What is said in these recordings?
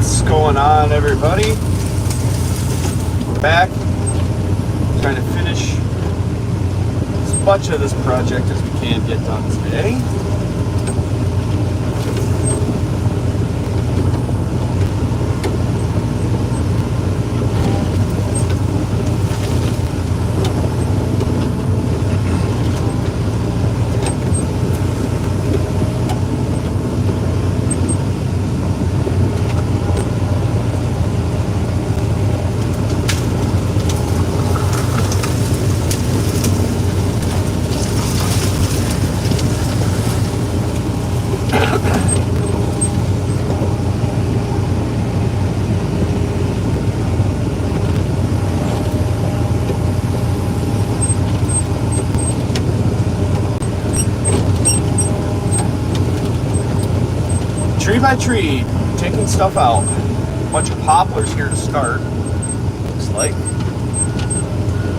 What's going on, everybody? We're back, trying to finish as much of this project as we can get done today. Tree by tree, taking stuff out. A bunch of poplars here to start, looks like.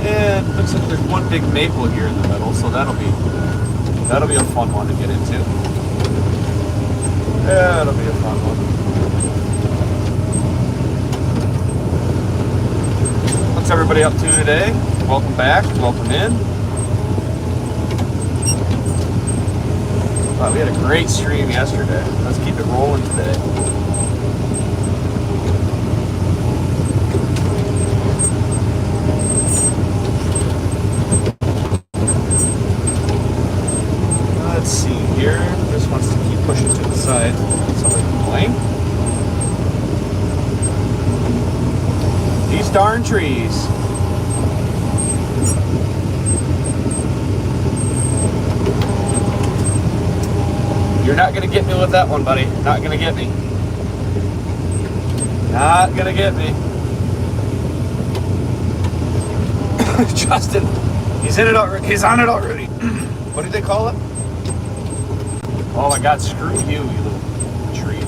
And looks like there's one big maple here in the middle, so that'll be a fun one to get into. Yeah, that'll be a fun one. What's everybody up to today? Welcome back, welcome in. We had a great stream yesterday. Let's keep it rolling today. Let's see here. This wants to keep pushing to the side. Somebody complain. These darn trees. You're not going to get me with that one, buddy. Not going to get me. Not going to get me. Justin, he's in it already. He's on it already. What did they call it? Oh my God, screw you, you little tree.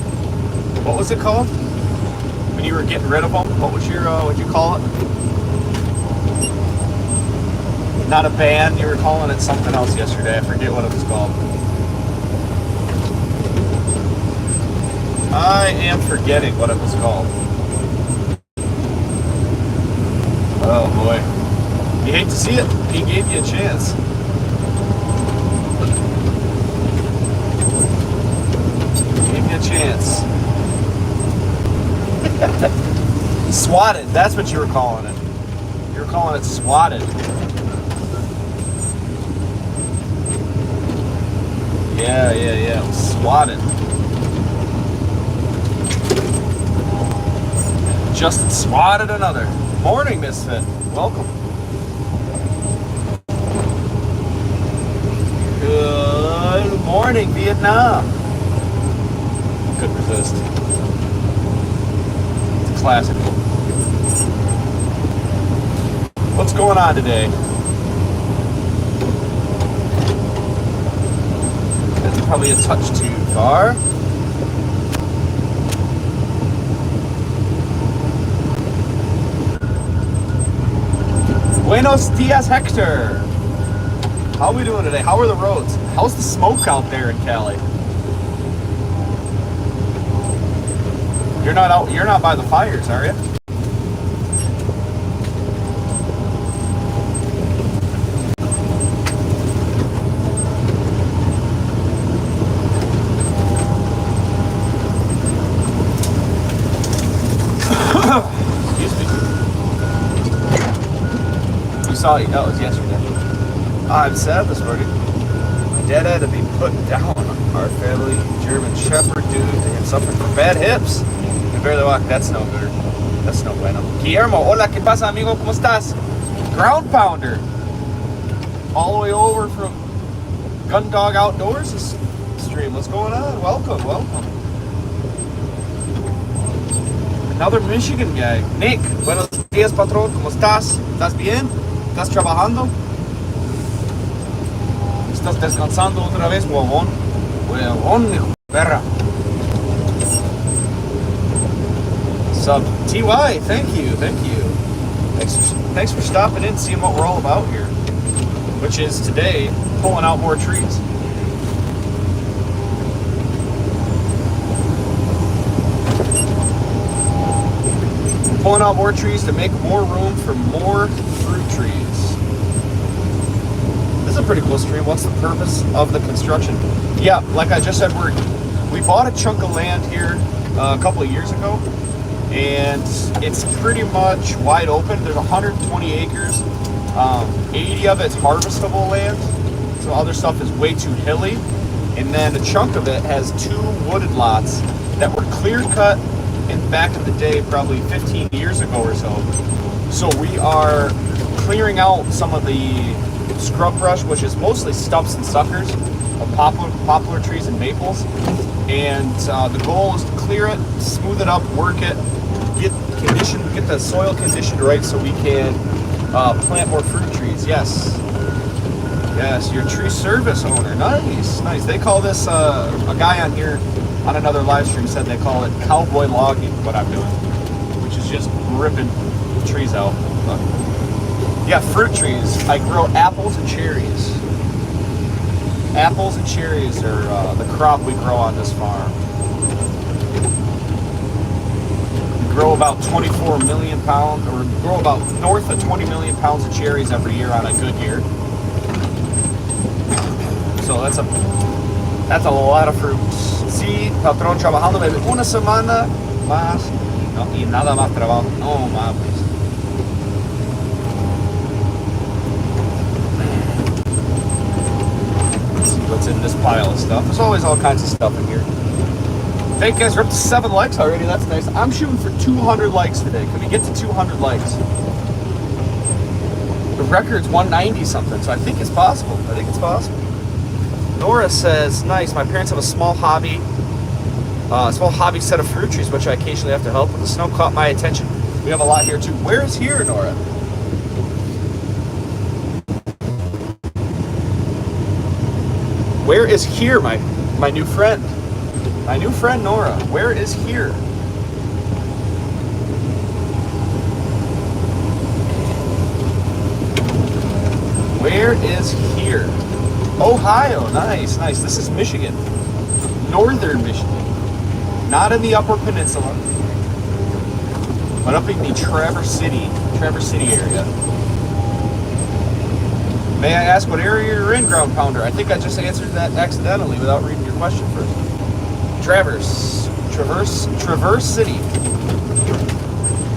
What was it called? When you were getting rid of them? What was your, what'd you call it? Not a ban, you were calling it something else yesterday. I forget what it was called. I am forgetting what it was called. Oh boy. You hate to see it. He gave you a chance. He gave you a chance. Swatted. That's what you were calling it. You were calling it swatted. Yeah. It was swatted. Justin swatted another. Morning, Misfit. Welcome. Good morning, Vietnam. Couldn't resist. It's a classic. What's going on today? That's probably a touch too far. Buenos dias, Hector. How are we doing today? How are the roads? How's the smoke out there in Cali? You're not out. You're not by the fires, are you? That was yesterday. I'm sad this morning. My dad had to be put down. Our family German Shepherd due to him suffering from bad hips. Can barely walk. That's no good. That's no bueno. Guillermo, hola, ¿qué pasa, amigo? ¿Cómo estás? Ground pounder. All the way over from Gun Dog Outdoors stream. What's going on? Welcome. Another Michigan guy. Nick, buenos días, patrón. ¿Cómo estás? ¿Estás bien? ¿Estás trabajando? ¿Estás descansando otra vez, huevón? Huevón, hijo de perra. Sub TY, thank you. Thanks for stopping in, seeing what we're all about here. Which is today, pulling out more trees. Pulling out more trees to make more room for more fruit trees. This is a pretty cool stream. What's the purpose of the construction? Yeah, like I just said, we bought a chunk of land here a couple of years ago, and it's pretty much wide open. There's 120 acres. 80 of it's harvestable land, so other stuff is way too hilly. And then a chunk of it has 2 wooded lots that were clear cut in back in the day, probably 15 years ago or so. So we are clearing out some of the scrub brush, which is mostly stumps and suckers of poplar trees and maples. And the goal is to clear it, smooth it up, work it, get the soil conditioned right so we can plant more fruit trees. Yes. Yes, your tree service owner. Nice, nice. They call this, a guy on here on another live stream said they call it cowboy logging, what I'm doing, which is just ripping trees out. But yeah, fruit trees. I grow apples and cherries. Apples and cherries are the crop we grow on this farm. We grow about 24 million pounds, or grow about north of 20 million pounds of cherries every year on a good year. So that's a lot of fruits. Sí, patrón, trabajando una semana más y nada más trabajo. No mames. Let's see what's in this pile of stuff. There's always all kinds of stuff in here. Thank you guys, we're up to 7 likes already. That's nice. I'm shooting for 200 likes today. Can we get to 200 likes? The record's 190 something, so I think it's possible. I think it's possible. Nora says, nice, my parents have a small hobby set of fruit trees, which I occasionally have to help with. The snow caught my attention. We have a lot here too. Where is here, Nora? Where is here, my new friend? My new friend, Nora. Where is here? Where is here? Ohio, nice, nice. This is Michigan, northern Michigan, not in the Upper Peninsula, but up in the Traverse City area. May I ask what area you're in, Ground Pounder? I think I just answered that accidentally without reading your question first. Traverse City,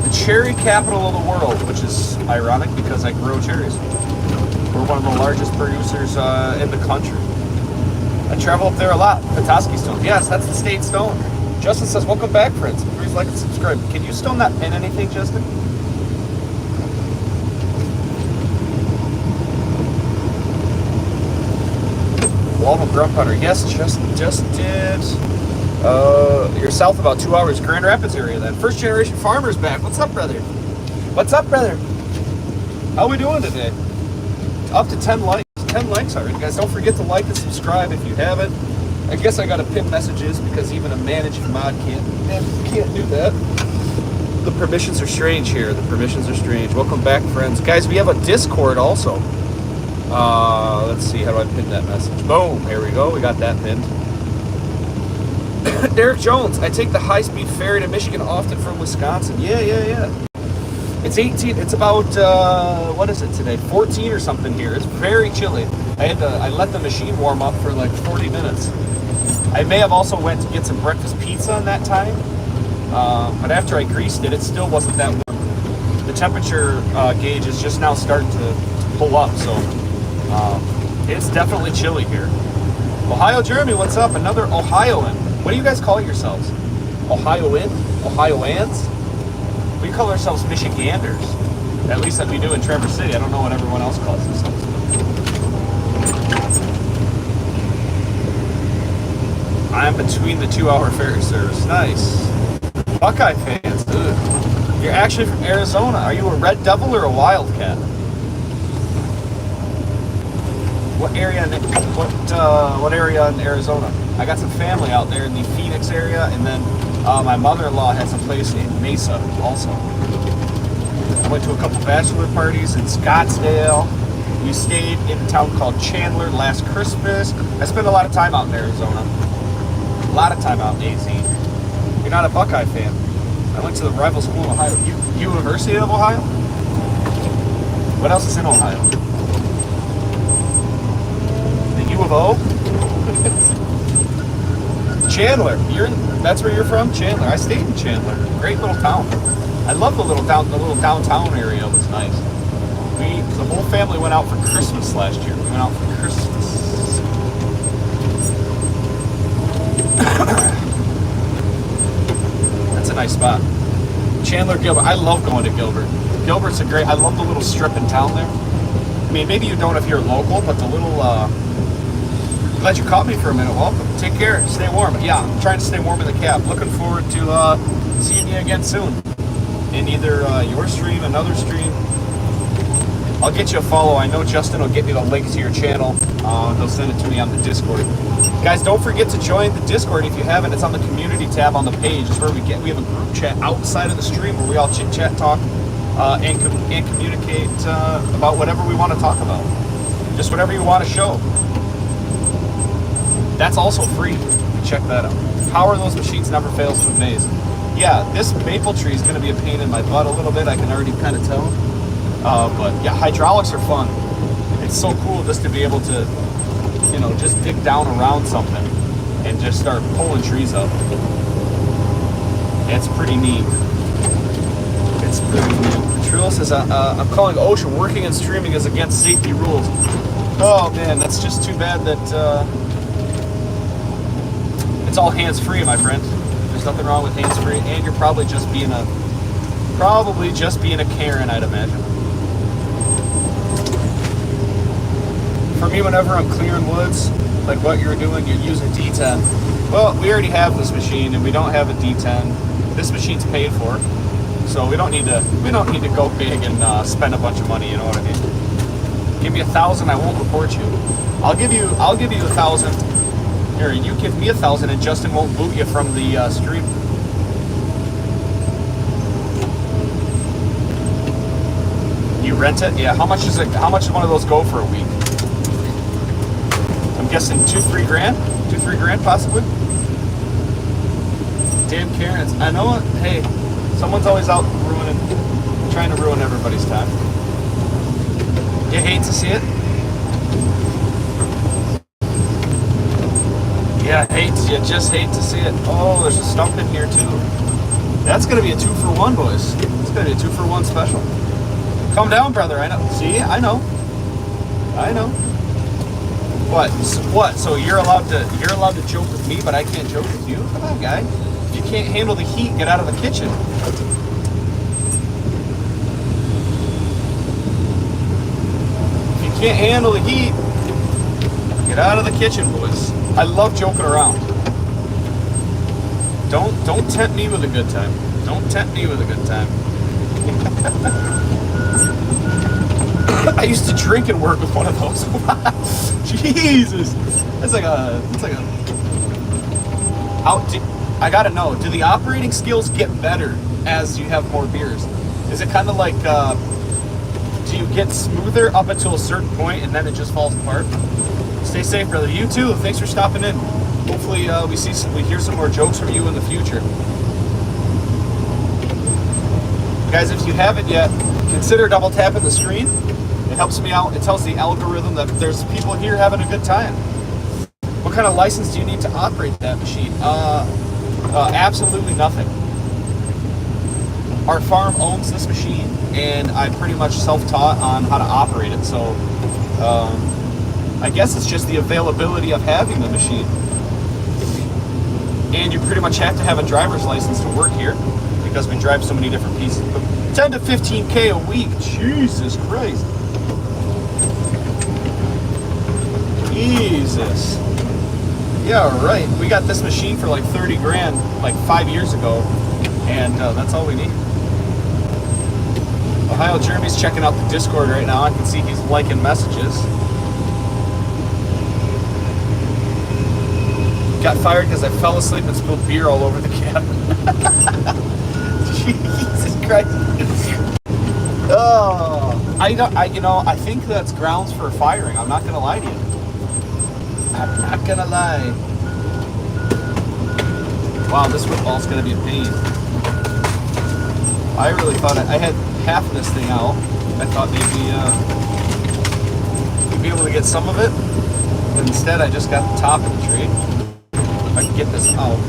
the cherry capital of the world, which is ironic because I grow cherries. We're one of the largest producers in the country. I travel up there a lot. Petoskey Stone. Yes, that's the state stone. Justin says, welcome back, friends. Please like and subscribe. Can you stone that pin anything, Justin? Walnut Grump Hunter. Yes, just did. You're south about 2 hours. Grand Rapids area then. First generation farmers back. What's up, brother? What's up, brother? How we doing today? Up to 10 likes. 10 likes already. Guys, don't forget to like and subscribe if you haven't. I guess I gotta pin messages because even a managing mod can't do that. The permissions are strange here. The permissions are strange. Welcome back, friends. Guys, we have a Discord also. Let's see, how do I pin that message? Boom, here we go. We got that pinned. Derek Jones, I take the high-speed ferry to Michigan often from Wisconsin. Yeah. It's about, what is it today? 14 or something here. It's very chilly. I let the machine warm up for like 40 minutes. I may have also went to get some breakfast pizza in that time. But after I greased it, it still wasn't that warm. The temperature gauge is just now starting to pull up, so it's definitely chilly here. Ohio Jeremy, what's up? Another Ohioan. What do you guys call yourselves? Ohioan? Ohioans? We call ourselves Michiganders. At least that we do in Traverse City. I don't know what everyone else calls themselves. I'm between the 2-hour ferry service. Nice. Buckeye fans, dude. You're actually from Arizona. Are you a Red Devil or a Wildcat? What area in Arizona? I got some family out there in the Phoenix area, and then my mother-in-law has a place in Mesa also. I went to a couple bachelor parties in Scottsdale. We stayed in a town called Chandler last Christmas. I spent a lot of time out in Arizona. A lot of time out in AZ. You're not a Buckeye fan. I went to the rival school in Ohio. University of Ohio? What else is in Ohio? The U of O? Chandler. That's where you're from? Chandler. I stayed in Chandler. Great little town. I love the little downtown area. It was nice. The whole family went out for Christmas last year. We went out for Christmas. That's a nice spot. Chandler, Gilbert. I love going to Gilbert. Gilbert's I love the little strip in town there. I mean, maybe you don't if you're local, but the little, glad you caught me for a minute. Welcome. Take care. Stay warm. Yeah, I'm trying to stay warm in the cab. Looking forward to seeing you again soon. In either your stream, another stream. I'll get you a follow. I know Justin will get me the link to your channel. He'll send it to me on the Discord. Guys, don't forget to join the Discord if you haven't. It's on the community tab on the page. It's where we have a group chat outside of the stream where we all chit chat, talk, and communicate about whatever we want to talk about. Just whatever you want to show. That's also free. Check that out. Power of those machines never fails to amaze. Yeah, this maple tree is going to be a pain in my butt a little bit. I can already kind of tell. But yeah, hydraulics are fun. It's so cool just to be able to, just dig down around something and just start pulling trees up. It's pretty neat. It's pretty neat. Trill says, I'm calling OSHA. Working and streaming is against safety rules. Oh man, that's just too bad that it's all hands-free, my friend. There's nothing wrong with hands-free, and you're probably just being a Karen, I'd imagine. For me, whenever I'm clearing woods, like what you're doing, you use a D10. Well, we already have this machine, and we don't have a D10. This machine's paid for, so we don't need to go big and spend a bunch of money. You know what I mean? Give me 1,000, I won't report you. I'll give you 1,000. Here, you give me 1,000, and Justin won't boot you from the stream. You rent it? Yeah. How much does one of those go for a week? I'm guessing 2-3 grand. 2-3 grand possibly. Damn Karens. I know it. Hey, someone's always out trying to ruin everybody's time. You hate to see it. Yeah, you just hate to see it. Oh, there's a stump in here too. That's gonna be a 2-for-1, boys. It's gonna be a 2-for-1 special. Calm down, brother. I know. See, I know. What? So you're allowed to joke with me, but I can't joke with you? Come on, guy. If you can't handle the heat, get out of the kitchen. If you can't handle the heat, get out of the kitchen, boys. I love joking around. Don't tempt me with a good time. Don't tempt me with a good time. I used to drink and work with one of those. Jesus, that's like a. I gotta know. Do the operating skills get better as you have more beers? Is it kind of like? Do you get smoother up until a certain point and then it just falls apart? Stay safe, brother. You too. Thanks for stopping in. Hopefully, we hear some more jokes from you in the future. Guys, if you haven't yet, consider double tapping the screen. It helps me out. It tells the algorithm that there's people here having a good time. What kind of license do you need to operate that machine? Absolutely nothing. Our farm owns this machine, and I pretty much self-taught on how to operate it. So I guess it's just the availability of having the machine. And you pretty much have to have a driver's license to work here because we drive so many different pieces. But 10 to 15K a week. Jesus Christ. Jesus. Yeah, right. We got this machine for like 30 grand like 5 years ago, and that's all we need. Ohio Jeremy's checking out the Discord right now. I can see he's liking messages. Got fired because I fell asleep and spilled beer all over the cabin. Jesus Christ. Oh, I think that's grounds for firing. I'm not gonna lie to you. I'm not gonna lie. Wow, this football's gonna be a pain. I really thought I had half of this thing out. I thought maybe we'd be able to get some of it, but instead I just got the top of the tree. I can get this out.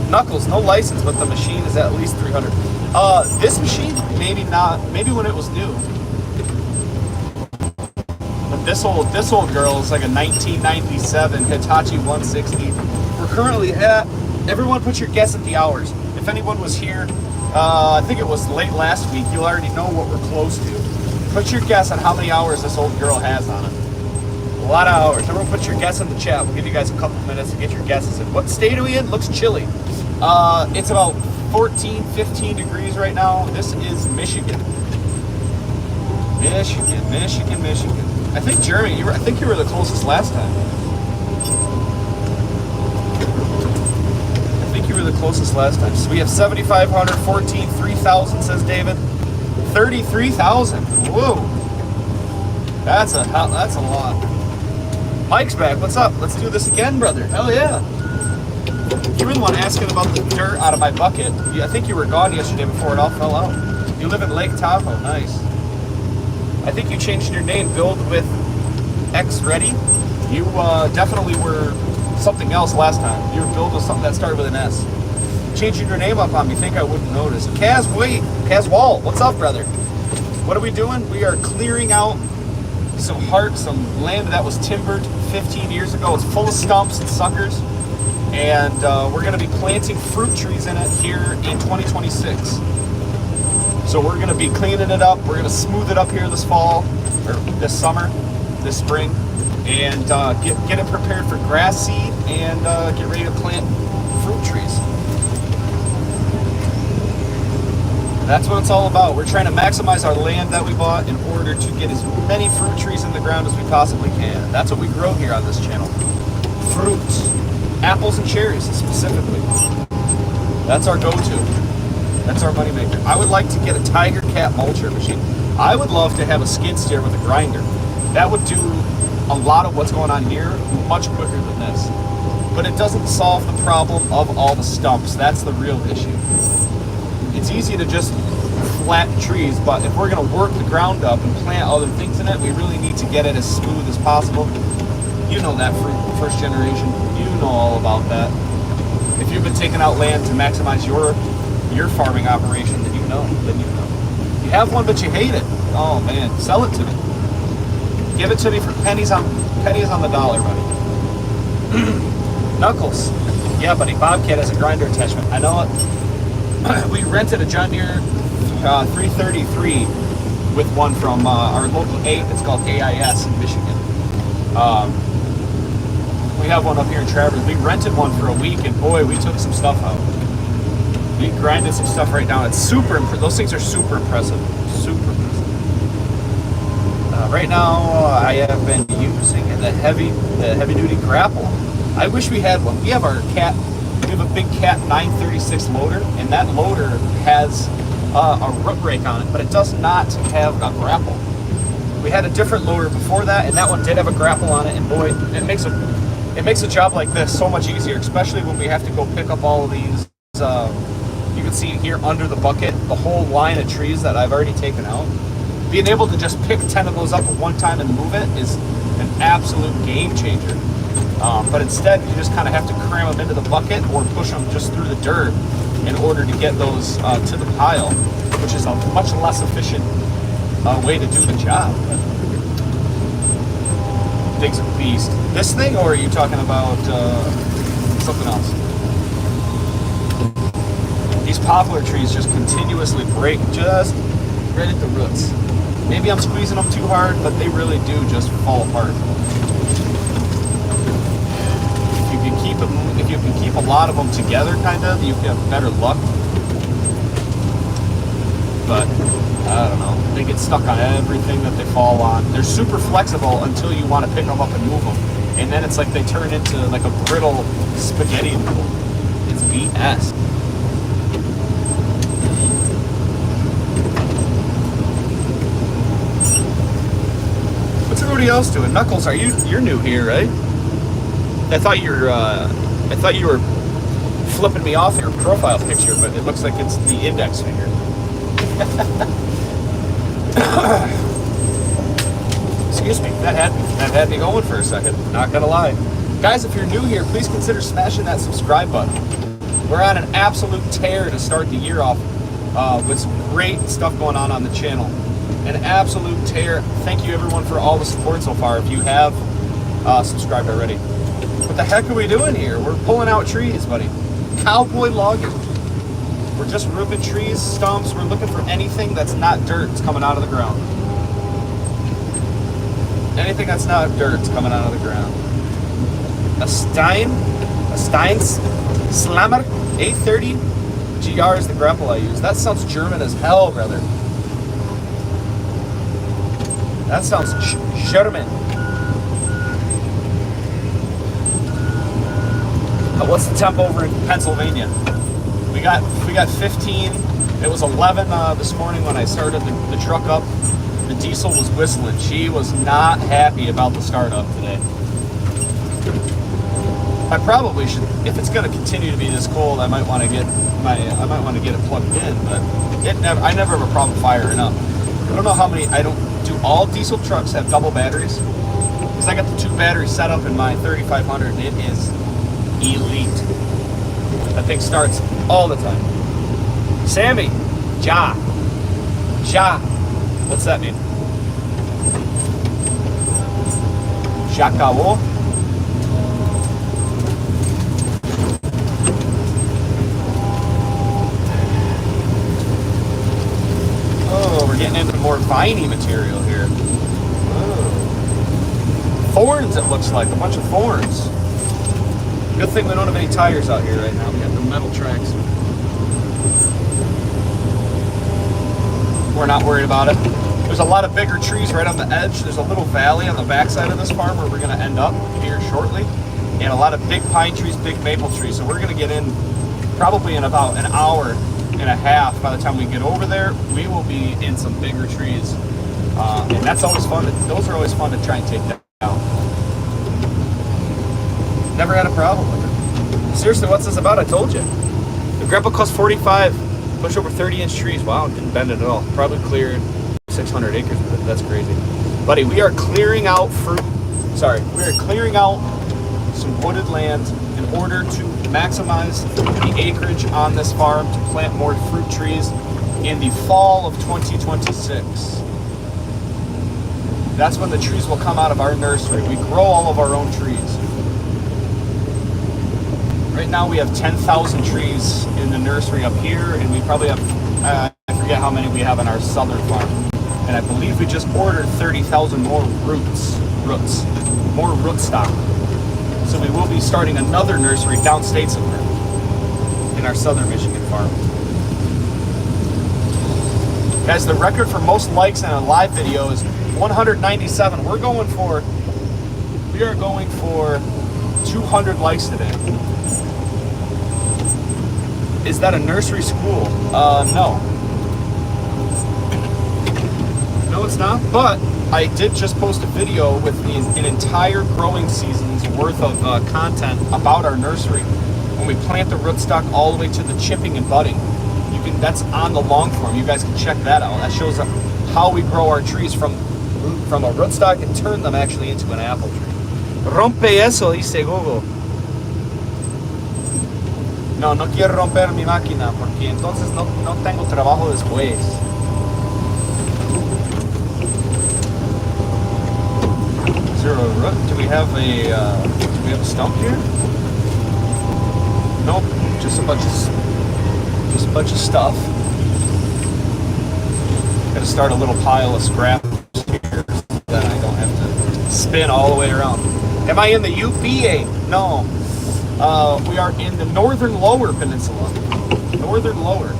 Knuckles, no license, but the machine is at least 300. This machine, maybe not. Maybe when it was new. But this old girl is like a 1997 Hitachi 160. We're currently at. Everyone, put your guess at the hours. If anyone was here, I think it was late last week. You'll already know what we're close to. Put your guess on how many hours this old girl has on it. A lot of hours. Everyone, put your guess in the chat. We'll give you guys a couple minutes to get your guesses in. What state are we in? Looks chilly. It's about 14, 15 degrees right now. This is Michigan. Michigan. I think Jeremy, I think you were the closest last time. So we have 7,500, 14, 3,000, says David. 33,000. Whoa. That's a lot. Mike's back. What's up? Let's do this again, brother. Hell yeah. You were the one asking about the dirt out of my bucket. I think you were gone yesterday before it all fell out. You live in Lake Tahoe. Nice. I think you changed your name. Build with X Ready. You definitely were something else last time. You were Build with something that started with an S. Changing your name up on me. Think I wouldn't notice. Kaz Wall. What's up, brother? What are we doing? We are clearing out some land that was timbered 15 years ago. It's full of stumps and suckers. And we're going to be planting fruit trees in it here in 2026. So we're going to be cleaning it up. We're going to smooth it up here this fall, or this summer, this spring, and get it prepared for grass seed and get ready to plant fruit trees. That's what it's all about. We're trying to maximize our land that we bought in order to get as many fruit trees in the ground as we possibly can. That's what we grow here on this channel. Fruits. Apples and cherries, specifically. That's our go-to. That's our moneymaker. I would like to get a Tiger Cat mulcher machine. I would love to have a skid steer with a grinder. That would do a lot of what's going on here much quicker than this. But it doesn't solve the problem of all the stumps. That's the real issue. It's easy to just flatten trees, but if we're going to work the ground up and plant other things in it, we really need to get it as smooth as possible. You know that for first generation. You know all about that. If you've been taking out land to maximize your farming operation, then you know. You have one, but you hate it. Oh man, sell it to me. Give it to me for pennies on the dollar, buddy. Knuckles. Yeah, buddy. Bobcat has a grinder attachment. I know it. We rented a John Deere 333 with one from our local it's called AIS in Michigan. We have one up here in Traverse. We rented one for a week, and boy, we took some stuff out. We grinded some stuff right down. It's super impressive. Those things are super impressive. Super impressive. Right now, I have been using the heavy duty grapple. I wish we had one. We have a big Cat 936 loader, and that loader has a root rake on it, but it does not have a grapple. We had a different loader before that, and that one did have a grapple on it, and boy, it makes a job like this so much easier, especially when we have to go pick up all of these. You can see here under the bucket, the whole line of trees that I've already taken out. Being able to just pick 10 of those up at one time and move it is an absolute game changer. But instead, you just kind of have to cram them into the bucket or push them just through the dirt in order to get those to the pile, which is a much less efficient way to do the job. Thing's a beast. This thing, or are you talking about something else? These poplar trees just continuously break just right at the roots. Maybe I'm squeezing them too hard, but they really do just fall apart. If you can keep a lot of them together, kind of, you can have better luck. But I don't know. They get stuck on everything that they fall on. They're super flexible until you want to pick them up and move them, and then it's like they turn into like a brittle spaghetti noodle. It's BS. What's everybody else doing? Knuckles, you're new here, right? I thought you were flipping me off your profile picture, but it looks like it's the index finger. Excuse me, that had me going for a second, not gonna lie. Guys, if you're new here, please consider smashing that subscribe button. We're on an absolute tear to start the year off with some great stuff going on the channel. An absolute tear. Thank you everyone for all the support so far. If you have subscribed already. What the heck are we doing here? We're pulling out trees, buddy. Cowboy logging. We're just ripping trees, stumps. We're looking for anything that's not dirt that's coming out of the ground. Anything that's not dirt is coming out of the ground. A Stein's Slammer 830 GR is the grapple I use. That sounds German as hell, brother. That sounds German. What's the temp over in Pennsylvania? We got 15. It was 11 this morning when I started the truck up. The diesel was whistling. She was not happy about the startup today. I probably should, if it's going to continue to be this cold, I might want to get it plugged in. But I never have a problem firing up. I don't know how many. Do all diesel trucks have double batteries? Because I got the 2 batteries set up in my 3500, and it is elite. That thing starts all the time. Sammy, ja. What's that mean? Jacabo. Oh, we're getting into more viney material here. Oh. Thorns, it looks like. A bunch of thorns. Good thing we don't have any tires out here right now. We have the metal tracks. We're not worried about it. There's a lot of bigger trees right on the edge. There's a little valley on the backside of this farm where we're going to end up here shortly. And a lot of big pine trees, big maple trees. So we're going to get in probably in about an hour and a half. By the time we get over there, we will be in some bigger trees. And that's always fun. Those are always fun to try and take down. Never had a problem with it. Seriously, what's this about? I told you. The grapple cost 45. Push over 30-inch trees. Wow, didn't bend it at all. Probably cleared 600 acres with it. That's crazy. Buddy, we are clearing out we are clearing out some wooded land in order to maximize the acreage on this farm to plant more fruit trees in the fall of 2026. That's when the trees will come out of our nursery. We grow all of our own trees. Right now we have 10,000 trees in the nursery up here, and we probably have, I forget how many we have on our southern farm. And I believe we just ordered 30,000 more more root stock. So we will be starting another nursery downstate somewhere in our southern Michigan farm. Guys, the record for most likes in a live video is 197. We are going for 200 likes today. Is that a nursery school? No. No, it's not. But I did just post a video with an entire growing season's worth of content about our nursery. When we plant the rootstock all the way to the chipping and budding. That's on the long form. You guys can check that out. That shows how we grow our trees from a rootstock and turn them actually into an apple tree. Rompe eso, dice Google. No quiero romper mi máquina porque entonces no tengo trabajo después. Is there a root? Do we have a stump here? Nope, just a bunch of stuff. Gotta start a little pile of scraps here so that I don't have to spin all the way around. Am I in the UPA? No. We are in the northern lower peninsula. Northern lower.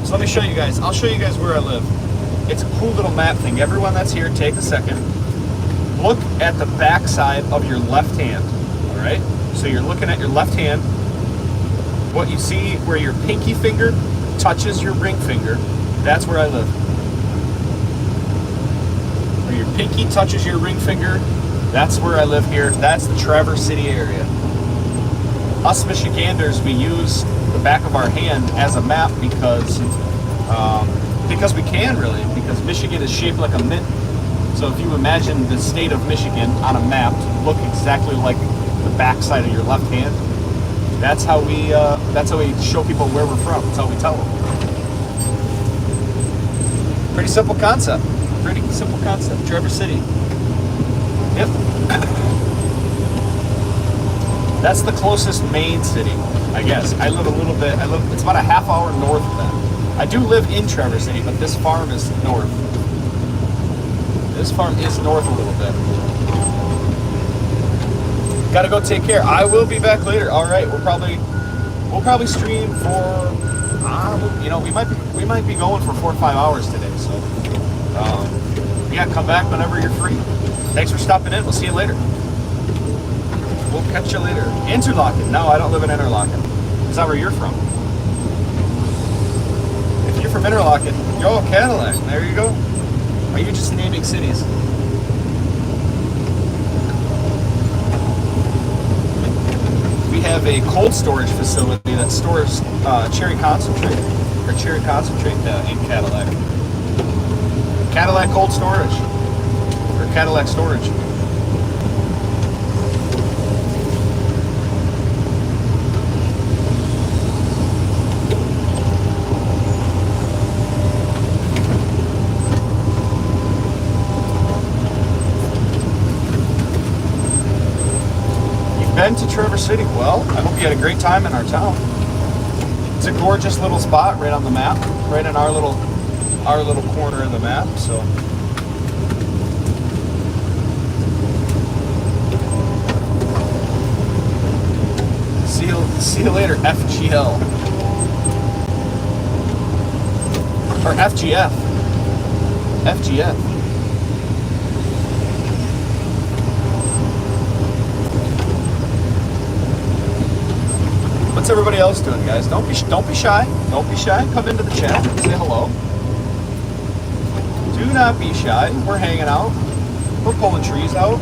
So let me show you guys. I'll show you guys where I live. It's a cool little map thing. Everyone that's here, take a second. Look at the back side of your left hand. Alright? So you're looking at your left hand. What you see where your pinky finger touches your ring finger, that's where I live. Where your pinky touches your ring finger, that's where I live here. That's the Traverse City area. us Michiganders, we use the back of our hand as a map because we can really, because Michigan is shaped like a mitt. So if you imagine the state of Michigan on a map to look exactly like the backside of your left hand, that's how we show people where we're from. That's how we tell them. Pretty simple concept. Traverse City. Yep. That's the closest main city, I guess. I live a little bit. It's about a half hour north of that. I do live in Traverse City, but this farm is north. This farm is north a little bit. Gotta go take care. I will be back later. All right, we'll probably stream for we might be going for 4 or 5 hours today. So yeah, come back whenever you're free. Thanks for stopping in. We'll see you later. We'll catch you later. Interlaken. No, I don't live in Interlaken. Is that where you're from? If you're from Interlaken, yo, Cadillac. There you go. Are you just naming cities? We have a cold storage facility that stores cherry concentrate in Cadillac. Cadillac cold storage or Cadillac storage. Been to Traverse City? Well, I hope you had a great time in our town. It's a gorgeous little spot right on the map, right in our little corner of the map. So see you later, FGL or FGF. What's everybody else doing, guys? Don't be shy. Don't be shy. Come into the chat. Say hello. Do not be shy. We're hanging out. We're pulling trees out.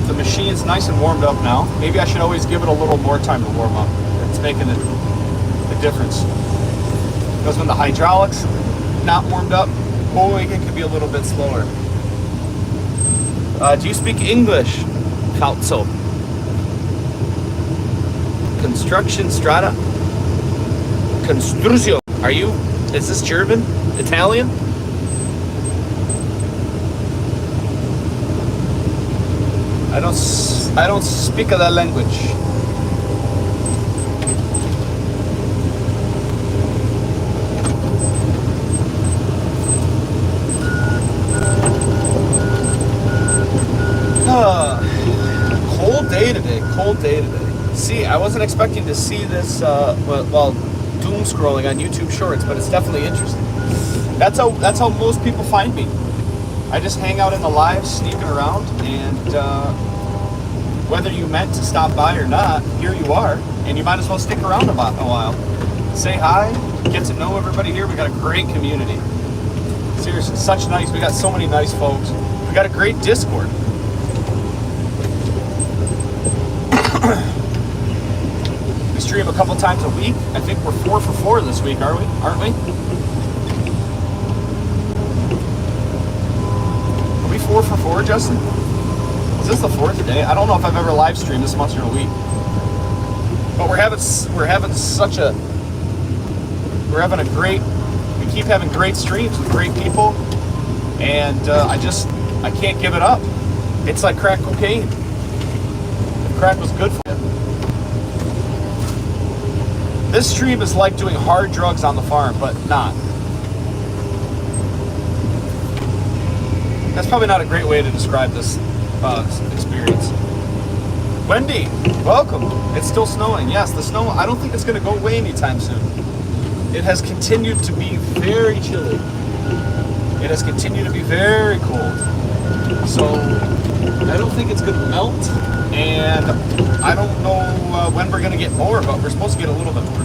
The machine's nice and warmed up now. Maybe I should always give it a little more time to warm up. It's making a difference. Because when the hydraulics not warmed up, boy, it could be a little bit slower. Do you speak English? Calzo. Construction strata. Construzio. Is this German? Italian? I don't speak that language. Cold day today. See, I wasn't expecting to see this while doom scrolling on YouTube Shorts, but it's definitely interesting. That's how most people find me. I just hang out in the live, sneaking around, and whether you meant to stop by or not, here you are, and you might as well stick around a while. Say hi, get to know everybody here. We got a great community. Seriously, we got so many nice folks. We got a great Discord. We stream a couple times a week. I think we're 4 for 4 this week, aren't we? Are we 4 for 4, Justin? Is this the 4th day? I don't know if I've ever live streamed this much in a week. But we keep having great streams with great people, and I can't give it up. It's like crack cocaine. Crack was good for you. This stream is like doing hard drugs on the farm, but not. That's probably not a great way to describe this experience. Wendy, welcome. It's still snowing. Yes, the snow, I don't think it's going to go away anytime soon. It has continued to be very chilly. It has continued to be very cold. So I don't think it's going to melt. And I don't know when we're going to get more, but we're supposed to get a little bit more.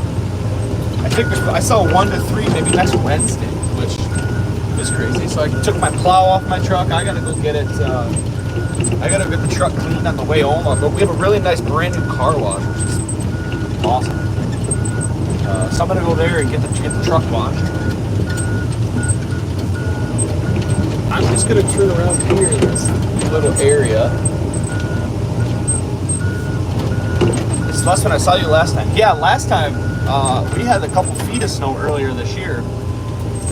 I saw 1 to 3 maybe next Wednesday, which is crazy. So I took my plow off my truck. I gotta go get it. I gotta get the truck cleaned on the way home. But we have a really nice brand new car wash, which is awesome. So I'm gonna go there and get the truck washed. I'm just gonna turn around here in this little area. It's less than I saw you last time. Yeah, last time we had a couple feet of snow earlier this year,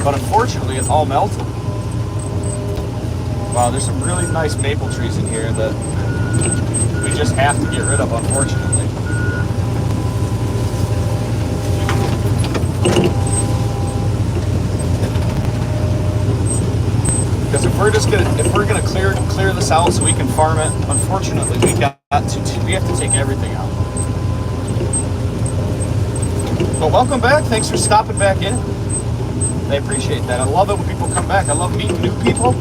but unfortunately it all melted. Wow, there's some really nice maple trees in here that we just have to get rid of, unfortunately. Because if we're gonna clear this out so we can farm it, unfortunately we have to take everything out. But welcome back. Thanks for stopping back in. I appreciate that. I love it when people come back. I love meeting new people,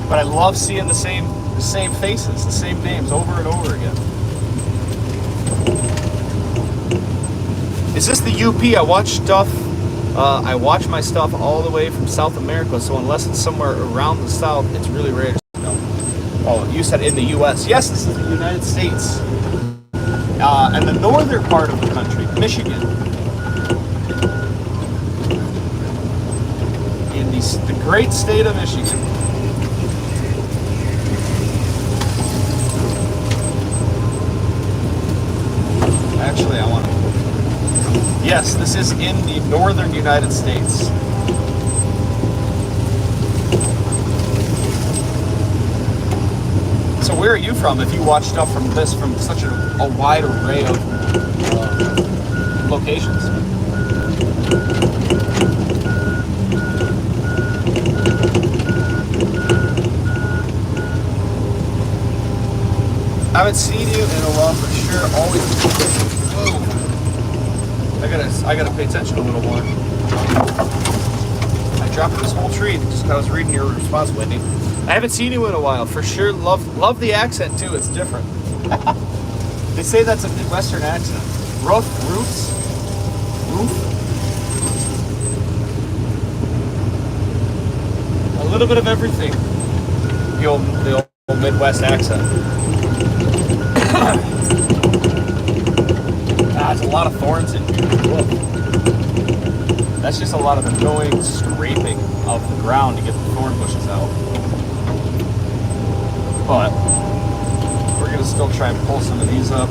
but I love seeing the same faces, the same names over and over again. Is this the UP? I watch stuff. I watch my stuff all the way from South America, so unless it's somewhere around the South, it's really rare to know. Oh, you said in the U.S. Yes, this is the United States. And the northern part of the country, Michigan. In the great state of Michigan. Actually, I want to... Yes, this is in the northern United States. So where are you from if you watch stuff from such a wide array of locations? I haven't seen you in a while for sure. Always. Whoa. I gotta pay attention a little more. I dropped this whole tree just because I was reading your response, Wendy. I haven't seen you in a while for sure. Love the accent too. It's different. They say that's a Midwestern accent. Roof. A little bit of everything. The old Midwest accent. There's a lot of thorns in here. Look. That's just a lot of annoying scraping of the ground to get the thorn bushes out. But we're going to still try and pull some of these up.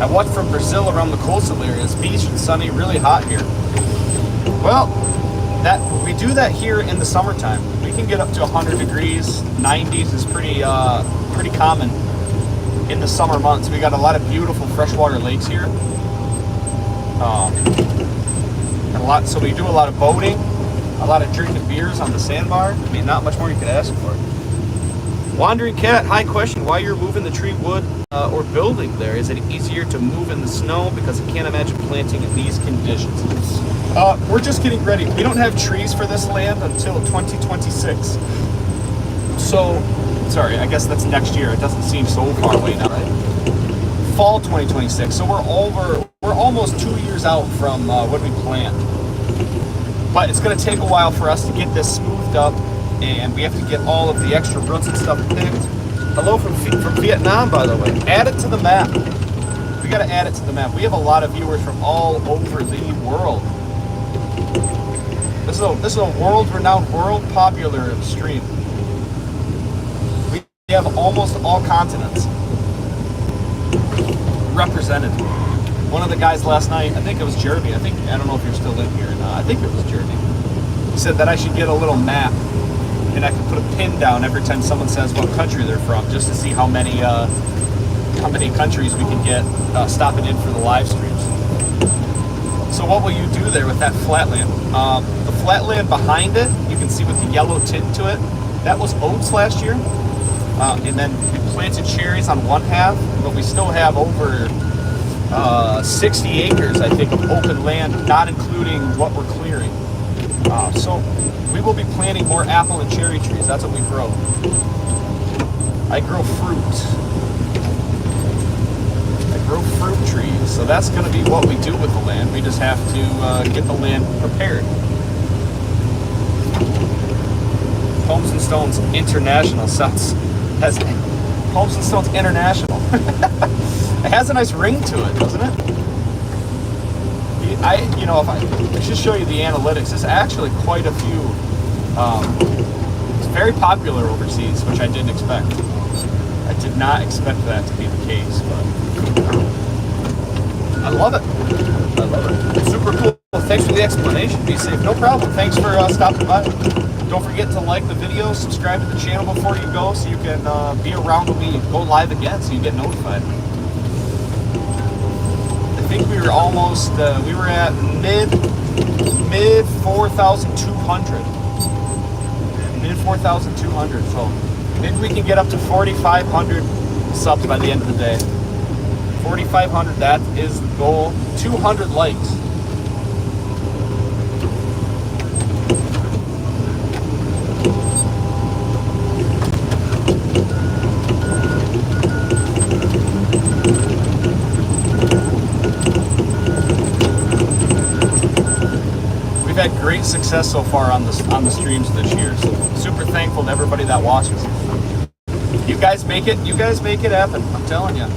I watched from Brazil around the coastal areas. Beach and sunny, really hot here. Well, we do that here in the summertime. We can get up to 100 degrees. 90s is pretty common in the summer months. We got a lot of beautiful freshwater lakes here. So we do a lot of boating, a lot of drinking beers on the sandbar. I mean, not much more you could ask for. Wandering Cat, high question, why you're moving the tree wood or building there? Is it easier to move in the snow? Because I can't imagine planting in these conditions. We're just getting ready. We don't have trees for this land until 2026. So, sorry, I guess that's next year. It doesn't seem so far away now, right? Fall 2026. So we're almost 2 years out from when we planned. But it's going to take a while for us to get this smoothed up, and we have to get all of the extra roots and stuff picked. Hello from Vietnam, by the way. Add it to the map. We got to add it to the map. We have a lot of viewers from all over the world. This is a world-renowned, world-popular stream. We have almost all continents represented. One of the guys last night, I think it was Jeremy. I don't know if you're still in here or not. I think it was Jeremy. He said that I should get a little map, and I could put a pin down every time someone says what country they're from, just to see how many countries we can get stopping in for the live streams. So what will you do there with that flatland? The flatland behind it, you can see with the yellow tint to it, that was oats last year. And then we planted cherries on one half, but we still have over 60 acres, I think, of open land, not including what we're clearing. So we will be planting more apple and cherry trees. That's what we grow. I grow fruit. I grow fruit trees. So that's going to be what we do with the land. We just have to get the land prepared. Pomes and Stones International has Pomes and Stones International. It has a nice ring to it, doesn't it? If I should show you the analytics, it's actually quite a few. It's very popular overseas, which I didn't expect. I did not expect that to be the case, but I love it. I love it. Super cool. Thanks for the explanation. Be safe. No problem. Thanks for stopping by. Don't forget to like the video, subscribe to the channel before you go, so you can be around when we go live again, so you get notified. I think we were almost, we were at mid 4,200. Mid 4,200, so maybe we can get up to 4,500 subs by the end of the day. 4,500, that is the goal. 200 likes. We've had great success so far on the streams this year, so super thankful to everybody that watches. You guys make it happen, I'm telling you.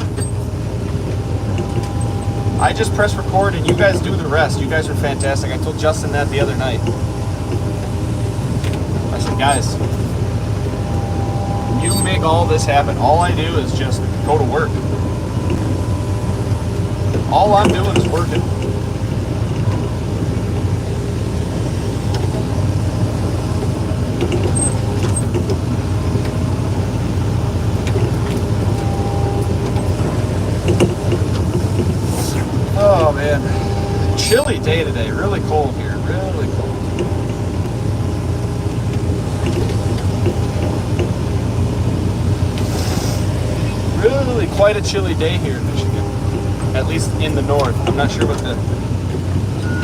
I just press record and you guys do the rest. You guys are fantastic. I told Justin that the other night. I said, guys, you make all this happen. All I do is just go to work. All I'm doing is working. Oh man, chilly day today, really cold here, really cold. Really quite a chilly day here in Michigan, at least in the north. I'm not sure what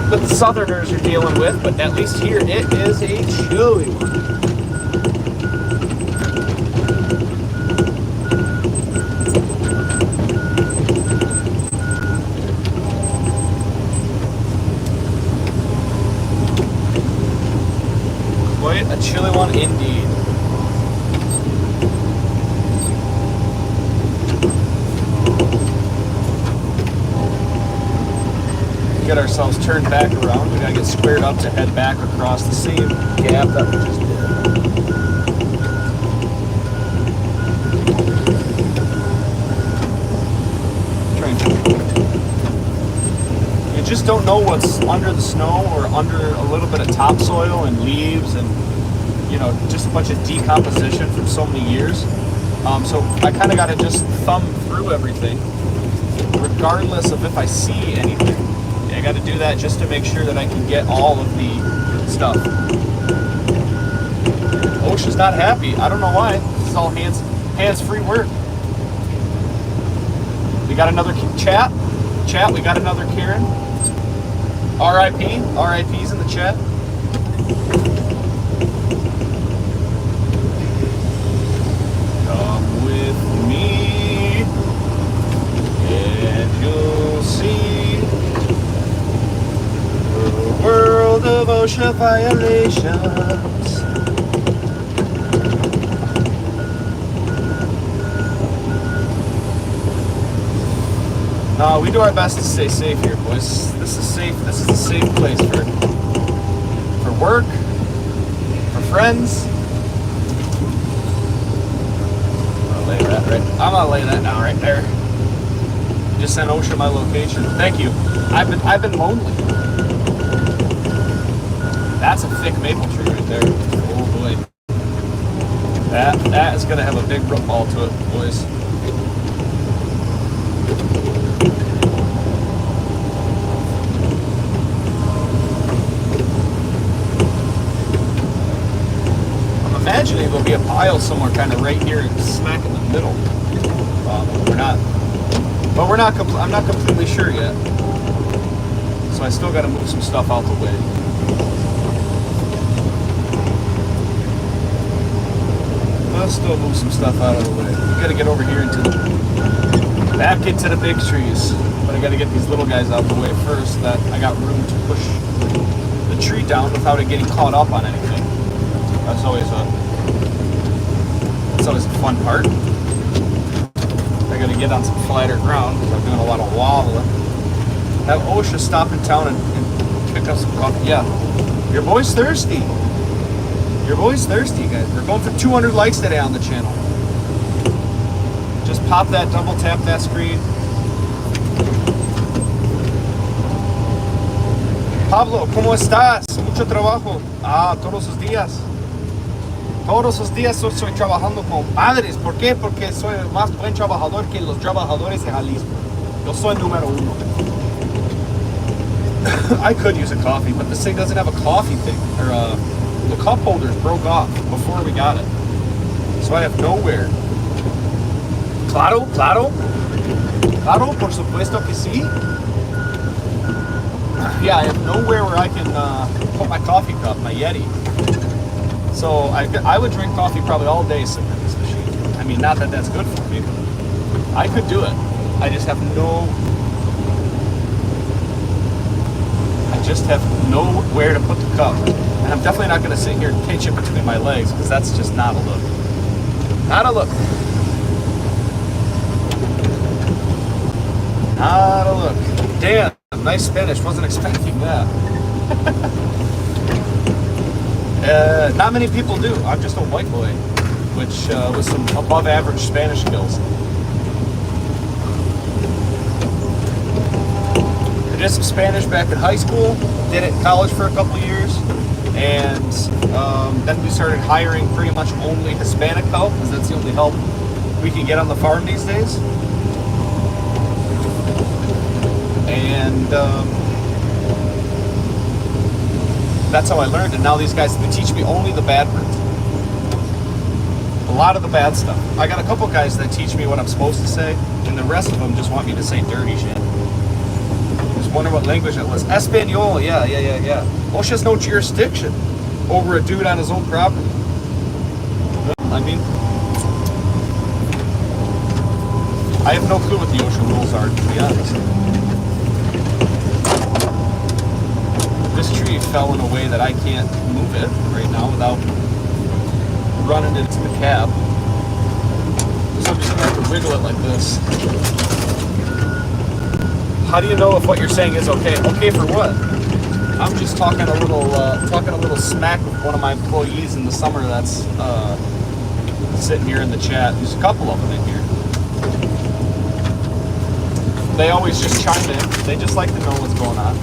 the southerners are dealing with, but at least here it is a chilly one. A chilly one indeed. Get ourselves turned back around. We gotta get squared up to head back across the same gap that we just did. You just don't know what's under the snow or under a little bit of topsoil and leaves and just a bunch of decomposition from so many years. So I kind of got to just thumb through everything, regardless of if I see anything. I got to do that just to make sure that I can get all of the stuff. OSHA's not happy. I don't know why. It's all hands-free work. We got another chat. We got another Karen. RIP's in the chat. Come with me and you'll see the world of OSHA violations. We do our best to stay safe here, boys. This is safe. This is a safe place for work, for friends. I'm gonna lay that down right there. Just sent OSHA my location. Thank you. I've been lonely. That's a thick maple tree right there. Oh boy. That is gonna have a big root ball to it, boys. Imagining there'll be a pile somewhere kind of right here smack in the middle. I'm not completely sure yet. So I still got to move some stuff out the way. I'll still move some stuff out of the way. We got to get over here back into the big trees. But I got to get these little guys out the way first, that I got room to push the tree down without it getting caught up on anything. That's always a That's always the fun part. I gotta get on some flatter ground because I'm doing a lot of wobbling. Have OSHA stop in town and pick up some coffee. Yeah. Your boy's thirsty. Your boy's thirsty, guys. We're going for 200 likes today on the channel. Just pop that, double tap that screen. Pablo, ¿cómo estás? Mucho trabajo. Todos los días. Todos los días estoy trabajando con padres. ¿Por qué? Porque soy el más buen trabajador que los trabajadores de Jalisco. Yo soy número uno. I could use a coffee, but this thing doesn't have a coffee thing. Or the cup holders broke off before we got it. So I have nowhere. Claro, claro. Claro, por supuesto que sí. Yeah, I have nowhere where I can put my coffee cup, my Yeti. So I would drink coffee probably all day sitting in this machine. I mean, not that that's good for me, but I could do it. I just have nowhere to put the cup. And I'm definitely not going to sit here and pinch it between my legs because that's just not a look. Not a look. Not a look. Damn, nice Spanish. Wasn't expecting that. Not many people do. I'm just a white boy, which with some above average Spanish skills. I did some Spanish back in high school, did it in college for a couple of years, and then we started hiring pretty much only Hispanic help, because that's the only help we can get on the farm these days. And that's how I learned, and now these guys, they teach me only the bad words. A lot of the bad stuff. I got a couple guys that teach me what I'm supposed to say, and the rest of them just want me to say dirty shit. Just wonder what language it was. Espanol, yeah. OSHA has no jurisdiction over a dude on his own property. I mean, I have no clue what the OSHA rules are, to be honest. This tree fell in a way that I can't move it right now without running into the cab. So I'm just gonna have to wiggle it like this. How do you know if what you're saying is okay? Okay for what? I'm just talking a little smack with one of my employees in the summer that's sitting here in the chat. There's a couple of them in here. They always just chime in. They just like to know what's going on.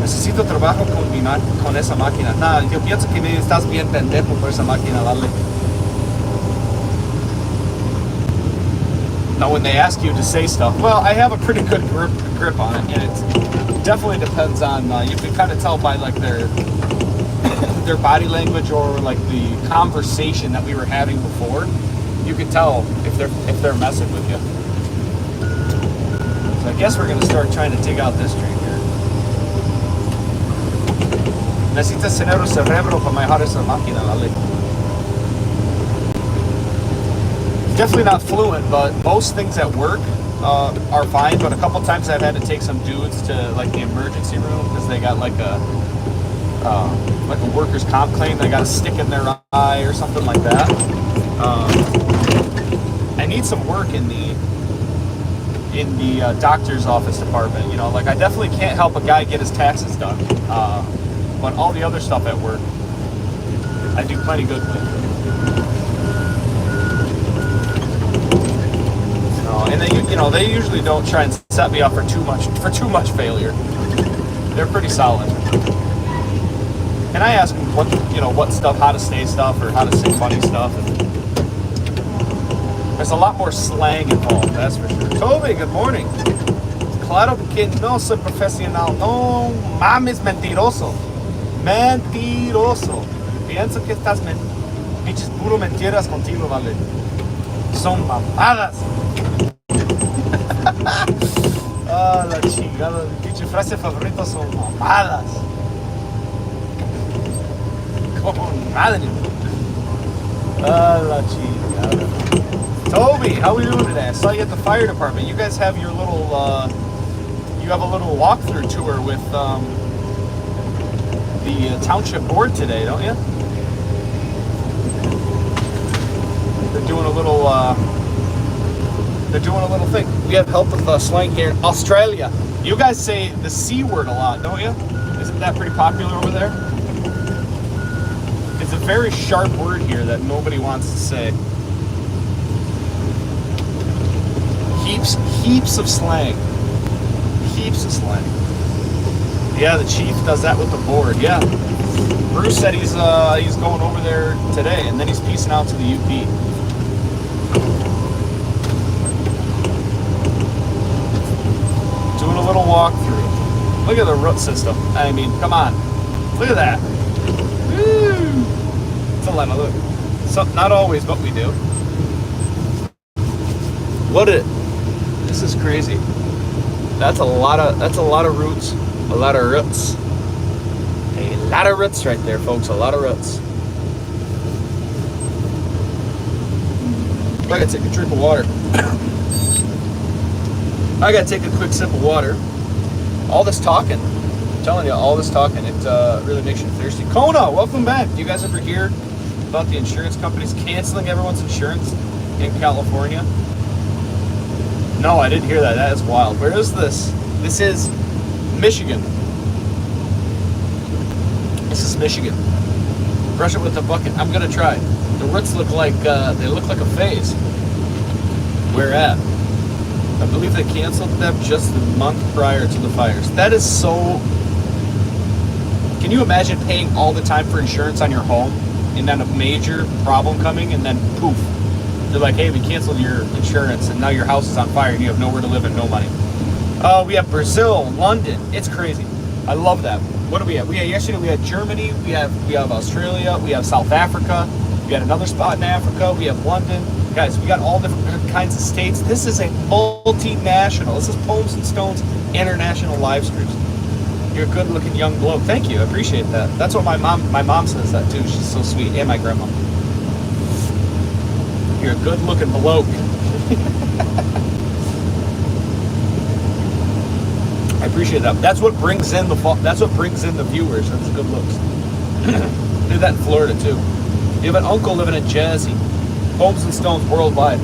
Necesito trabajo con esa máquina. Nah, yo pienso que estás bien pendejo por esa máquina, dale. Now, when they ask you to say stuff, well, I have a pretty good grip on it, and it definitely depends on. You can kind of tell by like their body language or like the conversation that we were having before. You can tell if they're messing with you. So I guess we're gonna start trying to dig out this tree here. Necesitas tener un cerebro para manejar esa máquina, dale. Definitely not fluent, but most things at work are fine. But a couple times I've had to take some dudes to like the emergency room because they got like a workers' comp claim. They got a stick in their eye or something like that. I need some work in the doctor's office department. You know, like I definitely can't help a guy get his taxes done. But all the other stuff at work, I do plenty good with. And they usually don't try and set me up for too much failure. They're pretty solid. And I ask them what stuff, how to say stuff, or how to say funny stuff. And there's a lot more slang involved, that's for sure. Toby, good morning. Claro que no soy profesional. No mames, mentiroso. Mentiroso. Pienso que estás pinches puro mentiras contigo, vale. Son mamadas. La chingada. Pinche frase favorita son mamadas. Como madre. La chingada. Toby, how are we doing today? I saw you at the fire department. You guys have your little, you have a little walkthrough tour with the township board today, don't you? They're doing a little. They're doing a little thing. We have help with slang here in Australia. You guys say the C word a lot, don't you? Isn't that pretty popular over there? It's a very sharp word here that nobody wants to say. Heaps of slang. Heaps of slang. Yeah, the chief does that with the board. Yeah. Bruce said he's going over there today, and then he's peacing out to the UP. Doing a little walkthrough. Look at the root system. I mean, come on. Look at that. Woo! It's a lot of look. So, not always, but we do. This is crazy. That's a lot of roots. A lot of roots. A lot of roots right there, folks. A lot of roots. I gotta take a drink of water. I gotta take a quick sip of water. All this talking, I'm telling you, all this talking, it really makes you thirsty. Kona, welcome back. Do you guys ever hear about the insurance companies canceling everyone's insurance in California? No, I didn't hear that. That is wild. Where is this? This is Michigan. This is Michigan. Brush it with a bucket. I'm gonna try. The roots look like they look like a phase. Where at? I believe they canceled them just the month prior to the fires. That is so. Can you imagine paying all the time for insurance on your home and then a major problem coming and then poof, they're like, hey, we canceled your insurance and now your house is on fire and you have nowhere to live and no money. We have Brazil, London. It's crazy. I love that. What do we have? Yesterday we had Germany. We have Australia. We have South Africa. We got another spot in Africa. We have London. Guys, we got all different kinds of states. This is a multinational. This is Pomes and Stones international live streams. You're a good-looking young bloke. Thank you. I appreciate that. That's what my mom says that too. She's so sweet, and my grandma. You're a good-looking bloke. I appreciate that. That's what brings in the viewers. That's good looks. Do that in Florida too. You have an uncle living in Jazzy. Pomes and Stones worldwide.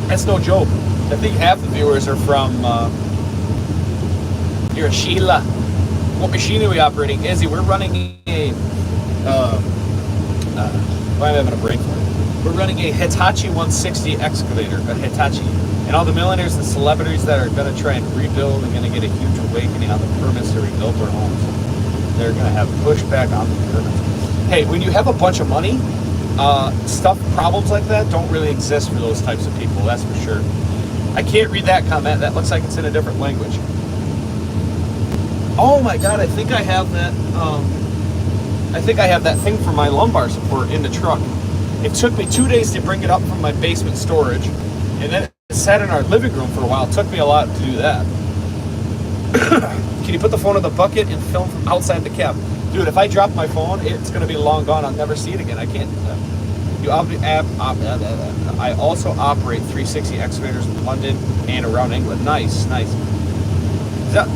That's no joke. I think half the viewers are from here in Sheila. What machine are we operating? Izzy, we're running a why am I having a break? We're running a Hitachi 160 excavator, a Hitachi. And all the millionaires and celebrities that are going to try and rebuild are going to get a huge awakening on the permits to rebuild their homes. They're going to have pushback on the permits. Hey, when you have a bunch of money, problems like that don't really exist for those types of people, that's for sure. I can't read that comment. That looks like it's in a different language. Oh my god, I think I have that thing for my lumbar support in the truck. It took me 2 days to bring it up from my basement storage, and then it sat in our living room for a while. It took me a lot to do that. Can you put the phone in the bucket and film from outside the cab? Dude, if I drop my phone, it's going to be long gone. I'll never see it again. I can't do that. I also operate 360 excavators in London and around England. Nice. Is that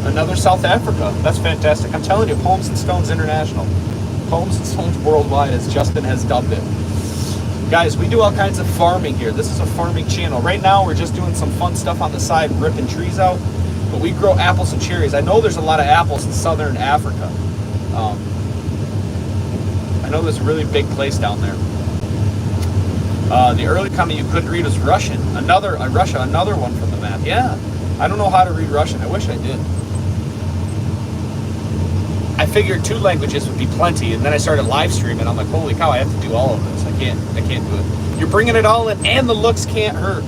another South Africa? That's fantastic. I'm telling you, Pomes and Stones International. Pomes and Stones Worldwide, as Justin has dubbed it. Guys, we do all kinds of farming here. This is a farming channel. Right now, we're just doing some fun stuff on the side, ripping trees out. But we grow apples and cherries. I know there's a lot of apples in southern Africa. I know there's a really big place down there. The early comment you couldn't read was Russian. Another one from the map. Yeah, I don't know how to read Russian. I wish I did. I figured 2 languages would be plenty, and then I started live streaming. I'm like, holy cow, I have to do all of this. I can't do it. You're bringing it all in, and the looks can't hurt.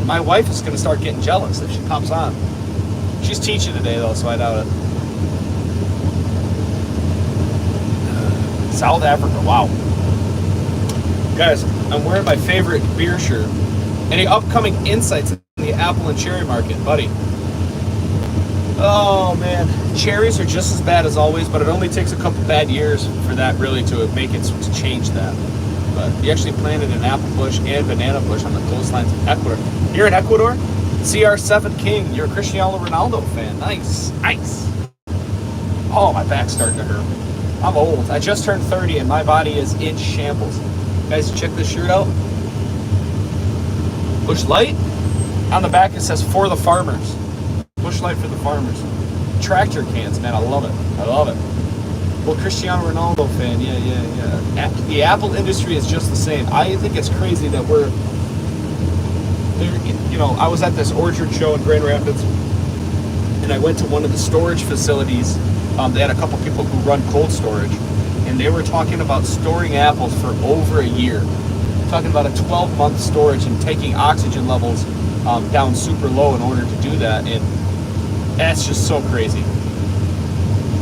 My wife is going to start getting jealous if she comes on. She's teaching today though, so I doubt it. South Africa, wow. Guys, I'm wearing my favorite beer shirt. Any upcoming insights in the apple and cherry market, buddy? Oh man, cherries are just as bad as always, but it only takes a couple bad years for that really to make it to change that. But we actually planted an apple bush and banana bush on the coastlines of Ecuador. You're in Ecuador? CR7 King, you're a Cristiano Ronaldo fan. Nice. Oh, my back's starting to hurt. I'm old. I just turned 30 and my body is in shambles. Guys, check this shirt out. Bush Light. On the back it says for the farmers. Bush Light for the farmers. Tractor cans, man, I love it. I love it. Well, Cristiano Ronaldo fan, yeah. The Apple industry is just the same. I think it's crazy that we're, you know, I was at this orchard show in Grand Rapids, and I went to one of the storage facilities. They had a couple people who run cold storage, and they were talking about storing apples for over a year. Talking about a 12-month storage and taking oxygen levels down super low in order to do that, and that's just so crazy.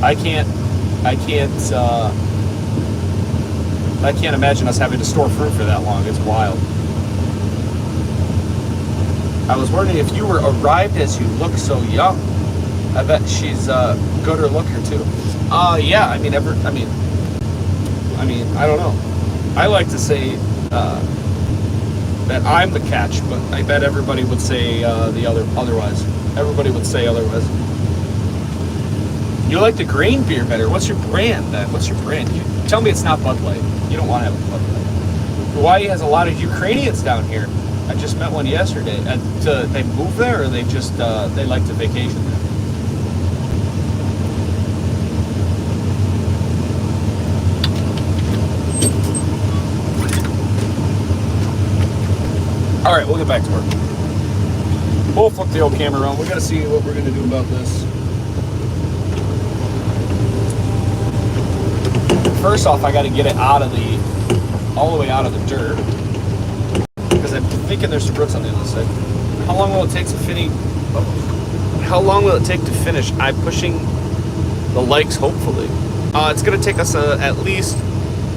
I can't imagine us having to store fruit for that long. It's wild. I was wondering if you were arrived as you look so young. I bet she's a gooder looker too. Yeah. I mean, I don't know. I like to say that I'm the catch, but I bet everybody would say otherwise. Everybody would say otherwise. You like the grain beer better. What's your brand then? What's your brand? Tell me it's not Bud Light. You don't want to have a Bud Light. Hawaii has a lot of Ukrainians down here. I just met one yesterday. They moved there, or they just they like to vacation there? All right, we'll get back to work. We'll flip the old camera around. We got to see what we're going to do about this. First off, I got to get it all the way out of the dirt, because I'm thinking there's some roots on the other side. How long will it take to finish? How long will it take to finish? I'm pushing the likes, hopefully. It's going to take us at least.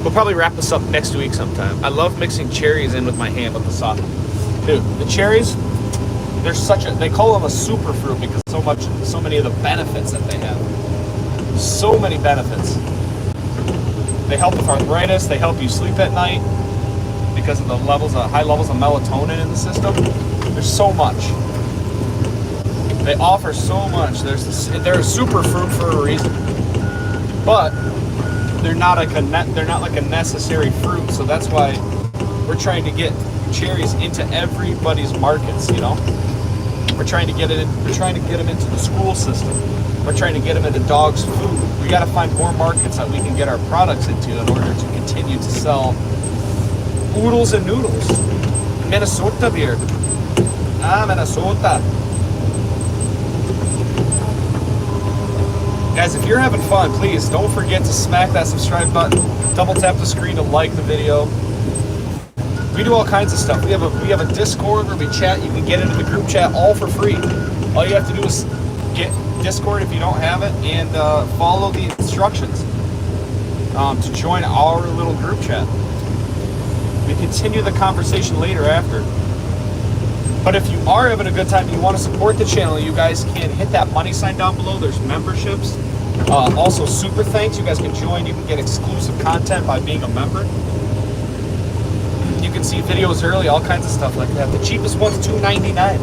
We'll probably wrap this up next week sometime. I love mixing cherries in with my hand with the sauce. Dude, the cherries, they call them a super fruit because so many of the benefits that they have. So many benefits. They help with arthritis. They help you sleep at night because of the high levels of melatonin in the system. There's so much. They offer so much. They're a super fruit for a reason, but they're not like a necessary fruit. So that's why we're trying to get cherries into everybody's markets. You know, we're trying to get them into the school system. We're trying to get them into dogs' food. We got to find more markets that we can get our products into in order to continue to sell oodles and noodles. Minnesota beer. Minnesota. Guys, if you're having fun, please don't forget to smack that subscribe button. Double tap the screen to like the video. We do all kinds of stuff. We have a Discord where we chat. You can get into the group chat all for free. All you have to do is get Discord if you don't have it, and follow the instructions to join our little group chat. We continue the conversation later after. But if you are having a good time and you want to support the channel, you guys can hit that money sign down below. There's memberships. Also super thanks. You guys can join. You can get exclusive content by being a member. You can see videos early, all kinds of stuff like that. The cheapest one's $2.99.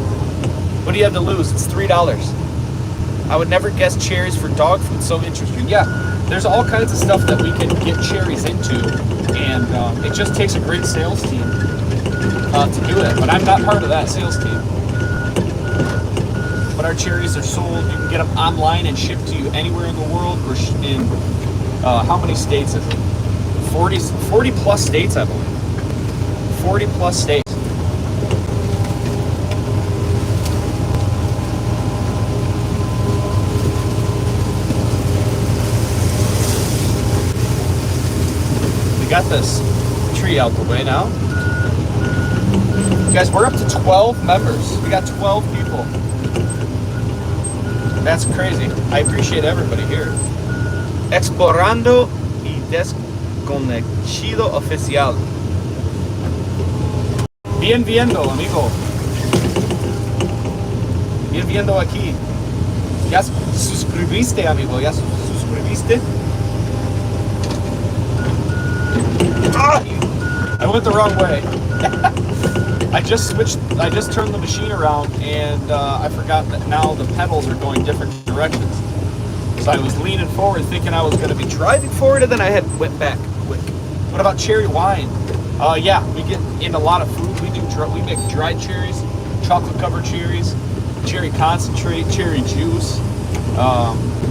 What do you have to lose? It's $3. I would never guess cherries for dog food. So interesting. Yeah, there's all kinds of stuff that we can get cherries into, and it just takes a great sales team to do it. But I'm not part of that sales team. But our cherries are sold. You can get them online and shipped to you anywhere in the world. We're in how many states is it? 40 plus states, I believe. 40 plus states. Got this tree out the way now. Guys, we're up to 12 members. We got 12 people. That's crazy. I appreciate everybody here. Explorando y desconocido oficial. Bien viendo, amigo. Bien viendo aquí. ¿Ya suscribiste, amigo? ¿Ya suscribiste? I went the wrong way. I just turned the machine around, and I forgot that now the pedals are going different directions. So I was leaning forward thinking I was going to be driving forward, and then I had went back quick. What about cherry wine? Yeah, we get in a lot of food. We make dried cherries, chocolate covered cherries, cherry concentrate, cherry juice.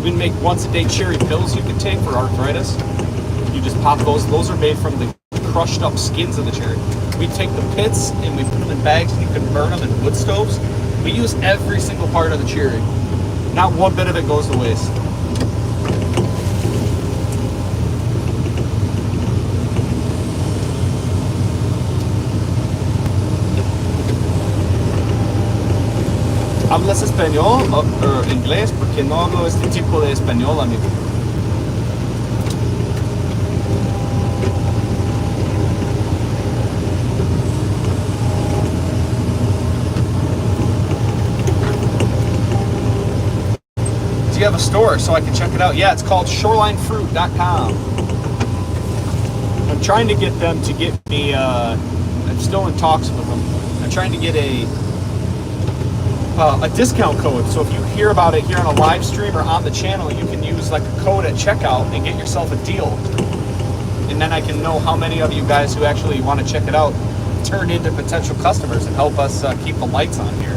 We make once a day cherry pills you can take for arthritis. You just pop those. Those are made from the crushed up skins of the cherry. We take the pits and we put them in bags and you can burn them in wood stoves. We use every single part of the cherry. Not one bit of it goes to waste. ¿Hablas español o inglés? Porque no hablo este tipo de español, amigo. Do you have a store so I can check it out? Yeah, it's called shorelinefruit.com. I'm trying to get them to get me, I'm still in talks with them. I'm trying to get a discount code, so if you hear about it here on a live stream or on the channel, you can use like a code at checkout and get yourself a deal, and then I can know how many of you guys who actually want to check it out turn into potential customers and help us keep the lights on here.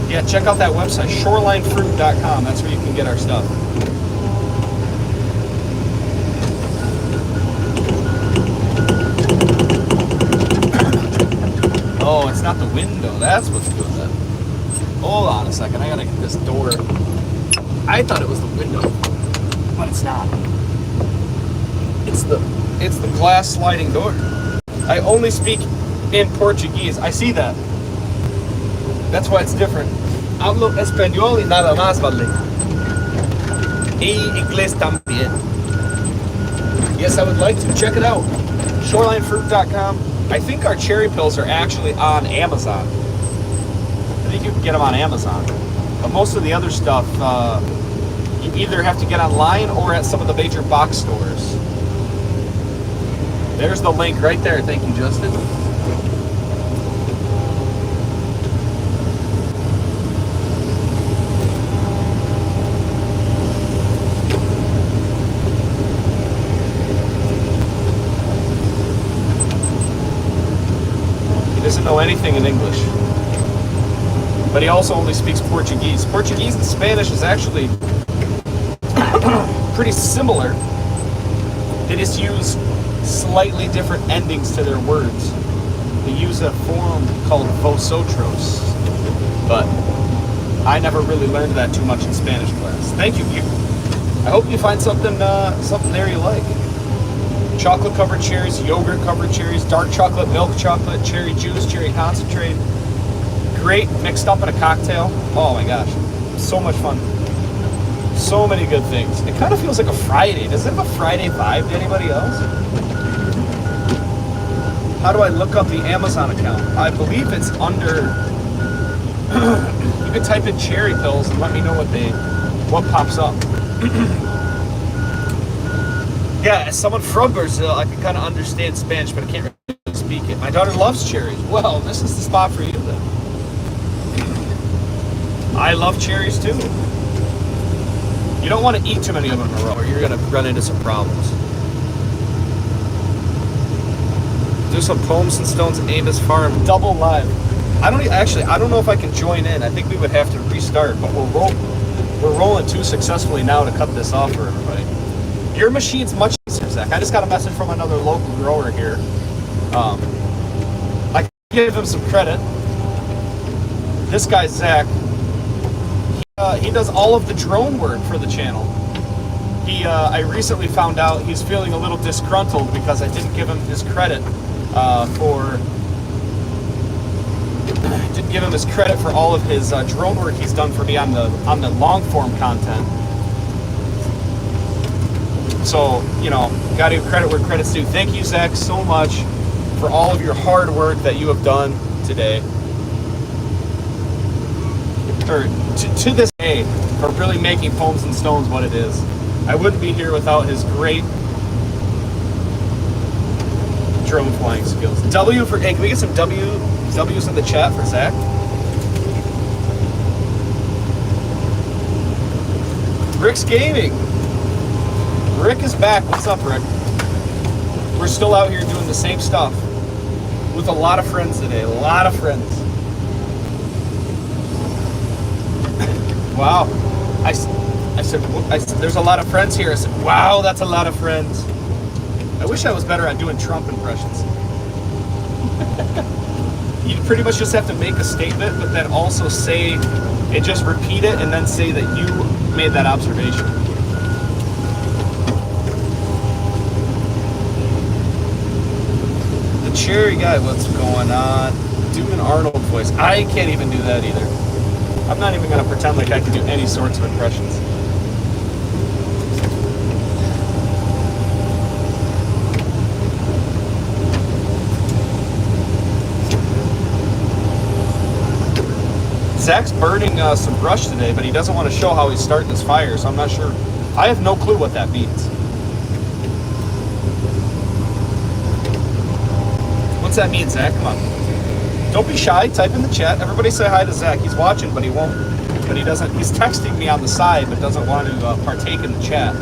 Yeah, check out that website, shorelinefruit.com. That's where you can get our stuff. Oh, it's not the window. That's what's doing that. Hold on a second. I gotta get this door. I thought it was the window, but it's not. It's the glass sliding door. I only speak in Portuguese. I see that. That's why it's different. Hablo español y nada más, vale. Y inglés también. Yes, I would like to. Check it out. Shorelinefruit.com. I think our cherry pills are actually on Amazon. I think you can get them on Amazon. But most of the other stuff, you either have to get online or at some of the major box stores. There's the link right there. Thank you, Justin. Doesn't know anything in English, but he also only speaks Portuguese. Portuguese and Spanish is actually pretty similar. They just use slightly different endings to their words. They use a form called vosotros, but I never really learned that too much in Spanish class. Thank you. I hope you find something there you like. Chocolate covered cherries, yogurt covered cherries, dark chocolate, milk chocolate, cherry juice, cherry concentrate. Great mixed up in a cocktail. Oh my gosh, so much fun. So many good things. It kind of feels like a Friday. Does it have a Friday vibe to anybody else? How do I look up the Amazon account? I believe it's under, you can type in cherry pills and let me know what pops up. Yeah, as someone from Brazil, I can kind of understand Spanish, but I can't really speak it. My daughter loves cherries. Well, this is the spot for you then. I love cherries too. You don't want to eat too many of them in a row or you're going to run into some problems. Do some Pomes and Stones at Amos Farm. Double live. I don't know if I can join in. I think we would have to restart, but we're rolling too successfully now to cut this off for everybody. Your machine's much easier, Zach. I just got a message from another local grower here. I give him some credit. This guy, Zach, he does all of the drone work for the channel. I recently found out he's feeling a little disgruntled because I didn't give him his credit for all of his drone work he's done for me on the long form content. So, got to give credit where credit's due. Thank you, Zach, so much for all of your hard work that you have done today. Or to this day, for really making Pomes and Stones what it is. I wouldn't be here without his great drone flying skills. Hey, can we get some W's in the chat for Zach? Rick's Gaming. Rick is back. What's up, Rick? We're still out here doing the same stuff with a lot of friends today. A lot of friends. Wow. I said, there's a lot of friends here. I said, wow, that's a lot of friends. I wish I was better at doing Trump impressions. You pretty much just have to make a statement, but then also say, and just repeat it, and then say that you made that observation. The cherry guy, what's going on? Do an Arnold voice. I can't even do that either. I'm not even going to pretend like I can do any sorts of impressions. Zach's burning some brush today, but he doesn't want to show how he's starting his fire, so I'm not sure. I have no clue what that means. What's that mean, Zach? Come on. Don't be shy. Type in the chat. Everybody say hi to Zach. He's watching, but he won't. But he doesn't. He's texting me on the side, but doesn't want to partake in the chat.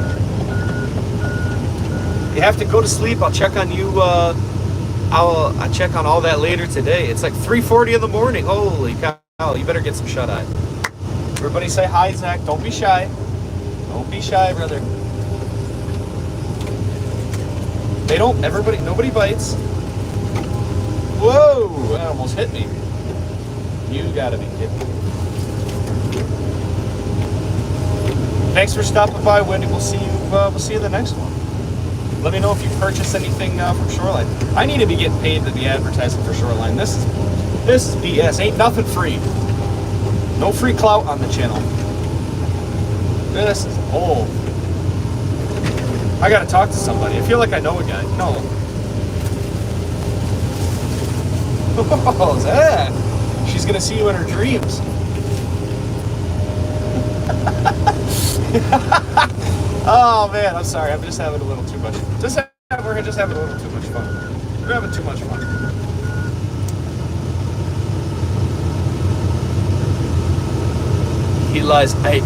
You have to go to sleep. I'll check on you. I'll check on all that later today. It's like 3:40 in the morning. Holy cow! You better get some shut-eye. Everybody say hi, Zach. Don't be shy. Don't be shy, brother. They don't. Everybody. Nobody bites. Whoa! That almost hit me. You gotta be kidding me. Thanks for stopping by, Wendy. We'll see you. We'll see you in the next one. Let me know if you purchased anything from Shoreline. I need to be getting paid to be advertising for Shoreline. This is BS. Ain't nothing free. No free clout on the channel. This is bull. I gotta talk to somebody. I feel like I know a guy. No. Oh, Zach. She's gonna see you in her dreams. Oh man, I'm sorry. I'm just having a little too much. We're just having a little too much fun. We're having too much fun. He lies. I'd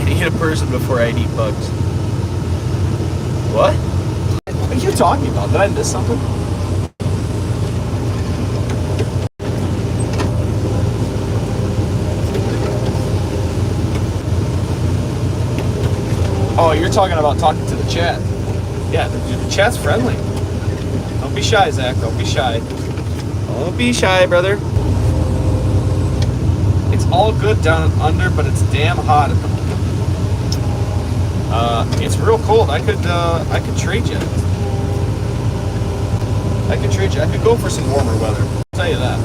eat a person before I'd eat bugs. What? What are you talking about? Did I miss something? Oh, you're talking about talking to the chat. Yeah, the chat's friendly. Don't be shy, Zach. Don't be shy. Don't be shy, brother. It's all good down under, but it's damn hot at the moment. It's real cold. I could trade you. I could trade you. I could go for some warmer weather. I'll tell you that.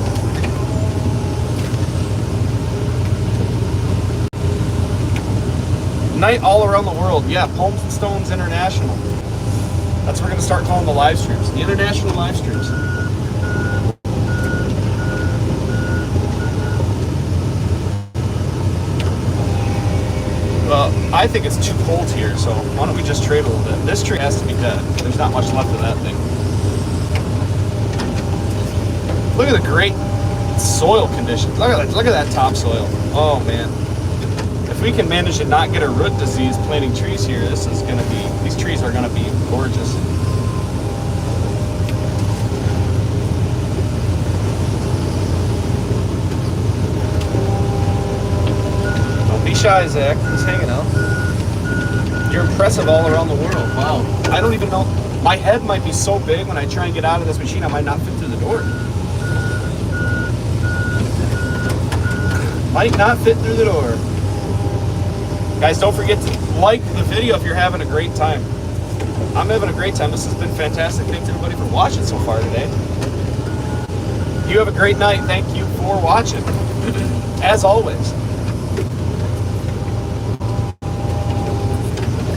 Night all around the world. Yeah, Pomes and Stones International. That's what we're going to start calling the live streams. The international live streams. Well, I think it's too cold here, so why don't we just trade a little bit? This tree has to be dead. There's not much left of that thing. Look at the great soil conditions. Look at that topsoil. Oh, man. If we can manage to not get a root disease planting trees here, these trees are gonna be gorgeous. Don't be shy, Zach. He's hanging out. You're impressive all around the world. Wow. I don't even know. My head might be so big when I try and get out of this machine, I might not fit through the door. Might not fit through the door. Guys, don't forget to like the video if you're having a great time. I'm having a great time. This has been fantastic. Thanks everybody for watching so far today. You have a great night. Thank you for watching. As always.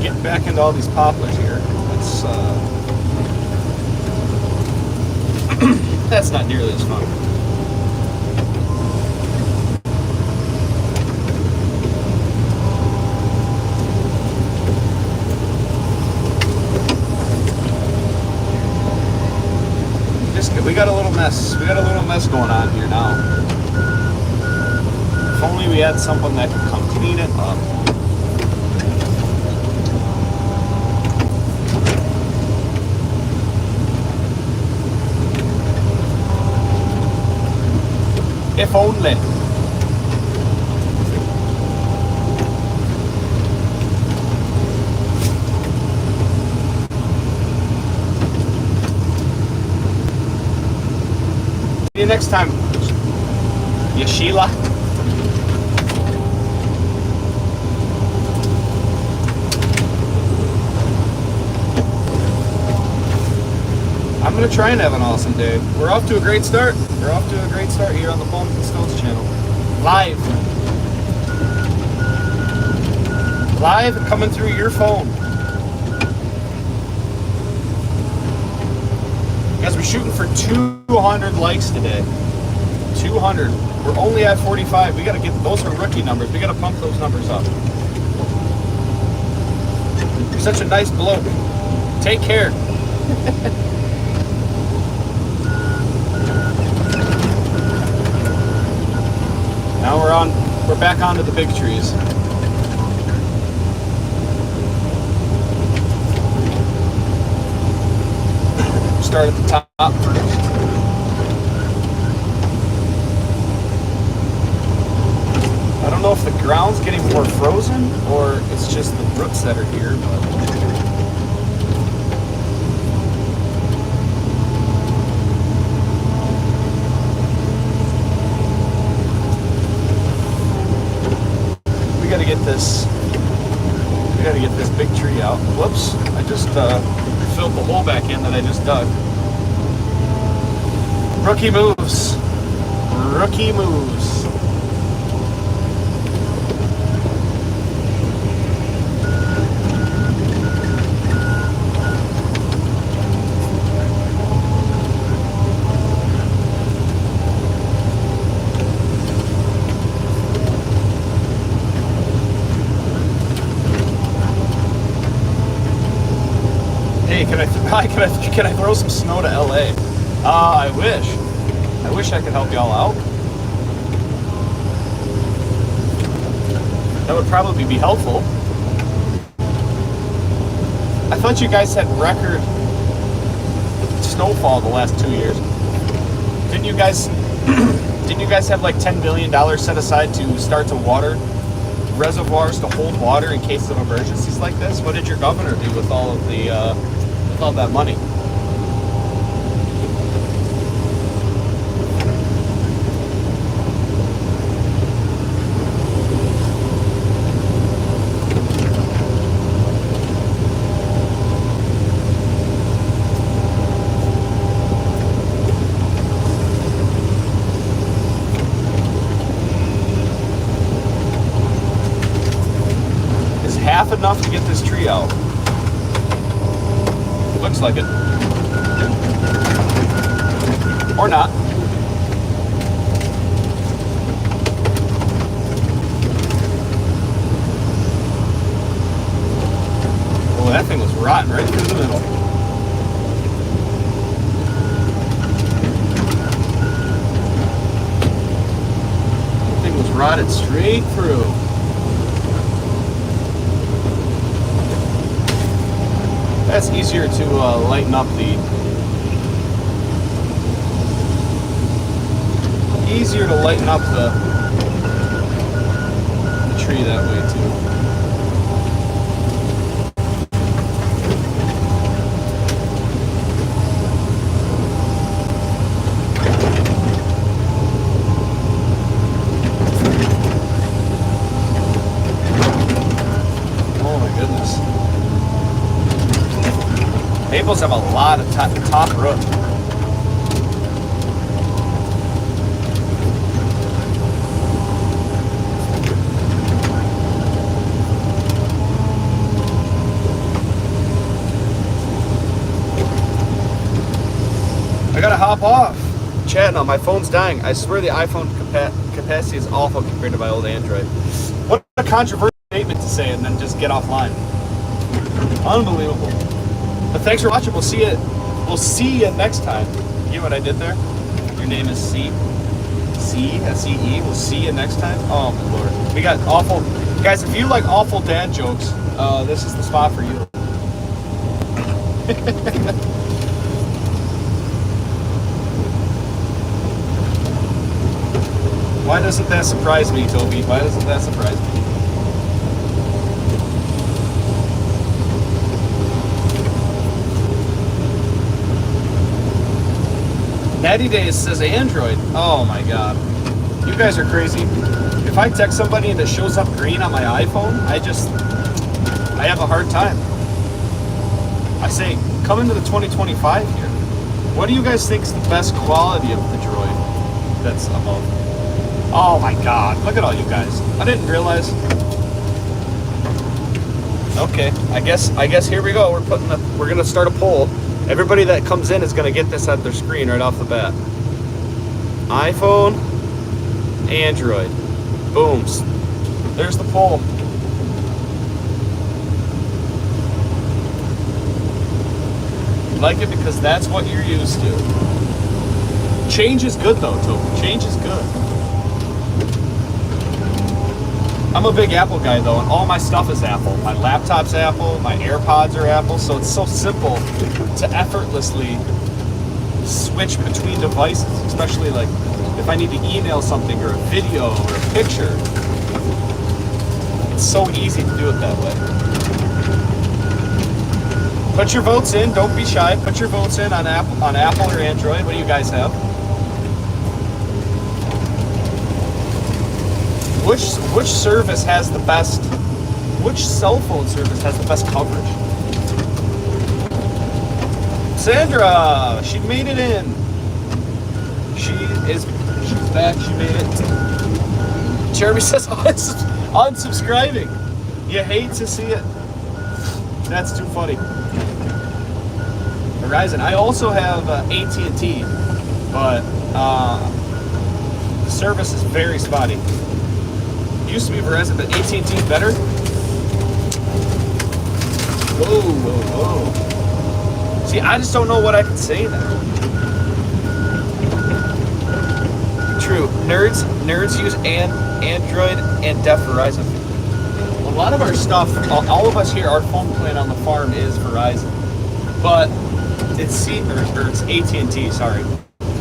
Getting back into all these poplars here. That's not nearly as fun. We got a little mess. We got a little mess going on here now. If only we had someone that could come clean it up. only. See you next time, Yashila. I'm going to try and have an awesome day. We're off to a great start. We're off to a great start here on the Pomes and Stones channel. Live. Live and coming through your phone. Guys, we're shooting for 200 likes today. 200. We're only at 45. We got to get, those are rookie numbers. We got to pump those numbers up. You're such a nice bloke. Take care. Now we're back onto the big trees. Start at the top first. I don't know if the ground's getting more frozen or it's just the roots that are here, but we gotta get this big tree out. Whoops, I just filled the hole back in that I just dug. Rookie moves. Rookie moves. Can I throw some snow to LA? I wish. I wish I could help y'all out. That would probably be helpful. I thought you guys had record snowfall the last 2 years. Didn't you guys have like $10 billion set aside to start to water reservoirs to hold water in case of emergencies like this? What did your governor do with all of the with all that money? Enough to get this tree out. Looks like it. Or not. Oh, that thing was rotten right through the middle. That thing was rotted straight through. That's easier to lighten up the tree that way too. Oh my goodness. Maples have a lot of top root. I gotta hop off. Chat now, my phone's dying. I swear the iPhone capacity is awful compared to my old Android. What a controversial statement to say and then just get offline. Unbelievable. But thanks for watching. We'll see you next time. You hear what I did there? Your name is C-S-E-E. We'll see you next time. Oh my lord. We got awful guys, if you like awful dad jokes, this is the spot for you. Why doesn't that surprise me, Toby? Why doesn't that surprise me? Natty Days says Android. Oh my god. You guys are crazy. If I text somebody and it shows up green on my iPhone, I have a hard time. I say, come into the 2025 here. What do you guys think is the best quality of the Droid that's above? Oh my god, look at all you guys. I didn't realize. Okay, I guess here we go. We're gonna start a poll. Everybody that comes in is gonna get this at their screen right off the bat. iPhone, Android. Booms. There's the poll. You like it because that's what you're used to. Change is good though, Toby. Change is good. I'm a big Apple guy though, and all my stuff is Apple. My laptop's Apple, my AirPods are Apple, so it's so simple to effortlessly switch between devices, especially like if I need to email something or a video or a picture. It's so easy to do it that way. Put your votes in, don't be shy. Put your votes in on Apple or Android. What do you guys have? Which service has the best? Which cell phone service has the best coverage? Sandra, she made it in. She's back. She made it. Jeremy says unsubscribing. You hate to see it. That's too funny. Verizon. I also have AT&T, but the service is very spotty. Used to be Verizon, but AT&T is better. Whoa, whoa, whoa. See, I just don't know what I can say now. True. Nerds use Android and Def Verizon. A lot of our stuff, all of us here, our phone plan on the farm is Verizon. But it's AT&T, sorry.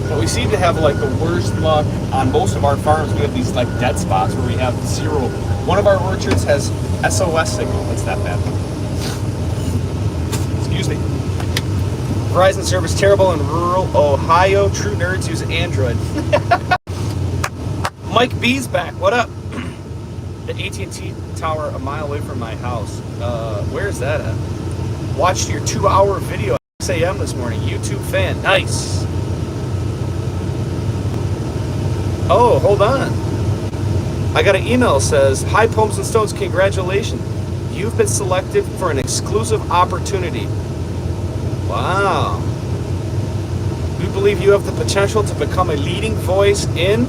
But we seem to have like the worst luck on most of our farms. We have these like dead spots where we have zero. One of our orchards has SOS signal. It's that bad. Excuse me. Verizon service terrible in rural Ohio. True nerds use Android. Mike B's back. What up? The AT&T tower a mile away from my house. Where is that at? Watched your 2-hour video at 6 a.m. this morning. YouTube fan. Nice. Oh, hold on. I got an email that says, "Hi, Pomes and Stones, congratulations. You've been selected for an exclusive opportunity." Wow. We believe you have the potential to become a leading voice in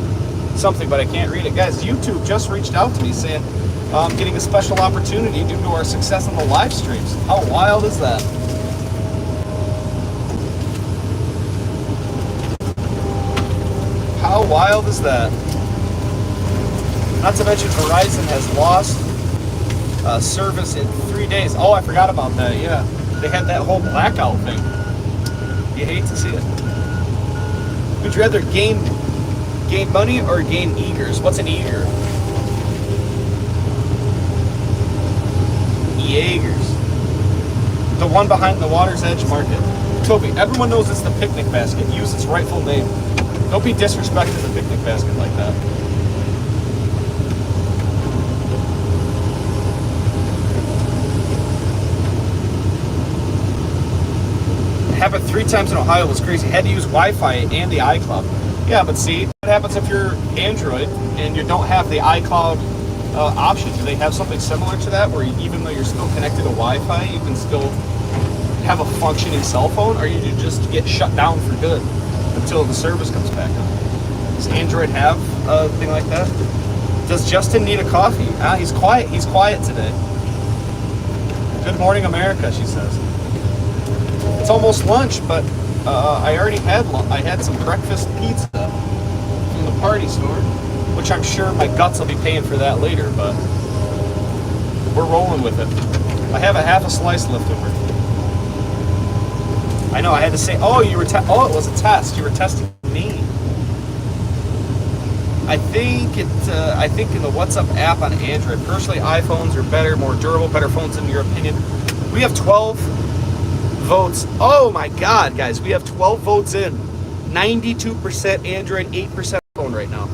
something, but I can't read it. Guys, YouTube just reached out to me saying, I'm getting a special opportunity due to our success on the live streams. How wild is that? How wild is that? Not to mention Verizon has lost service in 3 days. Oh, I forgot about that, yeah. They had that whole blackout thing. You hate to see it. Would you rather gain money or gain eagers? What's an eager? Jaegers. The one behind the Water's Edge Market. Toby, everyone knows it's the picnic basket. Use its rightful name. Don't be disrespecting the picnic basket like that. It happened 3 times in Ohio. It was crazy. Had to use Wi-Fi and the iCloud. Yeah, but see, what happens if you're Android and you don't have the iCloud option? Do they have something similar to that, where even though you're still connected to Wi-Fi, you can still have a functioning cell phone, or you just get shut down for good until the service comes back on? Does Android have a thing like that? Does Justin need a coffee? He's quiet. He's quiet today. Good morning, America, she says. It's almost lunch, but I already had I had some breakfast pizza from the party store, which I'm sure my guts will be paying for that later, but we're rolling with it. I have a half a slice left over. I know, I had to say, oh, it was a test. You were testing me. I think in the WhatsApp app on Android. Personally, iPhones are better, more durable, better phones in your opinion. We have 12 votes. Oh my God, guys, we have 12 votes in. 92% Android, 8% phone right now.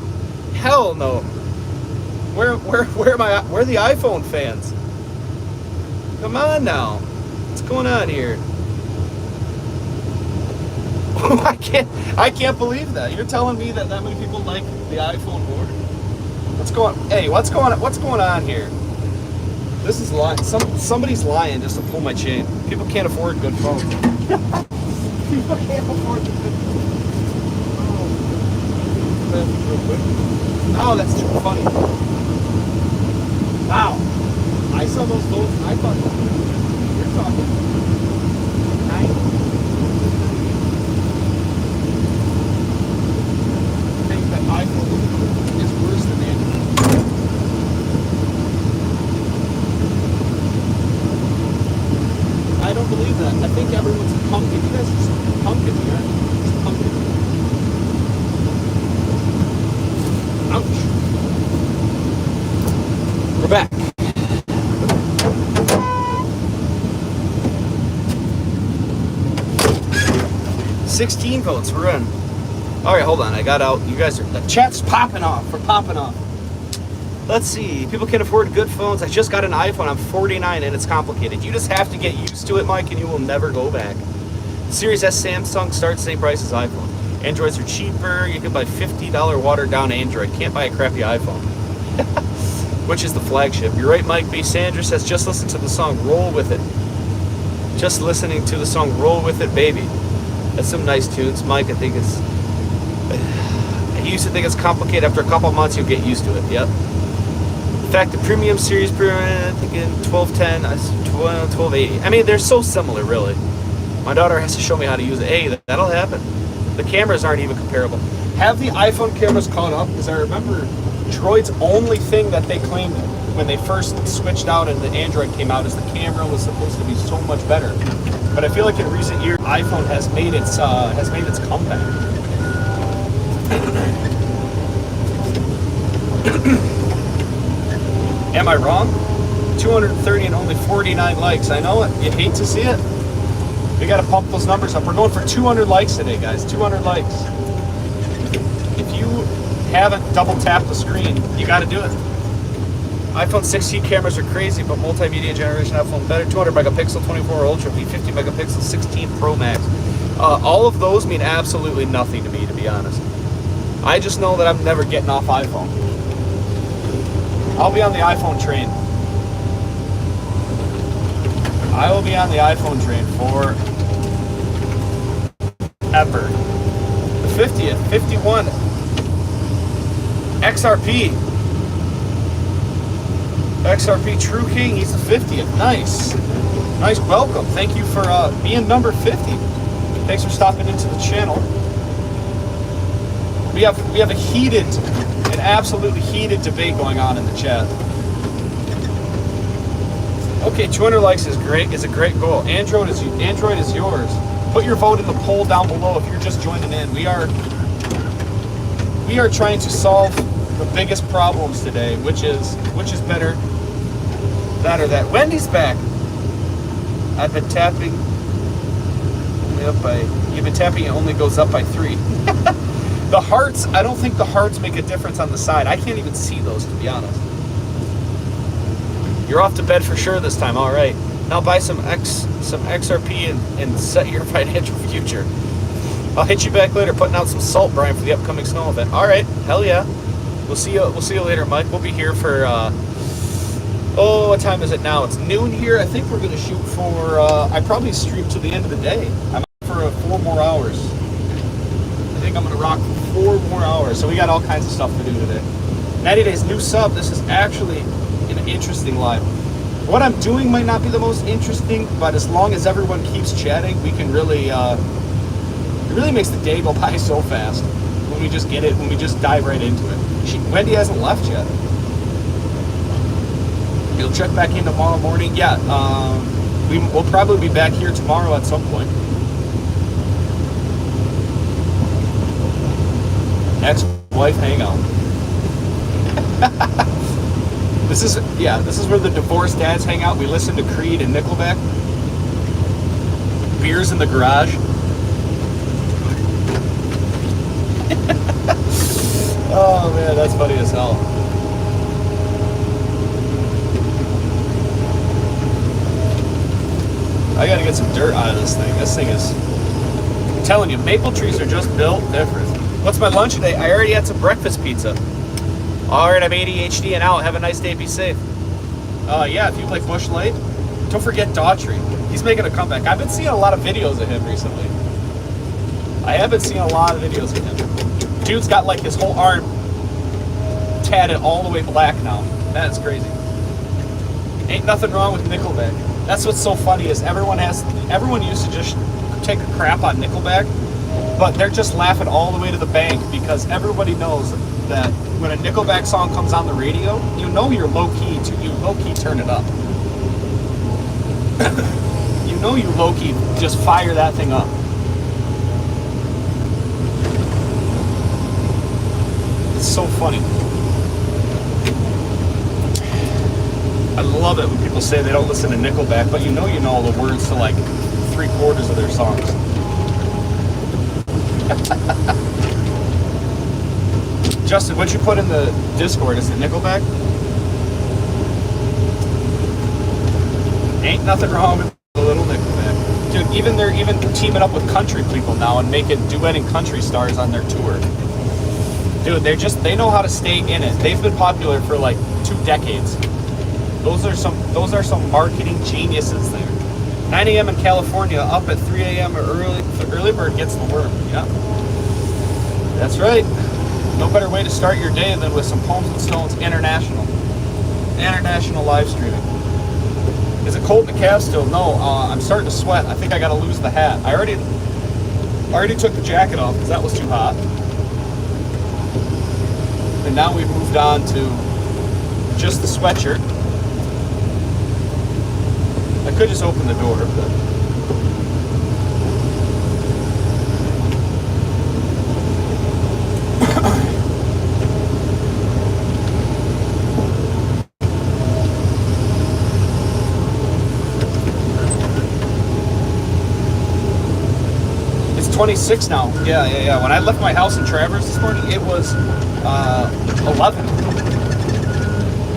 Hell no. Where am I? Where are the iPhone fans? Come on now. What's going on here? I can't believe that. You're telling me that many people like the iPhone more? What's going on here? This is lying. Somebody's lying just to pull my chain. People can't afford good phones. People can't afford the good phones. Oh, that's too funny. Wow. I saw those votes and I thought you're talking 9. That iPhone is worse than Android. I don't believe that. I think everyone's pumpkin. You guys are just pumpkin here. Just pumpkin. Ouch. We're back. 16 votes. We're in. All right, hold on. I got out. You guys are, the chat's popping off. We're popping off. Let's see. People can afford good phones. I just got an iPhone. I'm 49 and it's complicated. You just have to get used to it, Mike, and you will never go back. Series S Samsung starts same price as iPhone. Androids are cheaper. You can buy $50 watered down Android. Can't buy a crappy iPhone. Which is the flagship. You're right, Mike B. Sandra says, just listen to the song Roll With It. Just listening to the song Roll With It, baby. That's some nice tunes, Mike. I think it's... I used to think it's complicated. After a couple months, you'll get used to it. Yep. In fact, the premium series, I'm thinking 1210, 1280. I mean, they're so similar, really. My daughter has to show me how to use it. Hey, that'll happen. The cameras aren't even comparable. Have the iPhone cameras caught up? Because I remember Droid's only thing that they claimed when they first switched out and the Android came out is the camera was supposed to be so much better. But I feel like in recent years, iPhone has made its comeback. Am I wrong? 230 and only 49 likes. I know it. You hate to see it. We got to pump those numbers up. We're going for 200 likes today, guys. 200 likes. If you haven't double tapped the screen, you got to do it. iPhone 16 cameras are crazy, but multimedia generation iPhone better. 200 megapixel, 24 Ultra, 50 megapixel, 16 Pro Max. All of those mean absolutely nothing to me, to be honest. I just know that I'm never getting off iPhone. I'll be on the iPhone train. I will be on the iPhone train forever. The 50th, 51. XRP True King, he's the 50th. Nice. Nice welcome. Thank you for being number 50. Thanks for stopping into the channel. We have an absolutely heated debate going on in the chat. Okay, 200 likes is great. Is a great goal. Android is yours. Put your vote in the poll down below if you're just joining in. We are trying to solve the biggest problems today, which is better, that or that. Wendy's back. I've been tapping. You've been tapping. It only goes up by 3. The hearts. I don't think the hearts make a difference on the side. I can't even see those, to be honest. You're off to bed for sure this time. All right. Now buy some XRP and set your financial future. I'll hit you back later, putting out some salt brine for the upcoming snow event. All right. Hell yeah. We'll see you later, Mike. We'll be here for what time is it now? It's noon here. I think we're gonna shoot for I probably stream till the end of the day. I'm out for 4 more hours. I think I'm gonna rock for 4 more hours. So we got all kinds of stuff to do today. 90 days new sub. This is actually an interesting live. What I'm doing might not be the most interesting, but as long as everyone keeps chatting, we can really it really makes the day go by so fast when we just get it, when we just dive right into it. Wendy hasn't left yet. You'll check back in tomorrow morning. Yeah, we'll probably be back here tomorrow at some point. Ex-wife hangout. This is where the divorced dads hang out. We listen to Creed and Nickelback. Beers in the garage. Oh man, that's funny as hell. I gotta get some dirt out of this thing. This thing is, I'm telling you, maple trees are just built different. What's my lunch today? I already had some breakfast pizza. Alright, I'm ADHD and out. Have a nice day. Be safe. Yeah, if you like Bush Light, don't forget Daughtry. He's making a comeback. I've been seeing a lot of videos of him recently. I have been seeing a lot of videos of him. Dude's got like his whole arm tatted all the way black now. That's crazy. Ain't nothing wrong with Nickelback. That's what's so funny is everyone used to just take a crap on Nickelback, but they're just laughing all the way to the bank because everybody knows that when a Nickelback song comes on the radio, you know you're low-key turn it up. You know you low-key just fire that thing up. It's so funny. I love it when people say they don't listen to Nickelback, but you know all the words to like 3/4 of their songs. Justin, what you put in the Discord, is it Nickelback? Ain't nothing wrong with a little Nickelback. Dude, they're even teaming up with country people now and making duetting country stars on their tour. Dude, they know how to stay in it. They've been popular for like 2 decades. Those are some marketing geniuses there. 9 a.m. in California, up at 3 a.m. or early. The early bird gets the worm. Yeah, that's right. No better way to start your day than with some Pomes and Stones International live streaming. Is it cold in the cab still? No, I'm starting to sweat. I think I got to lose the hat. I already took the jacket off because that was too hot. And now we've moved on to just the sweatshirt. I could just open the door, but it's 26 now. Yeah. When I left my house in Traverse this morning, it was 11.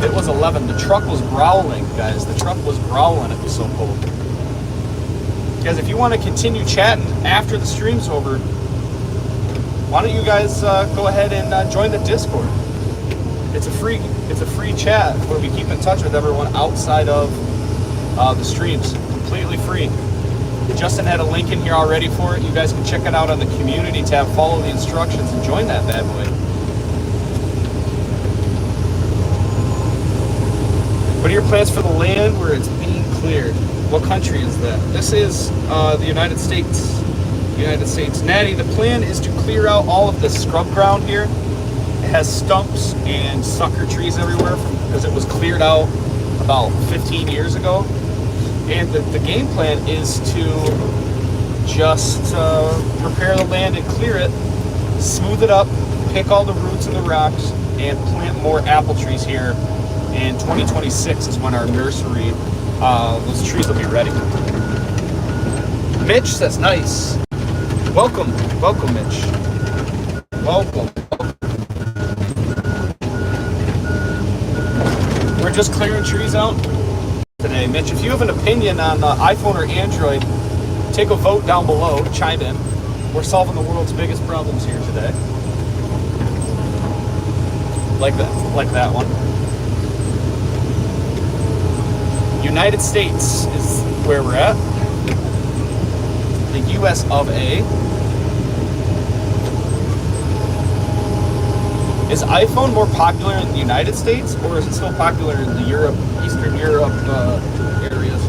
It was 11. The truck was growling, guys. The truck was growling. It was so cold. Guys, if you want to continue chatting after the stream's over, why don't you guys go ahead and join the Discord? It's a free chat where we keep in touch with everyone outside of the streams. Completely free. Justin had a link in here already for it. You guys can check it out on the community tab, follow the instructions, and join that bad boy. What are your plans for the land where it's being cleared? What country is that? This is the United States. Natty, the plan is to clear out all of the scrub ground here. It has stumps and sucker trees everywhere because it was cleared out about 15 years ago. And the game plan is to just prepare the land and clear it, smooth it up, pick all the roots and the rocks, and plant more apple trees here. In 2026 is when our nursery, those trees will be ready. Mitch says, nice. Welcome, Mitch. Welcome. We're just clearing trees out today. Mitch, if you have an opinion on iPhone or Android, take a vote down below, chime in. We're solving the world's biggest problems here today. Like that one. United States is where we're at. The US of A. Is iPhone more popular in the United States, or is it still popular in the Eastern Europe areas?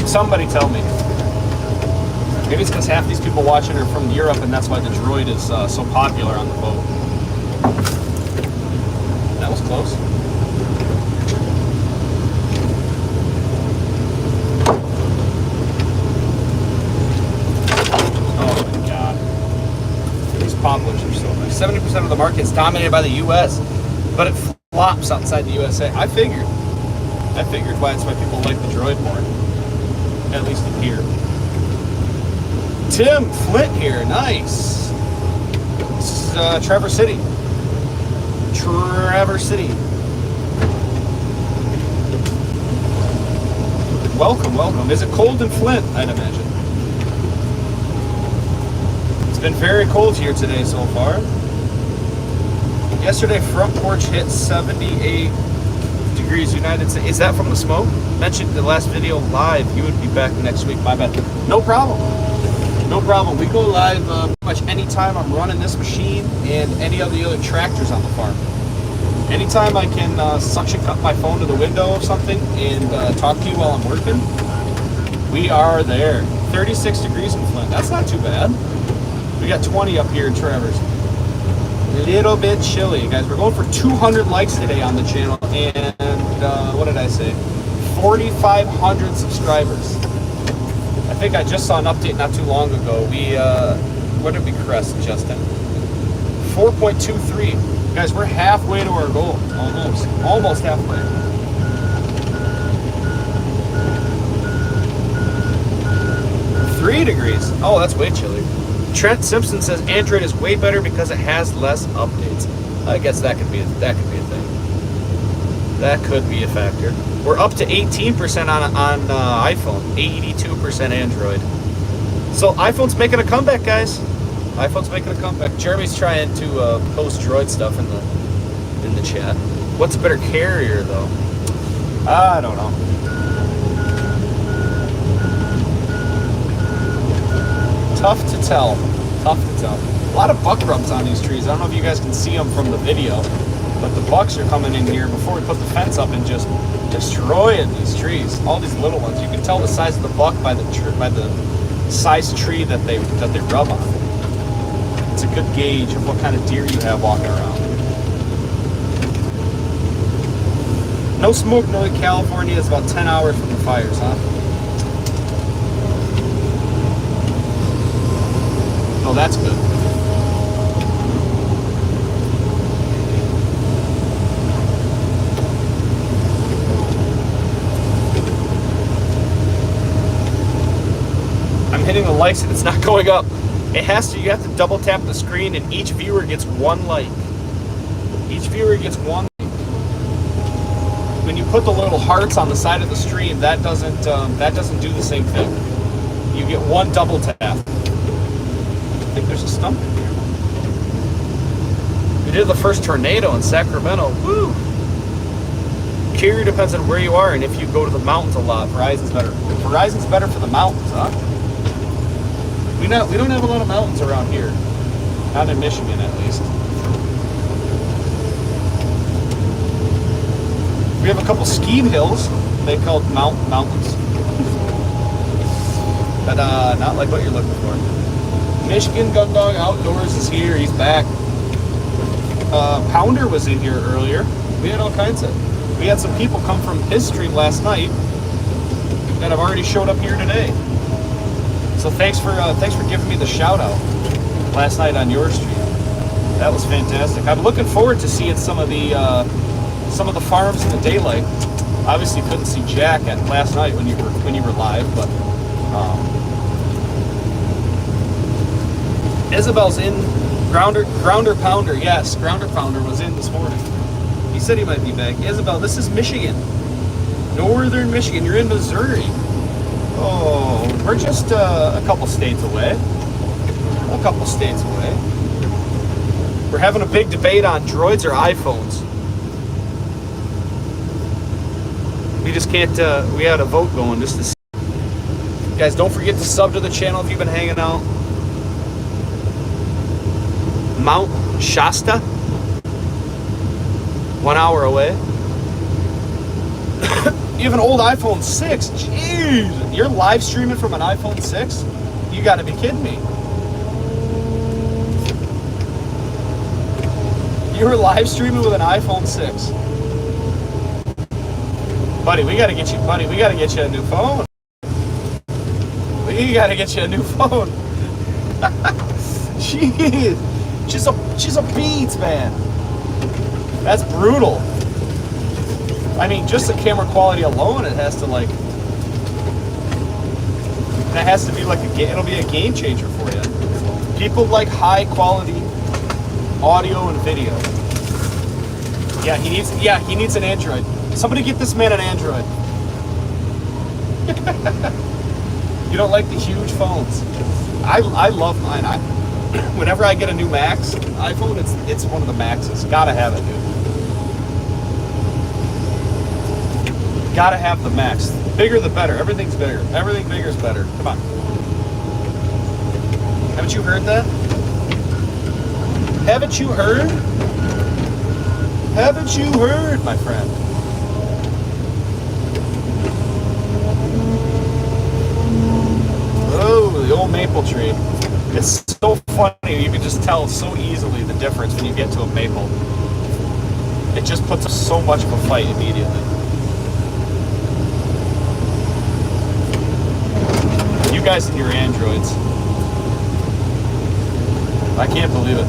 Somebody tell me. Maybe it's because half these people watching are from Europe, and that's why the Droid is so popular on the boat. That was close. poplars are so nice. 70% of the market is dominated by the U.S., but it flops outside the USA. I figured why that's why people like the Droid more, at least in here. Tim Flint here, nice. This is Traverse City. Traverse City. Welcome, welcome. Is it cold in Flint? I'd imagine. It's been very cold here today so far. Yesterday, front porch hit 78 degrees United States. Is that from the smoke? Mentioned the last video live. You would be back next week. My bad. No problem. No problem. We go live pretty much anytime I'm running this machine and any of the other tractors on the farm. Anytime I can suction cup my phone to the window of something and talk to you while I'm working, we are there. 36 degrees in Flint. That's not too bad. We got 20 up here in Traverse. A little bit chilly, guys. We're going for 200 likes today on the channel, and what did I say? 4,500 subscribers. I think I just saw an update not too long ago. We, what did we crest, Justin? 4.23. Guys, we're halfway to our goal. Almost halfway. Three degrees. Oh, that's way chilly. Trent Simpson says Android is way better because it has less updates. I guess that could be a thing. That could be a factor. We're up to 18% on iPhone, 82% Android. So iPhone's making a comeback, guys. iPhone's making a comeback. Jeremy's trying to post Droid stuff in the chat. What's a better carrier though? I don't know. Tough to tell. Tough to tell. A lot of buck rubs on these trees. I don't know if you guys can see them from the video, but the bucks are coming in here before we put the fence up and just destroying these trees. All these little ones. You can tell the size of the buck by the size tree that they rub on. It's a good gauge of what kind of deer you have walking around. No smoke, no in California. It's about 10 hours from the fires, huh? Oh, that's good. I'm hitting the likes and it's not going up. It has to. You have to double tap the screen and each viewer gets one like. Each viewer gets one like. When you put the little hearts on the side of the stream, that doesn't do the same thing. You get one double tap. I think there's a stump in here. We did the first tornado in Sacramento. Woo! Carrier depends on where you are and if you go to the mountains a lot. Verizon's better. Verizon's better for the mountains, huh? We don't have a lot of mountains around here. Not in Michigan, at least. We have a couple ski hills. They call it mountains. But not like what you're looking for. Michigan Gun Dog Outdoors is here. He's back. Pounder was in here earlier. We had all kinds of... We had some people come from his stream last night that have already showed up here today. So thanks for giving me the shout out last night on your stream. That was fantastic. I'm looking forward to seeing some of the farms in the daylight. Obviously couldn't see Jack at last night when you were live, but Isabel's in. Grounder Pounder, yes, Grounder Pounder was in this morning. He said he might be back. Isabel, this is Michigan, northern Michigan. You're in Missouri. Oh, we're just a couple states away. A couple states away. We're having a big debate on droids or iPhones. We just can't. We had a vote going just to see. Guys, don't forget to sub to the channel if you've been hanging out. Mount Shasta, 1 hour away. You have an old iPhone 6. Jeez, you're live streaming from an iPhone 6? You got to be kidding me. You were live streaming with an iPhone 6. Buddy, we got to get you. Buddy, we got to get you a new phone. We got to get you a new phone. Jeez. She's a beats, man. That's brutal. I mean, just the camera quality alone, it has to like, that has to be like it'll be a game changer for you. People like high quality audio and video. Yeah, he needs an Android. Somebody get this man an Android. You don't like the huge phones? I love mine. Whenever I get a new Max iPhone, it's one of the Maxes. Gotta have it, dude. Gotta have the Max. Bigger the better. Everything's bigger. Everything bigger is better. Come on. Haven't you heard that? Haven't you heard? Haven't you heard, my friend? Oh, the old maple tree. It's so funny. You can just tell so easily the difference when you get to a maple. It just puts up so much of a fight immediately. You guys and your Androids. I can't believe it.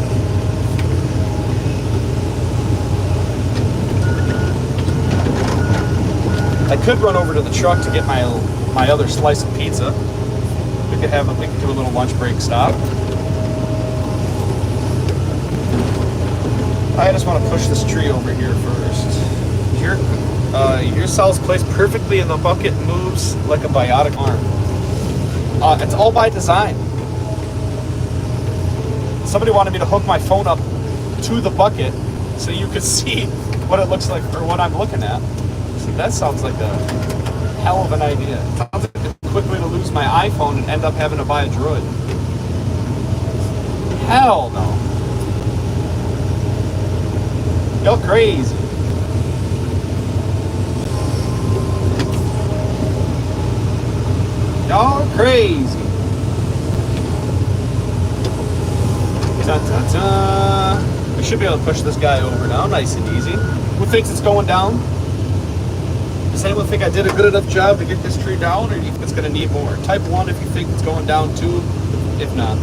I could run over to the truck to get my other slice of pizza. We could do a little lunch break stop. I just want to push this tree over here first. Your cell's placed perfectly in the bucket, moves like a biotic arm. It's all by design. Somebody wanted me to hook my phone up to the bucket so you could see what it looks like or what I'm looking at. See, that sounds like a hell of an idea. It sounds like a quick way to lose my iPhone and end up having to buy a Droid. Hell no. You're crazy. Y'all crazy. Ta-ta-ta. We should be able to push this guy over now, nice and easy. Who thinks it's going down? Does anyone think I did a good enough job to get this tree down, or do you think it's going to need more? Type 1 if you think it's going down 2, if not.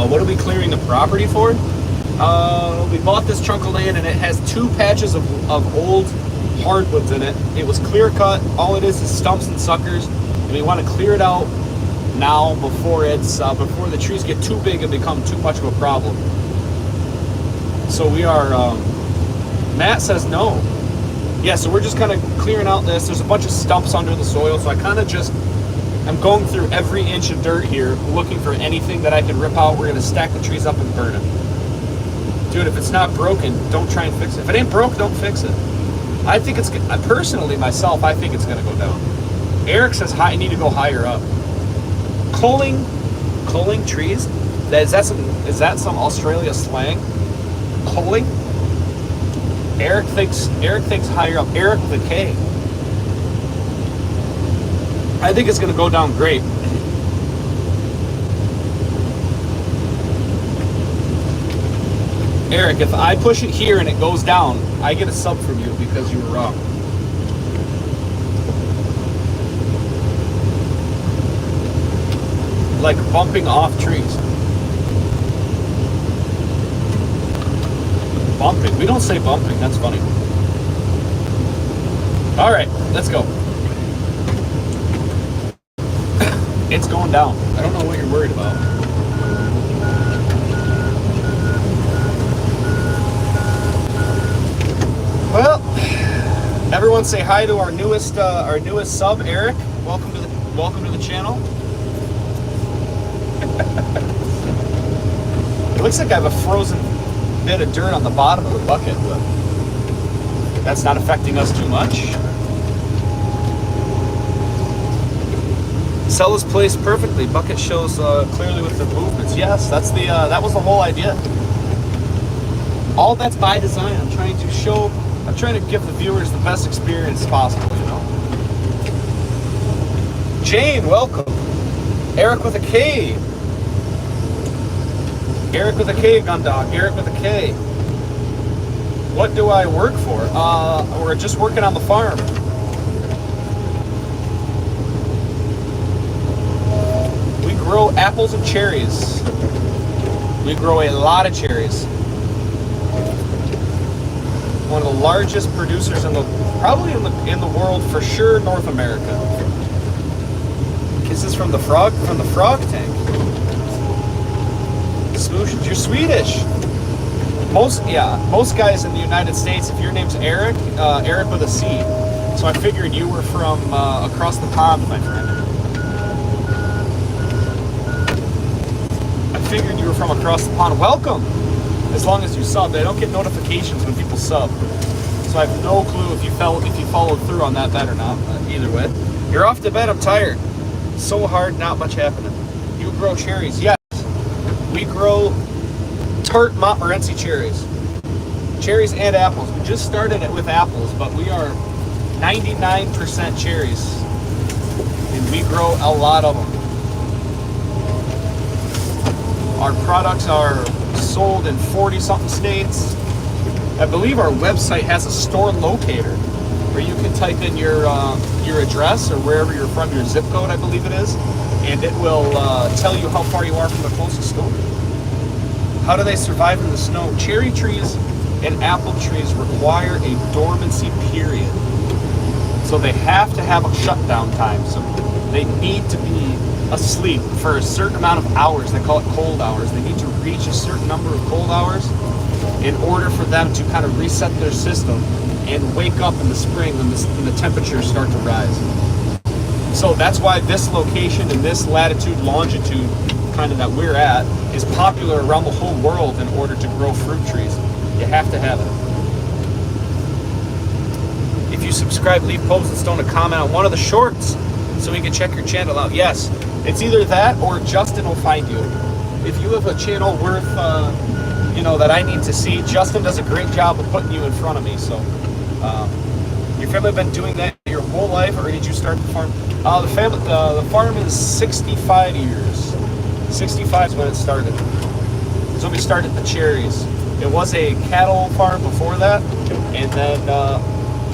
What are we clearing the property for? We bought this chunk of land and it has 2 patches of old hardwoods in it. It was clear cut. All it is stumps and suckers, and we want to clear it out now before before the trees get too big and become too much of a problem. So we are. Matt says no. Yeah, so we're just kind of clearing out this. There's a bunch of stumps under the soil, so I kind of I'm going through every inch of dirt here, looking for anything that I can rip out. We're gonna stack the trees up and burn them. Dude, if it's not broken, don't try and fix it. If it ain't broke, don't fix it. I think personally, myself, I think it's gonna go down. Eric says I need to go higher up. Culling trees? Is that some Australia slang? Culling? Eric thinks higher up. Eric with a K. I think it's gonna go down great. Eric, if I push it here and it goes down, I get a sub from you because you were wrong. Like bumping off trees. Bumping. We don't say bumping. That's funny. All right, let's go. It's going down. I don't know what you're worried about. Well, everyone say hi to our newest sub, Eric. Welcome to the channel. It looks like I have a frozen bit of dirt on the bottom of the bucket, but that's not affecting us too much. Cell is placed perfectly. Bucket shows clearly with the movements. Yes, that was the whole idea. All that's by design. I'm trying to give the viewers the best experience possible, you know. Jane, welcome. Eric with a K. Eric with a K, Gundog. Eric with a K. What do I work for? We're just working on the farm. We grow apples and cherries. We grow a lot of cherries. One of the largest producers probably in the world, for sure, North America. Kisses from the frog tank. Smoosh, you're Swedish. Most guys in the United States, if your name's Eric, Eric with a C. So I figured you were from across the pond, my friend. I figured you were from across the pond. Welcome. As long as you sub, I don't get notifications when people sub. So I have no clue if you followed through on that bet or not. Either way, you're off to bed. I'm tired. So hard, not much happening. You grow cherries? Yes. We grow tart Montmorency cherries. Cherries and apples. We just started it with apples, but we are 99% cherries. And we grow a lot of them. Our products are sold in 40-something states. I believe our website has a store locator where you can type in your address or wherever you're from, your zip code, I believe it is, and it will tell you how far you are from the closest store. How do they survive in the snow? Cherry trees and apple trees require a dormancy period. So they have to have a shutdown time. So they need to be asleep for a certain amount of hours. They call it cold hours. They need to reach a certain number of cold hours in order for them to kind of reset their system and wake up in the spring when the temperatures start to rise. So that's why this location and this latitude, longitude kind of that we're at is popular around the whole world in order to grow fruit trees. You have to have it. If you subscribe, leave Pomes and Stone a comment on one of the shorts so we can check your channel out. Yes, it's either that or Justin will find you. If you have a channel worth, that I need to see, Justin does a great job of putting you in front of me. So, your family been doing that your whole life, or did you start the farm? The farm is 65 years. 65 is when it started. So we started the cherries. It was a cattle farm before that, and then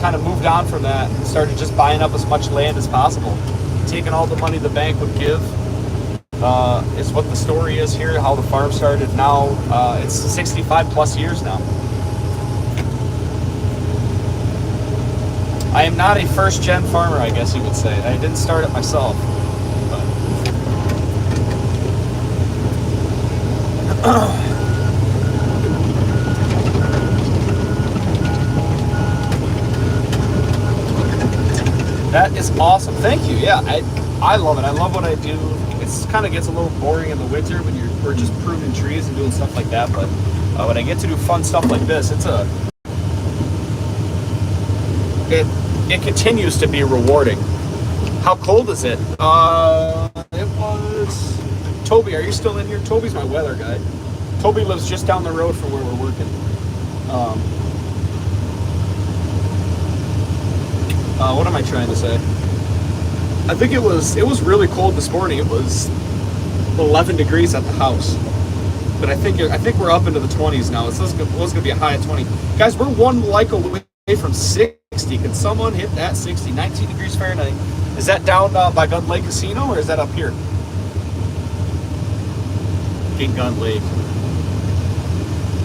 kind of moved on from that and started just buying up as much land as possible, taking all the money the bank would give. Is what the story is here, how the farm started. Now it's 65 plus years now. I am not a first gen farmer, I guess you would say. I didn't start it myself. That is awesome. Thank you. Yeah, I love it. I love what I do. It kind of gets a little boring in the winter when we're just pruning trees and doing stuff like that. But when I get to do fun stuff like this, it continues to be rewarding. How cold is it? It was. Toby, are you still in here? Toby's my weather guy. Toby lives just down the road from where we're working. What am I trying to say? I think it was really cold this morning. It was 11 degrees at the house, but I think we're up into the 20s now. It was going to be a high of 20. Guys, we're one like away from 60. Can someone hit that 60? 19 degrees Fahrenheit. Is that down by Gun Lake Casino, or is that up here? King Gun Lake.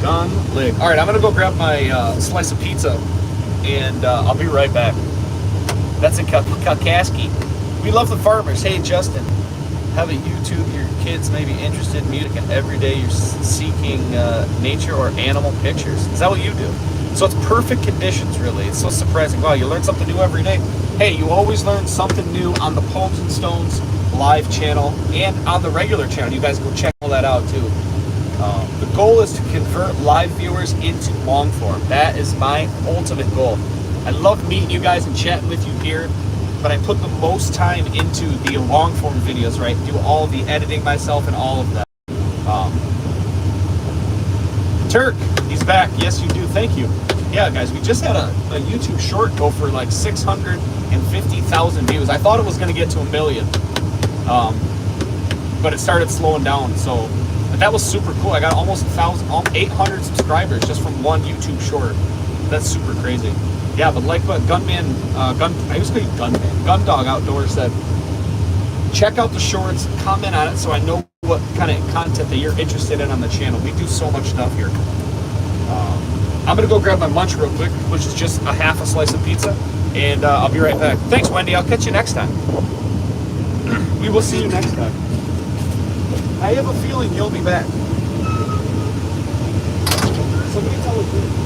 Gun Lake. All right, I'm gonna go grab my slice of pizza, and I'll be right back. That's in Kalkaski. We love the farmers. Hey, Justin, have a YouTube. Your kids may be interested in music, and every day you're seeking nature or animal pictures. Is that what you do? So it's perfect conditions, really. It's so surprising. Wow, you learn something new every day. Hey, you always learn something new on the Pomes and Stones live channel and on the regular channel. You guys go check all that out, too. The goal is to convert live viewers into long form. That is my ultimate goal. I love meeting you guys and chatting with you here, but I put the most time into the long form videos, right? Do all the editing myself and all of that. Turk, he's back. Yes, you do. Thank you. Yeah, guys, we just had a YouTube short go for like 650,000 views. I thought it was going to get to 1 million, but it started slowing down. So, but that was super cool. I got almost 800 subscribers just from one YouTube short. That's super crazy. Yeah, but like what I used to call you Gunman. Gundog Outdoors said, check out the shorts, comment on it so I know what kind of content that you're interested in on the channel. We do so much stuff here. I'm gonna go grab my lunch real quick, which is just a half a slice of pizza, and I'll be right back. Thanks, Wendy. I'll catch you next time. We will see you next time. I have a feeling you'll be back. Somebody tell us.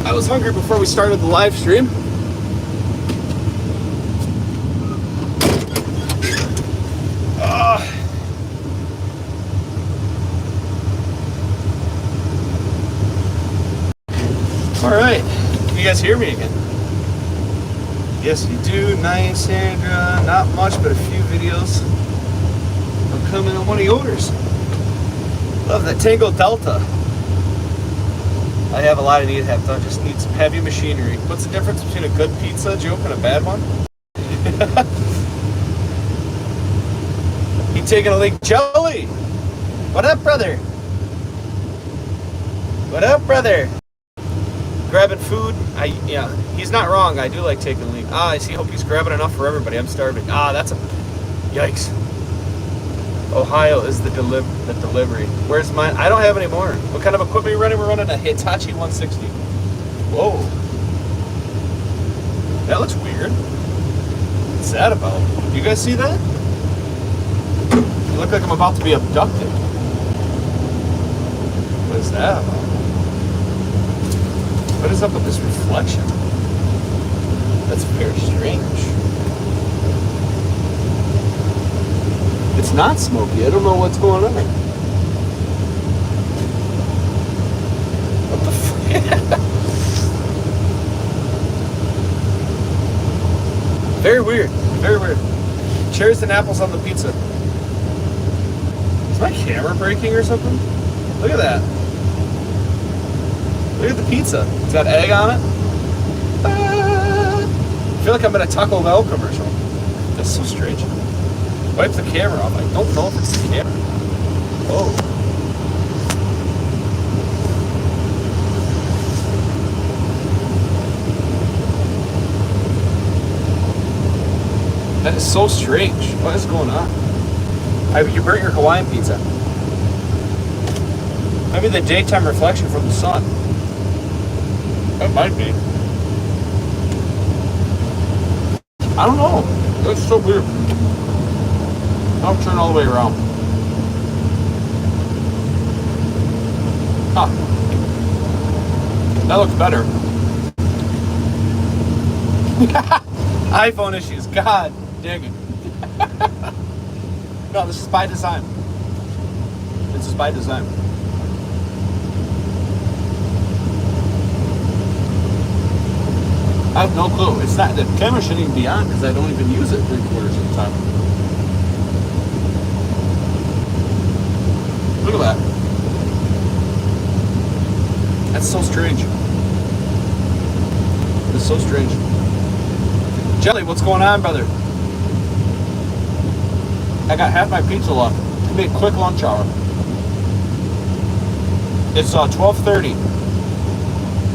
I was hungry before we started the live stream. All right, can you guys hear me again? Yes, you do. Nice, Sandra. Not much, but a few videos are coming on one of yours. Love that Tango Delta. I have a lot of need to have done. Just need some heavy machinery. What's the difference between a good pizza joke and a bad one? He taking a leak. Jelly! What up, brother? What up, brother? Grabbing food. Yeah, he's not wrong. I do like taking a leak. I see. Hope he's grabbing enough for everybody. I'm starving. That's a... Yikes. Ohio is the delivery. Where's mine? I don't have any more. What kind of equipment are you running? We're running a Hitachi 160. Whoa. That looks weird. What's that about? You guys see that? I look like I'm about to be abducted. What is that about? What is up with this reflection? That's very strange. It's not smoky. I don't know what's going on. What the fuck? Very weird. Very weird. Cherries and apples on the pizza. my camera breaking or something? Look at that. Look at the pizza. It's got egg on it. I feel like I'm in a Taco Bell commercial. That's so strange. Wipe the camera off. I don't know if it's the camera. Oh. That is so strange. What is going on? You burnt your Hawaiian pizza. Maybe the daytime reflection from the sun. That might be. I don't know. That's so weird. I'll turn all the way around. Huh. That looks better. iPhone issues. God dang it. No, this is by design. This is by design. I have no clue. It's not, the camera shouldn't even be on because I don't even use it 3/4 of the time. Look at that. That's so strange. It's so strange. Jelly, what's going on, brother? I got half my pizza left. Give me a quick lunch hour. It's 12:30.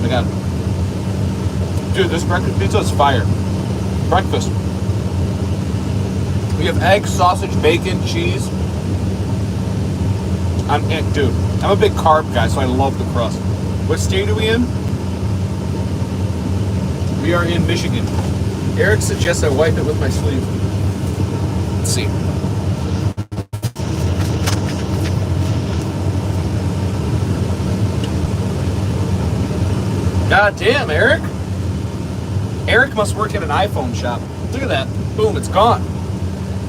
I got it. Dude, this breakfast pizza is fire. Breakfast. We have eggs, sausage, bacon, cheese. Dude, I'm a big carb guy, so I love the crust. What state are we in? We are in Michigan. Eric suggests I wipe it with my sleeve. Let's see. God damn, Eric. Eric must work at an iPhone shop. Look at that. Boom, it's gone.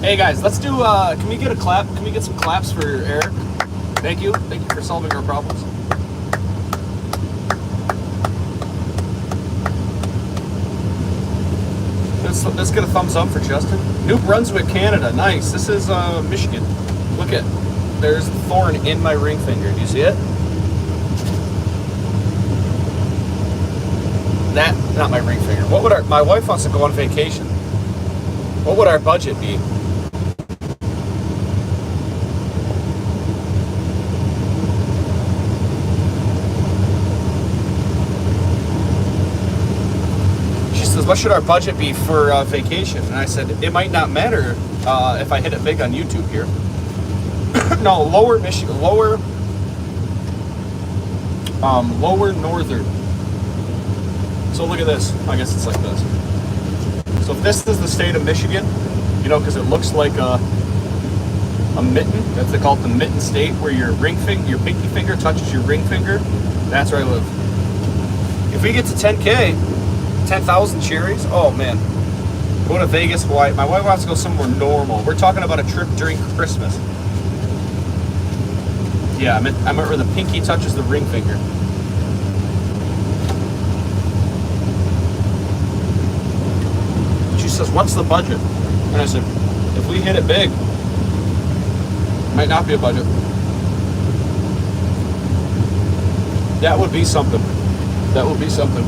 Hey guys, let's do, can we get a clap? Can we get some claps for Eric? Thank you. Thank you for solving our problems. Let's get a thumbs up for Justin. New Brunswick, Canada. Nice. This is Michigan. Look at, there's thorn in my ring finger. Do you see it? That, not my ring finger. What would my wife wants to go on vacation. What would our budget be? She says, what should our budget be for vacation? And I said, it might not matter if I hit it big on YouTube here. No, lower Michigan, lower northern. So look at this. I guess it's like this. So if this is the state of Michigan, you know, because it looks like a mitten. That's they call it the mitten state, where your your pinky finger touches your ring finger. That's where I live. If we get to 10K, 10,000 cherries. Oh man, go to Vegas, Hawaii. My wife wants to go somewhere normal. We're talking about a trip during Christmas. Yeah, I meant where the pinky touches the ring finger. She says, what's the budget? And I said, if we hit it big, it might not be a budget. That would be something. That would be something.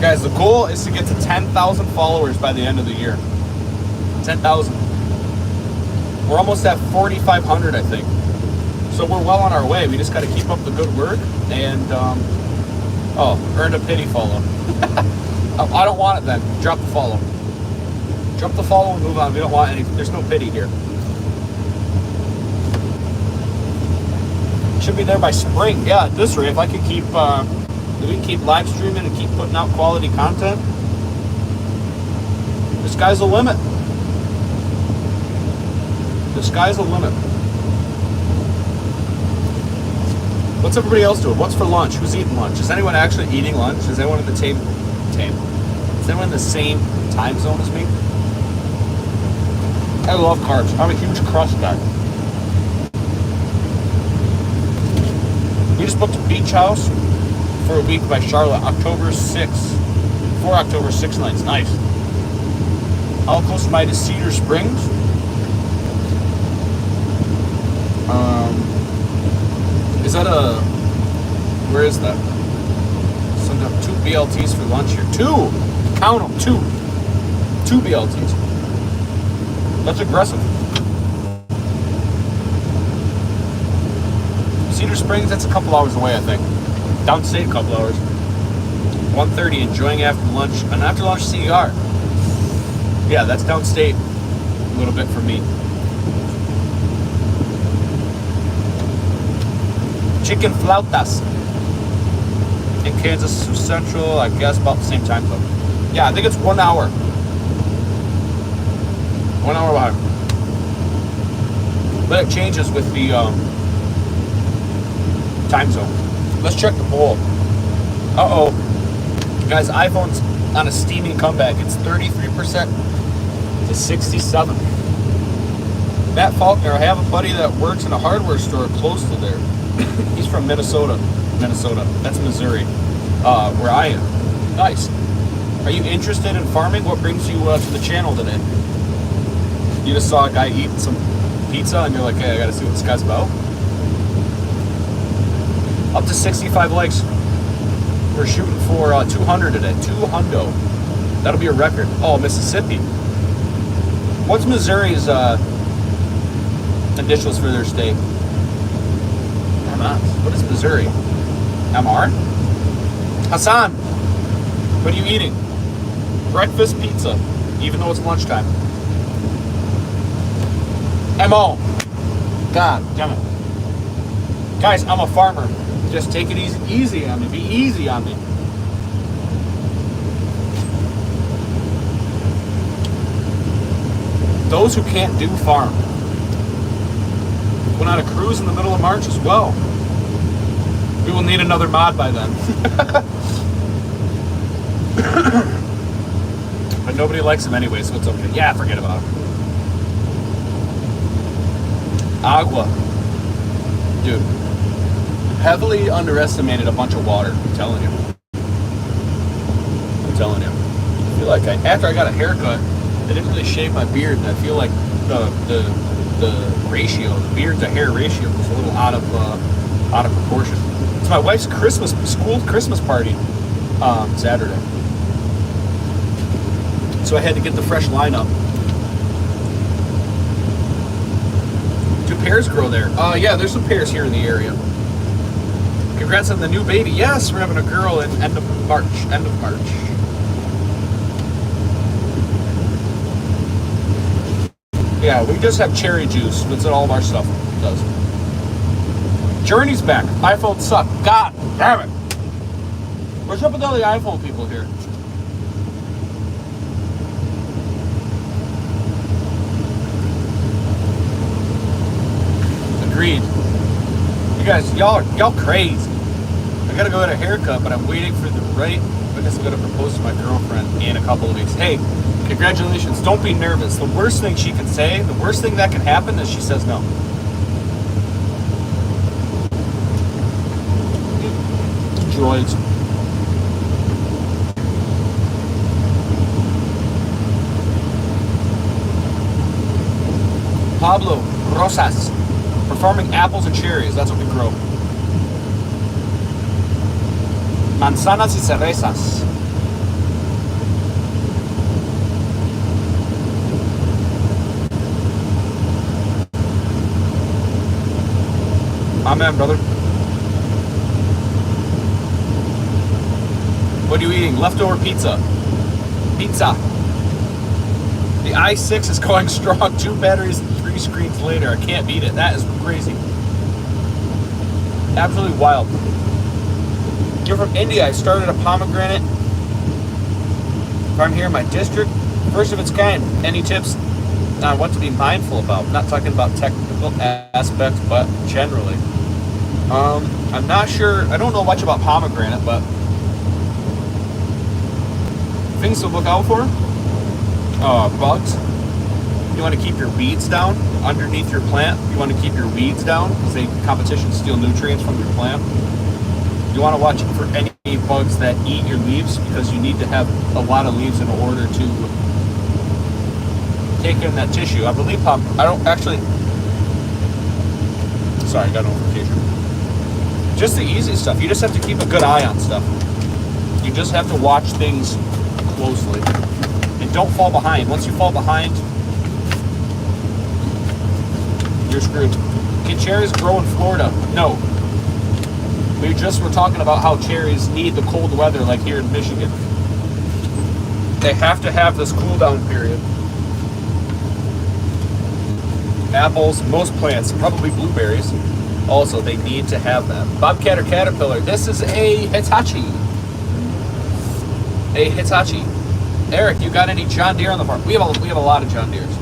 Guys, the goal is to get to 10,000 followers by the end of the year. 10,000. We're almost at 4,500, I think. So we're well on our way. We just got to keep up the good work and, earned a pity follow. I don't want it then. Drop the follow. Drop the follow and move on. We don't want any. There's no pity here. Should be there by spring. Yeah, at this rate, if I could keep, we can keep live streaming and keep putting out quality content, the sky's the limit. The sky's the limit. What's everybody else doing? What's for lunch? Who's eating lunch? Is anyone actually eating lunch? Is anyone in the Is anyone in the same time zone as me? I love carbs. I'm a huge crust guy. We just booked a beach house for a week by Charlotte, October 6th. 4 October 6 nights. Nice. How close am I to Cedar Springs? Is that a... Where is that? Send up 2 BLTs for lunch here. 2! Count them, 2. 2 BLTs. That's aggressive. Cedar Springs, that's a couple hours away, I think. Downstate, a couple hours. 1:30, enjoying after lunch. An after lunch CER. Yeah, that's downstate a little bit for me. Chicken flautas. In Kansas Central, I guess about the same time zone. Yeah, I think it's 1 hour. 1 hour behind. But it changes with the time zone. Let's check the poll. Uh-oh. Guys, iPhone's on a steaming comeback. It's 33% to 67. Matt Faulkner, I have a buddy that works in a hardware store close to there. He's from Minnesota. That's Missouri, where I am. Nice. Are you interested in farming? What brings you to the channel today? You just saw a guy eating some pizza and you're like, hey, I gotta see what this guy's about. Up to 65 likes. We're shooting for 200 today. 200. That'll be a record. Oh, Mississippi. What's Missouri's initials for their state? MS. What is Missouri? MR? Hassan, what are you eating? Breakfast pizza, even though it's lunchtime. MO. God damn it. Guys, I'm a farmer. Just take it easy on me. Be easy on me. Those who can't do farm. Went on a cruise in the middle of March as well. We will need another mod by then. But nobody likes him anyway, so it's okay. Yeah, forget about him. Agua. Dude. Heavily underestimated a bunch of water. I'm telling you. I feel like after I got a haircut, I didn't really shave my beard, and I feel like the ratio, the beard to hair ratio, was a little out of proportion. It's my wife's school Christmas party Saturday, so I had to get the fresh lineup. Do pears grow there? Yeah, there's some pears here in the area. Congrats on the new baby. Yes, we're having a girl in end of March. Yeah, we just have cherry juice. That's what all of our stuff does. Journey's back. iPhone suck. God damn it. What's up with all the iPhone people here? Agreed. You guys, y'all crazy. I gotta go get a haircut, but I'm waiting for the right, because I'm gonna propose to my girlfriend in a couple of weeks. Hey, congratulations. Don't be nervous. The worst thing she can say, the worst thing that can happen is she says no. Droids. Pablo Rosas. We're farming apples and cherries. That's what we grow. Manzanas y cerezas. Amen, brother. What are you eating? Leftover pizza. Pizza. The i6 is going strong. 2 batteries and 3 screens later. I can't beat it. That is crazy. Absolutely wild. You're from India. I started a pomegranate farm here in my district. First of its kind. Any tips on what to be mindful about? I'm not talking about technical aspects, but generally. I'm not sure. I don't know much about pomegranate, but things to look out for. Bugs. You want to keep your weeds down underneath your plant. You want to keep your weeds down because they competition steal nutrients from your plant. You want to watch for any bugs that eat your leaves because you need to have a lot of leaves in order to take in that tissue. I believe I don't actually. Sorry, I got a notification. Just the easy stuff. You just have to keep a good eye on stuff. You just have to watch things closely. And don't fall behind. Once you fall behind, you're screwed. Can cherries grow in Florida? No. We just were talking about how cherries need the cold weather like here in Michigan. They have to have this cool down period. Apples, most plants, probably blueberries. Also, they need to have that. Bobcat or caterpillar? This is a Hitachi. A Hitachi. Eric, you got any John Deere on the farm? We have a lot of John Deeres.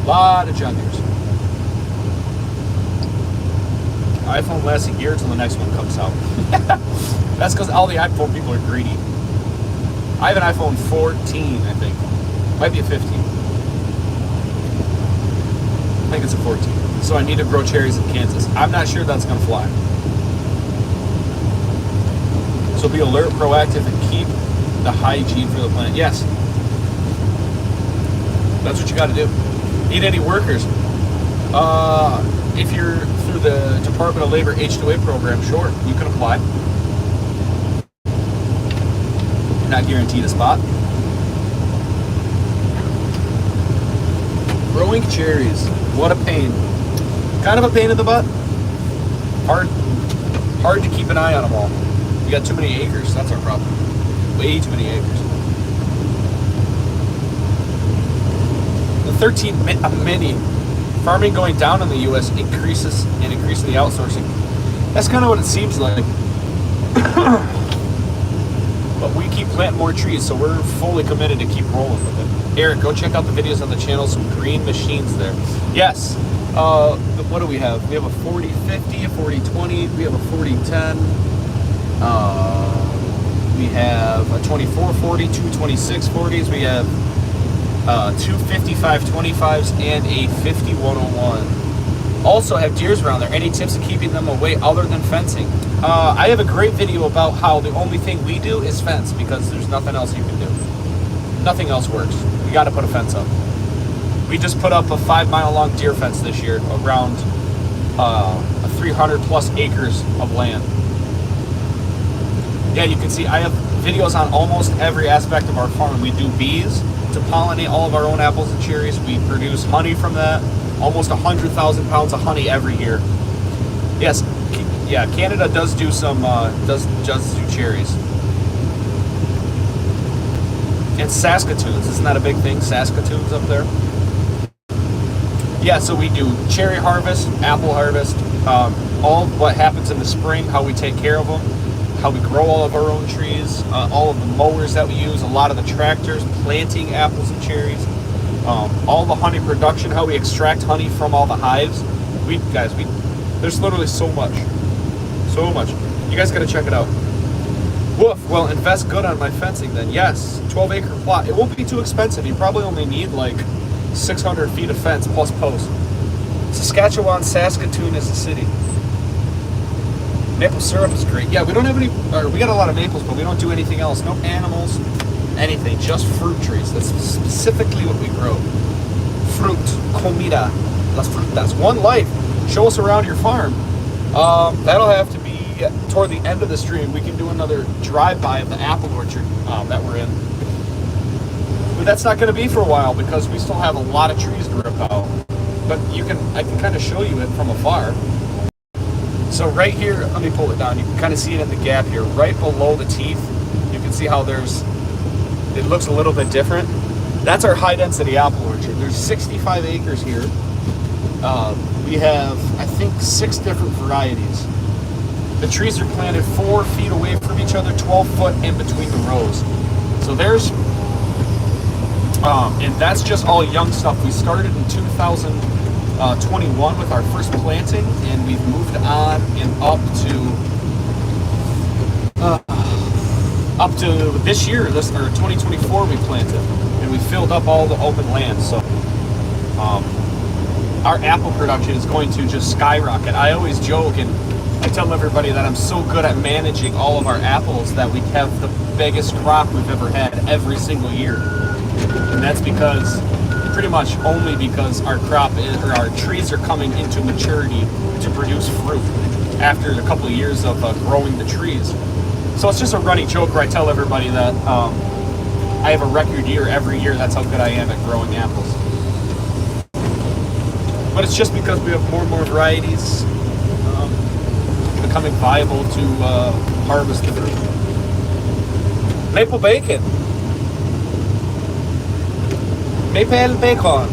A lot of John Deeres. iPhone lasts a year until the next one comes out. That's because all the iPhone people are greedy. I have an iPhone 14, I think. Might be a 15. I think it's a 14. So I need to grow cherries in Kansas. I'm not sure that's going to fly. So be alert, proactive, and keep the hygiene for the plant. Yes. That's what you got to do. Need any workers? If you're through the Department of Labor H-2A program, sure, you can apply. You're not guaranteed a spot. Growing cherries. What a pain. Kind of a pain in the butt. Hard to keep an eye on them all. You got too many acres. That's our problem. Way too many acres. The 13 mini. Farming going down in the U.S. increases the outsourcing. That's kind of what it seems like. But we keep planting more trees, so we're fully committed to keep rolling with it. Eric, go check out the videos on the channel. Some green machines there. Yes. What do we have? We have a 4050, a 4020. We have a 4010. We have a 2440, two 2640s. We have two 5525s and a 5101. Also have deers around there. Any tips of keeping them away other than fencing? I have a great video about how the only thing we do is fence because there's nothing else you can do. Nothing else works. You got to put a fence up. We just put up a 5-mile-long deer fence this year around 300 plus acres of land. Yeah, you can see I have videos on almost every aspect of our farm. We do bees to pollinate all of our own apples and cherries. We produce honey from that. Almost 100,000 pounds of honey every year. Yes, yeah, Canada does do some, does do cherries. And Saskatoons, isn't that a big thing? Saskatoons up there? Yeah, so we do cherry harvest, apple harvest, all what happens in the spring, how we take care of them, how we grow all of our own trees, all of the mowers that we use, a lot of the tractors, planting apples and cherries, all the honey production, how we extract honey from all the hives. There's literally so much. So much. You guys gotta check it out. Woof, well, invest good on my fencing then. Yes, 12-acre plot. It won't be too expensive. You probably only need like 600 feet of fence plus posts. Saskatchewan, Saskatoon is a city. Maple syrup is great. Yeah, we don't have any, or we got a lot of maples, but we don't do anything else. No animals, anything, just fruit trees. That's specifically what we grow. Fruit, comida, las frutas. One life. Show us around your farm. That'll have to be toward the end of the stream. We can do another drive-by of the apple orchard that we're in. But that's not going to be for a while because we still have a lot of trees to rip out. But I can kind of show you it from afar. So right here, let me pull it down. You can kind of see it in the gap here, right below the teeth. You can see how it looks a little bit different. That's our high-density apple orchard. There's 65 acres here. We have, I think, 6 different varieties. The trees are planted 4 feet away from each other, 12 foot in between the rows. So there's, and that's just all young stuff. We started in 2021 with our first planting, and we've moved on and up to this year, or 2024 we planted, and we filled up all the open land. So our apple production is going to just skyrocket. I always joke and I tell everybody that I'm so good at managing all of our apples that we have the biggest crop we've ever had every single year. And that's because pretty much only because our our trees are coming into maturity to produce fruit after a couple of years of growing the trees. So it's just a running joke where I tell everybody that I have a record year every year. That's how good I am at growing apples. But it's just because we have more and more varieties becoming viable to harvest the fruit. Maple bacon. Maple bacon.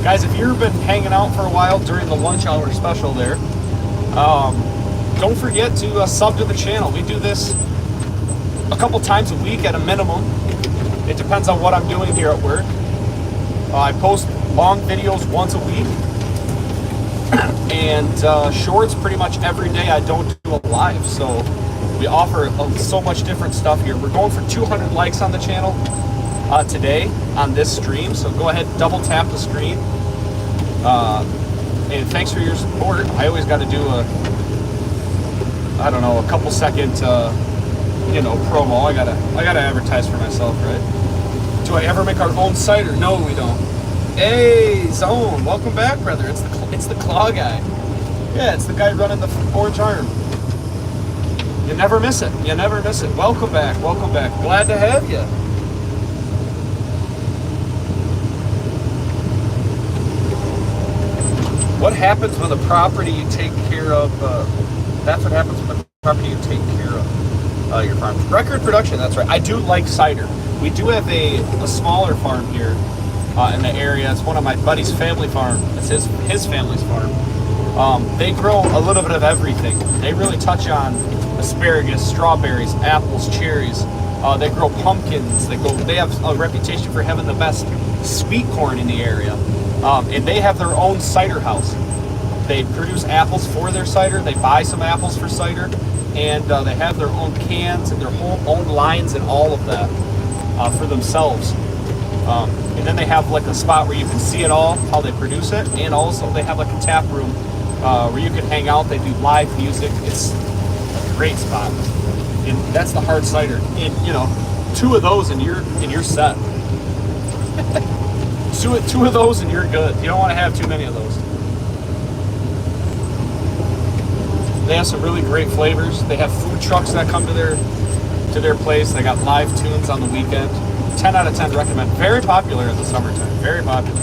Guys, if you've been hanging out for a while during the lunch hour special there, don't forget to sub to the channel. We do this a couple times a week at a minimum. It depends on what I'm doing here at work. I post long videos once a week and shorts pretty much every day. I don't do a live, so we offer so much different stuff here. We're going for 200 likes on the channel today on this stream, so go ahead, double tap the screen. And thanks for your support. I always got to do a couple second promo. I gotta advertise for myself, right? Do I ever make our own cider? No, we don't. Hey, Zone, welcome back, brother. It's the claw guy. Yeah, it's the guy running the orange arm. You never miss it. You never miss it. Welcome back. Welcome back. Glad to have you. What happens with a property you take care of? That's what happens with a property you take care of. Your farm. Record production, that's right. I do like cider. We do have a smaller farm here in the area. It's one of my buddy's family farm. It's his family's farm. They grow a little bit of everything. They really touch on asparagus, strawberries, apples, cherries. They grow pumpkins. They have a reputation for having the best sweet corn in the area. And they have their own cider house. They produce apples for their cider. They buy some apples for cider. And they have their own cans and their own lines and all of that for themselves. And then they have like a spot where you can see it all, how they produce it. And also they have like a tap room where you can hang out. They do live music. It's a great spot. And that's the hard cider. And two of those and you're set. Two of those and you're good. You don't want to have too many of those. They have some really great flavors. They have food trucks that come to their place. They got live tunes on the weekend. 10 out of 10 recommend. Very popular in the summertime. Very popular.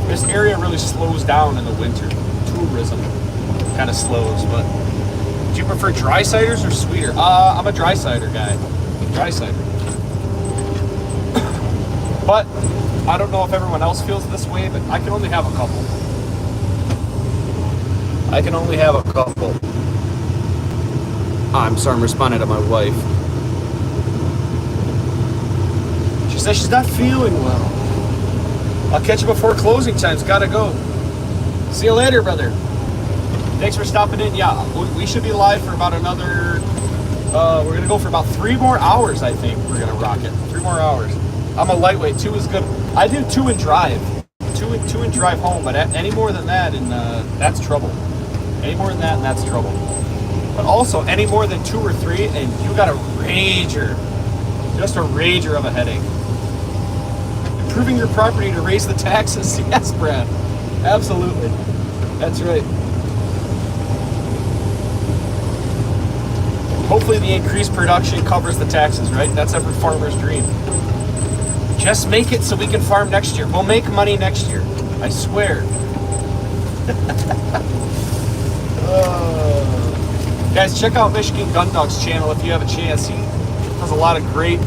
This area really slows down in the winter. Tourism kind of slows. But do you prefer dry ciders or sweeter? I'm a dry cider guy. Dry cider. But I don't know if everyone else feels this way, but I can only have a couple. I can only have a couple. I'm sorry, I'm responding to my wife. She says she's not feeling well. I'll catch you before closing times. Gotta go. See you later, brother. Thanks for stopping in. Yeah, we should be live for about another... we're going to go for about 3 more hours, I think. We're going to rock it. 3 more hours. I'm a lightweight. 2 is good. I do 2 and drive. 2 and drive home, but any more than that, and that's trouble. Any more than that, and that's trouble. But also, any more than 2 or 3, and you got a rager. Just a rager of a headache. Improving your property to raise the taxes. Yes, Brad. Absolutely. That's right. Hopefully the increased production covers the taxes, right? That's every farmer's dream. Just make it so we can farm next year. We'll make money next year. I swear. Guys, check out Michigan Gundog's channel if you have a chance. He does a lot of great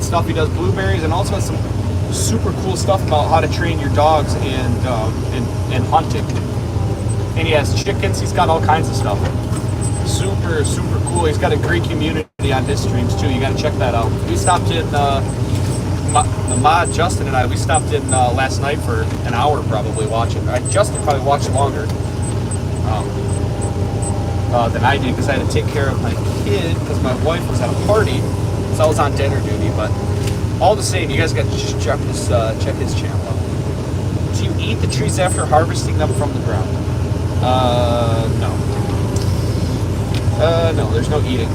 stuff. He does blueberries and also has some super cool stuff about how to train your dogs and hunting. And he has chickens. He's got all kinds of stuff. Super, super cool. He's got a great community on his streams too. You got to check that out. We stopped in, the mod Justin and I, we stopped in last night for an hour probably watching. Justin probably watched longer than I did because I had to take care of my kid because my wife was at a party, so I was on dinner duty. But all the same, you guys got to just check his channel out. Do you eat the trees after harvesting them from the ground? No. No, there's no eating.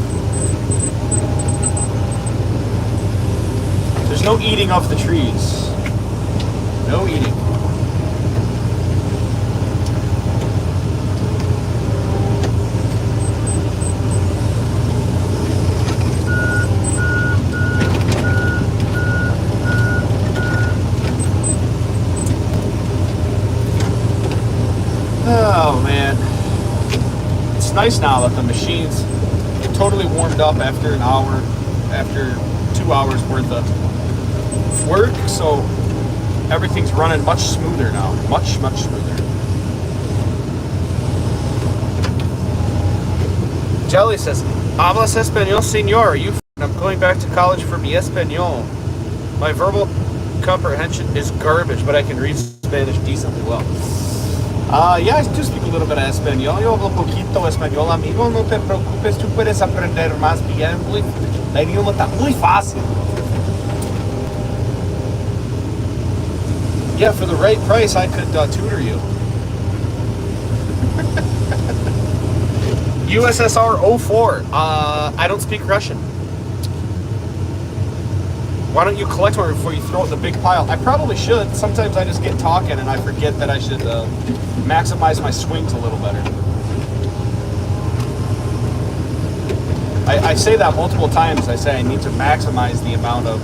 There's no eating of the trees. No eating. Oh man, it's nice now that the machine's totally warmed up after an hour, after 2 hours worth of work, so everything's running much smoother now, much smoother. Jelly says, "Hablas español, señor? I'm going back to college for mi español. My verbal comprehension is garbage, but I can read Spanish decently well." Yeah, I do speak a little bit of español. Yo hablo poquito español, amigo. No te preocupes, tú puedes aprender más bien. La idioma está muy fácil. Yeah, for the right price, I could tutor you. USSR 04. I don't speak Russian. Why don't you collect one before you throw it in the big pile? I probably should. Sometimes I just get talking and I forget that I should maximize my swings a little better. I say that multiple times. I say I need to maximize the amount of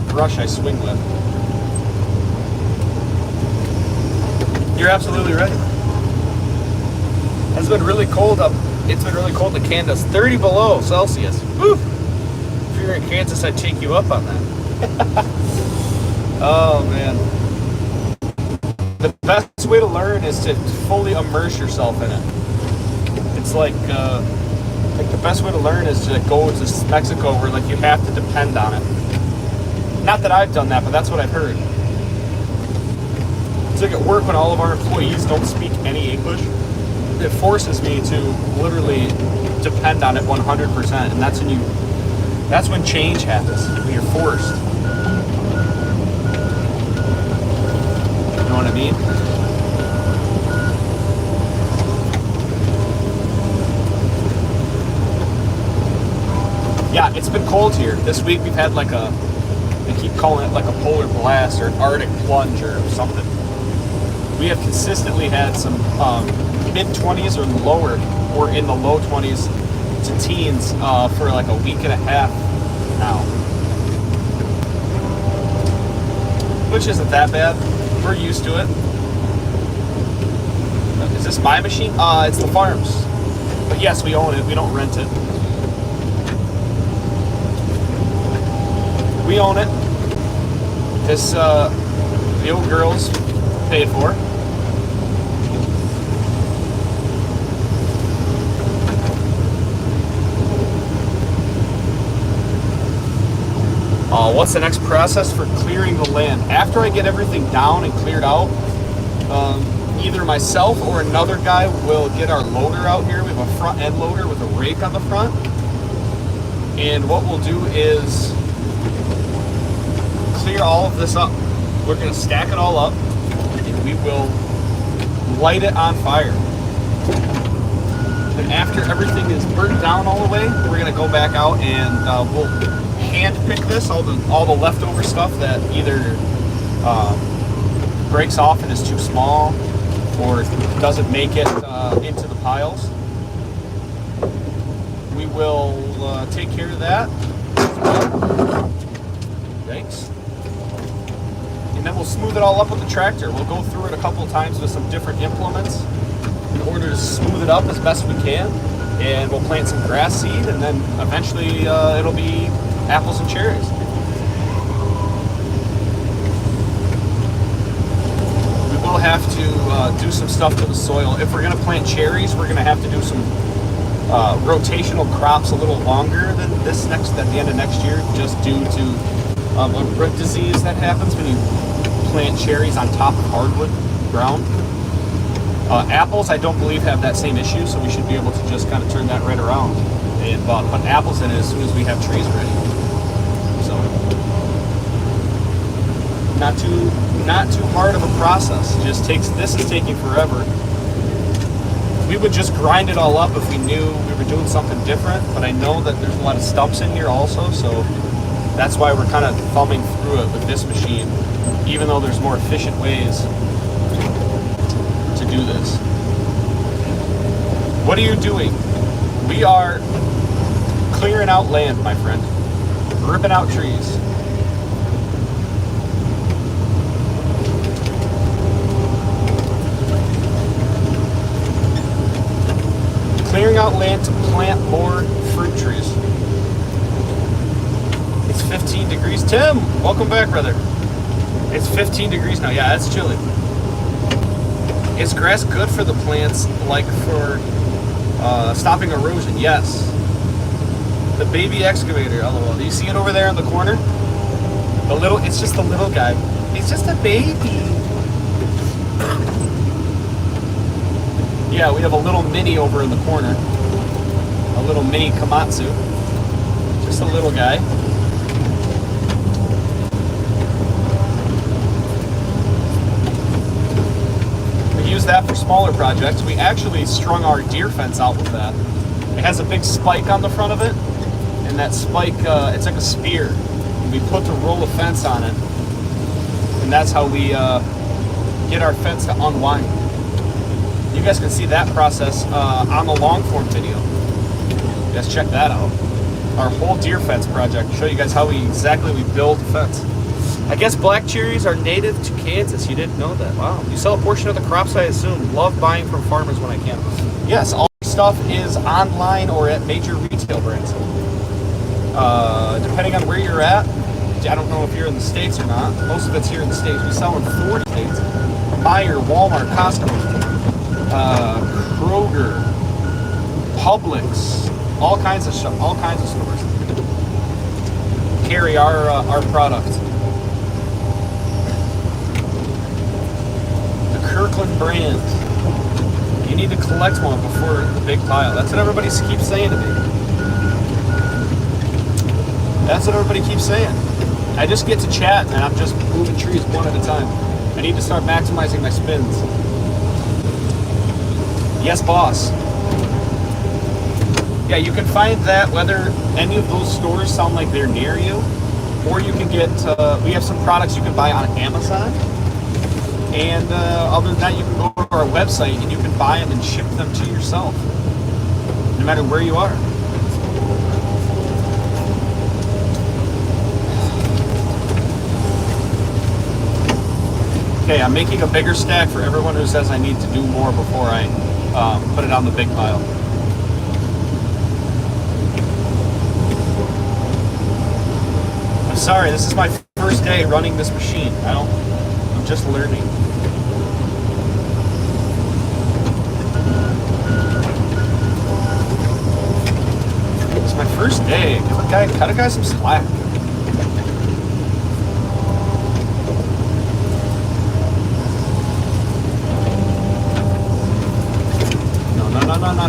brush I swing with. You're absolutely right. It's been really cold up. It's been really cold in Kansas. 30 below Celsius. Woo! If you're in Kansas, I'd take you up on that. Oh man. The best way to learn is to fully immerse yourself in it. It's like the best way to learn is to go to Mexico where like you have to depend on it. Not that I've done that, but that's what I've heard. It's like at work when all of our employees don't speak any English, it forces me to literally depend on it 100%, and that's when change happens, when you're forced. You know what I mean? Yeah, it's been cold here. This week we've had they keep calling it like a polar blast or an Arctic plunge or something. We have consistently had some mid-20s or lower, or in the low 20s to teens for like a week and a half now. Which isn't that bad. We're used to it. Is this my machine? It's the farm's. But yes, we own it. We don't rent it. We own it. This, the old girls paid for. What's the next process for clearing the land? After I get everything down and cleared out, either myself or another guy will get our loader out here. We have a front end loader with a rake on the front. And what we'll do is clear all of this up. We're going to stack it all up and we will light it on fire. And after everything is burnt down all the way, we're going to go back out and we'll hand pick this, all the leftover stuff that either breaks off and is too small or doesn't make it into the piles. We will take care of that. Thanks. And then we'll smooth it all up with the tractor. We'll go through it a couple of times with some different implements in order to smooth it up as best we can. And we'll plant some grass seed, and then eventually it'll be apples and cherries. We will have to do some stuff to the soil. If we're going to plant cherries, we're going to have to do some rotational crops a little longer than this at the end of next year, just due to a root disease that happens when you plant cherries on top of hardwood ground. Apples, I don't believe, have that same issue, so we should be able to just kind of turn that right around and put apples in it as soon as we have trees ready. So, not too hard of a process. This is taking forever. We would just grind it all up if we knew we were doing something different, but I know that there's a lot of stumps in here also, so That's why we're kind of thumbing through it with this machine, even though there's more efficient ways to do this. What are you doing? We are clearing out land, my friend. Ripping out trees. Clearing out land to plant more fruit trees. It's 15 degrees. Tim, welcome back, brother. It's 15 degrees now. Yeah, it's chilly. Is grass good for the plants, like for stopping erosion? Yes. The baby excavator, lol. Do you see it over there in the corner? The little, it's just a little guy. He's just a baby. Yeah, we have a little mini over in the corner. A little mini Komatsu. Just a little guy. We use that for smaller projects. We actually strung our deer fence out with that. It has a big spike on the front of it. And that spike, it's like a spear. And we put the roll of fence on it. And that's how we get our fence to unwind. You guys can see that process on the long form video. You guys check that out. Our whole deer fence project. Show you guys how we build the fence. I guess black cherries are native to Kansas. You didn't know that. Wow. You sell a portion of the crops, I assume. Love buying from farmers when I can. Yes, all this stuff is online or at major retail brands. Depending on where you're at, I don't know if you're in the States or not. Most of it's here in the States. We sell in 40 states. Meijer, Walmart, Costco, Kroger, Publix, all kinds of stores carry our product. The Kirkland brand. You need to collect one before the big pile. That's what everybody keeps saying to me. That's what everybody keeps saying. I just get to chat and I'm just moving trees one at a time. I need to start maximizing my spins. Yes, boss. Yeah, you can find that whether any of those stores sound like they're near you, or you can get, we have some products you can buy on Amazon. And other than that, you can go to our website and you can buy them and ship them to yourself, no matter where you are. Okay, I'm making a bigger stack for everyone who says I need to do more before I put it on the big pile. I'm sorry, this is my first day running this machine. I'm just learning. It's my first day. Cut a guy some slack.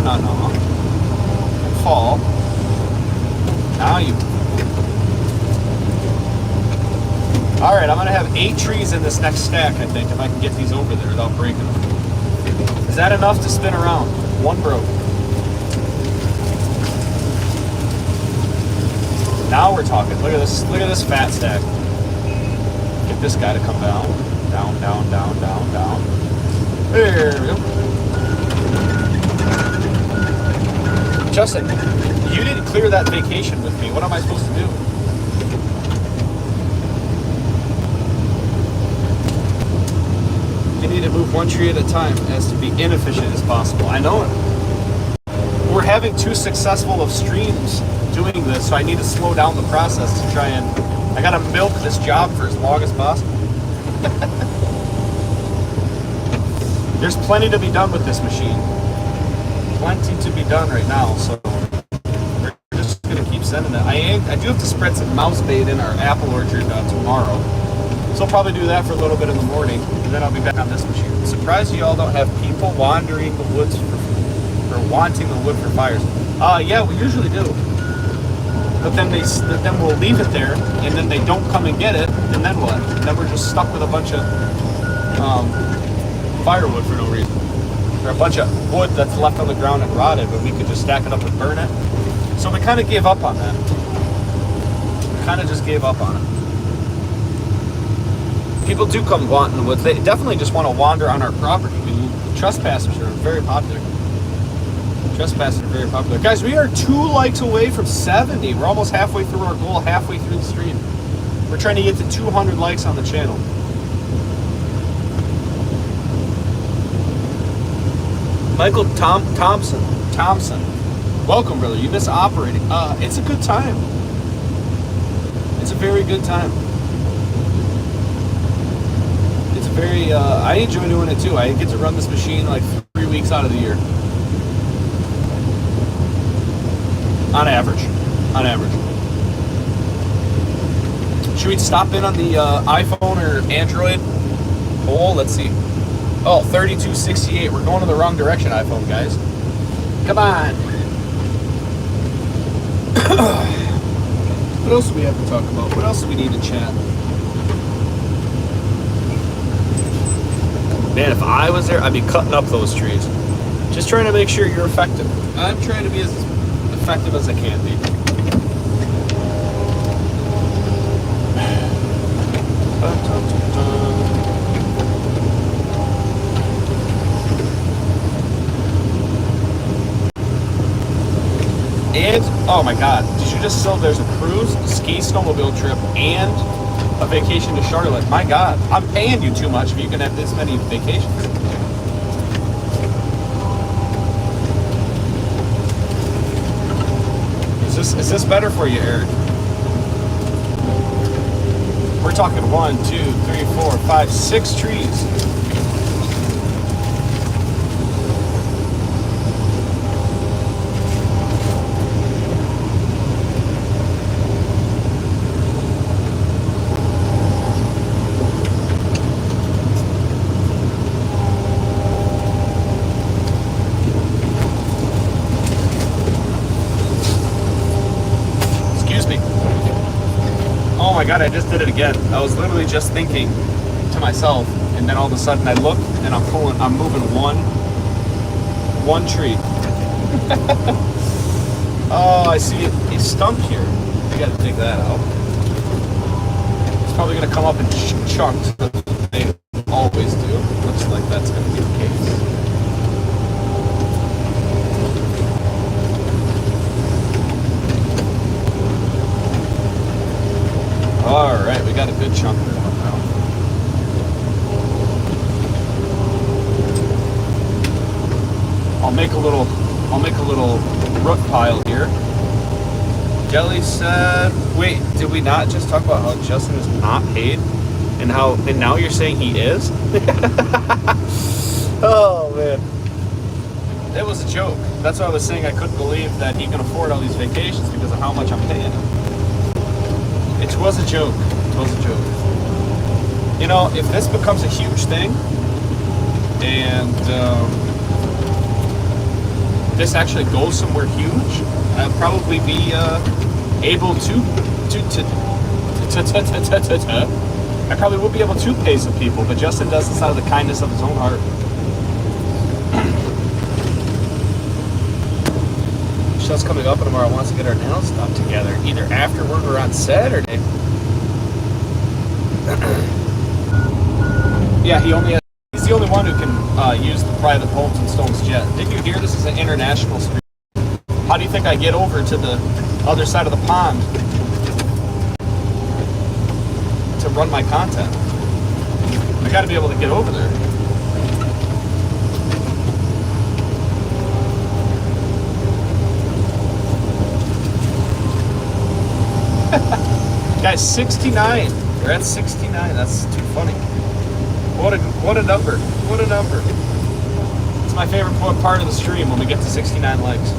No. Fall. Now you. Alright, I'm going to have 8 trees in this next stack, I think, if I can get these over there without breaking them. Is that enough to spin around? One broke. Now we're talking. Look at this fat stack. Get this guy to come down. Down. There we go. Justin, you didn't clear that vacation with me. What am I supposed to do? You need to move one tree at a time as to be inefficient as possible. I know it. We're having too successful of streams doing this, so I need to slow down the process to try and... I gotta milk this job for as long as possible. There's plenty to be done with this machine. Plenty to be done right now, so we're just gonna keep sending it. I do have to spread some mouse bait in our apple orchard tomorrow, so I'll probably do that for a little bit in the morning, and then I'll be back on this machine. I'm surprised you all don't have people wandering the woods or wanting the wood for fires. Yeah, we usually do, but then we'll leave it there, and then they don't come and get it, and then what? And then we're just stuck with a bunch of firewood for no reason. Or a bunch of wood that's left on the ground and rotted, but we could just stack it up and burn it. So we kind of gave up on that. kind of just gave up on it. People do come wanting the woods. They definitely just want to wander on our property. Trespassers are very popular. Guys, we are 2 likes away from 70. We're almost halfway through our goal, halfway through the stream. We're trying to get to 200 likes on the channel. Michael Thompson. Welcome, brother. You miss operating. It's a good time. It's a very good time. It's very, I enjoy doing it too. I get to run this machine like 3 weeks out of the year. On average. Should we stop in on the iPhone or Android poll? Let's see. Oh, 3268. We're going in the wrong direction, iPhone guys. Come on. What else do we have to talk about? What else do we need to chat? Man, if I was there, I'd be cutting up those trees. Just trying to make sure you're effective. I'm trying to be as effective as I can be. And, oh my God, did you just sell there's a cruise, a ski snowmobile trip, and a vacation to Charlotte? My God, I'm paying you too much if you can have this many vacations. Is this better for you, Eric? We're talking 1, 2, 3, 4, 5, 6 trees. Oh my God, I just did it again. I was literally just thinking to myself, and then all of a sudden I look and I'm moving one tree. Oh, I see a stump here. I gotta dig that out. It's probably gonna come up in chunks, as they always do. Looks like that's gonna be the case. All right, we got a good chunk of them now. I'll make a little root pile here. Jelly said, "Wait, did we not just talk about how Justin is not paid, and now you're saying he is?" Oh man, it was a joke. That's why I was saying I couldn't believe that he can afford all these vacations because of how much I'm paying him. It was a joke. You know, if this becomes a huge thing, and this actually goes somewhere huge, I'll probably be able to I probably will be able to pay some people, but Justin does this out of the kindness of his own heart. Show's coming up tomorrow. Wants to get our nails done together, either after work or on Saturday. Yeah, he's the only one who can use the private Pomes and Stones jet. Did you hear this is an international stream? How do you think I get over to the other side of the pond to run my content? I got to be able to get over there. Guys, 69. We're at 69. That's too funny. What a number. What a number. It's my favorite part of the stream when we get to 69 likes.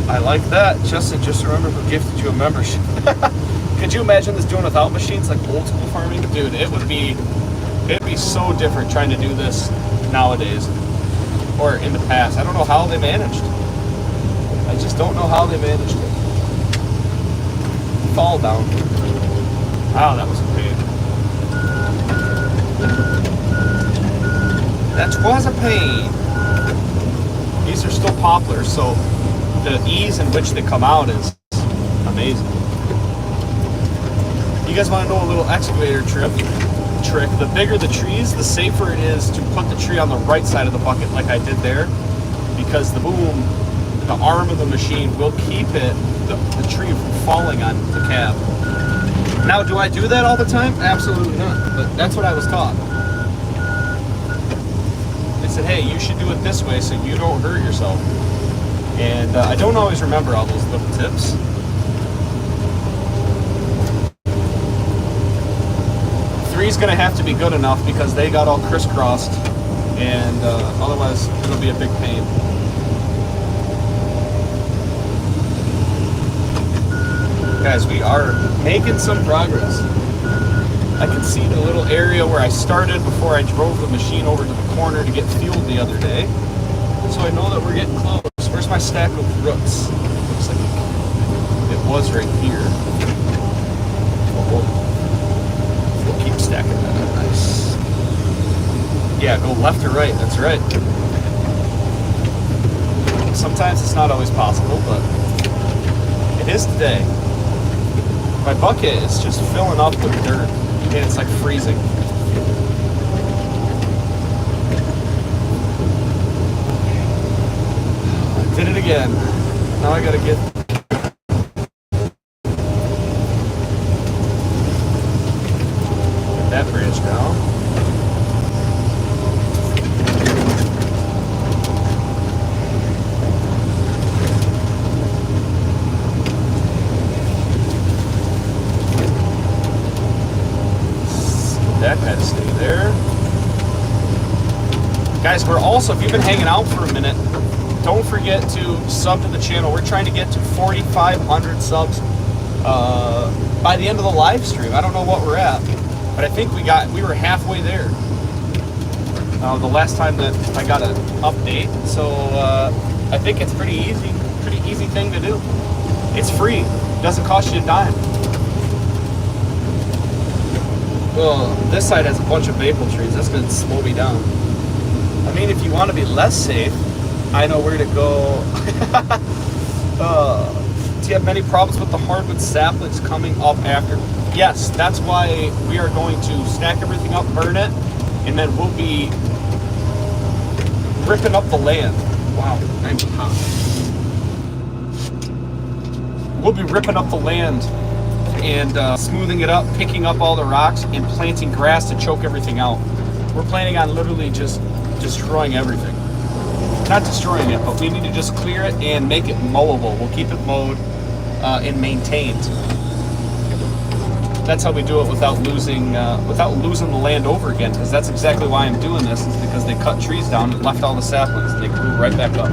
I like that. Justin, just remember who gifted you a membership. Could you imagine this doing without machines, like old school farming? Dude, it'd be so different trying to do this nowadays, or in the past. I don't know how they managed. I just don't know how they managed it. Fall down. Wow, that was a pain. That was a pain. These are still poplars, so the ease in which they come out is amazing. You guys want to know a little excavator trick? The bigger the trees, the safer it is to put the tree on the right side of the bucket like I did there, because the boom, the arm of the machine will keep the tree from falling on the cab. Now, do I do that all the time? Absolutely not, but that's what I was taught. They said, hey, you should do it this way so you don't hurt yourself. And I don't always remember all those little tips. Three's gonna have to be good enough because they got all crisscrossed, and otherwise it'll be a big pain. Guys, we are making some progress. I can see the little area where I started before I drove the machine over to the corner to get fueled the other day. So I know that we're getting close. Where's my stack of roots? Looks like it was right here. We'll keep stacking that. Nice. Yeah, go left or right. That's right. Sometimes it's not always possible, but it is today. My bucket is just filling up with dirt, and it's like freezing. I did it again. Now I gotta get that branch down. That had to stay there. Guys, we're also, if you've been hanging out for a minute, don't forget to sub to the channel. We're trying to get to 4,500 subs by the end of the live stream. I don't know what we're at, but I think we were halfway there the last time that I got an update. So I think it's pretty easy thing to do. It's free. It doesn't cost you a dime. Well, this side has a bunch of maple trees. That's going to slow me down. I mean, if you want to be less safe, I know where to go. Do you have many problems with the hardwood saplings coming up after? Yes, that's why we are going to stack everything up, burn it, and then we'll be ripping up the land. Wow, I'm hot. We'll be ripping up the land and smoothing it up, picking up all the rocks, and planting grass to choke everything out. We're planning on literally just destroying everything. Not destroying it, but we need to just clear it and make it mowable. We'll keep it mowed and maintained. That's how we do it without losing the land over again, because that's exactly why I'm doing this, is because they cut trees down and left all the saplings, and they grew right back up.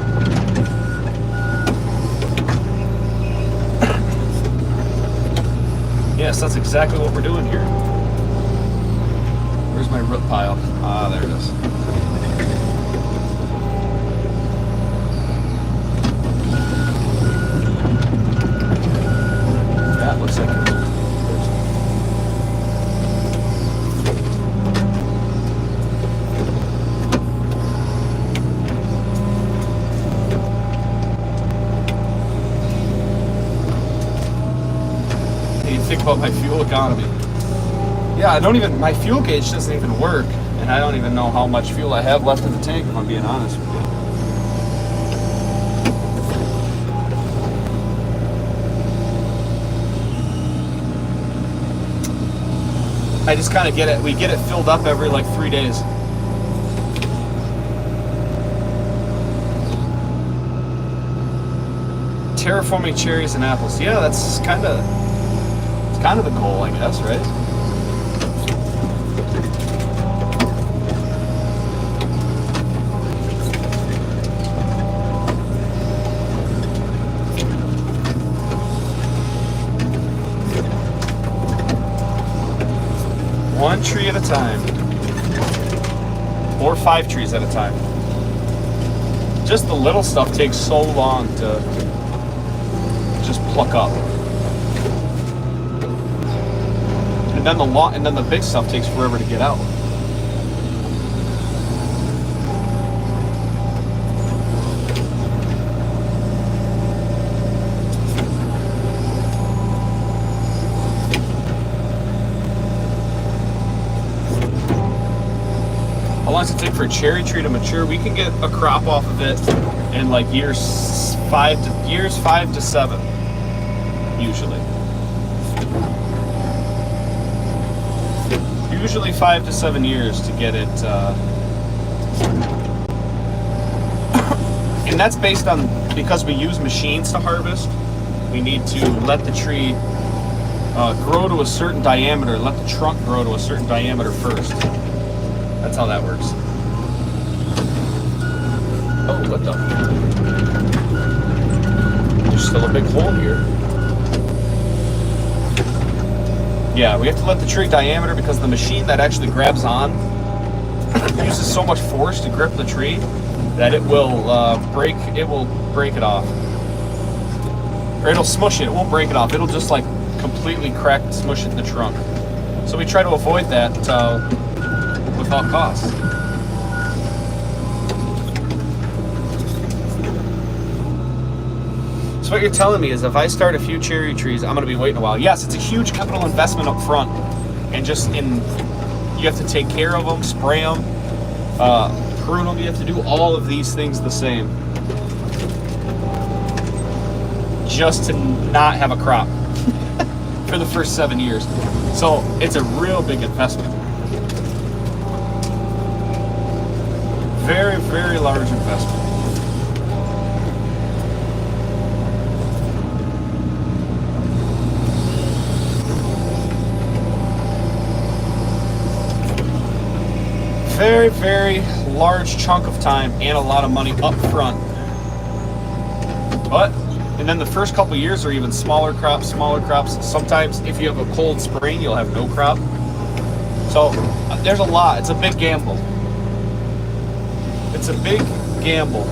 Yes, that's exactly what we're doing here. Where's my root pile? Ah, there it is. That looks like it. Think about my fuel economy. Yeah, my fuel gauge doesn't even work, and I don't even know how much fuel I have left in the tank, if I'm being honest with you. I just kind of get it. We get it filled up every like 3 days. Terraforming cherries and apples. Yeah, that's kind of the goal, I guess, right? One tree at a time. Or 5 trees at a time. Just the little stuff takes so long to just pluck up. And then the big stuff takes forever to get out. long does it take for a cherry tree to mature? We can get a crop off of it in like years 5 to 7, usually. Usually 5 to 7 years to get it. And that's based on, because we use machines to harvest, we need to let the tree grow to a certain diameter, let the trunk grow to a certain diameter first. That's how that works. Oh, what the? There's still a big hole here. Yeah, we have to let the tree diameter because the machine that actually grabs on uses so much force to grip the tree that it will break it off. Or it'll smush it. It won't break it off. It'll just like completely crack, smush it in the trunk. So we try to avoid that with all costs. So what you're telling me is if I start a few cherry trees, I'm going to be waiting a while. Yes, it's a huge capital investment up front, and you have to take care of them, spray them, prune them. You have to do all of these things the same, just to not have a crop for the first 7 years. So it's a real big investment. Very, very large investment. Very, very large chunk of time and a lot of money up front. And then the first couple years are even smaller crops. Sometimes if you have a cold spring, you'll have no crop. So there's a lot. It's a big gamble. It's a big gamble.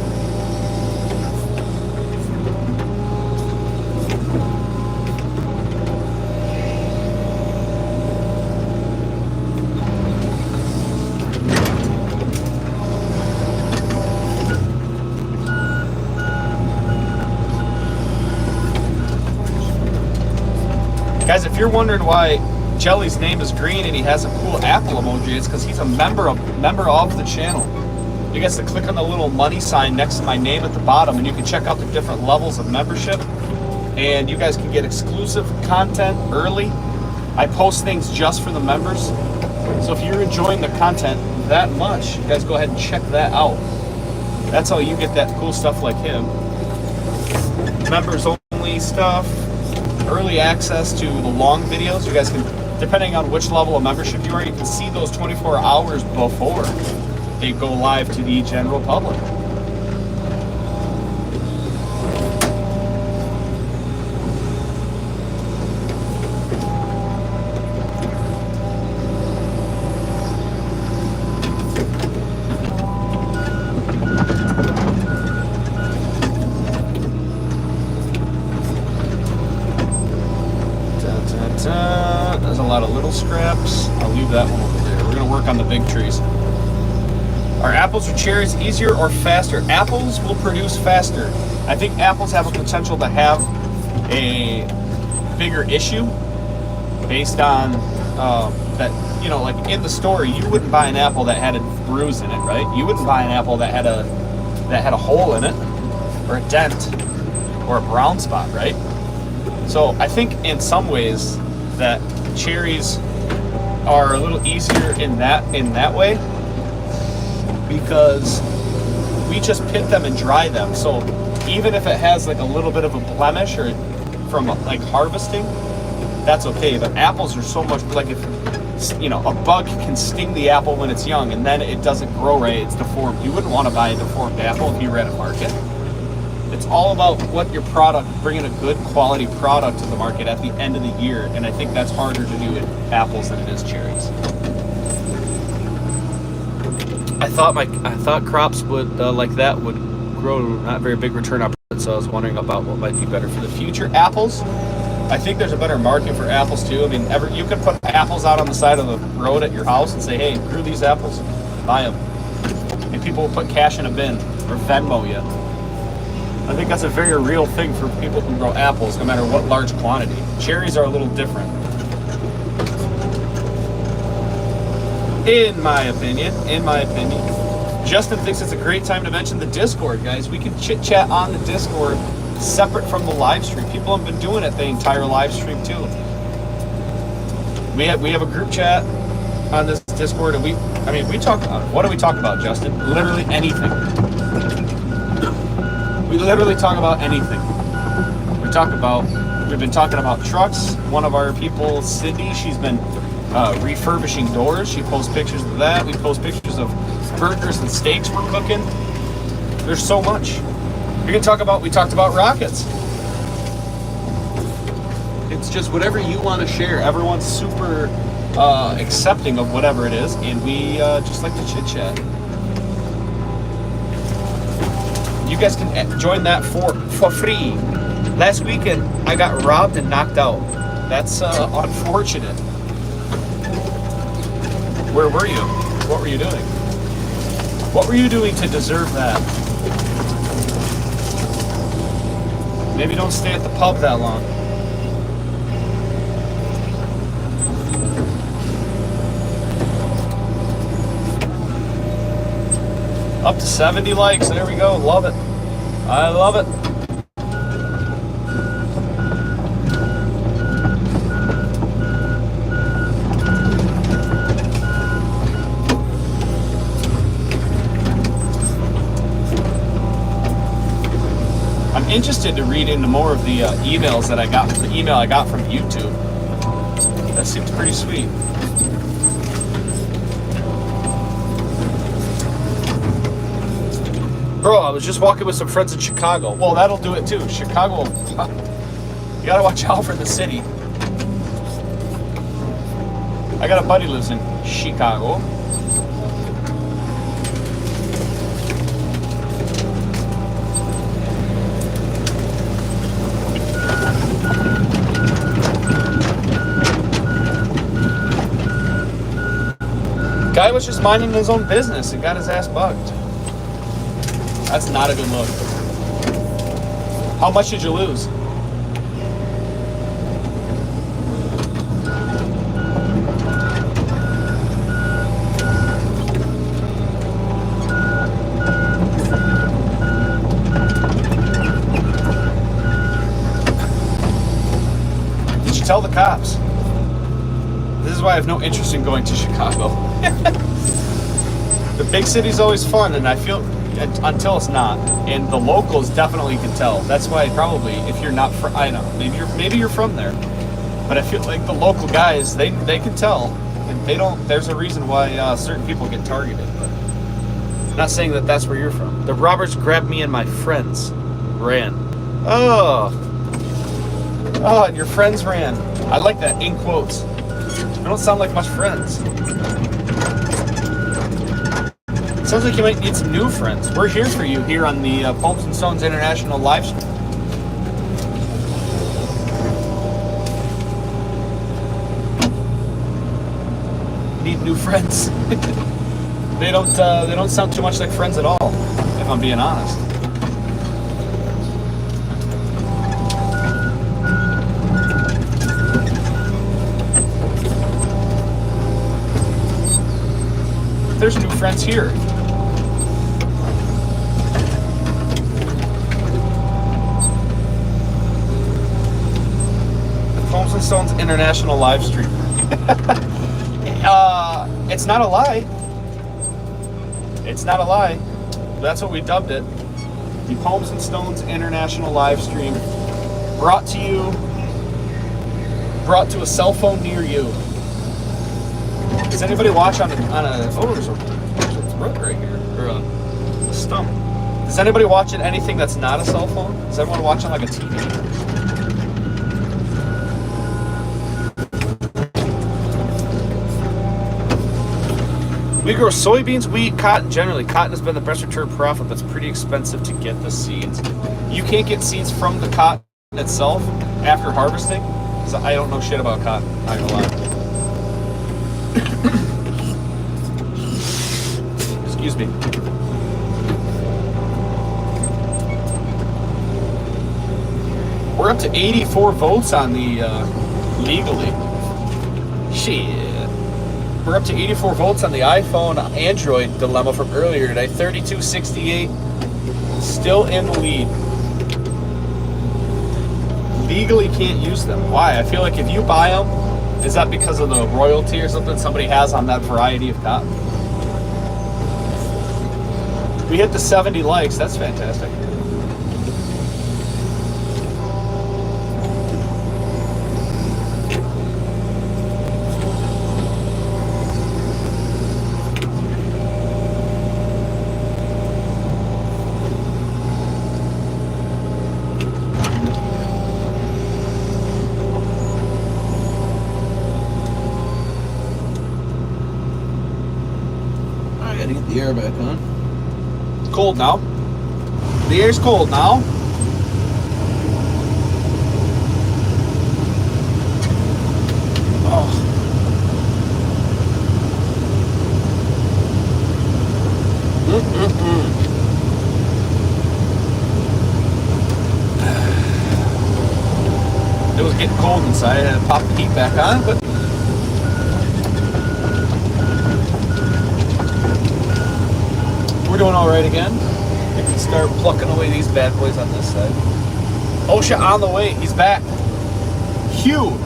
Guys, if you're wondering why Jelly's name is green and he has a cool apple emoji, it's because he's a member of the channel. You guys can click on the little money sign next to my name at the bottom, and you can check out the different levels of membership. And you guys can get exclusive content early. I post things just for the members. So if you're enjoying the content that much, you guys go ahead and check that out. That's how you get that cool stuff like him. Members only stuff. Early access to the long videos. You guys can, depending on which level of membership you are, you can see those 24 hours before they go live to the general public. There's a lot of little scraps. I'll leave that one over there. We're going to work on the big trees. Are apples or cherries easier or faster? Apples will produce faster. I think apples have a potential to have a bigger issue based on that, you know, like in the store, you wouldn't buy an apple that had a bruise in it, right? You wouldn't buy an apple that had a hole in it, or a dent, or a brown spot, right? So I think in some ways that cherries are a little easier in that way, because we just pit them and dry them. So even if it has like a little bit of a blemish or from like harvesting, that's okay. But apples are so much, like, if you know, a bug can sting the apple when it's young and then it doesn't grow right, it's deformed. You wouldn't want to buy a deformed apple if you were at a market. It's all about what your product, bringing a good quality product to the market at the end of the year, and I think that's harder to do with apples than it is cherries. I thought crops would like that would grow not very big return on profit, so I was wondering about what might be better for the future. Apples, I think there's a better market for apples too. I mean, you can put apples out on the side of the road at your house and say, hey, grew these apples, buy them. And people will put cash in a bin or Venmo you. I think that's a very real thing for people who grow apples, no matter what large quantity. Cherries are a little different. In my opinion. Justin thinks it's a great time to mention the Discord, guys. We can chit chat on the Discord separate from the live stream. People have been doing it the entire live stream too. We have a group chat on this Discord, and we talk about it. What do we talk about, Justin? Literally anything. We literally talk about anything. We've been talking about trucks. One of our people, Cindy, she's been refurbishing doors. She posts pictures of that. We post pictures of burgers and steaks we're cooking. There's so much. We talked about rockets. It's just whatever you want to share. Everyone's super accepting of whatever it is, and we just like to chit chat. You guys can join that for free. Last weekend, I got robbed and knocked out. That's unfortunate. Where were you? What were you doing? What were you doing to deserve that? Maybe don't stay at the pub that long. Up to 70 likes. There we go. Love it. I love it. I'm interested to read into more of the emails that I got. The email I got from YouTube. That seems pretty sweet. Bro, I was just walking with some friends in Chicago. Well, that'll do it too. Chicago, you gotta watch out for the city. I got a buddy who lives in Chicago. Guy was just minding his own business and got his ass bugged. That's not a good look. How much did you lose? Did you tell the cops? This is why I have no interest in going to Chicago. The big city's always fun, and I feel until it's not, and the locals definitely can tell. That's why probably if you're not from, I don't know, maybe you're from there, but I feel like the local guys they can tell, and they don't. There's a reason why certain people get targeted. But I'm not saying that that's where you're from. The robbers grabbed me and my friends ran. Oh, and your friends ran. I like that in quotes. I don't sound like much friends. Sounds like you might need some new friends. We're here for you here on the Pomes and Stones International live stream. Need new friends. They don't sound too much like friends at all, if I'm being honest. There's new friends here. Pomes and Stones International live stream. It's not a lie. It's not a lie. That's what we dubbed it. The Pomes and Stones International live stream, brought to a cell phone near you. Does anybody watch on a oh, there's a road right here, or a stump. Does anybody watching anything that's not a cell phone? Is everyone watching like a TV? We grow soybeans, wheat, cotton generally. Cotton has been the best return profit, but it's pretty expensive to get the seeds. You can't get seeds from the cotton itself after harvesting, because I don't know shit about cotton, not gonna lie. Excuse me. We're up to 84 votes on the legally. Shit. We're up to 84 volts on the iPhone Android dilemma from earlier today. 3268, still in the lead. Legally can't use them. Why? I feel like if you buy them, is that because of the royalty or something somebody has on that variety of cotton? We hit the 70 likes. That's fantastic. I gotta get the air back on. Cold now. The air's cold now. Oh. It was getting cold inside. I had to pop the heat back on, but we're doing all right again. I can start plucking away these bad boys on this side. OSHA on the way. He's back. Hugh.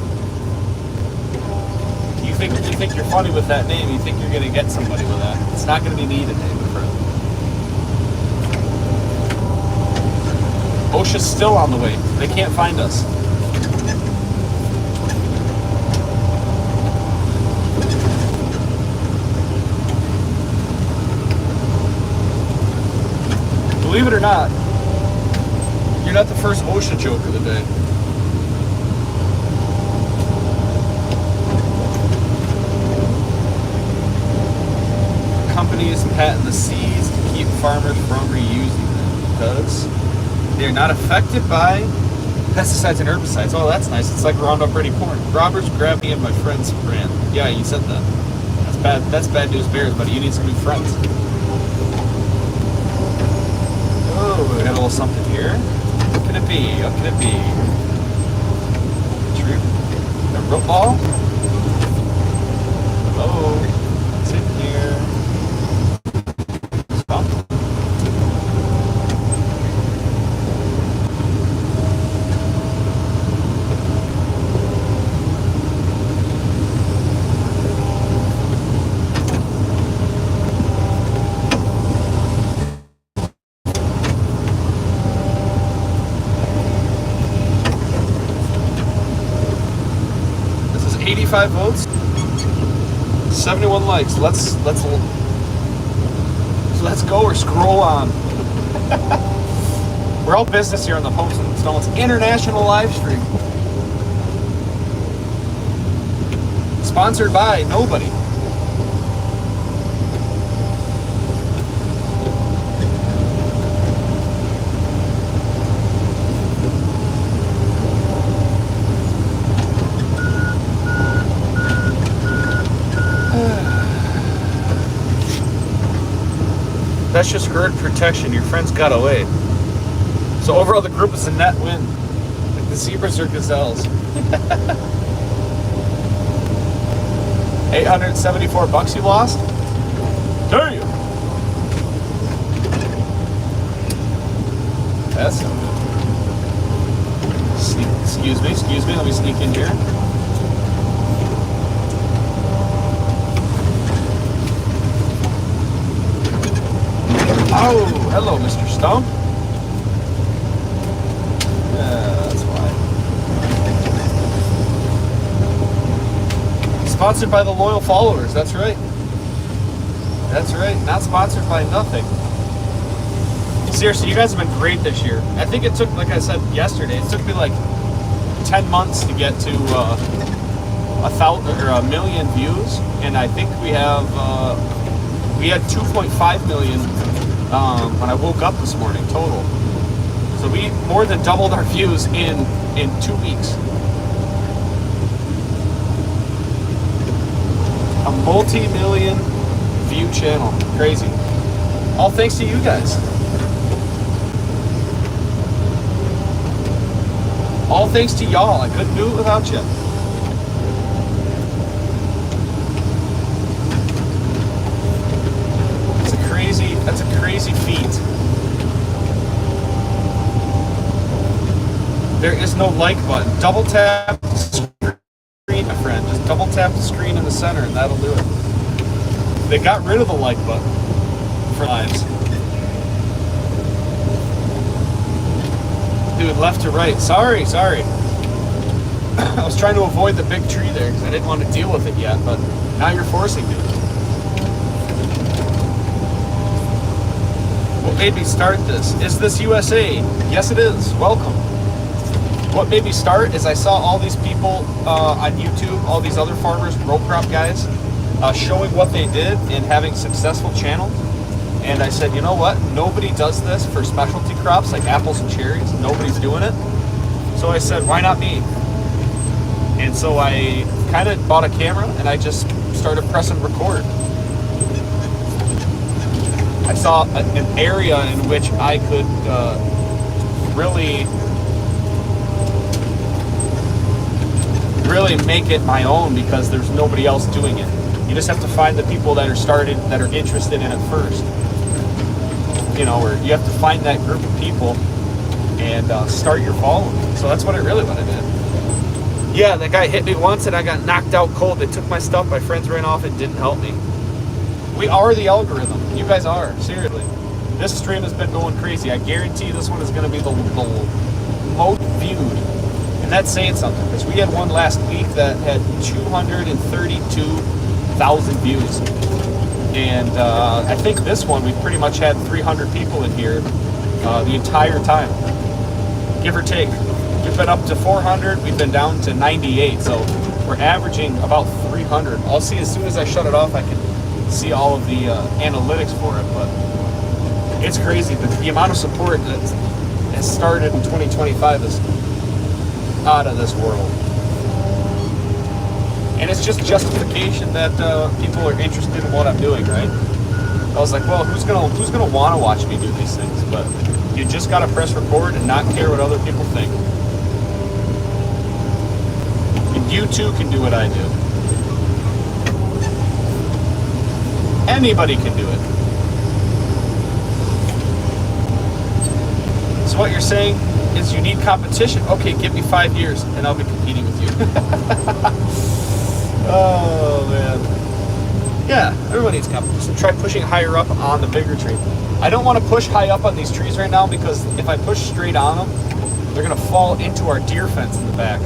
You think you're funny with that name? You think you're gonna get somebody with that? It's not gonna be me today, my friend. OSHA's still on the way. They can't find us. Believe it or not, you're not the first OSHA joke of the day. Companies patent the seeds to keep farmers from reusing them because they're not affected by pesticides and herbicides. Oh, that's nice. It's like Roundup Ready corn. Roberts grabbed me and my friend's brand. Yeah, you said that. That's bad. That's bad news bears, buddy. You need some new friends. Oh, we got a little something here. What can it be? What can it be? True. A rope ball? Oh, what's in here? Stump. This is 85 votes. 71 likes. Let's go or scroll on. We're all business here on the Pomes and Stones international live stream. Sponsored by nobody. That's just herd protection. Your friends got away. So overall, the group is a net win. Like the zebras or gazelles. 874 bucks you lost? Damn! That's no good. Excuse me. Let me sneak in here. Oh, hello, Mr. Stump. Yeah, that's why. Sponsored by the loyal followers, that's right. That's right, not sponsored by nothing. Seriously, you guys have been great this year. I think it took, like I said yesterday, it took me like 10 months to get to 1 million views, and I think we have we had 2.5 million when I woke up this morning total. So we more than doubled our views in 2 weeks. A multi-million view channel. Crazy. All thanks to you guys. All thanks to y'all. I couldn't do it without you. There's no like button. Double tap the screen, my friend. Just double tap the screen in the center and that'll do it. They got rid of the like button for lives. Dude, left to right. Sorry. I was trying to avoid the big tree there because I didn't want to deal with it yet, but now you're forcing me. What made me start this? Is this USA? Yes, it is. Welcome. What made me start is I saw all these people on YouTube, all these other farmers, row crop guys, showing what they did and having successful channels. And I said, you know what? Nobody does this for specialty crops like apples and cherries. Nobody's doing it. So I said, why not me? And so I kind of bought a camera and I just started pressing record. I saw an area in which I could really make it my own because there's nobody else doing it. You just have to find the people that are interested in it first. You know, or you have to find that group of people and start your following. So that's what I did. Yeah, that guy hit me once and I got knocked out cold. They took my stuff, my friends ran off and didn't help me. We are the algorithm. You guys are, seriously. This stream has been going crazy. I guarantee this one is going to be the most viewed. And that's saying something, because we had one last week that had 232,000 views. And I think this one, we pretty much had 300 people in here the entire time, give or take. We've been up to 400, we've been down to 98, so we're averaging about 300. I'll see as soon as I shut it off, I can see all of the analytics for it, but it's crazy. The amount of support that has started in 2025 is out of this world. And it's just justification that people are interested in what I'm doing, right? I was like, well, who's gonna want to watch me do these things? But you just gotta press record and not care what other people think. And you too can do what I do. Anybody can do it. So what you're saying is you need competition. Okay, give me 5 years and I'll be competing with you. Oh man. Yeah, everyone needs competition. Try pushing higher up on the bigger tree. I don't want to push high up on these trees right now because if I push straight on them, they're going to fall into our deer fence in the back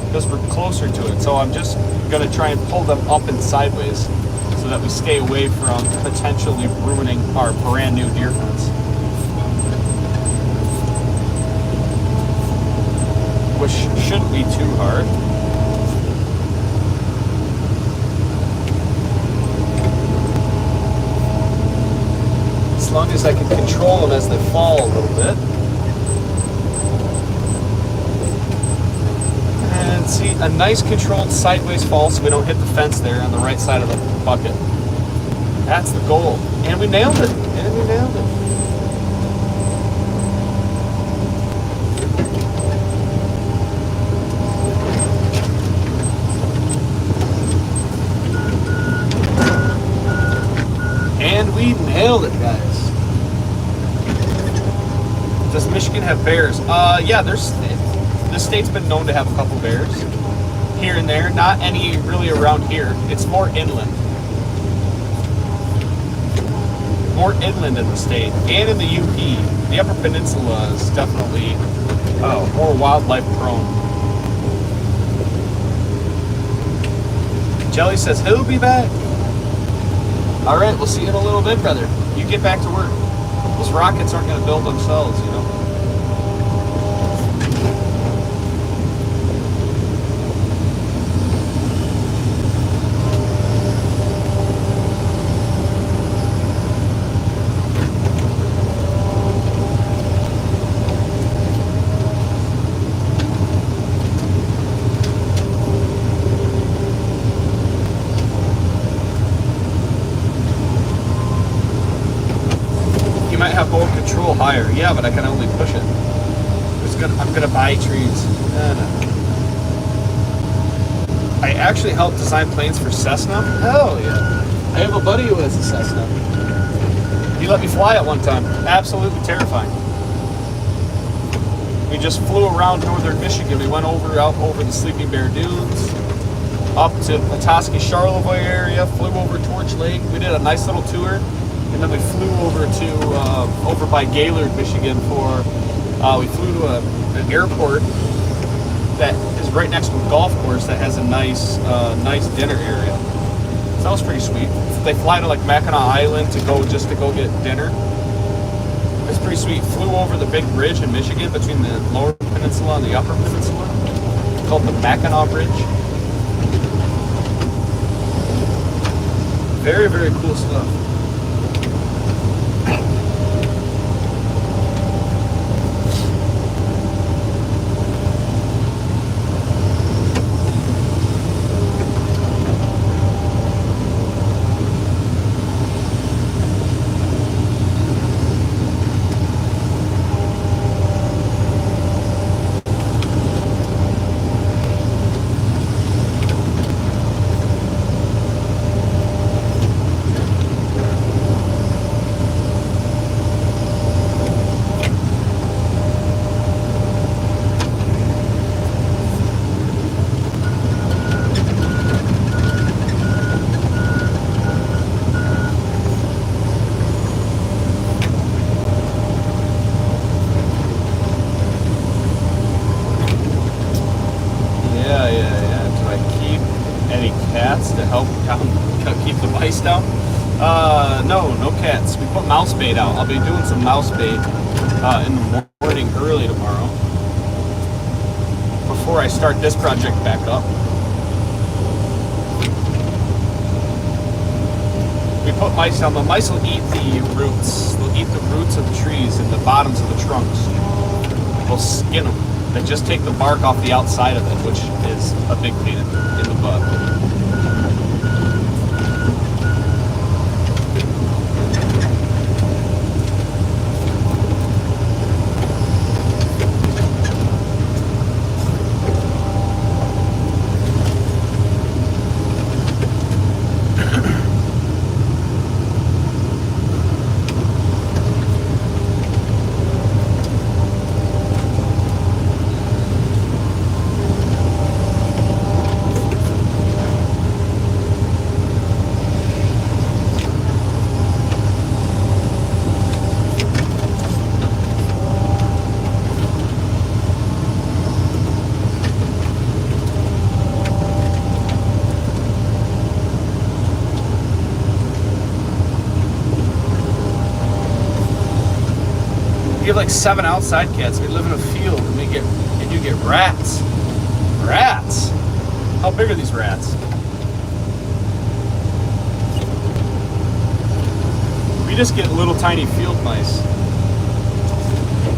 because we're closer to it. So I'm just going to try and pull them up and sideways so that we stay away from potentially ruining our brand new deer fence. Which shouldn't be too hard. As long as I can control them as they fall a little bit. And see, a nice controlled sideways fall so we don't hit the fence there on the right side of the bucket. That's the goal. And we nailed it. And we nailed it, guys. Does Michigan have bears? Yeah, this state's been known to have a couple bears here and there. Not any really around here. It's more inland. More inland in the state and in the UP. The Upper Peninsula is definitely more wildlife prone. Jelly says he'll be back. All right, we'll see you in a little bit, brother. You get back to work. Those rockets aren't going to build themselves, you know. Control higher, yeah, but I can only push it. I'm gonna buy trees. No. I actually helped design planes for Cessna. Hell yeah! I have a buddy who has a Cessna. He let me fly it one time. Absolutely terrifying. We just flew around northern Michigan. We went out over the Sleeping Bear Dunes, up to Petoskey, Charlevoix area, flew over Torch Lake. We did a nice little tour, and then we flew over to over by Gaylord, Michigan we flew to an airport that is right next to a golf course that has a nice dinner area. So that was pretty sweet. They fly to like Mackinac Island to go get dinner. It's pretty sweet. Flew over the big bridge in Michigan between the lower peninsula and the upper peninsula, called the Mackinac Bridge. Very, very cool stuff. Keep the mice down? No cats. We put mouse bait out. I'll be doing some mouse bait in the morning early tomorrow before I start this project back up. We put mice down. The mice will eat the roots. They'll eat the roots of the trees and the bottoms of the trunks. They'll skin them. They just take the bark off the outside of it, which is a big pain in the butt. We have like 7 outside cats. We live in a field, and you get rats. Rats. How big are these rats? We just get little tiny field mice.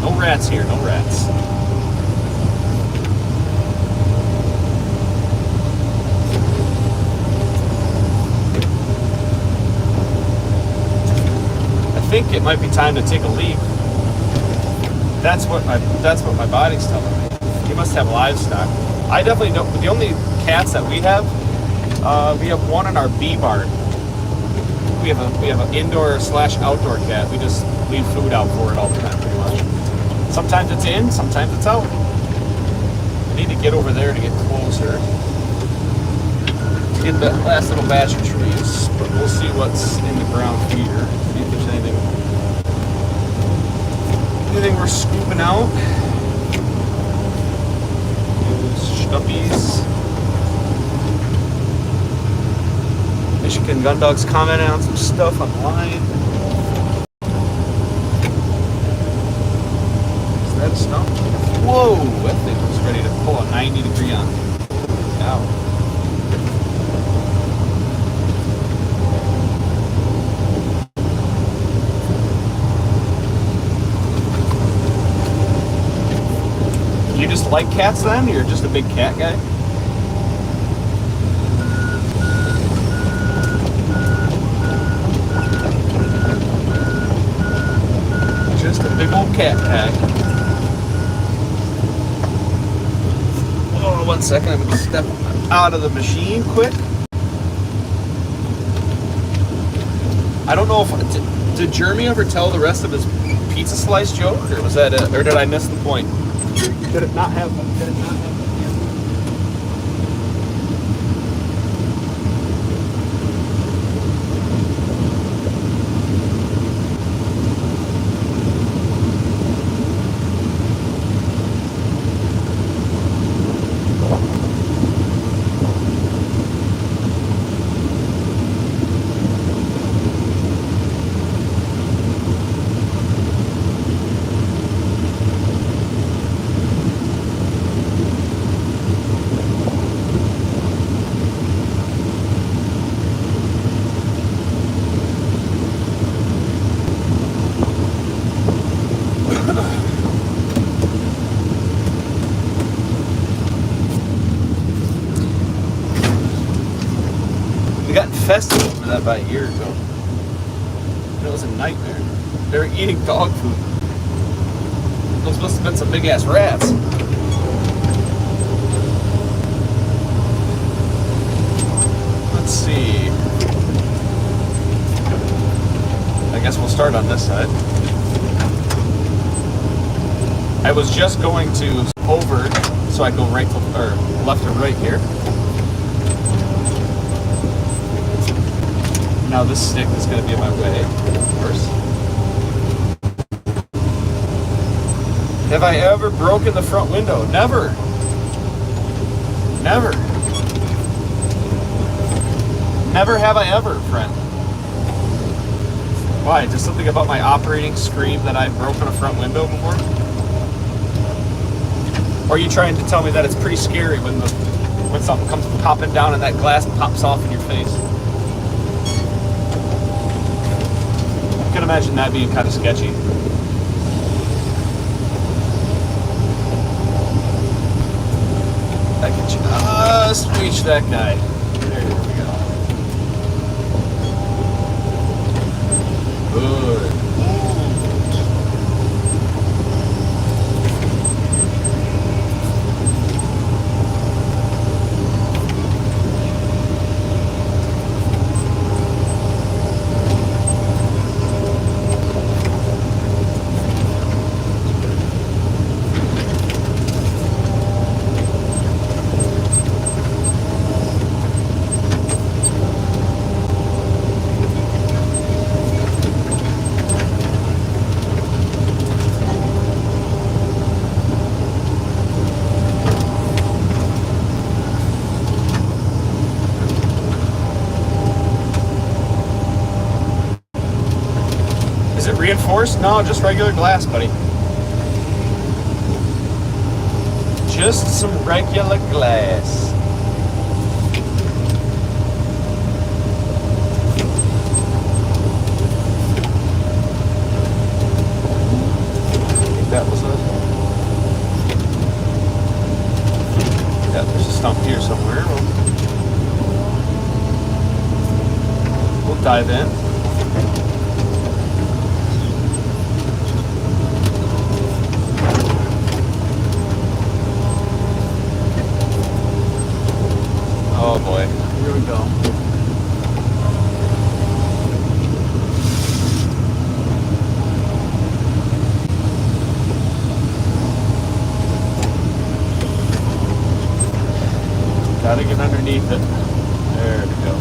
No rats here. No rats. I think it might be time to take a leak. That's what my body's telling me. You must have livestock. I definitely don't. The only cats that we have one in our bee barn. We have an indoor / outdoor cat. We just leave food out for it all the time, pretty much. Sometimes it's in, sometimes it's out. I need to get over there to get closer. Get that last little batch of trees, but we'll see what's in the ground feeder. See if there's anything we're scooping out. Stuppies. Michigan Gun Dog's commenting on some stuff online. Is that a stump? Whoa, that thing was ready to pull a 90-degree on. Ow. You just like cats then? You're just a big cat guy? Just a big old cat guy. Oh, 1 second. I'm going to step out of the machine quick. I don't know if... Did Jeremy ever tell the rest of his pizza slice joke? Or was that or did I miss the point? Did it not have them? Did it not have them? Infested over that about a year ago. It was a nightmare. They were eating dog food. Those must have been some big ass rats. Let's see. I guess we'll start on this side. I was just going to over, so I go right to, or left or right here. Now this stick is going to be in my way, of course. Have I ever broken the front window? Never. Never. Never have I ever, friend. Why? Just something about my operating scream that I've broken a front window before? Or are you trying to tell me that it's pretty scary when something comes popping down and that glass pops off in your face? I can imagine that being kind of sketchy. I can just reach that guy. There we go. Good. Reinforced? No, just regular glass, buddy. Just some regular glass. I think that was yeah, there's a stump here somewhere. We'll dive in. Oh boy, here we go. Gotta get underneath it. There we go.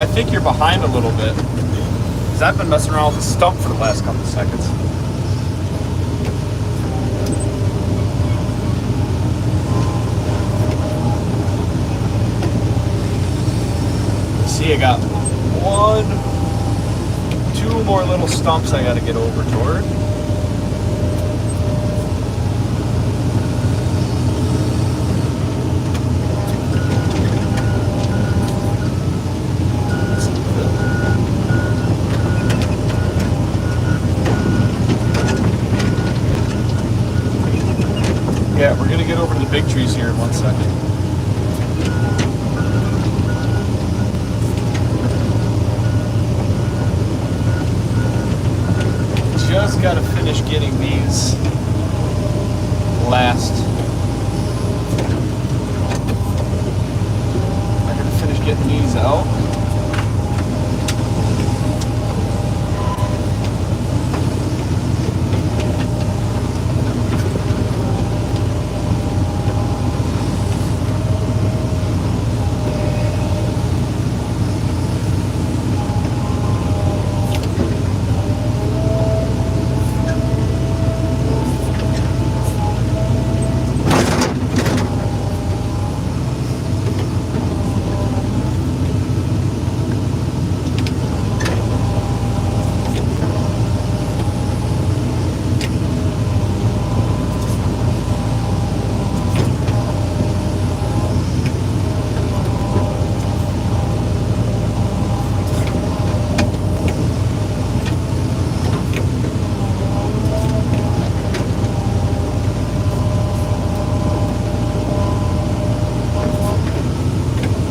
I think you're behind a little bit. Because I've been messing around with the stump for the last couple of seconds. See, I got two more little stumps I gotta get over toward. Yeah, we're gonna get over to the big trees here in 1 second. Just gotta finish getting these last. I gotta finish getting these out.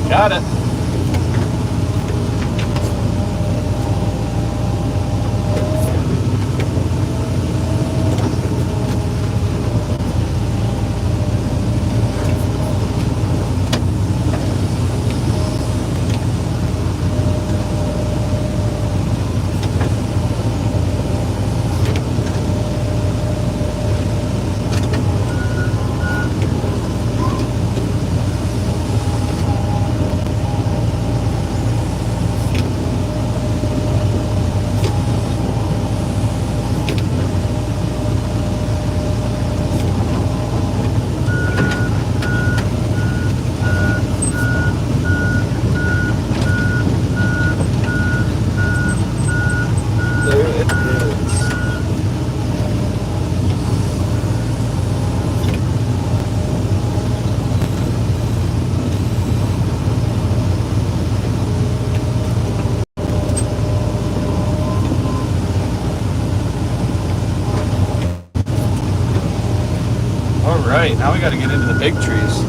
Got it. Alright, now we gotta get into the big trees.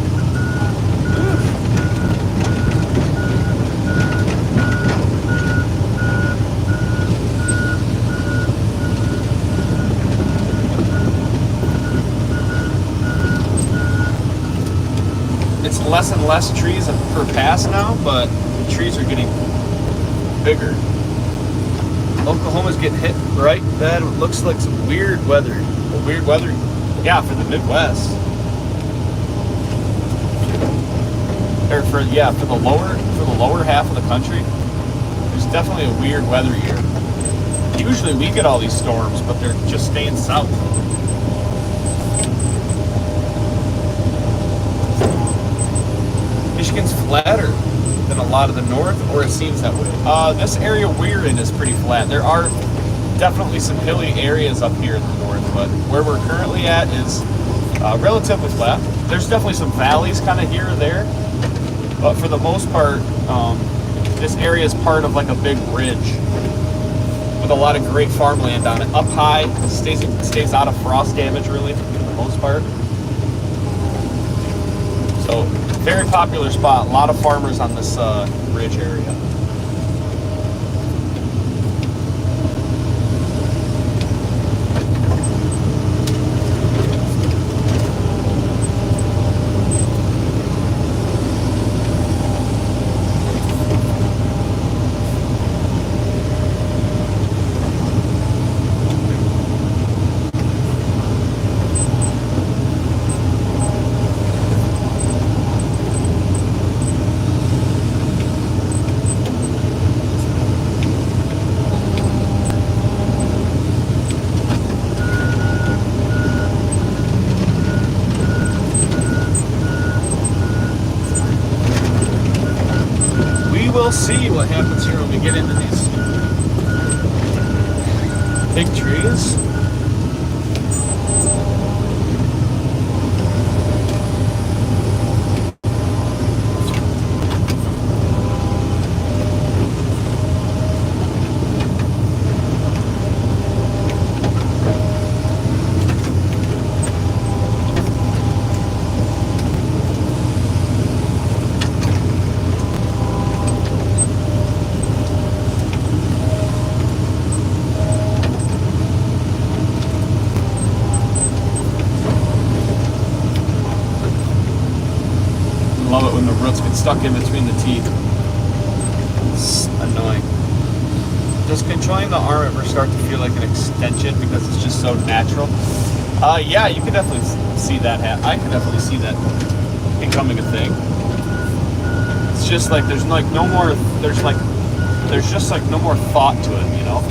It's less and less trees per pass now, but the trees are getting bigger. Oklahoma's getting hit right bad. It looks like some weird weather. Weird weather. Yeah, for the Midwest. Or for the lower half of the country. There's definitely a weird weather year. Usually we get all these storms, but they're just staying south. Michigan's flatter than a lot of the north, or it seems that way. This area we're in is pretty flat. There are definitely some hilly areas up here in the north, but where we're currently at is relatively flat. There's definitely some valleys kind of here or there, but for the most part, this area is part of like a big ridge with a lot of great farmland on it. Up high, stays out of frost damage really for the most part. So very popular spot. A lot of farmers on this ridge area. We'll see what happens here when we get into these big trees. love it when the roots get stuck in between the teeth. It's annoying. Does controlling the arm ever start to feel like an extension because it's just so natural? Yeah, you can definitely see that. I can definitely see that becoming a thing. It's just like there's like no more. There's just like no more thought to it, you know.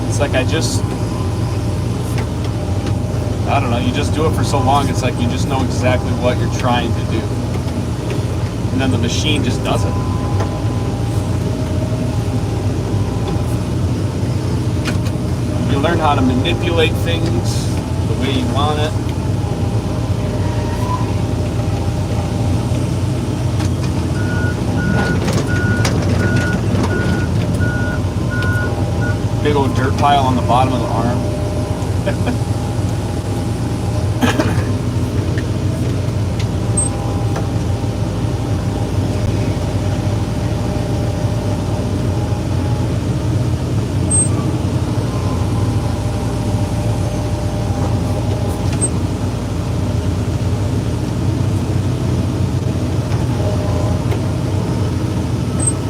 It's like I don't know. You just do it for so long. It's like you just know exactly what you're trying to do, and then the machine just does it. You learn how to manipulate things the way you want it. Big old dirt pile on the bottom of the arm.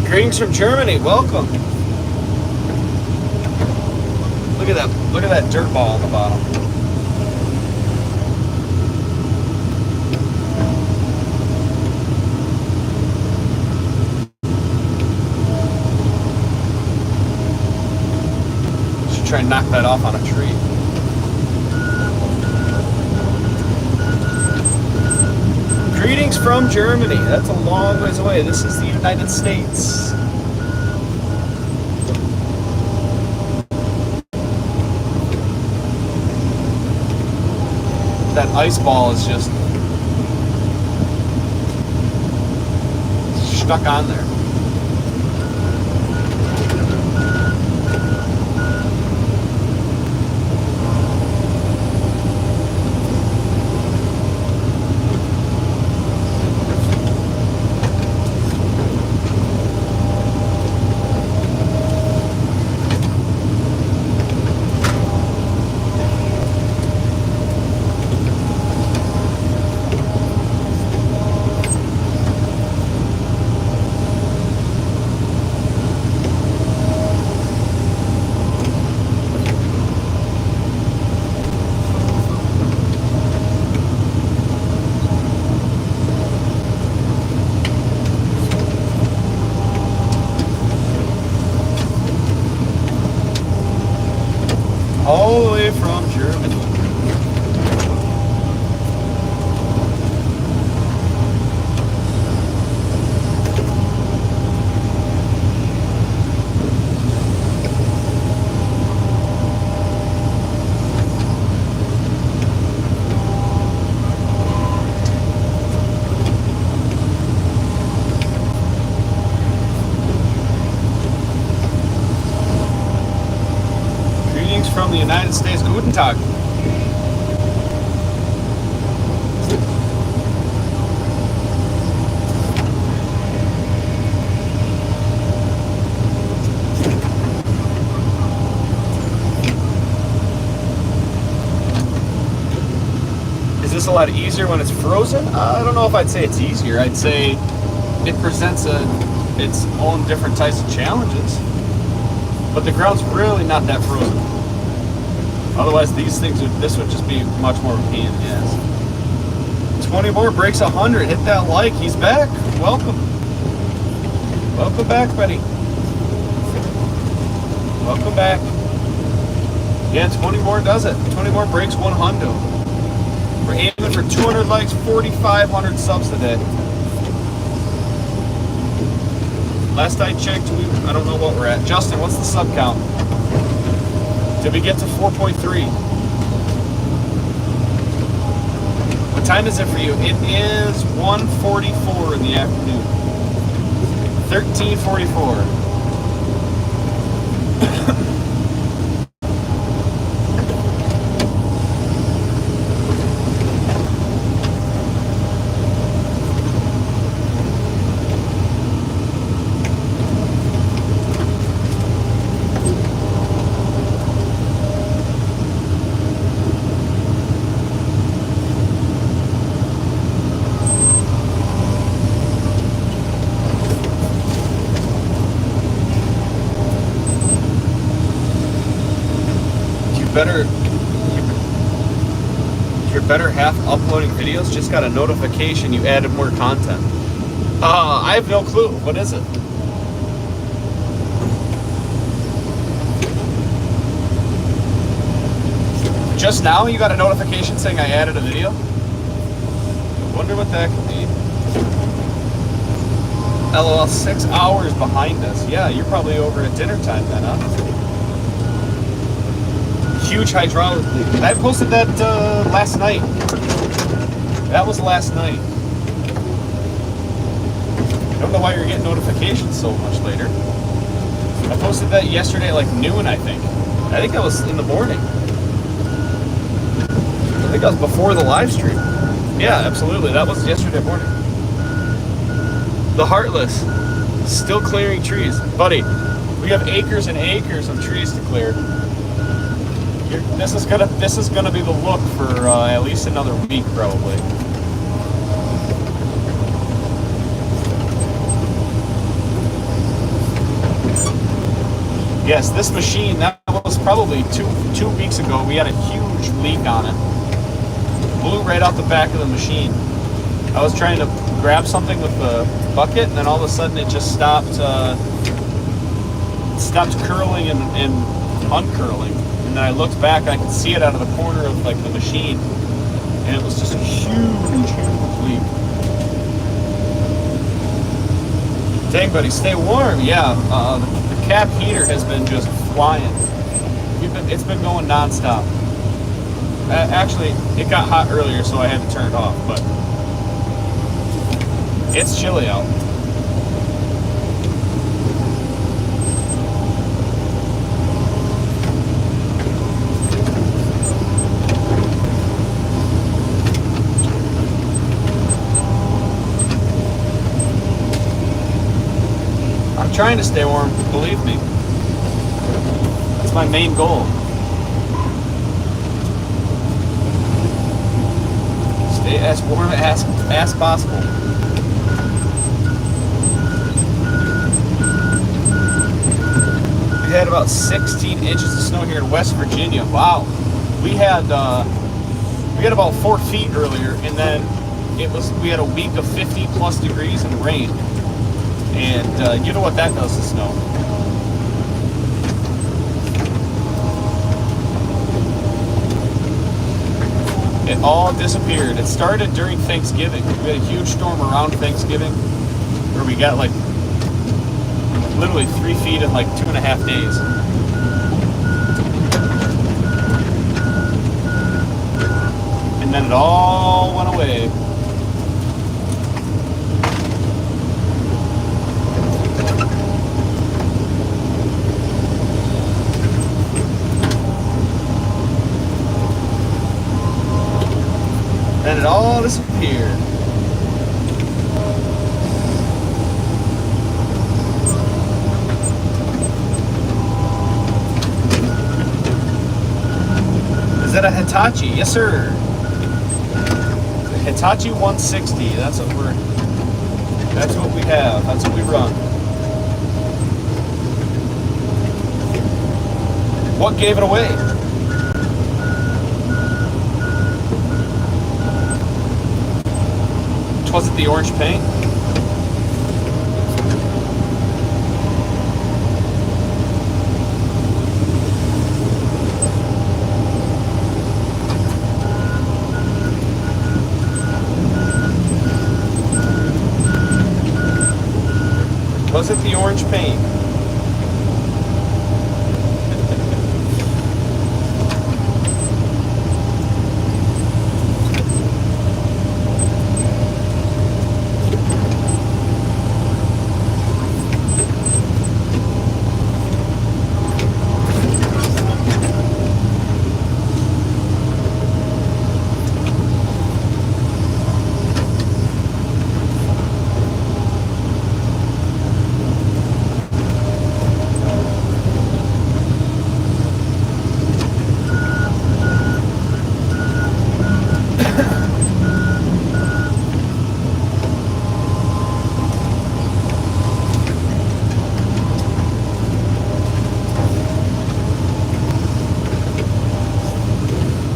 Greetings from Germany. Welcome. Look at that. Look at that dirt ball on the bottom. Should try and knock that off on a tree. Greetings from Germany. That's a long ways away. This is the United States. That ice ball is just stuck on there. All the way from Germany. From the United States. Guten Tag. Is this a lot easier when it's frozen? I don't know if I'd say it's easier. I'd say it presents its own different types of challenges. But the ground's really not that frozen. Otherwise, this would just be much more of a pain in the ass. 20 more breaks 100. Hit that like. He's back. Welcome. Welcome back, buddy. Welcome back. Yeah, 20 more does it. 20 more breaks 100. We're aiming for 200 likes, 4,500 subs today. Last I checked, I don't know what we're at. Justin, what's the sub count? Did we get to 4.3? What time is it for you? It is 1:44 in the afternoon. 13:44. better your better half uploading videos just got a notification you added more content. I have no clue. What is it? Just now you got a notification saying I added a video? I wonder what that could be. LOL, 6 hours behind us. Yeah, you're probably over at dinner time then, huh? Huge hydraulic leak. I posted that last night. That was last night. I don't know why you're getting notifications so much later. I posted that yesterday at like noon, I think. I think that was in the morning. I think that was before the live stream. Yeah, absolutely. That was yesterday morning. The Heartless. Still clearing trees. Buddy, we have acres and acres of trees to clear. This is gonna be the look for at least another week, probably. Yes, this machine, that was probably two weeks ago. We had a huge leak on it. Blew right out the back of the machine. I was trying to grab something with the bucket, and then all of a sudden it just stopped curling and uncurling. And then I looked back, and I could see it out of the corner of like the machine, and it was just a huge leak. Dang, buddy, stay warm. Yeah, the cap heater has been just flying. It's been going nonstop. Actually, it got hot earlier, so I had to turn it off, but it's chilly out. I'm trying to stay warm, believe me. That's my main goal. Stay as warm as possible. We had about 16 inches of snow here in West Virginia. Wow. We had about 4 feet earlier, and then we had a week of 50 plus degrees and rain. And you know what that does to snow. It all disappeared. It started during Thanksgiving. We had a huge storm around Thanksgiving where we got like literally 3 feet in like 2.5 days. And then it all went away. And it all disappeared. Is that a Hitachi? Yes, sir. The Hitachi 160. That's what we have. That's what we run. What gave it away? Was it the orange paint? Was it the orange paint?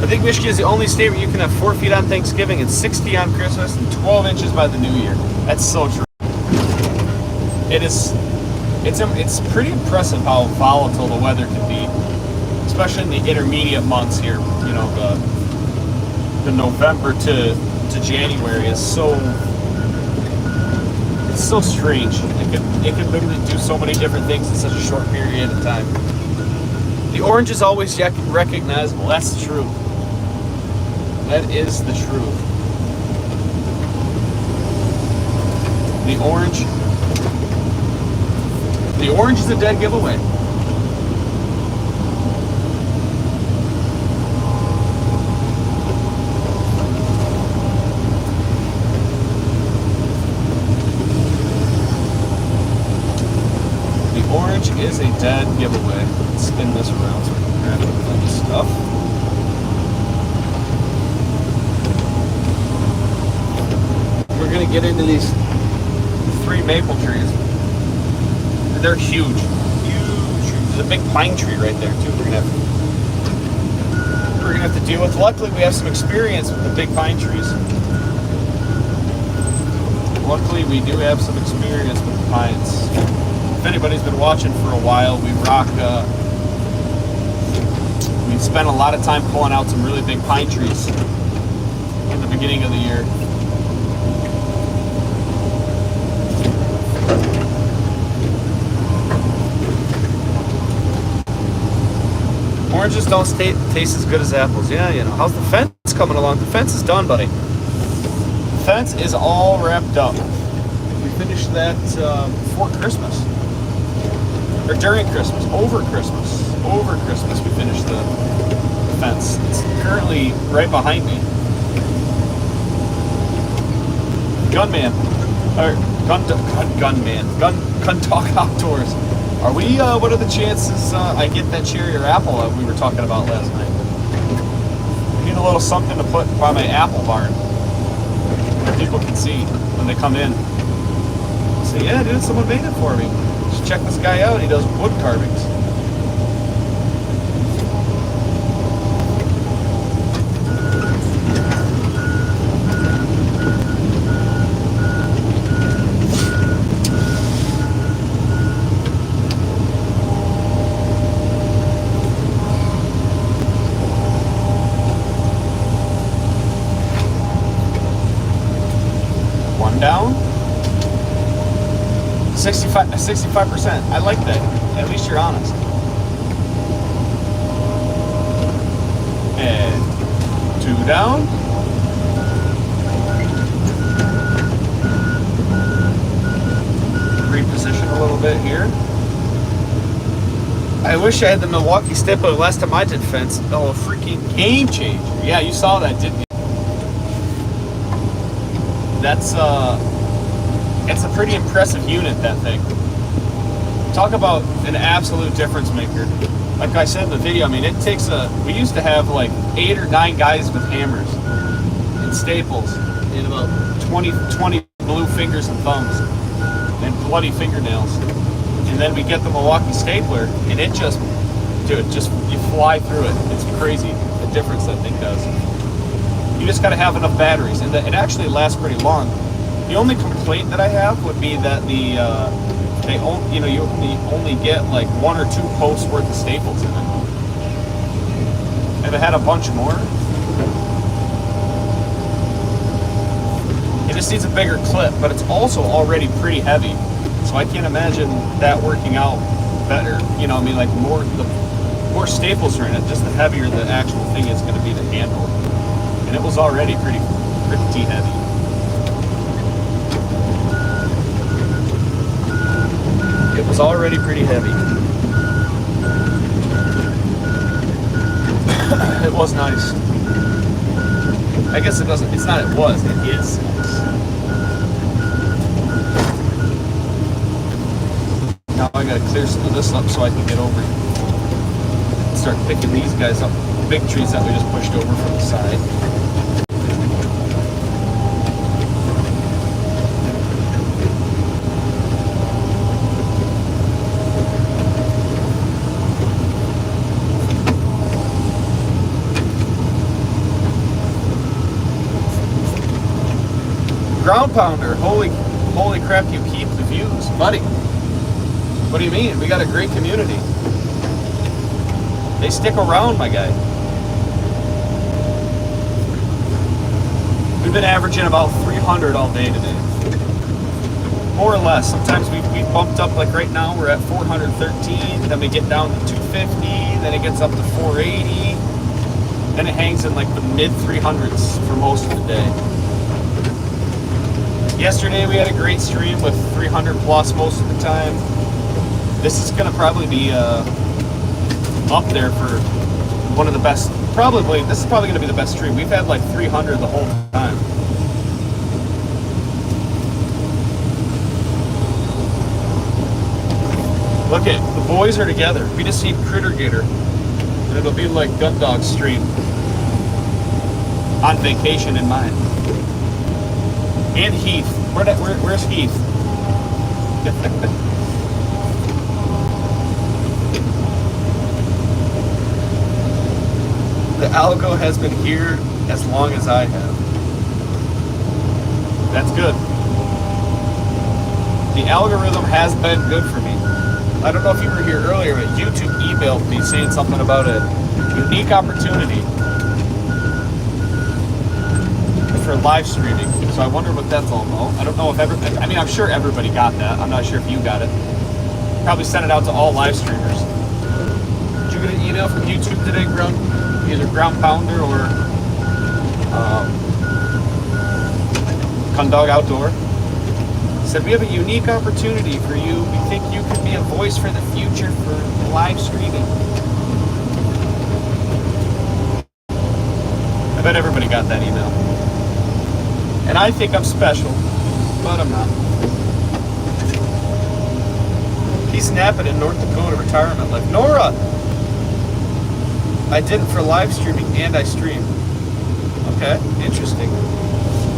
think Michigan is the only state where you can have 4 feet on Thanksgiving and 60 on Christmas and 12 inches by the New Year. That's so true. It is. It's pretty impressive how volatile the weather can be, especially in the intermediate months here. You know, the November to January is so. It's so strange. It can literally do so many different things in such a short period of time. The orange is always recognizable. That's the truth. That is the truth. The orange is a dead giveaway. The orange is a dead giveaway. Let's spin this around so we can grab all this stuff. We're gonna get into these 3 maple trees. They're huge. Huge. There's a big pine tree right there too. We're gonna have to deal with. Luckily, we have some experience with the big pine trees. Luckily, we do have some experience with the pines. If anybody's been watching for a while, we spent a lot of time pulling out some really big pine trees in the beginning of the year. Oranges don't taste as good as apples. Yeah, you know. How's the fence coming along? The fence is done, buddy. The fence is all wrapped up. We finished that before Christmas. Or during Christmas. Over Christmas. Over Christmas we finished the fence. It's currently right behind me. Gunman. Or Gun Talk Outdoors. Are we, what are the chances I get that cherry or apple we were talking about last night? I need a little something to put by my apple barn where people can see when they come in. Say, yeah, dude, someone made it for me. Just check this guy out. He does wood carvings. Down 65%. I like that. At least you're honest. And 2 down. Reposition a little bit here. I wish I had the Milwaukee stapler last time I did fence. Oh, a freaking game changer. Yeah, you saw that, didn't you? It's a pretty impressive unit, that thing. Talk about an absolute difference maker. Like I said in the video, I mean, it takes we used to have like 8 or 9 guys with hammers and staples and about 20 blue fingers and thumbs and bloody fingernails. And then we get the Milwaukee stapler and it just, dude, you fly through it. It's crazy the difference that thing does. You just got to have enough batteries, and it actually lasts pretty long. The only complaint that I have would be that you only get like 1 or 2 posts worth of staples in it. If it had a bunch more, it just needs a bigger clip, but it's also already pretty heavy, so I can't imagine that working out better. You know, I mean, like the more staples are in it, just the heavier the actual thing is going to be to handle. And it was already pretty heavy. It was already pretty heavy. It was nice. I guess it doesn't, it's not it was, it is nice. Now I gotta clear some of this up so I can get over and start picking these guys up. Big trees that we just pushed over from the side. ground pounder. Holy crap, you keep the views, buddy. What do you mean? We got a great community. They stick around, my guy. We've been averaging about 300 all day today. More or less. Sometimes we bumped up, like right now we're at 413, then we get down to 250, then it gets up to 480, then it hangs in like the mid 300s for most of the day. Yesterday we had a great stream with 300 plus most of the time. This is gonna probably be up there for one of the best. This is probably gonna be the best stream. We've had like 300 the whole time. Look it, the boys are together. We just need Critter Gator. And it'll be like Gun Dog stream. On vacation in mind. And Heath. Where's Heath? The algo has been here as long as I have. That's good. The algorithm has been good for me. I don't know if you were here earlier, but YouTube emailed me saying something about a unique opportunity for live streaming. So I wonder what that's all about. I don't know if I'm sure everybody got that. I'm not sure if you got it. Probably sent it out to all live streamers. Did you get an email from YouTube today, either Ground Pounder or Gun Dog Outdoor? Said we have a unique opportunity for you. We think you could be a voice for the future for live streaming. I bet everybody got that email. And I think I'm special, but I'm not. He's snapping in North Dakota retirement life. Nora! I did it for live streaming and I stream. Okay, interesting.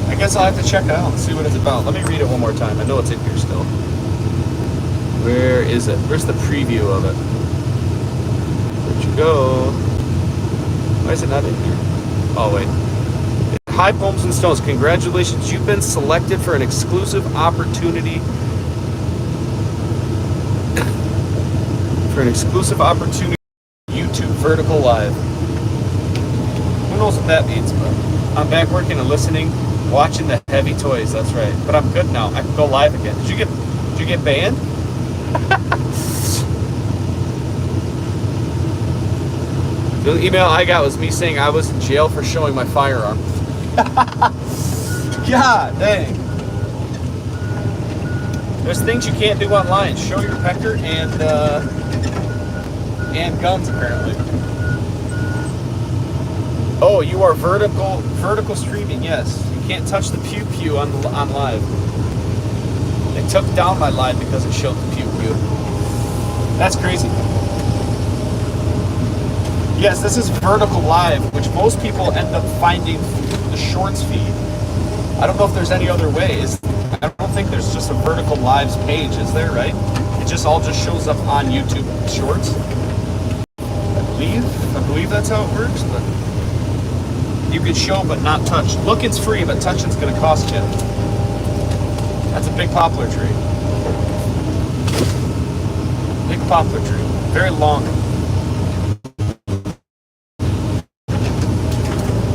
I guess I'll have to check it out and see what it's about. Let me read it one more time. I know it's in here still. Where is it? Where's the preview of it? Where'd you go? Why is it not in here? Oh, wait. Hi, Pomes and Stones. Congratulations. You've been selected for an exclusive opportunity. YouTube Vertical Live. Who knows what that means, but I'm back working and listening. Watching the heavy toys, that's right. But I'm good now. I can go live again. Did you get banned? The email I got was me saying I was in jail for showing my firearm. God dang. There's things you can't do online. Show your pecker and guns apparently. Oh, you are vertical streaming, yes. You can't touch the pew pew on live. They took down my live because it showed the pew pew. That's crazy. Yes, this is vertical live, which most people end up finding the shorts feed. I don't know if there's any other way. I don't think there's just a vertical lives page, is there, right? It just all shows up on YouTube Shorts. I believe that's how it works, but you can show but not touch. Looking's free, but touching's gonna cost you. That's a big poplar tree. Big poplar tree. Very long.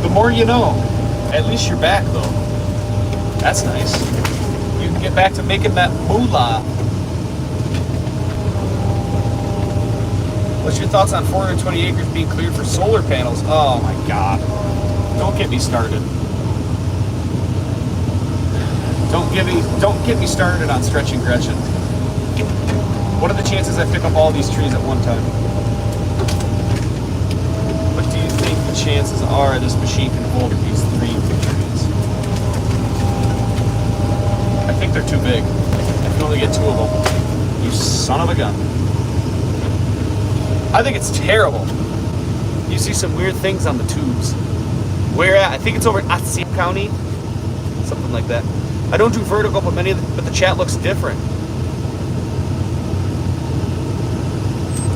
The more you know. At least you're back though. That's nice. You can get back to making that moolah. What's your thoughts on 420 acres being cleared for solar panels? Oh my God. Don't get me started. Don't get me started on stretching Gretchen. What are the chances I pick up all these trees at one time? What do you think the chances are this machine can hold these 3 trees? I think they're too big. I can only get 2 of them. You son of a gun. I think it's terrible. You see some weird things on the tubes. Where at? I think it's over in Otsego County. Something like that. I don't do vertical, but the chat looks different.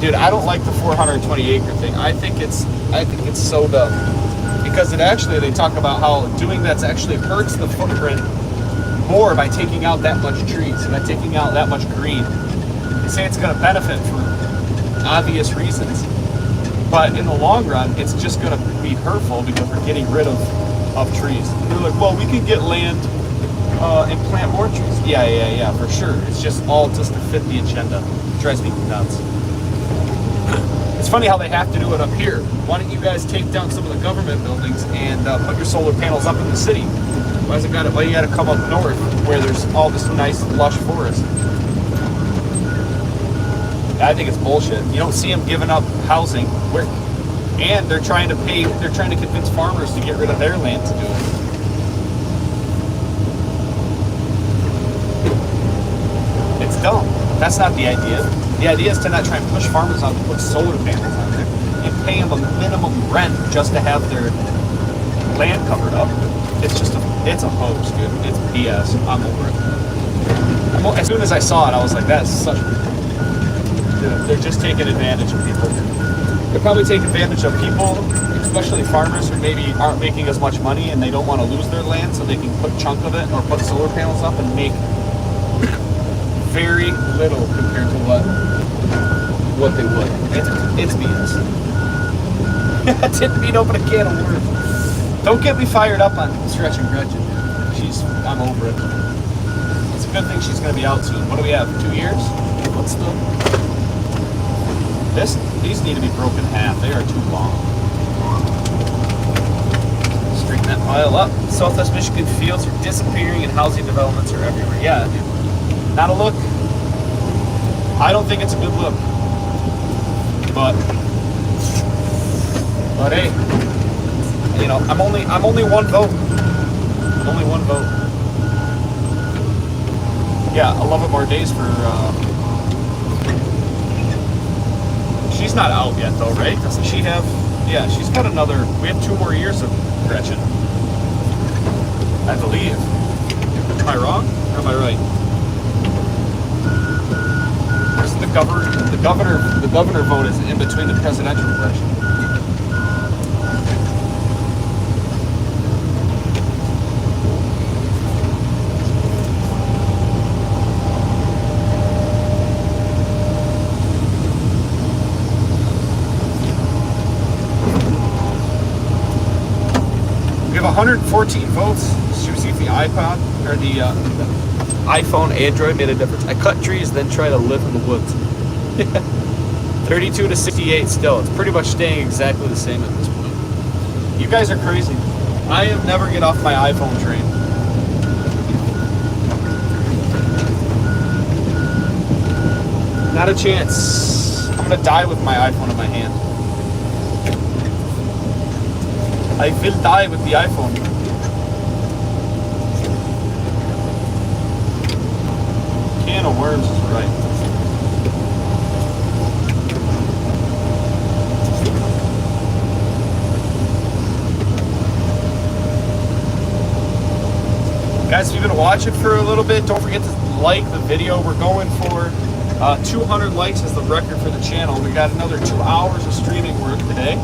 Dude, I don't like the 420 acre thing. I think it's so dumb. Because they talk about how doing that actually hurts the footprint more by taking out that much trees, by taking out that much green. They say it's going to benefit for obvious reasons, but in the long run, it's just going to be hurtful because we're getting rid of trees. And they're like, well, we can get land and plant more trees. Yeah, for sure. It's just all just to fit the agenda. It drives me nuts. It's funny how they have to do it up here. Why don't you guys take down some of the government buildings and put your solar panels up in the city? Why you got to come up north where there's all this nice lush forest? I think it's bullshit. You don't see them giving up housing, and they're trying to convince farmers to get rid of their land to do it. It's dumb. That's not the idea. The idea is to not try and push farmers out to put solar panels on there and pay them a minimum rent just to have their land covered up. It's a hoax, dude. It's BS. I'm over it. As soon as I saw it, I was like, that's such... They're just taking advantage of people. They're probably taking advantage of people, especially farmers who maybe aren't making as much money and they don't want to lose their land, so they can put a chunk of it or put solar panels up and make very little compared to what they would. It's BS. I didn't mean to open a can of worms. Don't get me fired up on stretching Gretchen. I'm over it. It's a good thing she's going to be out soon. What do we have? 2 years? What's the... These need to be broken in half. They are too long. Straighten that pile up. Southwest Michigan fields are disappearing and housing developments are everywhere. Yeah, dude. Not a look. I don't think it's a good look. But hey, you know, I'm only one vote. Only one vote. Yeah, 11 more days for. She's not out yet, though, right? Doesn't she have? Yeah, she's got another. We have 2 more years of Gretchen, I believe. Am I wrong? Or am I right? The governor vote is in between the presidential election. We have 114 votes. Should we see if the iPod or the iPhone, Android made a difference? I cut trees, then try to live in the woods. 32 to 68 still. It's pretty much staying exactly the same at this point. You guys are crazy. I am never get off my iPhone train. Not a chance. I'm gonna die with my iPhone in my hand. I will die with the iPhone. Can of worms is right. Guys, if you've been watching for a little bit, don't forget to like the video. We're going for 200 likes as the record for the channel. We got another 2 hours of streaming work today.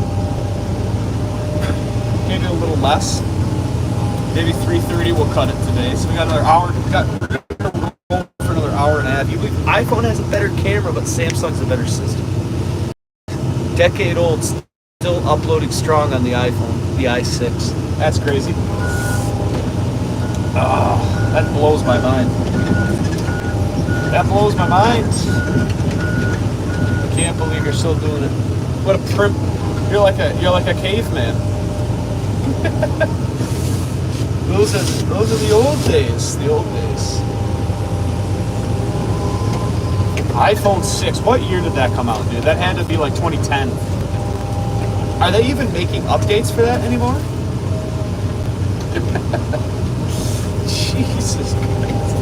Maybe a little less. Maybe 3:30 we'll cut it today. So we got another hour. We got for another hour and a half. You believe iPhone has a better camera, but Samsung's a better system. Decade old, still uploading strong on the iPhone, the i6. That's crazy. Oh, that blows my mind. That blows my mind. I can't believe you're still doing it. What a primp. You're like a caveman. Those are the old days. The old days. iPhone 6. What year did that come out, dude? That had to be like 2010. Are they even making updates for that anymore? Jesus Christ.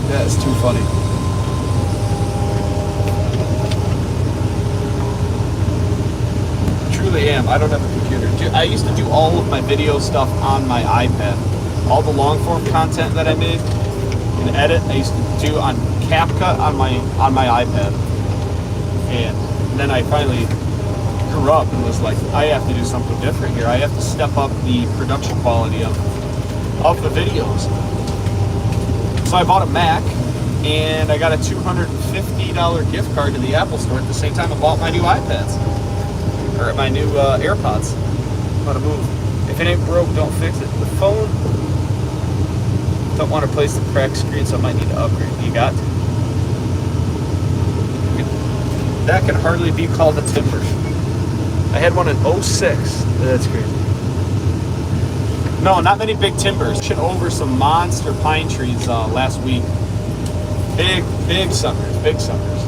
That is too funny. Truly am. I don't have a computer. Dude, I used to do all of my video stuff on my iPad. All the long form content that I made and edit, I used to do on CapCut on my iPad. And then I finally grew up and was like, I have to do something different here. I have to step up the production quality of the videos. So I bought a Mac, and I got a $250 gift card to the Apple Store at the same time I bought my new iPads. Or my new AirPods. How to move. If it ain't broke, don't fix it. The phone, don't want to replace the cracked screen, so I might need to upgrade. You got? That can hardly be called a timber. I had one in '06. That's crazy. No, not many big timbers. Shit over some monster pine trees last week. Big suckers, big suckers.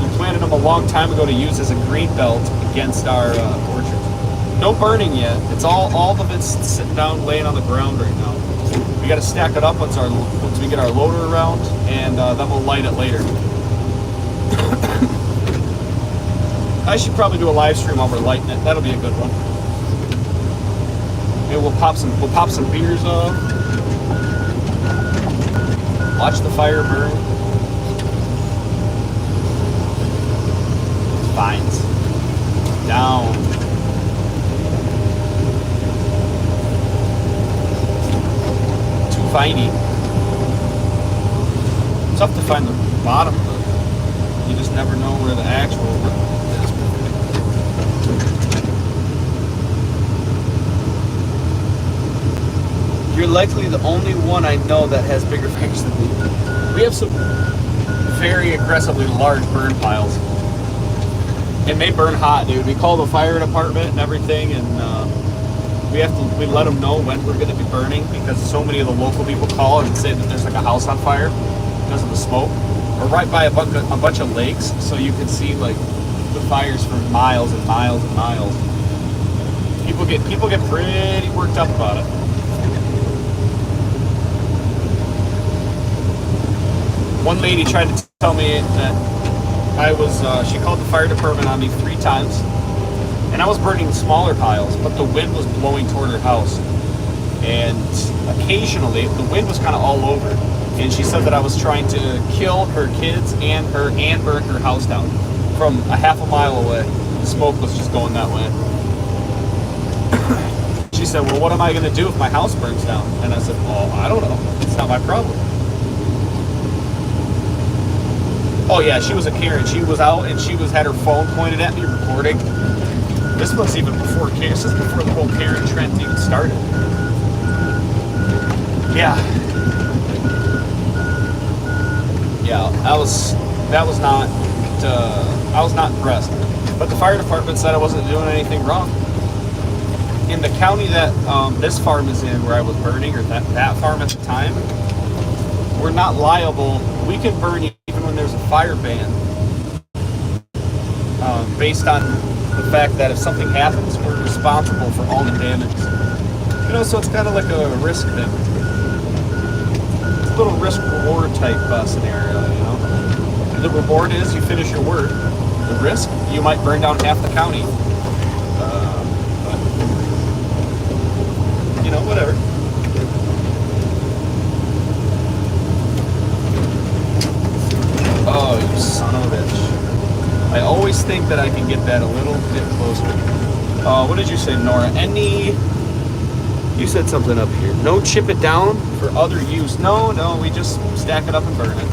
We planted them a long time ago to use as a green belt against our orchard. No burning yet. It's all of it's sitting down, laying on the ground right now. We got to stack it up once we get our loader around, and then we'll light it later. I should probably do a live stream while we're lighting it. That'll be a good one. Maybe we'll pop some beers up. Watch the fire burn. Vines down. Too viney. Tough to find the bottom, but you just never know where the actual is. You're likely the only one I know that has bigger fires than me. We have some very aggressively large burn piles. And they burn hot, dude. We call the fire department and everything, and we let them know when we're going to be burning, because so many of the local people call and say that there's like a house on fire because of the smoke. We're right by a bunch of lakes, so you can see like the fires for miles and miles and miles. People get pretty worked up about it. One lady tried to tell me that she called the fire department on me 3 times, and I was burning smaller piles, but the wind was blowing toward her house. And occasionally, the wind was kind of all over, and she said that I was trying to kill her kids and burn her house down from a half a mile away. The smoke was just going that way. She said, well, what am I going to do if my house burns down? And I said, well, I don't know. It's not my problem. Oh yeah, she was a Karen. She was out and she had her phone pointed at me recording. This was even before Karen. This is before the whole Karen trend even started. Yeah. Yeah, I was not impressed. But the fire department said I wasn't doing anything wrong. In the county that this farm is in, where I was burning, or that farm at the time, we're not liable. We can burn even when there's a fire ban, based on the fact that if something happens, we're responsible for all the damage. You know, so it's kind of like a risk thing. It's a little risk-reward type scenario, you know. The reward is you finish your work. The risk, you might burn down half the county. But, you know, whatever. Oh, you son of a bitch. I always think that I can get that a little bit closer. What did you say, Nora? You said something up here. No, chip it down for other use. No, we just stack it up and burn it.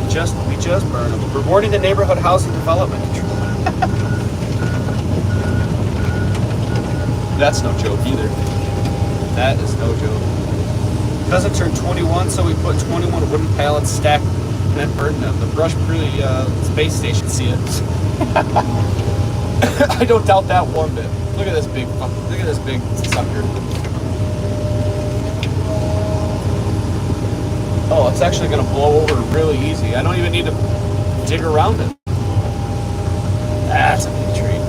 We just burn them. Rewarding the neighborhood housing development. That's no joke either. That is no joke. Doesn't turn 21, so we put 21 wooden pallets stacked and then burn them. The brush really space station see it. I don't doubt that one bit. Look at this big sucker. Oh, it's actually going to blow over really easy. I don't even need to dig around it. That's a big tree.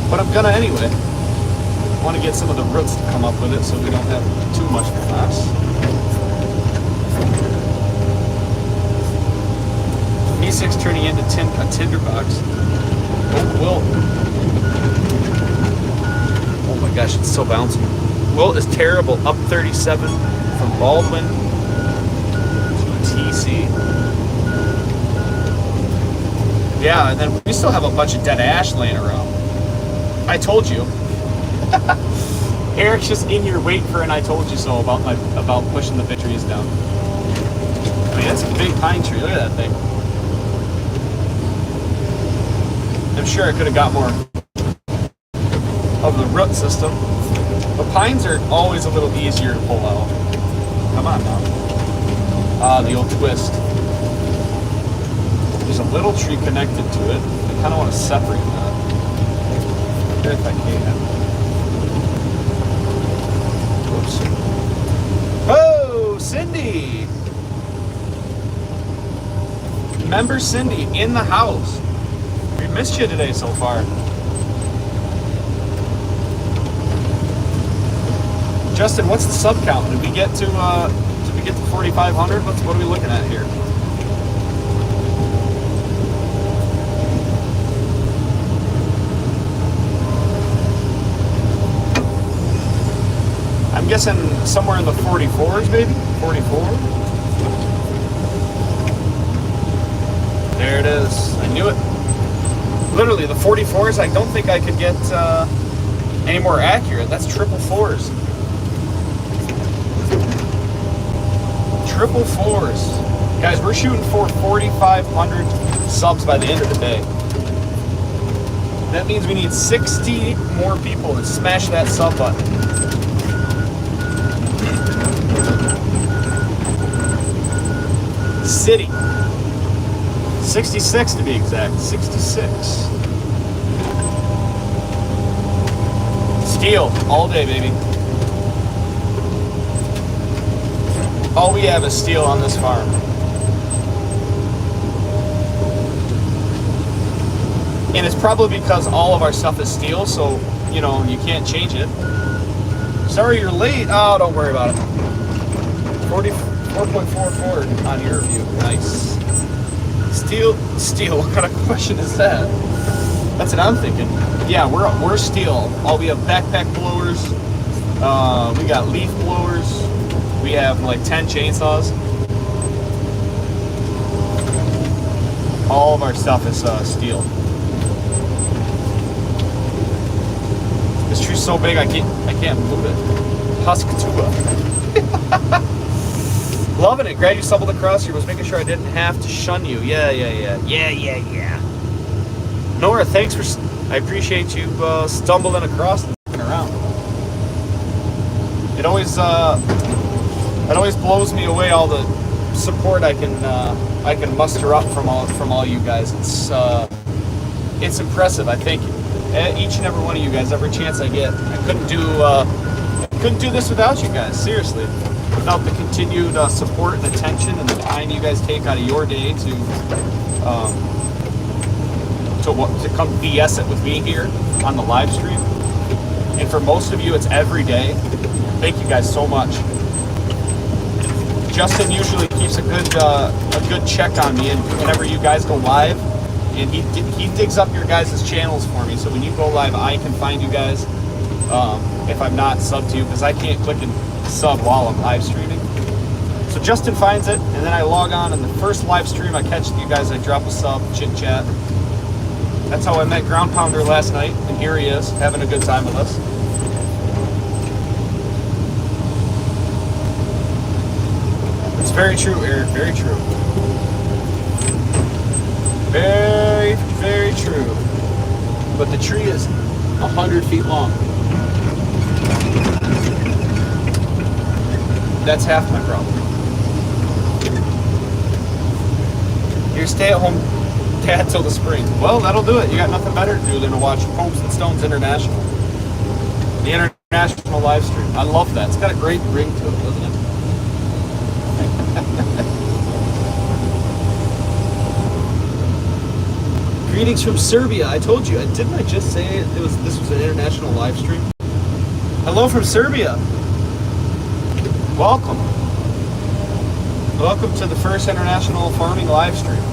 But I'm going to anyway. I want to get some of the roots to come up with it so we don't have too much mess. E6 turning into a tinderbox. Oh, oh my gosh, it's so bouncy. Will is terrible. Up 37 from Baldwin to TC. Yeah, and then we still have a bunch of dead ash laying around. I told you. Eric's just in your wait for an I told you so about pushing the big trees down. I mean, that's a big pine tree. Look at that thing. I'm sure I could have got more of the root system. But pines are always a little easier to pull out. Come on now. Ah, the old twist. There's a little tree connected to it. I kind of want to separate that. If I can. Whoops. Oh, Cindy! Member Cindy in the house. We missed you today so far. Justin, what's the sub count? Did we get to 4,500? What are we looking at here? I'm guessing somewhere in the 44s, maybe? 44? There it is. I knew it. Literally, the 44s, I don't think I could get any more accurate. That's triple fours. Triple fours. Guys, we're shooting for 4,500 subs by the end of the day. That means we need 60 more people to smash that sub button. City. 66 to be exact. 66. Steel. All day, baby. All we have is steel on this farm. And it's probably because all of our stuff is steel, so, you know, you can't change it. Sorry you're late. Oh, don't worry about it. 4.44 on your view. Nice. Steel? What kind of question is that? That's what I'm thinking. Yeah, we're steel. We have backpack blowers. We got leaf blowers. We have like 10 chainsaws. All of our stuff is steel. This tree's so big I can't move it. Huskatuba. Loving it. Glad you stumbled across here. Was making sure I didn't have to shun you. Yeah. Nora, thanks for. I appreciate you stumbling across and looking around. It always blows me away all the support I can muster up from all you guys. It's impressive. I think each and every one of you guys, every chance I get, I couldn't do this without you guys. Seriously, without the continued support and attention and the time you guys take out of your day to come BS it with me here on the live stream. And for most of you, it's every day. Thank you guys so much. Justin usually keeps a good check on me, and whenever you guys go live, and he digs up your guys' channels for me. So when you go live, I can find you guys if I'm not subbed to you, because I can't click and sub while I'm live streaming. So Justin finds it, and then I log on, and the first live stream I catch you guys, I drop a sub, chit chat. That's how I met Ground Pounder last night, and here he is, having a good time with us. It's very true, Eric, very true. Very, very true. But the tree is 100 feet long. That's half my problem. You're stay-at-home dad till the spring. Well, that'll do it. You got nothing better to do than to watch Pomes and Stones International. The international live stream. I love that. It's got a great ring to it, doesn't it? Greetings from Serbia. I told you. Didn't I just say this was an international live stream? Hello from Serbia. Welcome. Welcome to the first international farming live stream.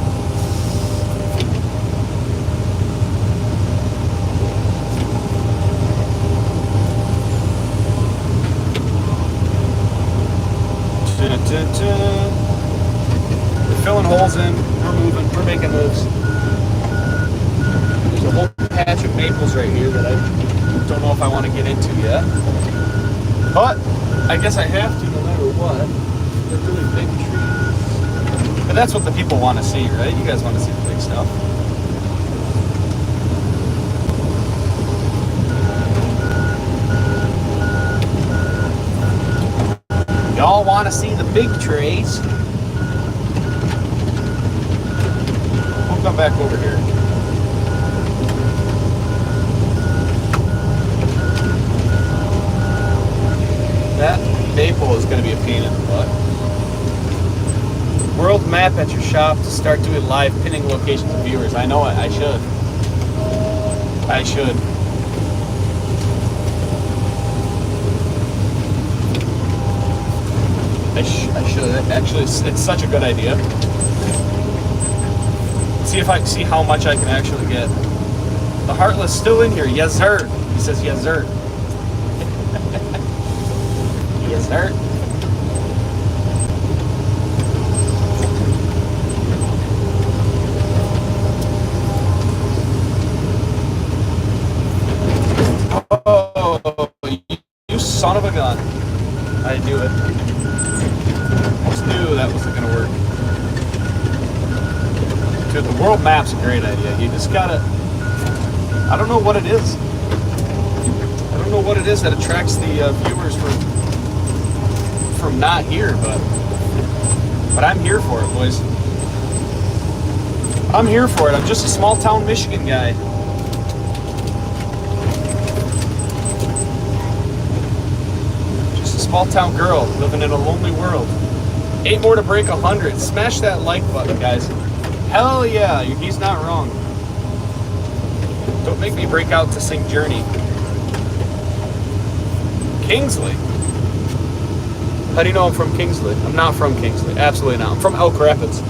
We're filling holes in. We're moving. We're making moves. apples right here that I don't know if I want to get into yet. But I guess I have to no matter what. They're really big trees. But that's what the people want to see, right? You guys want to see the big stuff. Y'all want to see the big trees. We'll come back over here. That maple is going to be a pain in the butt. World map at your shop to start doing live pinning locations of viewers. I know it. I should. I should. I should. Actually, it's such a good idea. See if I can see how much I can actually get. The Heartless still in here. Yes, sir. He says yes, sir. Yes, sir. Oh, you son of a gun. I knew it. I just knew that wasn't going to work. Dude, the world map's a great idea. You just gotta... I don't know what it is. I don't know what it is that attracts the viewers from not here, but I'm here for it, boys. I'm here for it. I'm just a small town Michigan guy. Just a small town girl living in a lonely world. 8 more to break 100. Smash that like button, guys. Hell yeah, he's not wrong. Don't make me break out to sing Journey. Kingsley. How do you know I'm from Kingsley? I'm not from Kingsley. Absolutely not. I'm from Elk Rapids.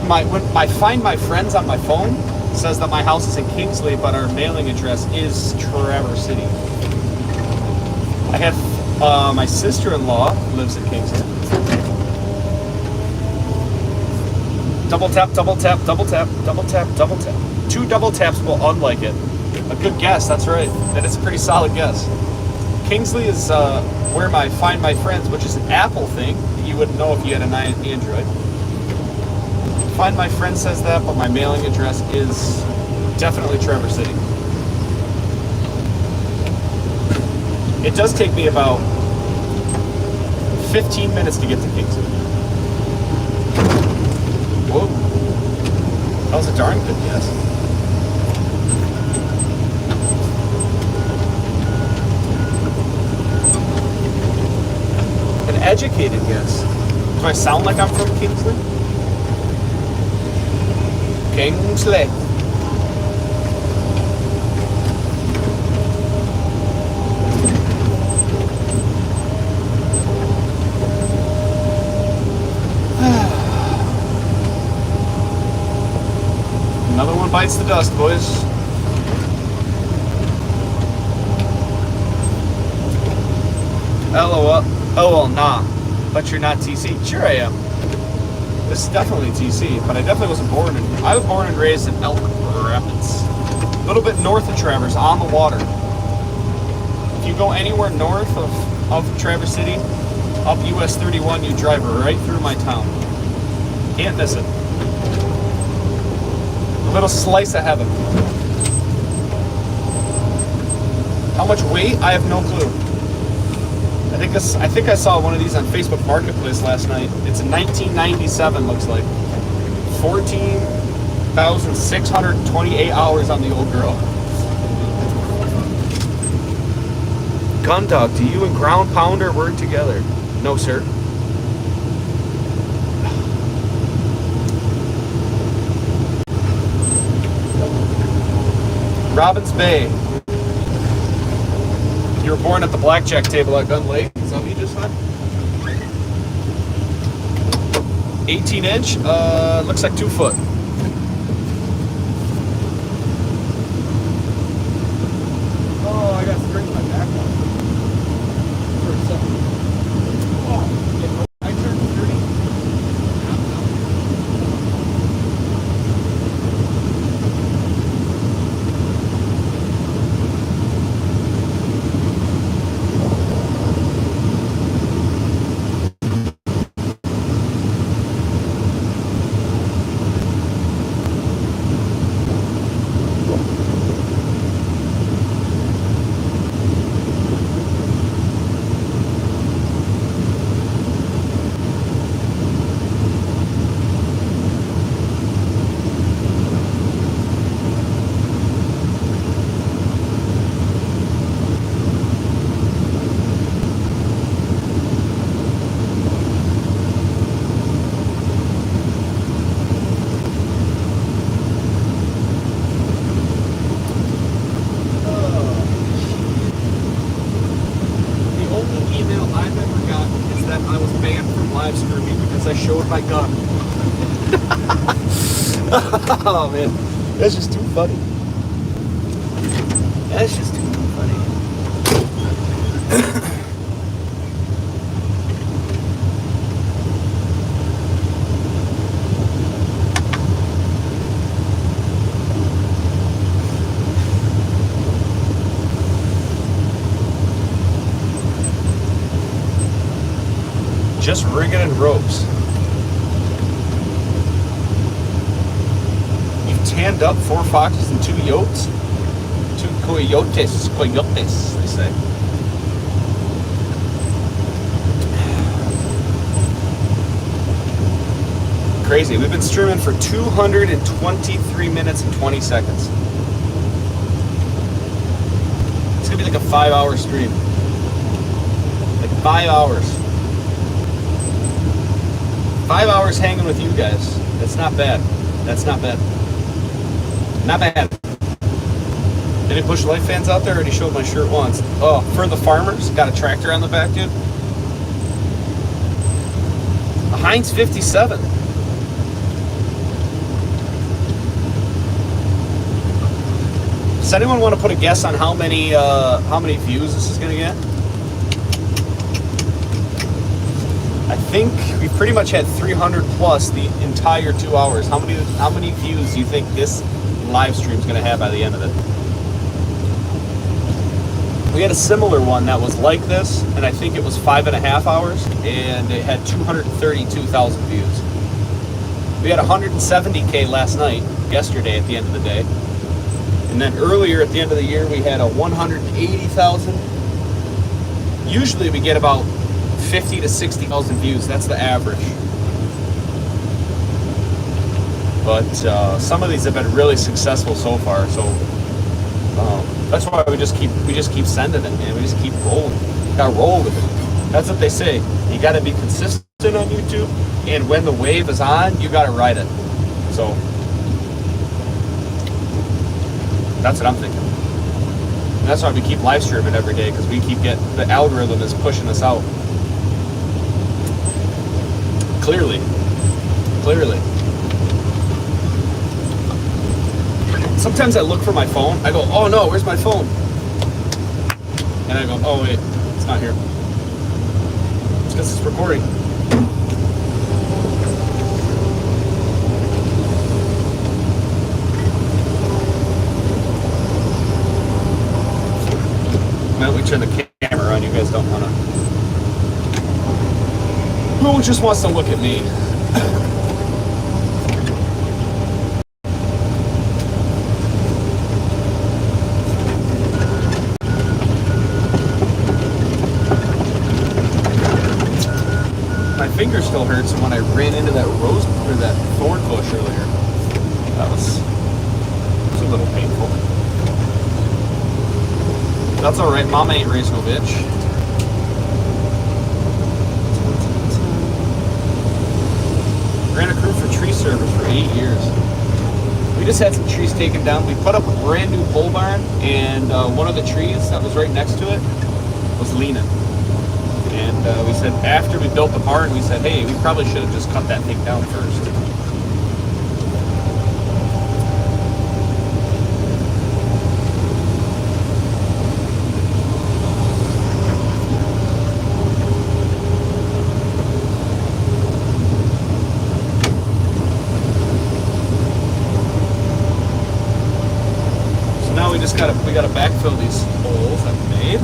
When I find my friends on my phone, it says that my house is in Kingsley, but our mailing address is Traverse City. I have my sister-in-law lives in Kingsley. Double tap, double tap, double tap, double tap, double tap. 2 double taps will unlike it. A good guess, that's right. That is a pretty solid guess. Kingsley is where I find my friends, which is an Apple thing. You wouldn't know if you had an Android. Find my friend says that, but my mailing address is definitely Traverse City. It does take me about 15 minutes to get to Kingsley. Whoa. That was a darn good guess. An educated guess. Do I sound like I'm from Kingsley? Kingsley. Another one bites the dust, boys. LOL. Oh, well, nah. But you're not TC. Sure I am. This is definitely TC, but I definitely wasn't born in... I was born and raised in Elk Rapids. A little bit north of Traverse, on the water. If you go anywhere north of Traverse City, up US 31, you drive right through my town. Can't miss it. A little slice of heaven. How much weight? I have no clue. I think I saw one of these on Facebook Marketplace last night. It's a 1997, looks like. 14,628 hours on the old girl. Gun Dog, do you and Ground Pounder work together? No, sir. Robbins Bay. You were born at the blackjack table at Gun Lake. Is that what you just said? 18-inch? Looks like 2 foot. Oh, I got string in my back now. For a second. Oh, I turned 30. showed my gun. Oh man, that's just too funny. That's just too funny. Just rigging in ropes. You've tanned up 4 foxes and 2 yotes? 2 coyotes, they say. Crazy. We've been streaming for 223 minutes and 20 seconds. It's gonna be like a 5-hour stream. Like 5 hours. 5 hours hanging with you guys. That's not bad. That's not bad. Not bad. Any Bush Light fans out there? Already showed my shirt once. Oh, for the farmers, got a tractor on the back, dude. A Heinz 57. Does anyone want to put a guess on how many views this is gonna get? I think we pretty much had 300 plus the entire 2 hours. How many views do you think this live stream is going to have by the end of it? We had a similar one that was like this, and I think it was 5.5 hours, and it had 232,000 views. We had 170K last night, yesterday at the end of the day. And then earlier at the end of the year, we had a 180,000. Usually we get about 50 to 60,000 views. That's the average. But some of these have been really successful so far. So that's why we just keep sending it, man. We just keep rolling. Gotta roll with it. That's what they say. You gotta be consistent on YouTube, and when the wave is on, you gotta ride it. So that's what I'm thinking. And that's why we keep live streaming every day, because we keep getting, the algorithm is pushing us out. Clearly. Sometimes I look for my phone. I go, oh no, where's my phone? And I go, oh wait, it's not here. It's because it's recording. Now we turn the camera on. You guys don't want to. Who just wants to look at me? My finger still hurts from when I ran into that rose or that thorn bush earlier. That was a little painful. That's all right. Mama ain't raised no bitch. Ran a crew for tree service for 8 years. We just had some trees taken down. We put up a brand new pole barn, and one of the trees that was right next to it was leaning. And we said, after we built the barn, we said, hey, we probably should have just cut that thing down first. We gotta backfill these holes that we made.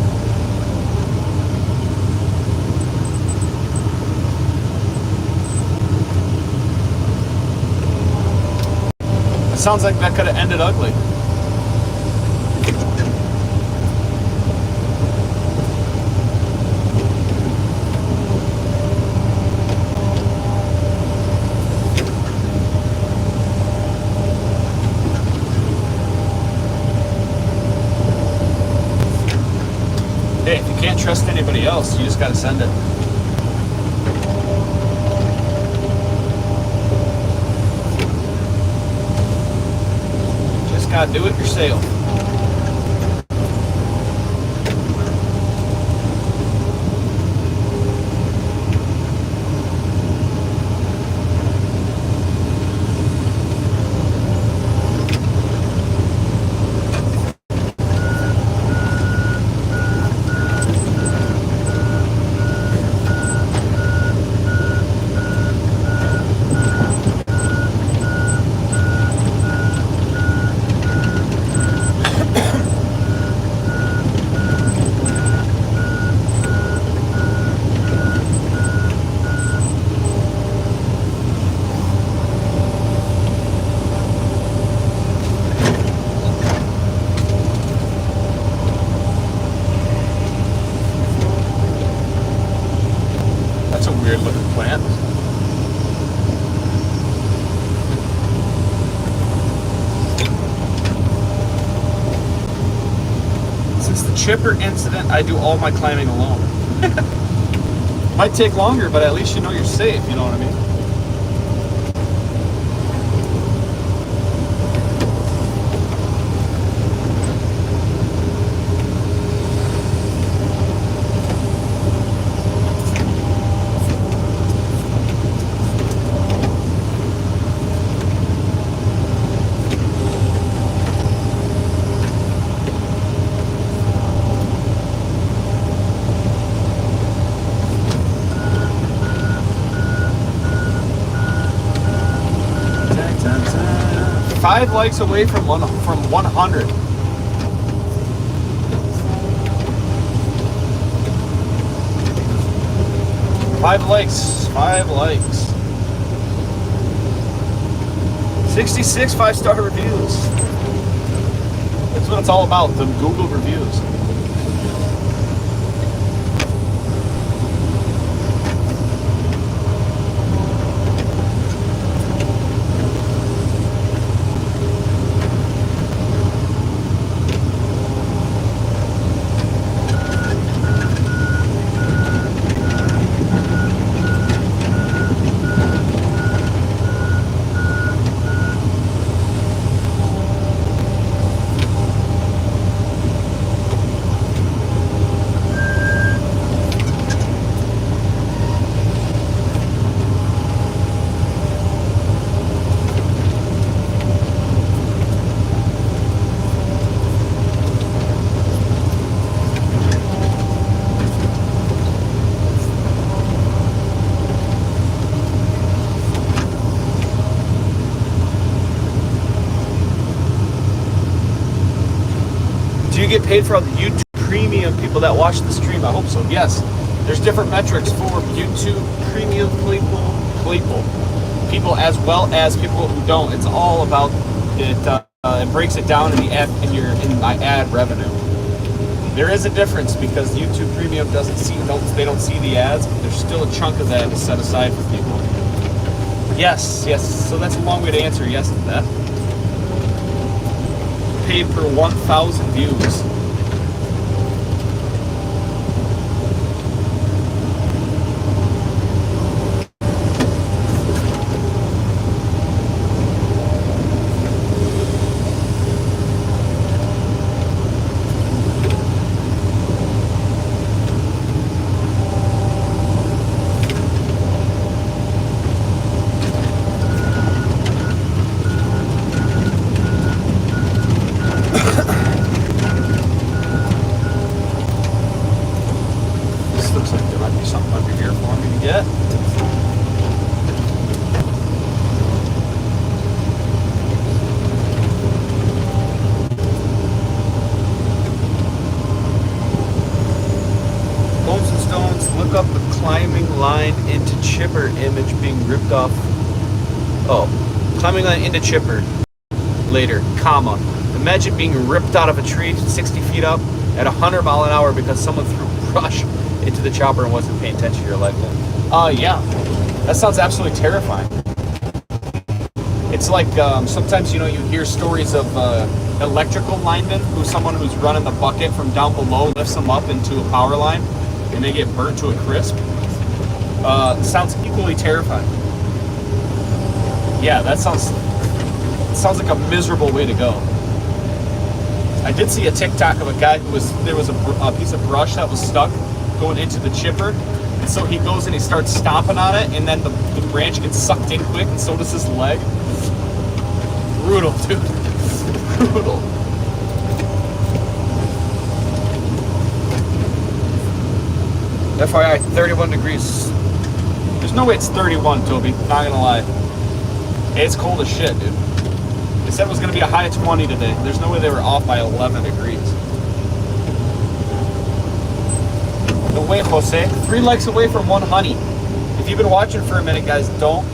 It sounds like that could have ended ugly. Hey, if you can't trust anybody else, you just gotta send it. Just gotta do it yourself. chipper incident, I do all my climbing alone. Might take longer, but at least you know you're safe, you know what I mean? Five likes away from 100. Five likes. 66 5-star reviews. That's what it's all about, the Google reviews. Do you get paid for all the YouTube Premium people that watch the stream? I hope so. Yes. There's different metrics for YouTube Premium people as well as people who don't. It's all about it. It breaks it down in the ad, in my ad revenue. There is a difference because YouTube Premium they don't see the ads, but there's still a chunk of that is set aside for people. Yes. So that's a long way to answer yes to that. Paid per 1,000 views. Pomes and Stones, look up the climbing line into chipper image being ripped off. Oh, climbing line into chipper later, comma. Imagine being ripped out of a tree 60 feet up at 100 mile an hour because someone threw brush into the chopper and wasn't paying attention to your life then. Yeah. That sounds absolutely terrifying. It's like sometimes, you hear stories of electrical linemen someone who's running the bucket from down below lifts them up into a power line and they get burnt to a crisp. Sounds equally terrifying. Yeah, that sounds like a miserable way to go. I did see a TikTok of a guy there was a piece of brush that was stuck going into the chipper, and so he goes and he starts stomping on it, and then the branch gets sucked in quick, and so does his leg. Brutal, dude. Brutal. FYI, 31 degrees. There's no way it's 31, Toby. Not gonna lie. It's cold as shit, dude. They said it was gonna be a high of 20 today. There's no way they were off by 11 degrees. No way, Jose. 3 likes away from 1 honey. If you've been watching for a minute, guys, don't.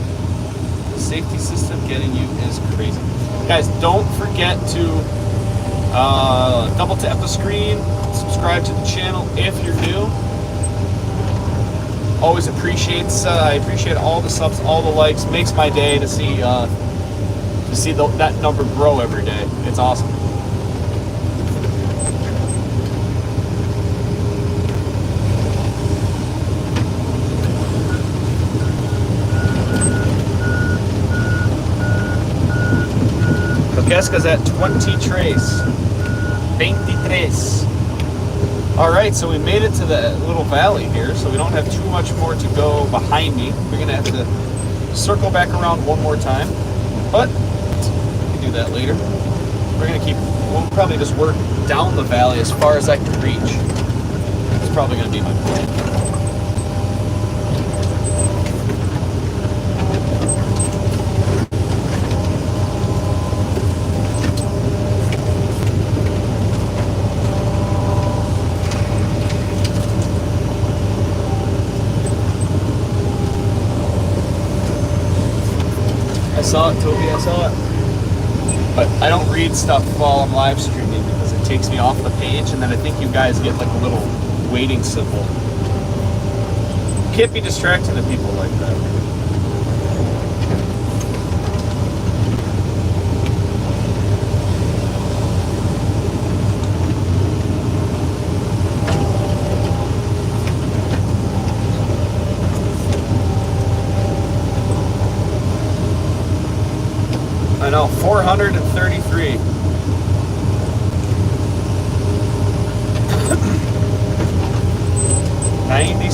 The safety system getting you is crazy. Guys, don't forget to double tap the screen, subscribe to the channel if you're new. Always I appreciate all the subs, all the likes. Makes my day to see that number grow every day. It's awesome. Pesca's at 23. 23. All right, so we made it to the little valley here, so we don't have too much more to go behind me. We're gonna have to circle back around one more time, but we can do that later. We'll probably just work down the valley as far as I can reach. It's probably gonna be my plan. I saw it, Toby, I saw it. But I don't read stuff while I'm live streaming because it takes me off the page, and then I think you guys get like a little waiting symbol. Can't be distracting to people like that. I know, 433.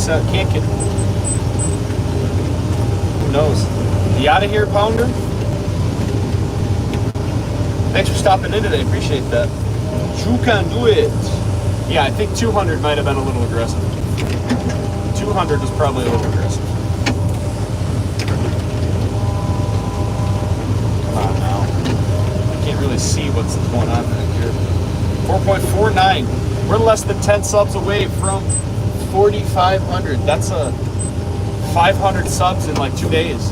Can't get. Who knows? You out of here, Pounder? Thanks for stopping in today. Appreciate that. You can do it. Yeah, I think 200 might have been a little aggressive. 200 was probably a little aggressive. Come on now. I can't really see what's going on back here. 4.49. We're less than 10 subs away from 4,500. That's a 500 subs in like 2 days.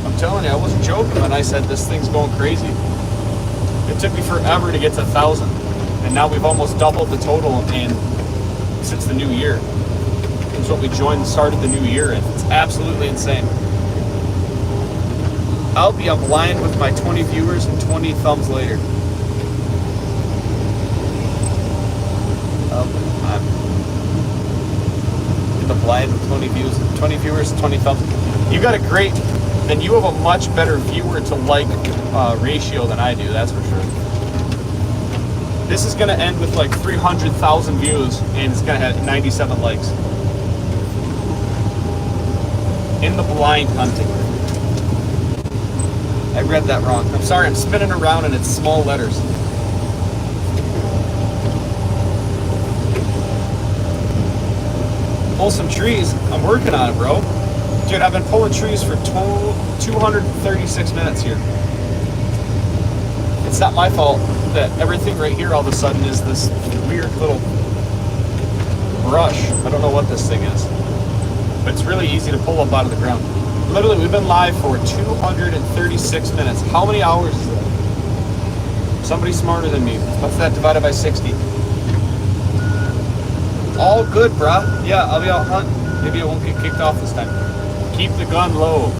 I'm telling you, I wasn't joking when I said this thing's going crazy. It took me forever to get to 1,000, and now we've almost doubled the total since the new year. It's what we started the new year in. It's absolutely insane. I'll be blind with my 20 viewers and 20 thumbs later. I'm in the blind with 20 viewers, 20 thumbs. You got a great, then you have a much better viewer to like ratio than I do, that's for sure. This is gonna end with like 300,000 views and it's gonna have 97 likes. In the blind hunting. I read that wrong. I'm sorry, I'm spinning around and it's small letters. Pull some trees. I'm working on it, bro. Dude, I've been pulling trees for 236 minutes here. It's not my fault that everything right here all of a sudden is this weird little brush. I don't know what this thing is. But it's really easy to pull up out of the ground. Literally, we've been live for 236 minutes. How many hours is that? Somebody smarter than me. What's that divided by 60? All good, bruh. Yeah, I'll be out hunting. Maybe it won't get kicked off this time. Keep the gun low.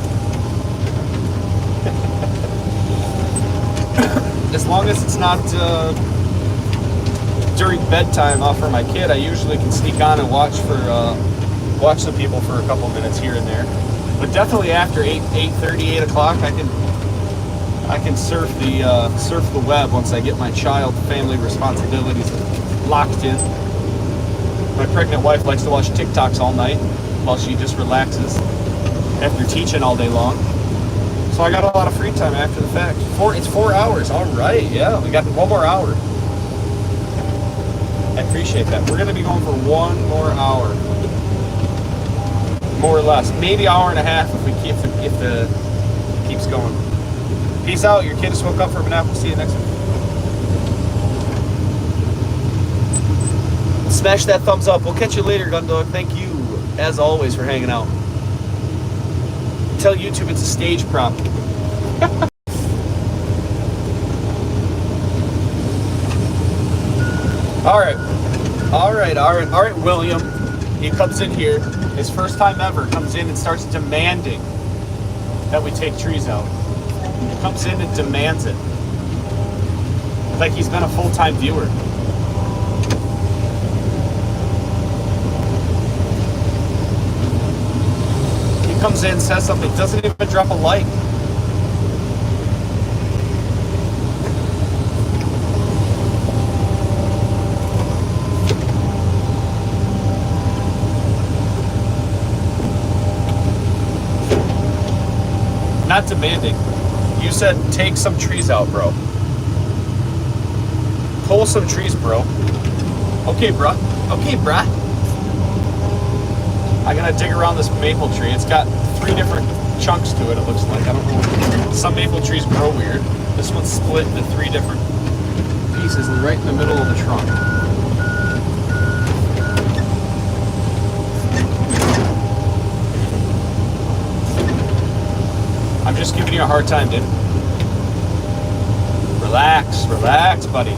As long as it's not during bedtime off for my kid, I usually can sneak on and watch some people for a couple minutes here and there. But definitely after 8:30, 8 o'clock, I can surf the web once I get my child family responsibilities locked in. My pregnant wife likes to watch TikToks all night while she just relaxes after teaching all day long. So I got a lot of free time after the fact. It's 4 hours. All right, yeah, we got one more hour. I appreciate that. We're gonna be going for one more hour, more or less, maybe hour and a half if the keeps going. Peace out. Your kid just woke up from a nap. We'll see you next week. Smash that thumbs up. We'll catch you later, Gundog. Thank you, as always, for hanging out. Tell YouTube it's a stage prop. All right, William. He comes in here, his first time ever, comes in and starts demanding that we take trees out. He comes in and demands it. Like he's been a full-time viewer. He comes in, says something, doesn't even drop a like. not demanding. You said take some trees out, bro. Pull some trees, bro. Okay, bruh. Okay, bruh. I'm gonna dig around this maple tree. It's got 3 different chunks to it, it looks like. I don't know. Some maple trees grow weird. This one's split into 3 different pieces and right in the middle of the trunk. I'm just giving you a hard time, dude. Relax, relax, buddy.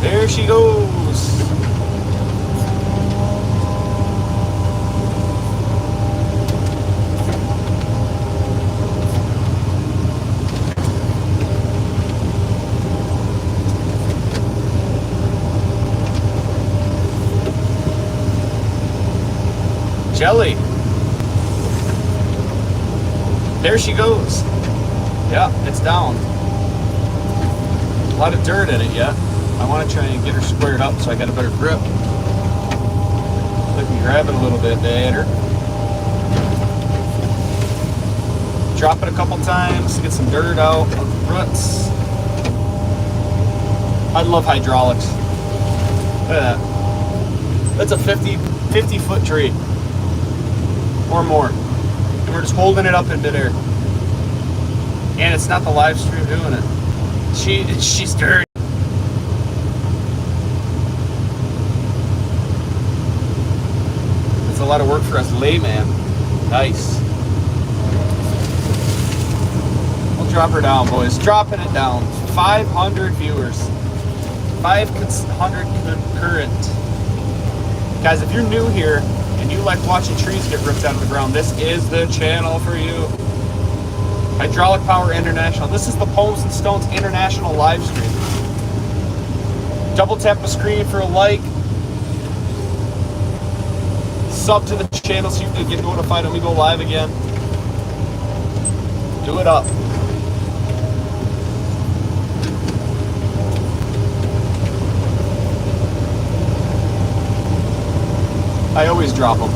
There she goes. Jelly. There she goes. Yeah, it's down. A lot of dirt in it yet. I want to try and get her squared up so I got a better grip. I can grab it a little bit better. Drop it a couple times to get some dirt out of the roots. I love hydraulics. Look at that. That's a 50 foot tree. Or more. And we're just holding it up in midair. And it's not the live stream doing it. She's dirty. It's a lot of work for us layman. Nice. We'll drop her down, boys. Dropping it down. 500 viewers. 500 concurrent. Guys, if you're new here and you like watching trees get ripped out of the ground, this is the channel for you. Hydraulic Power International. This is the Pomes and Stones International live stream. Double tap the screen for a like. Sub to the channel so you can get notified when we go live again. Do it up. I always drop them.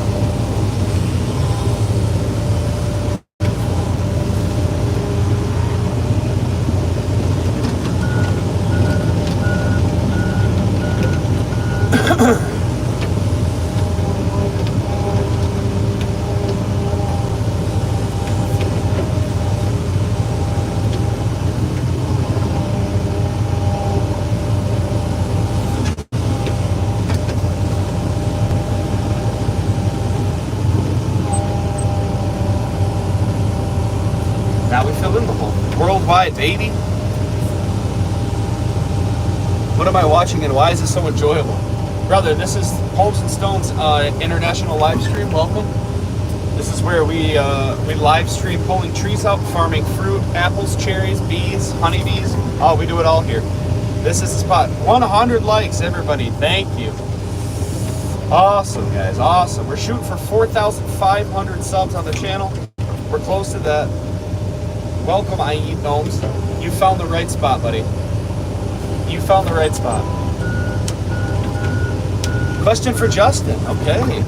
Now we fill in the hole. Worldwide, baby. What am I watching and why is this so enjoyable? Brother, this is Pomes and Stones international live stream. Welcome. This is where we live stream pulling trees out, farming fruit, apples, cherries, bees, honeybees. Oh, we do it all here. This is the spot. 100 likes, everybody. Thank you. Awesome, guys. Awesome. We're shooting for 4,500 subs on the channel. We're close to that. Welcome, I Eat Gnomes. You found the right spot, buddy. You found the right spot. Question for Justin. Okay.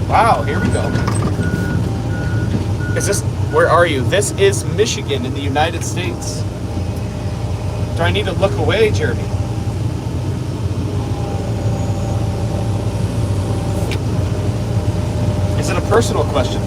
Wow, here we go. Is this, where are you? This is Michigan in the United States. Do I need to look away, Jeremy? Is it a personal question?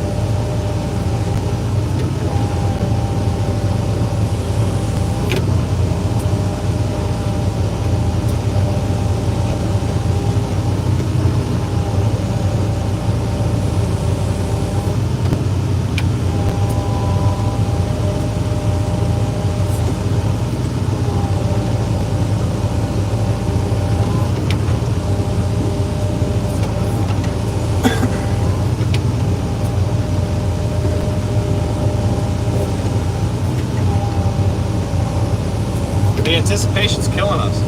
The anticipation's killing us.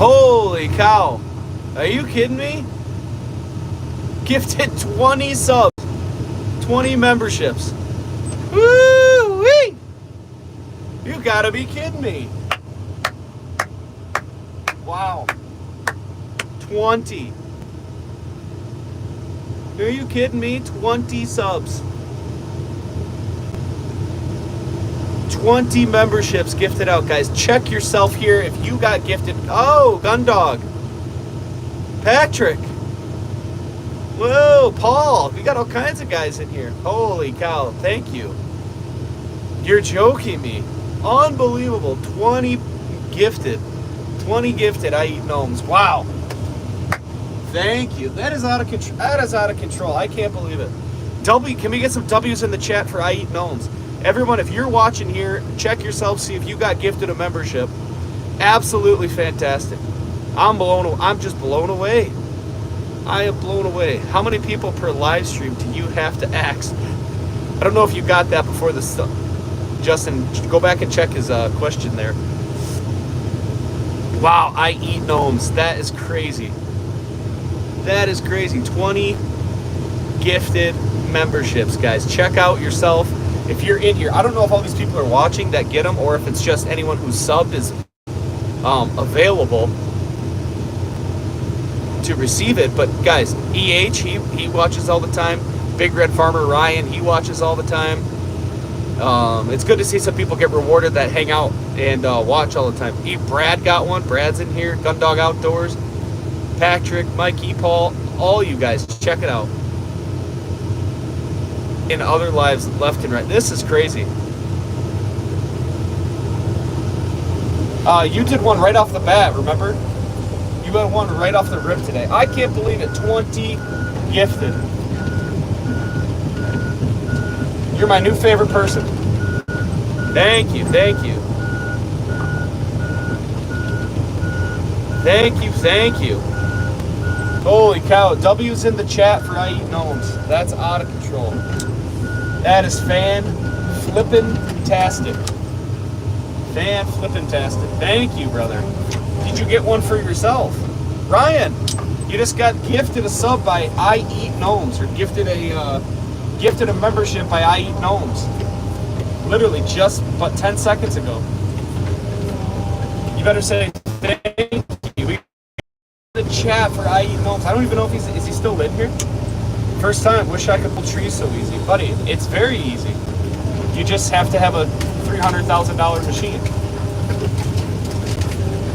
Holy cow. Are you kidding me? Gifted 20 subs. 20 memberships. Woo-wee! You gotta be kidding me. Wow. 20. Are you kidding me? 20 subs. 20 memberships gifted out, guys. Check yourself here if you got gifted. Oh, Gundog. Patrick. Whoa, Paul. We got all kinds of guys in here. Holy cow. Thank you. You're joking me. Unbelievable. 20 gifted. 20 gifted I Eat Gnomes. Wow. Thank you. That is out of control. That is out of control. I can't believe it. W, can we get some W's in the chat for I Eat Gnomes? Everyone, if you're watching here, check yourself, see if you got gifted a membership. Absolutely fantastic. I'm just blown away. I am blown away. How many people per live stream do you have to ask? I don't know if you got that before this. Justin, go back and check his question there. Wow, I Eat Gnomes. That is crazy. That is crazy. 20 gifted memberships, guys. Check out yourself. If you're in here, I don't know if all these people are watching that get them or if it's just anyone who's subbed is available to receive it. But guys, EH, he watches all the time. Big Red Farmer Ryan, he watches all the time. It's good to see some people get rewarded that hang out and watch all the time. Brad got one. Brad's in here. Gundog Outdoors. Patrick, Mikey, Paul, all you guys, check it out. In other lives, left and right. This is crazy. You did one right off the bat, remember? You had one right off the rip today. I can't believe it. 20 gifted. You're my new favorite person. Thank you, thank you. Thank you, thank you. Holy cow, W's in the chat for I Eat Gnomes. That's out of control. That is fan-flippin-tastic. Fan-flippin-tastic. Thank you, brother. Did you get one for yourself? Ryan, you just got gifted a sub by I Eat Gnomes, or gifted a membership by I Eat Gnomes. Literally just but 10 seconds ago. You better say thank you. We got the chat for I Eat Gnomes. I don't even know if is he still in here? First time. Wish I could pull trees so easy. Buddy, it's very easy. You just have to have a $300,000 machine.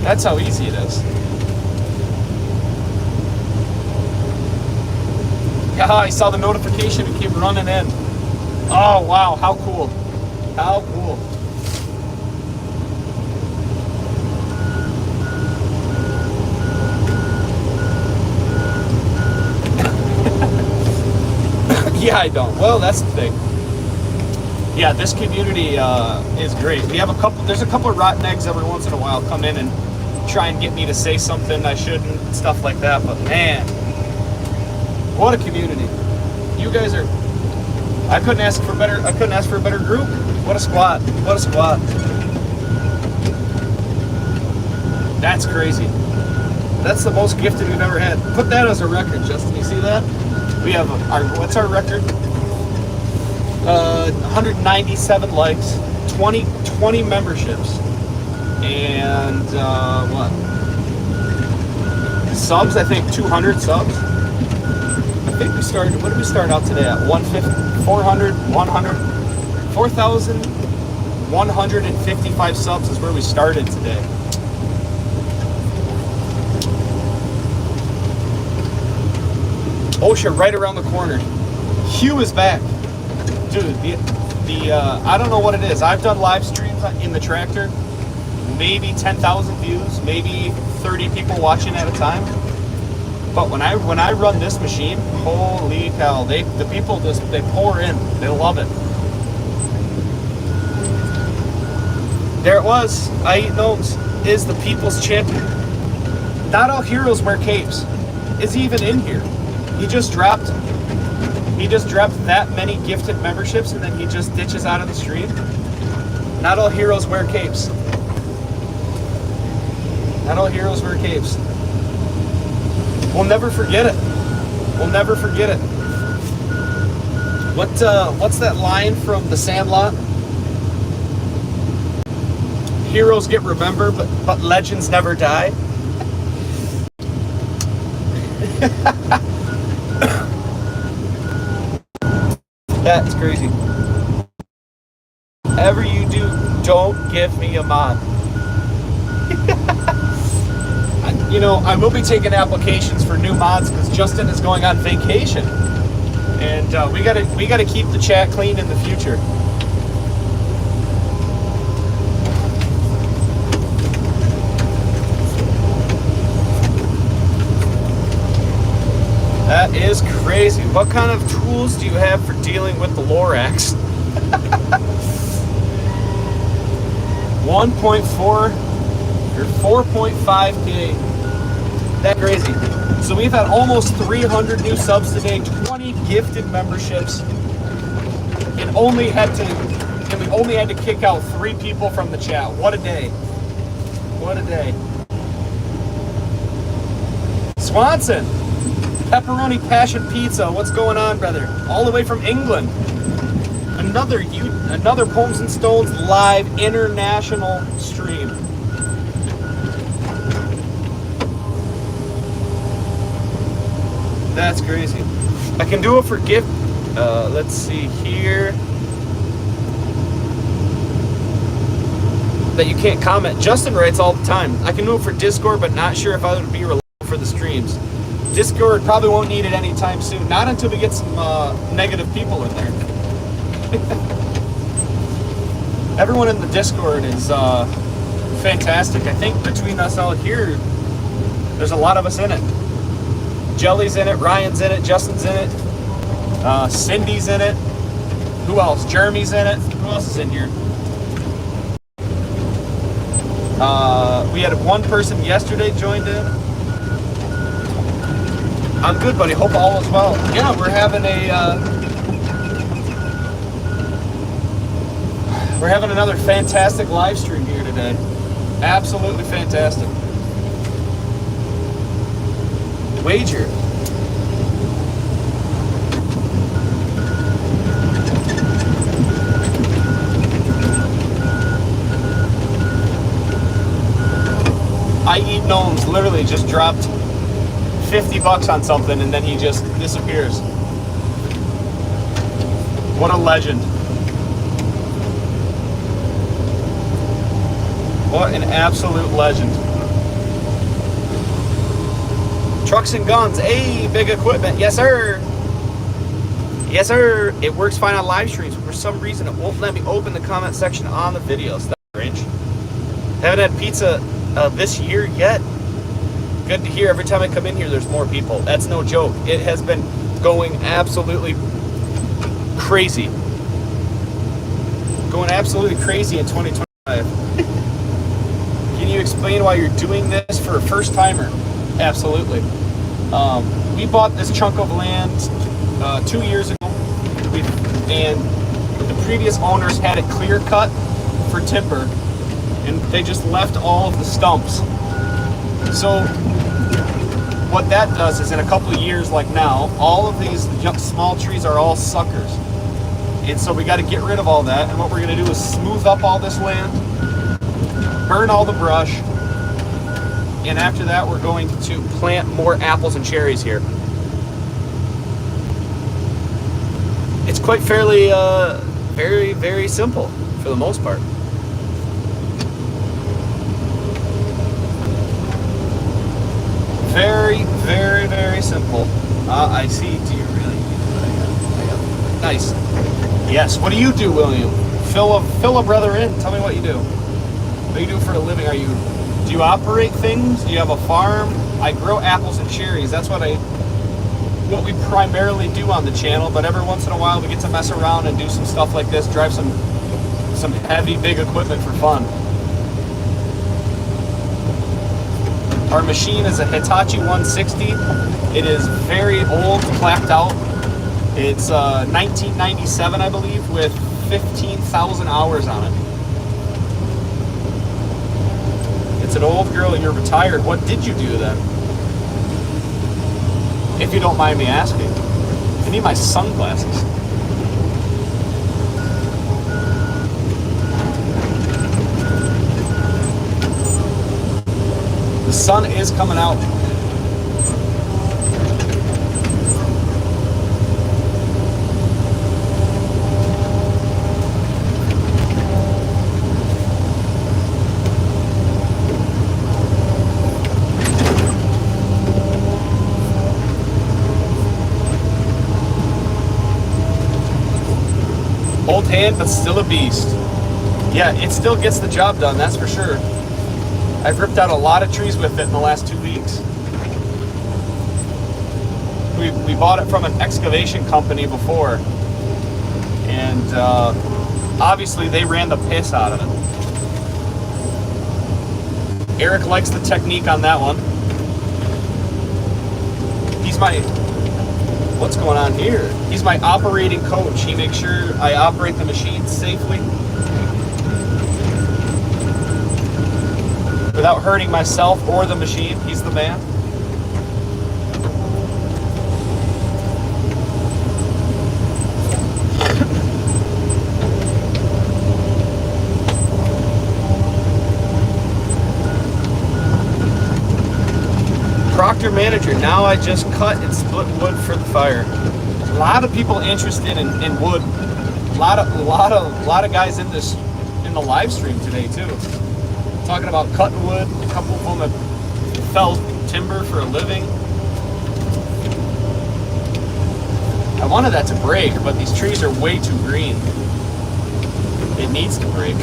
That's how easy it is. Yeah, I saw the notification and came running in. Oh, wow. How cool. How cool. Yeah, I don't. Well, that's the thing. Yeah, this community is great. We have there's a couple of rotten eggs every once in a while come in and try and get me to say something I shouldn't, stuff like that. But man, what a community. You guys are, I couldn't ask for a better group. What a squad. What a squad. That's crazy. That's the most gifted we've ever had. Put that as a record, Justin. You see that? We have what's our record? 197 likes, 20 memberships, and what? Subs, I think 200 subs. I think we started, what did we start out today at? 150, 400, 100, 4,155 subs is where we started today. OSHA right around the corner. Hugh is back. Dude, I don't know what it is. I've done live streams in the tractor. Maybe 10,000 views, maybe 30 people watching at a time. But when I run this machine, holy cow, the people they pour in. They love it. There it was. I Eat Gnomes is the people's champion. Not all heroes wear capes. Is he even in here? He just dropped that many gifted memberships and then he just ditches out of the stream. Not all heroes wear capes. Not all heroes wear capes. We'll never forget it. We'll never forget it. What's that line from The Sandlot? Heroes get remembered, but legends never die. That's crazy. Whatever you do, don't give me a mod. You know, I will be taking applications for new mods because Justin is going on vacation, and we gotta keep the chat clean in the future. That is crazy. What kind of tools do you have for dealing with the Lorax? 1.4 or 4.5K. That crazy. So we've had almost 300 new subs today, 20 gifted memberships, and we only had to kick out 3 people from the chat. What a day. What a day. Swanson, pepperoni passion pizza. What's going on, brother? All the way from England. Another Pomes and Stones live international stream. That's crazy. I can do it for gift. Let's see here. That you can't comment. Justin writes all the time. I can do it for Discord, but not sure if I would be reliable for the streams. Discord probably won't need it anytime soon. Not until we get some negative people in there. Everyone in the Discord is fantastic. I think between us all here, there's a lot of us in it. Jelly's in it, Ryan's in it, Justin's in it, Cindy's in it. Who else? Jeremy's in it. Who else is in here? We had one person yesterday joined in. I'm good, buddy. Hope all is well. Yeah, we're having another fantastic live stream here today. Absolutely fantastic. Wager. I Eat Gnomes literally just dropped $50 on something and then he just disappears. What a legend. What an absolute legend. Trucks and guns, hey, big equipment, yes sir. Yes sir, it works fine on live streams, but for some reason it won't let me open the comment section on the videos. That's strange. Haven't had pizza this year yet. Good to hear. Every time I come in here there's more people. That's no joke. It has been going absolutely crazy. Going absolutely crazy in 2025. Can you explain why you're doing this for a first timer? Absolutely. We bought this chunk of land 2 years ago, and the previous owners had it clear cut for timber, and they just left all of the stumps. So what that does is in a couple of years, like now, all of these small trees are all suckers. And so we got to get rid of all that, and what we're going to do is smooth up all this land, burn all the brush, and after that we're going to plant more apples and cherries here. It's quite fairly very, very simple for the most part. Very, very, very simple. I see. Do you really? Nice. Yes. What do you do, William? Fill a brother in. Tell me what you do. What do you do for a living? Do you operate things? Do you have a farm? I grow apples and cherries. That's what we primarily do on the channel. But every once in a while, we get to mess around and do some stuff like this. Drive some heavy, big equipment for fun. Our machine is a Hitachi 160. It is very old, clapped out. It's 1997, I believe, with 15,000 hours on it. It's an old girl and you're retired. What did you do then? If you don't mind me asking. I need my sunglasses. The sun is coming out. Old hand, but still a beast. Yeah, it still gets the job done, that's for sure. I've ripped out a lot of trees with it in the last 2 weeks. We bought it from an excavation company before, and obviously they ran the piss out of it. Eric likes the technique on that one. He's my... What's going on here? He's my operating coach. He makes sure I operate the machine safely without hurting myself or the machine. He's the man. Proctor manager. Now I just cut and split wood for the fire. A lot of people interested in wood. A lot of guys in the live stream today too. Talking about cutting wood. A couple of them have felled timber for a living. I wanted that to break, but these trees are way too green. It needs to break.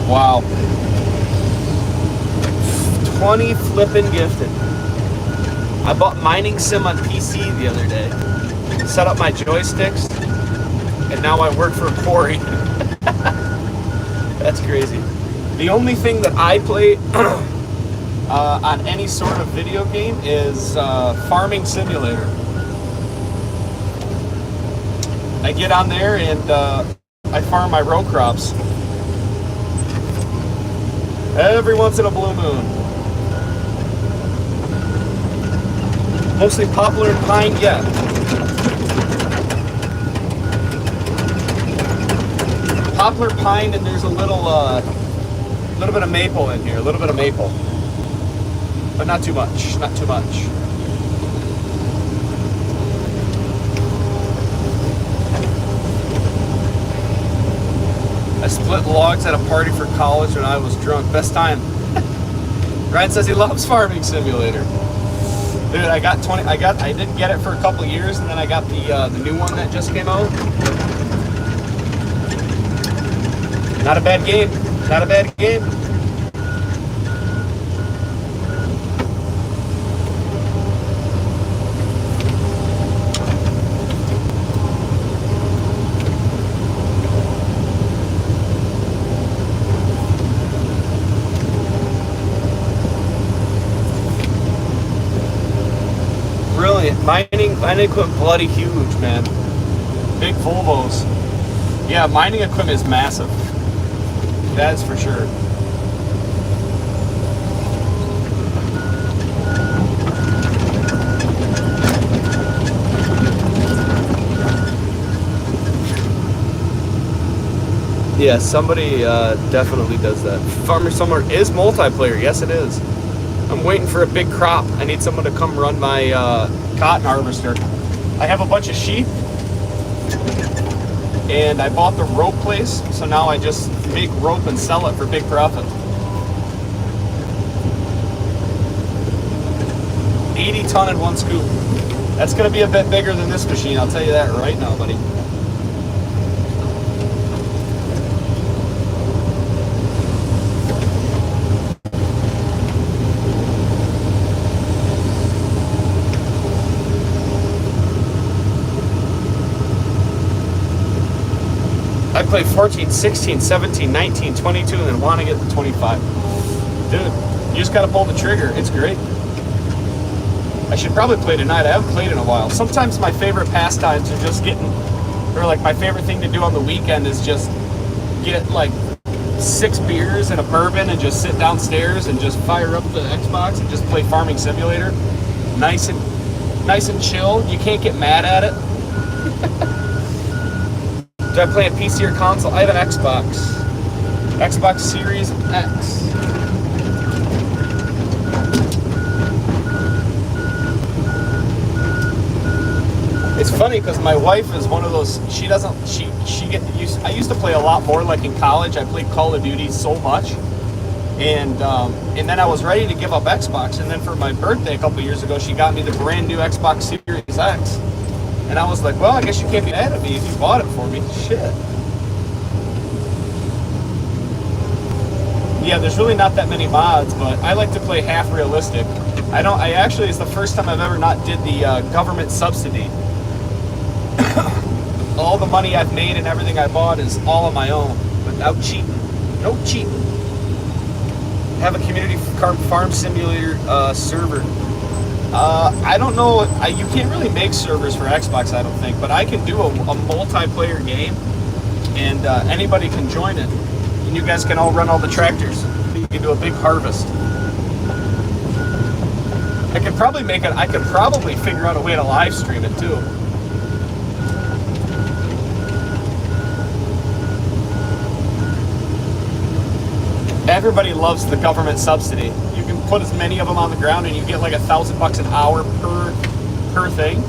Wow. 20 flippin' gifted. I bought Mining Sim on PC the other day. Set up my joysticks, and now I work for a quarry. That's crazy. The only thing that I play on any sort of video game is Farming Simulator. I get on there and I farm my row crops. Every once in a blue moon. Mostly poplar and pine, yeah. Poplar, pine, and there's a little bit of maple in here. A little bit of maple. But not too much, not too much. I split logs at a party for college when I was drunk. Best time. Ryan says he loves Farming Simulator. Dude, I didn't get it for a couple of years, and then I got the new one that just came out. Not a bad game. Not a bad game. Mining equipment bloody huge, man. Big Volvos. Yeah, mining equipment is massive. That is for sure. Yeah, somebody definitely does that. Farmer Summer is multiplayer. Yes, it is. I'm waiting for a big crop. I need someone to come run my cotton harvester. I have a bunch of sheep, and I bought the rope place, so now I just make rope and sell it for big profit. 80 ton in one scoop. That's gonna be a bit bigger than this machine, I'll tell you that right now, buddy. I play 14, 16, 17, 19, 22, and then want to get to 25. Dude, you just got to pull the trigger. It's great. I should probably play tonight. I haven't played in a while. Sometimes my favorite pastimes are just getting or like my favorite thing to do on the weekend is just get like 6 beers and a bourbon and just sit downstairs and just fire up the Xbox and just play Farming Simulator. Nice and chill. You can't get mad at it. Do I play a PC or console? I have an Xbox. Xbox Series X. It's funny because my wife is one of those. She get used. I used to play a lot more. Like in college, I played Call of Duty so much, and then I was ready to give up Xbox. And then for my birthday a couple years ago, she got me the brand new Xbox Series X, and I was like, well, I guess you can't be mad at me if you bought it for me. Shit. Yeah, there's really not that many mods, but I like to play half realistic. I actually, it's the first time I've ever not did the government subsidy. All the money I've made and everything I bought is all on my own, without cheating. No cheating. Have a community farm simulator server. I don't know. You can't really make servers for Xbox, I don't think, but I can do a multiplayer game, and anybody can join it. And you guys can all run all the tractors. You can do a big harvest. I could probably make it. I could probably figure out a way to live stream it too. Everybody loves the government subsidy. You can put as many of them on the ground, and you get like $1,000 an hour per thing.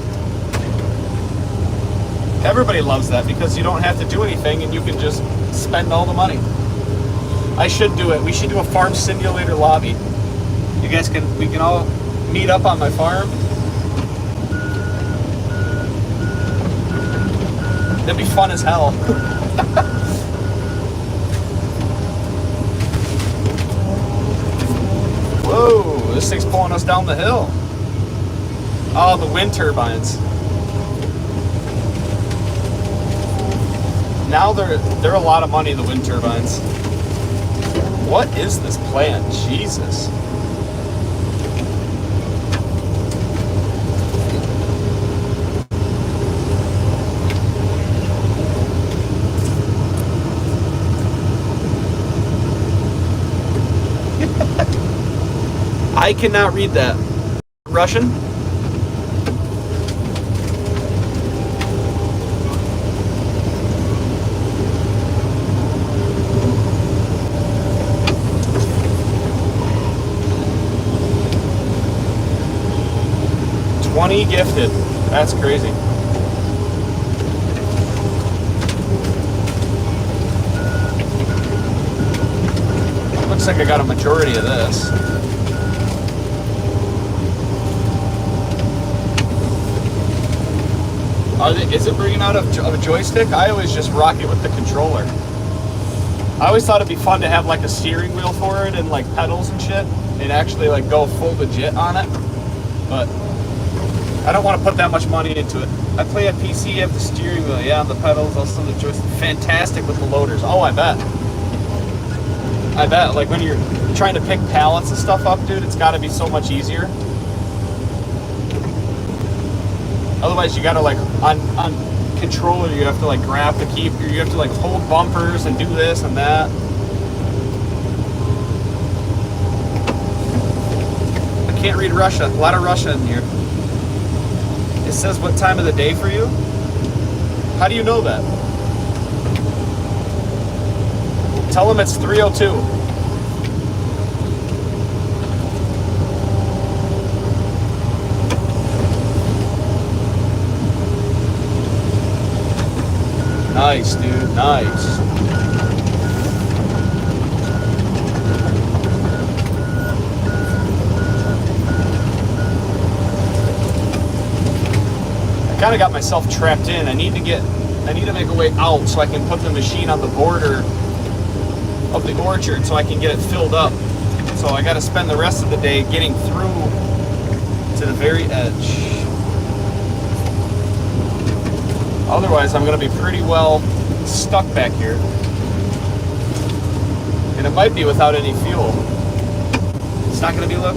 Everybody loves that because you don't have to do anything, and you can just spend all the money. I should do it. We should do a farm simulator lobby. We can all meet up on my farm. That'd be fun as hell. Whoa, this thing's pulling us down the hill. Oh, the wind turbines. Now they're a lot of money, the wind turbines. What is this plant? Jesus. I cannot read that. Russian? $20 gifted. That's crazy. Looks like I got a majority of this. Is it bringing out of a joystick? I always just rock it with the controller. I always thought it'd be fun to have like a steering wheel for it and like pedals and shit, and actually like go full legit on it. But I don't want to put that much money into it. I play a PC, have the steering wheel, yeah, the pedals, also the joystick. Fantastic with the loaders. Oh, I bet. I bet. Like when you're trying to pick pallets and stuff up, dude, it's got to be so much easier. Otherwise, you gotta like on controller, you have to like grab the key, you have to like hold bumpers and do this and that. I can't read Russia. A lot of Russia in here. It says what time of the day for you. How do you know that? Tell them it's 3:02. Nice, dude, nice. I kind of got myself trapped in. I need to make a way out so I can put the machine on the border of the orchard so I can get it filled up. So I got to spend the rest of the day getting through to the very edge. Otherwise, I'm going to be pretty well stuck back here. And it might be without any fuel. It's not going to be, look.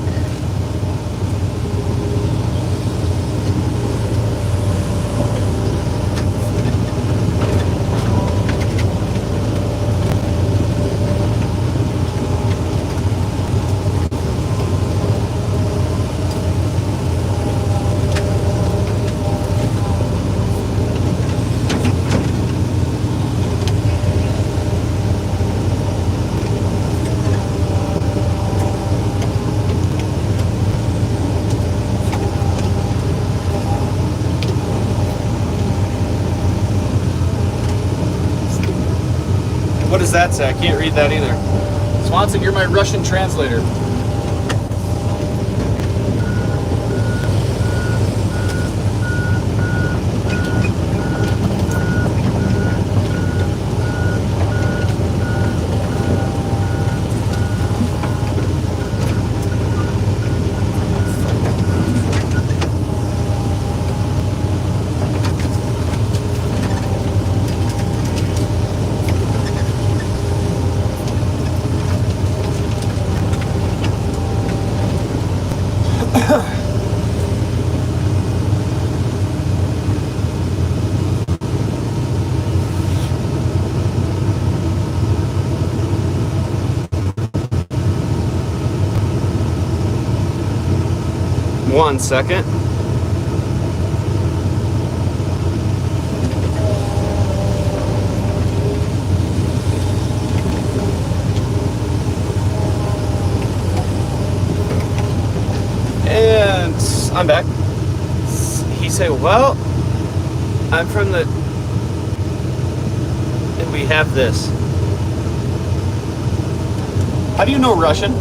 does that say? I can't read that either. Swanson, you're my Russian translator. One second. And I'm back. He said, well, I'm from the... And we have this. How do you know Russian?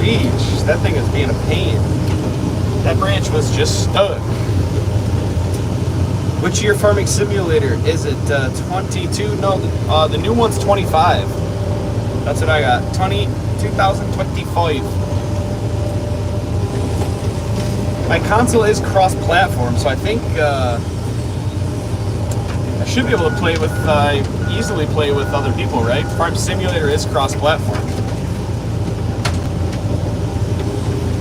Jeez, that thing is being a pain. That branch was just stuck. Which year farming simulator? Is it 22? No, the new one's 25. That's what I got. 2025. My console is cross-platform, so I think I should be able to play with, easily play with other people, right? Farm simulator is cross-platform.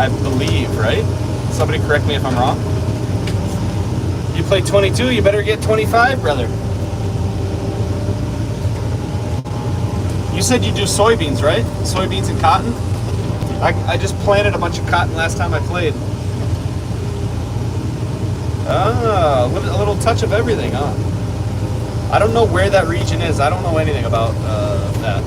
I believe, right? Somebody correct me if I'm wrong. You play 22, you better get 25, brother. You said you do soybeans, right? Soybeans and cotton? I just planted a bunch of cotton last time I played. Ah, a little touch of everything, huh? I don't know where that region is. I don't know anything about that.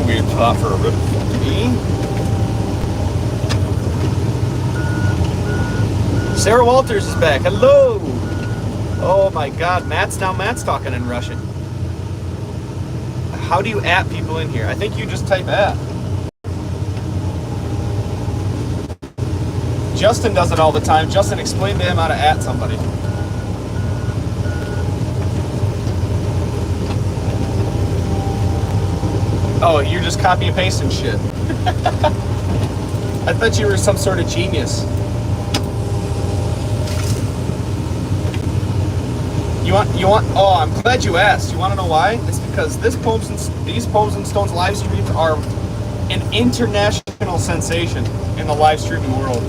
Weird spot for a rip. Sarah Walters is back. Hello. Oh my God, Matt's talking in Russian. How do you at people in here? I think you just type at. Justin does it all the time. Justin, explain to him how to at somebody. Oh, you're just copy and pasting shit. I thought you were some sort of genius. You want? Oh, I'm glad you asked. You want to know why? It's because these Pomes and Stones live streams are an international sensation in the live streaming world.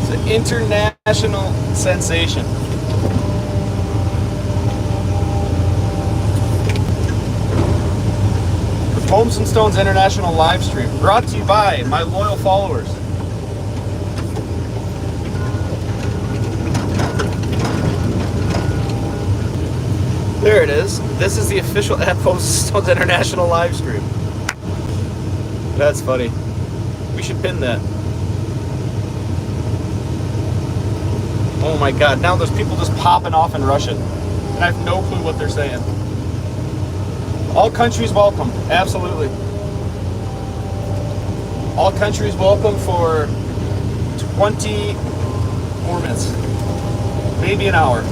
It's an international sensation. Pomes and Stones International live stream brought to you by my loyal followers. There it is. This is the official Pomes and Stones International live stream. That's funny. We should pin that. Oh my God, now there's people just popping off in Russian, and I have no clue what they're saying. All countries welcome, absolutely. All countries welcome for 20 more minutes, maybe an hour.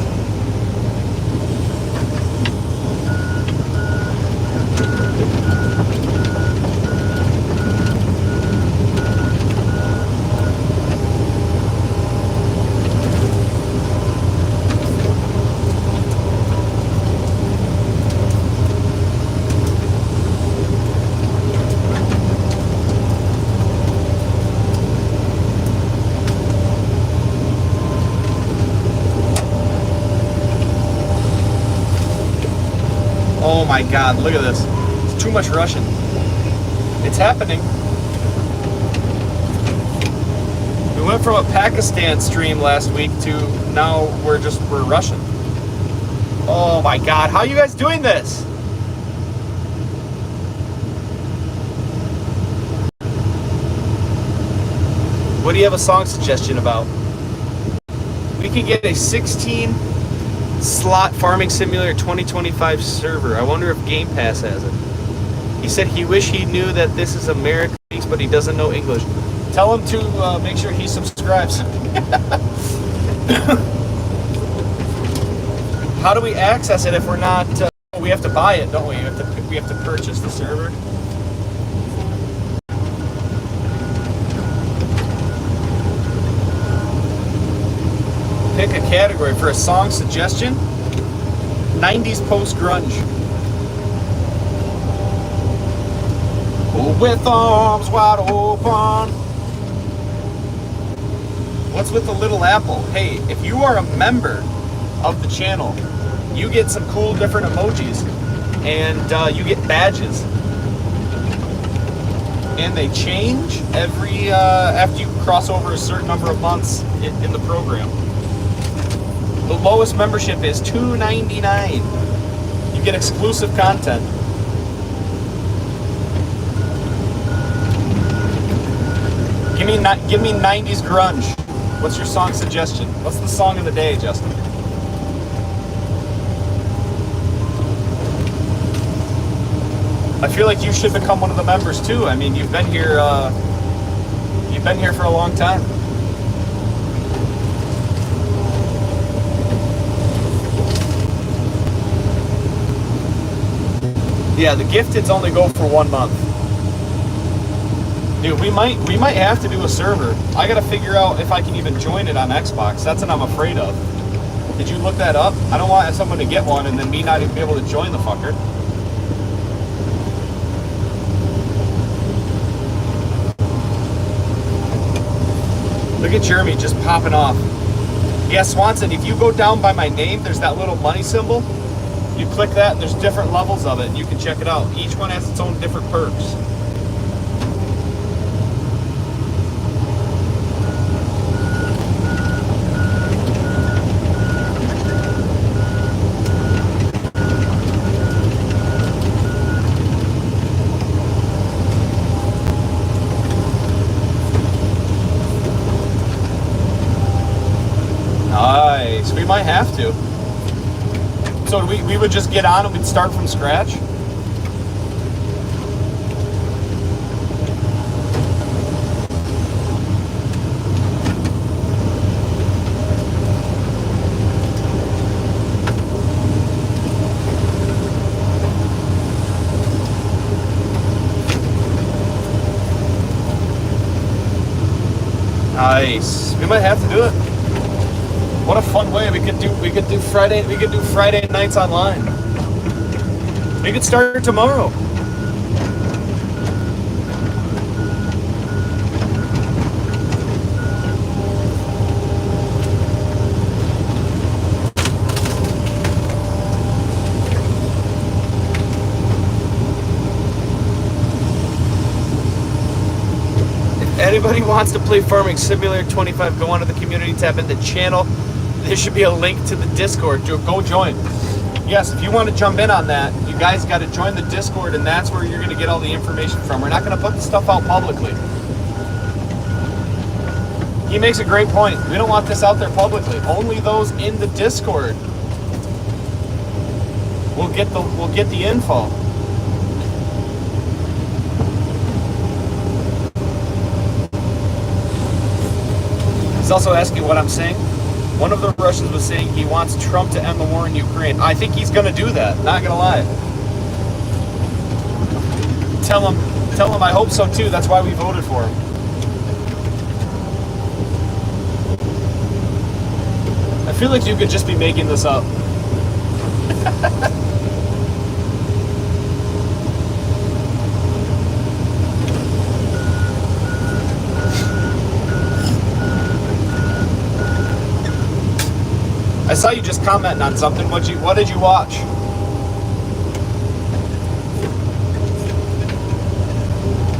Oh my God, look at this. It's too much Russian. It's happening. We went from a Pakistan stream last week to now we're Russian. Oh my God, how are you guys doing this? What do you have a song suggestion about? We could get a 16 slot Farming Simulator 2025 server. I wonder if Game Pass has it. He said he wish he knew that this is American, but he doesn't know English. Tell him to make sure he subscribes. How do we access it if we're not? We have to buy it, don't we? We have to purchase the server. Pick a category for a song suggestion. 90s post grunge. With arms wide open. What's with the little apple? Hey, if you are a member of the channel, you get some cool different emojis, and you get badges, and they change every after you cross over a certain number of months in the program. The lowest membership is $2.99. You get exclusive content. Give me 90s grunge. What's your song suggestion? What's the song of the day, Justin? I feel like you should become one of the members too. I mean, you've been here for a long time. Yeah, the gifteds only go for 1 month. Dude, we might have to do a server. I gotta figure out if I can even join it on Xbox. That's what I'm afraid of. Did you look that up? I don't want someone to get one and then me not even be able to join the fucker. Look at Jeremy just popping off. Yeah, Swanson, if you go down by my name, there's that little money symbol. You click that, and there's different levels of it, and you can check it out. Each one has its own different perks. Nice. We might have to. So we would just get on and we'd start from scratch? Nice. We might have to do it. What a fun way we could do Friday nights online. We could start tomorrow. If anybody wants to play Farming Simulator 25, go onto the community tab in the channel. There should be a link to the Discord. Go join. Yes, if you want to jump in on that, you guys got to join the Discord, and that's where you're going to get all the information from. We're not going to put the stuff out publicly. He makes a great point. We don't want this out there publicly. Only those in the Discord will get the info. He's also asking what I'm saying. One of the Russians was saying he wants Trump to end the war in Ukraine. I think he's going to do that, not going to lie. Tell him I hope so too. That's why we voted for him. I feel like you could just be making this up. I saw you just commenting on something. What did you watch?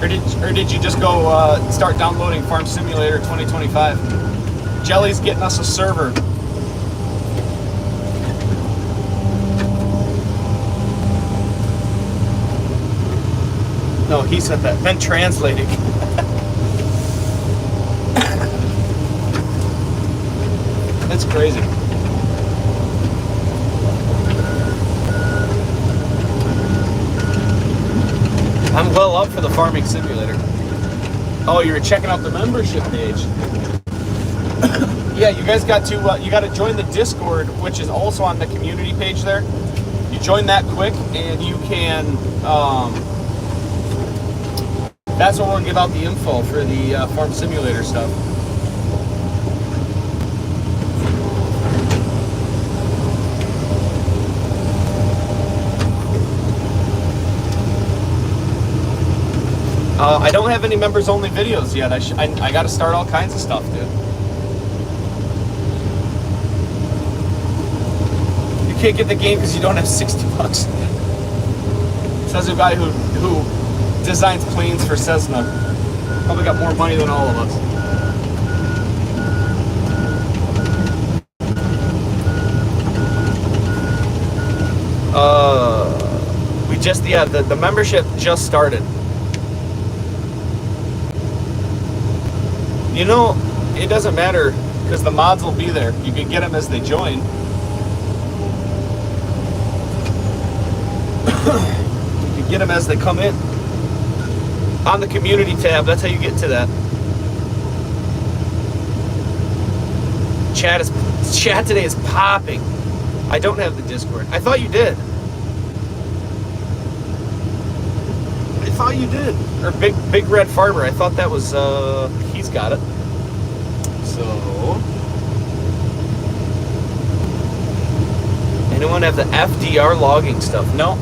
Or did you just go start downloading Farm Simulator 2025? Jelly's getting us a server. No, he said that. Then translating. That's crazy. I'm well up for the farming simulator. Oh, you're checking out the membership page. Yeah, you guys got to join the Discord, which is also on the community page there. You join that quick, and you can. That's where we'll give out the info for the farm simulator stuff. I don't have any members only videos yet. I got to start all kinds of stuff, dude. You can't get the game because you don't have 60 bucks. Says a guy who designs planes for Cessna. Probably got more money than all of us. The membership just started. You know, it doesn't matter because the mods will be there. You can get them as they join. You can get them as they come in. On the community tab, that's how you get to that. Chat today is popping. I don't have the Discord. I thought you did. I thought you did. Or Big Red Farmer. I thought that was he's got it. So anyone have the FDR logging stuff? No.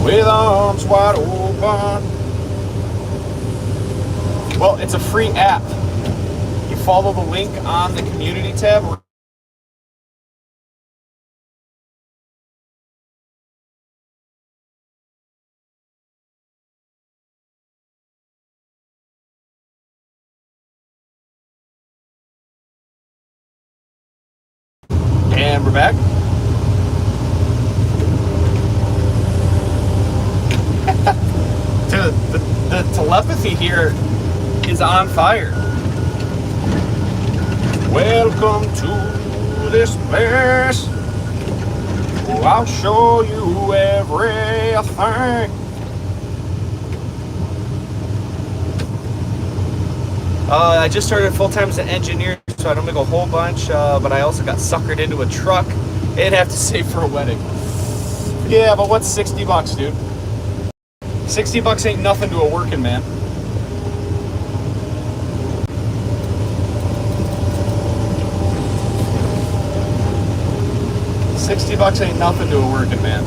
With arms wide open. Well, it's a free app. You follow the link on the community tab. And we're back. Dude, the telepathy here is on fire. Welcome to this place. Oh, I'll show you everything. I just started full-time as an engineer, so I don't make a whole bunch, but I also got suckered into a truck and have to save for a wedding. Yeah, but what's 60 bucks, dude? 60 bucks ain't nothing to a working man. $60 ain't nothing to a working man.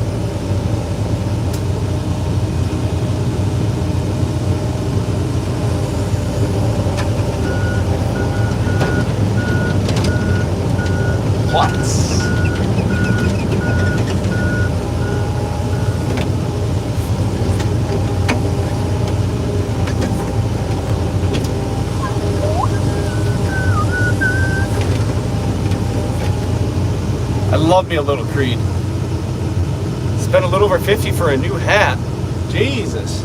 Plots. I love me a little Creed. Spent a little over 50 for a new hat. Jesus.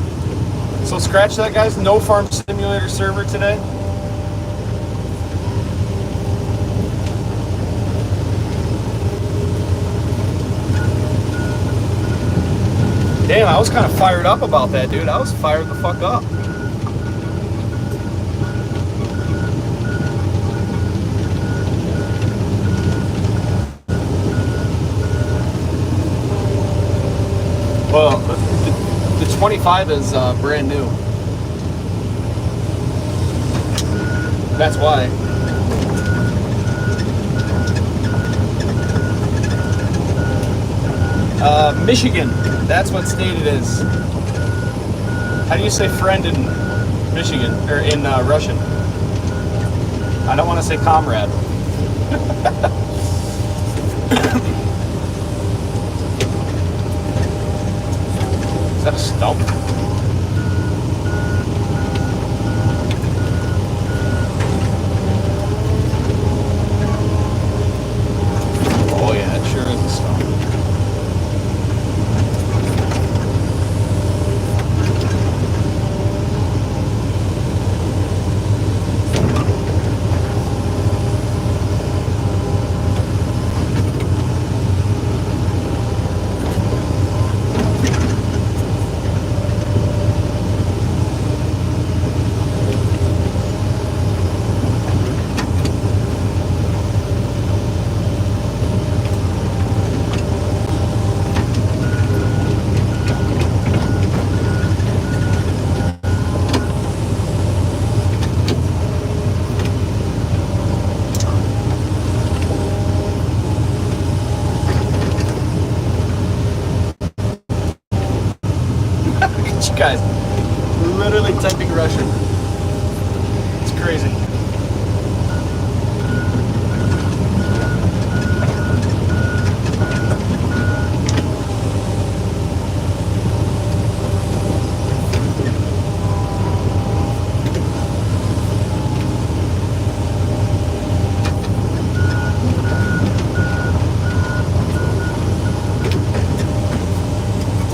So scratch that, guys. No Farm Simulator server today. Damn, I was kind of fired up about that, dude. I was fired the fuck up. Well, the 25 is brand new. That's why. Michigan. That's what state it is. How do you say friend in Michigan or in Russian? I don't want to say comrade. Is that a stump? Oh yeah, it sure is a stump. You guys literally typing Russian. It's crazy.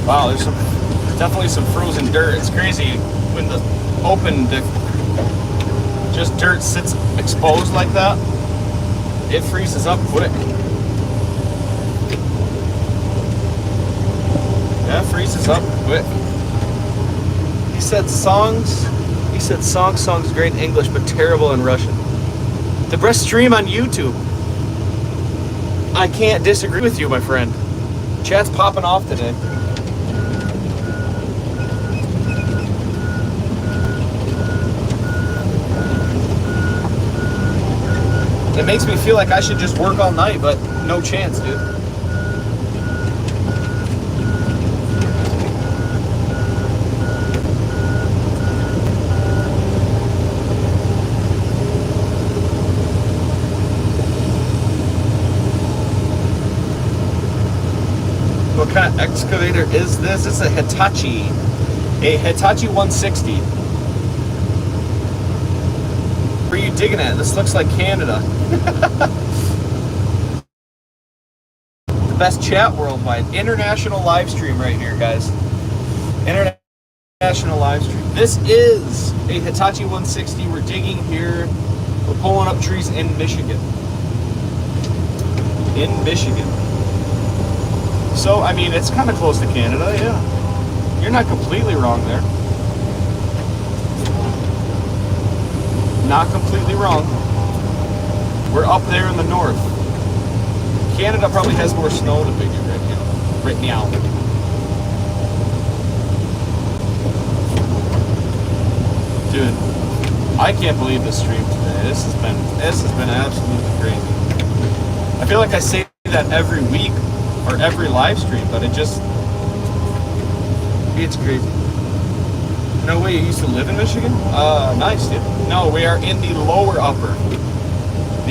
Wow, there's definitely some frozen dirt. It's crazy when the just dirt sits exposed like that, it freezes up quick. Yeah, it freezes up quick. He said songs great in English but terrible in Russian. The best stream on YouTube. I can't disagree with you, my friend. Chat's popping off today. It makes me feel like I should just work all night, but no chance, dude. What kind of excavator is this? It's a Hitachi 160. Where are you digging at? This looks like Canada. The best chat worldwide. International live stream right here, guys. International live stream. This is a Hitachi 160. We're digging here. We're pulling up trees in Michigan. In Michigan. So, I mean, it's kind of close to Canada, yeah. You're not completely wrong there. Not completely wrong. We're up there in the north. Canada probably has more snow than we do right now. Dude, I can't believe this stream today. This has been absolutely crazy. I feel like I say that every week or every live stream, but it's crazy. No way, you used to live in Michigan? Nice, dude. No, we are in the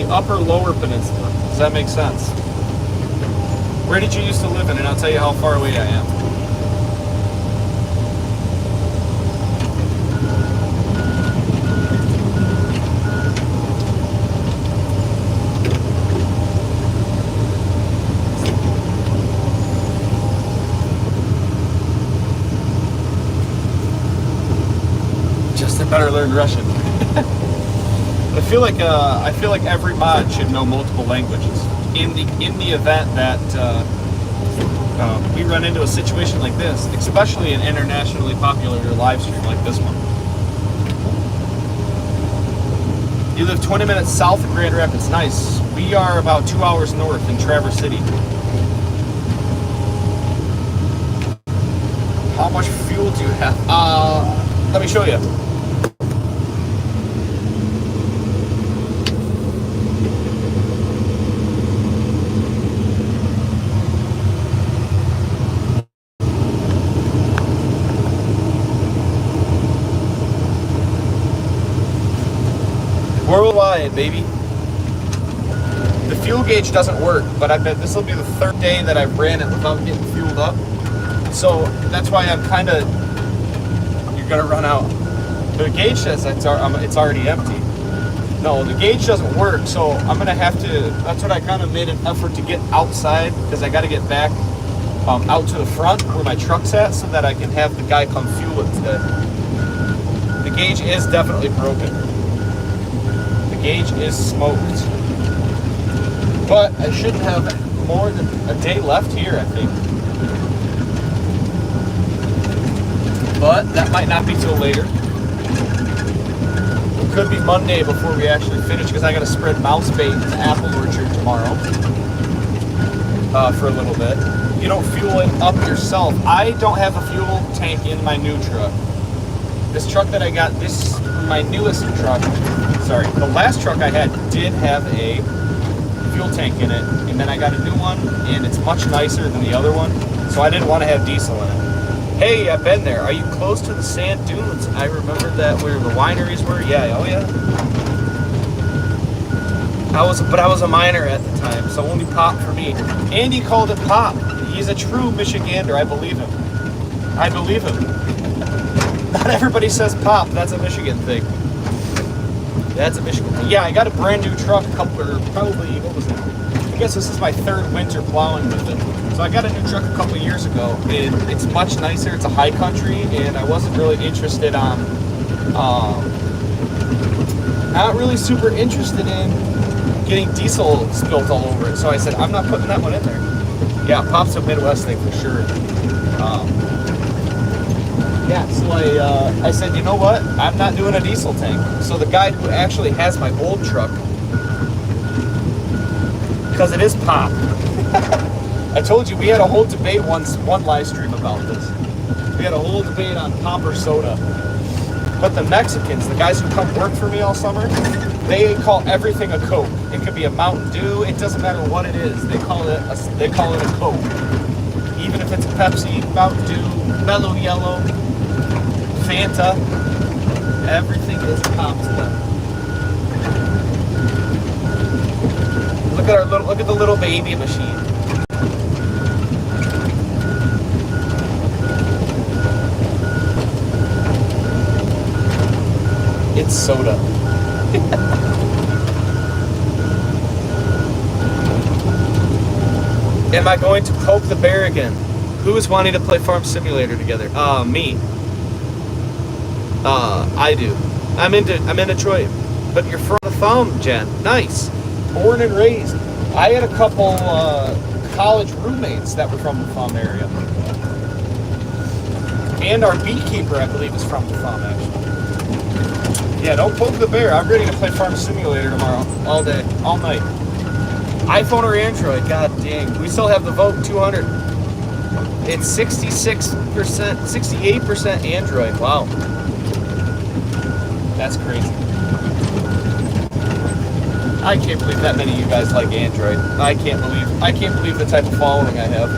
upper lower peninsula. Does that make sense? Where did you used to live in? And I'll tell you how far away I am. Better learn Russian. I feel like every mod should know multiple languages. In the event that we run into a situation like this, especially an internationally popular live stream like this one. You live 20 minutes south of Grand Rapids. Nice. We are about 2 hours north in Traverse City. How much fuel do you have? Let me show you. Worldwide, baby. The fuel gauge doesn't work, but I bet this will be the third day that I've ran it without getting fueled up. So that's why I'm kind of, you're gonna run out. The gauge says it's already empty. No, the gauge doesn't work, so I'm gonna have to, that's what I kind of made an effort to get outside, because I gotta get back out to the front where my truck's at so that I can have the guy come fuel it today. The gauge is definitely broken. The gauge is smoked. But I shouldn't have more than a day left here, I think. But that might not be till later. It could be Monday before we actually finish, because I got to spread mouse bait to apple orchard tomorrow for a little bit. You don't fuel it up yourself. I don't have a fuel tank in my new truck. This truck that I got, my newest truck, sorry, the last truck I had did have a fuel tank in it, and then I got a new one, and it's much nicer than the other one, so I didn't want to have diesel in it. Hey, I've been there. Are you close to the sand dunes? I remember that where the wineries were. Yeah, oh yeah. I was a minor at the time, so only pop for me. Andy called it pop. He's a true Michigander. I believe him. I believe him. Not everybody says pop. That's a Michigan thing. That's a Michigan thing. Yeah, I got a brand new truck probably, what was it? I guess this is my third winter plowing with it. So I got a new truck a couple years ago, and it's much nicer. It's a high country, and I wasn't really interested on, not really super interested in getting diesel spilt all over it. So I said, I'm not putting that one in there. Yeah, pop's a Midwest thing for sure. Yeah, so I said, you know what? I'm not doing a diesel tank. So the guy who actually has my old truck, because it is pop. I told you we had a whole debate one live stream about this. We had a whole debate on pop or soda. But the Mexicans, the guys who come work for me all summer, they call everything a Coke. It could be a Mountain Dew. It doesn't matter what it is. They call it a Coke. Even if it's a Pepsi, Mountain Dew, Mellow Yellow, Fanta, everything is pop to them. Look at the little baby machine. It's soda. Am I going to poke the bear again? Who is wanting to play Farm Simulator together? Me. I do. I'm in Detroit. But you're from the thumb, Jen. Nice. Born and raised. I had a couple college roommates that were from the thumb area. And our beekeeper, I believe, is from the thumb, actually. Yeah, don't poke the bear. I'm ready to play Farm Simulator tomorrow. All day. All night. iPhone or Android? God dang. We still have the vote, 200. It's 66%, 68% Android. Wow. That's crazy. I can't believe that many of you guys like Android. I can't believe the type of following I have.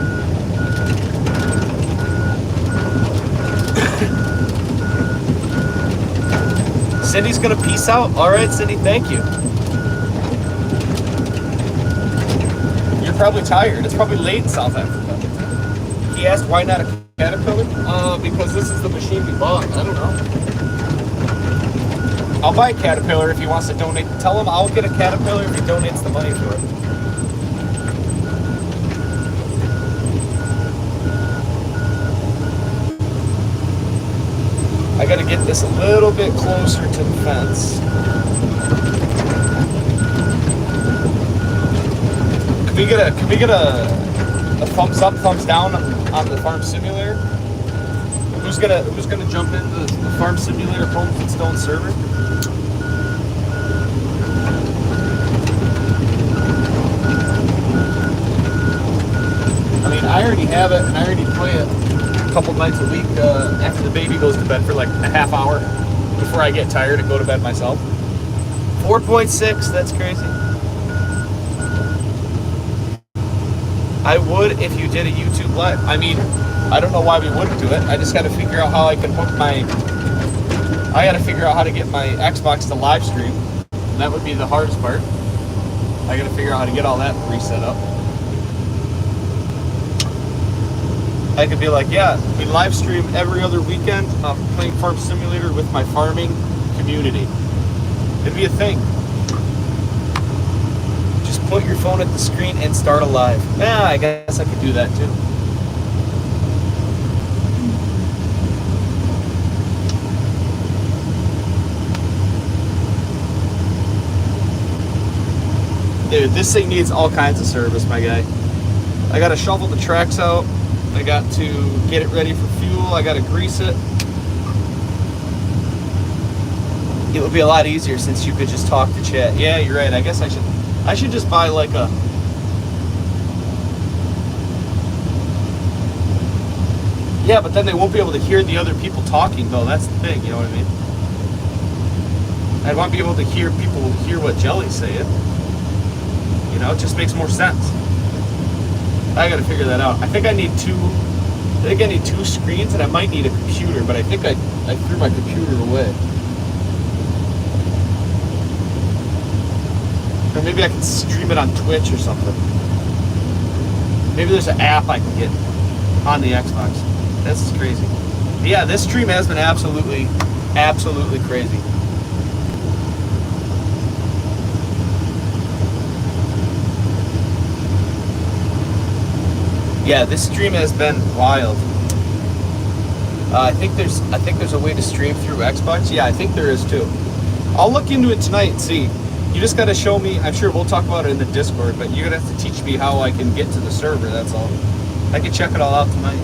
Cindy's gonna peace out. All right, Cindy, thank you. You're probably tired. It's probably late in South Africa. He asked why not a Caterpillar? Because this is the machine we bought. I don't know. I'll buy a Caterpillar if he wants to donate. Tell him I'll get a Caterpillar if he donates the money for it. I gotta get this a little bit closer to the fence. Can we get a thumbs up, thumbs down on the Farm Simulator? Who's gonna jump into the Farm Simulator Pomes and Stones server? I mean, I already have it, and I already play it a couple nights a week after the baby goes to bed for like a half hour before I get tired and go to bed myself. 4.6, that's crazy. I would if you did a YouTube live. I mean, I don't know why we wouldn't do it. I just got to figure out how I can hook I got to figure out how to get my Xbox to live stream. And that would be the hardest part. I gotta figure out how to get all that reset up. I could be like, yeah, we live stream every other weekend playing Farm Simulator with my farming community. It'd be a thing. Just put your phone at the screen and start a live. Yeah, I guess I could do that too. Dude, this thing needs all kinds of service, my guy. I gotta shovel the tracks out. I got to get it ready for fuel. I gotta grease it. It would be a lot easier since you could just talk to chat. Yeah, you're right. I guess I should just buy like a yeah, but then they won't be able to hear the other people talking though. That's the thing, you know what I mean? I'd want to be able to hear people hear what Jelly's saying. You know, it just makes more sense. I gotta figure that out. I think I need two screens, and I might need a computer, but I think I threw my computer away. Or maybe I can stream it on Twitch or something. Maybe there's an app I can get on the Xbox. That's crazy. But yeah, this stream has been absolutely crazy. Yeah, this stream has been wild. I think there's a way to stream through Xbox. Yeah, I think there is too. I'll look into it tonight and see. You just gotta show me. I'm sure we'll talk about it in the Discord, but you're gonna have to teach me how I can get to the server. That's all. I can check it all out tonight.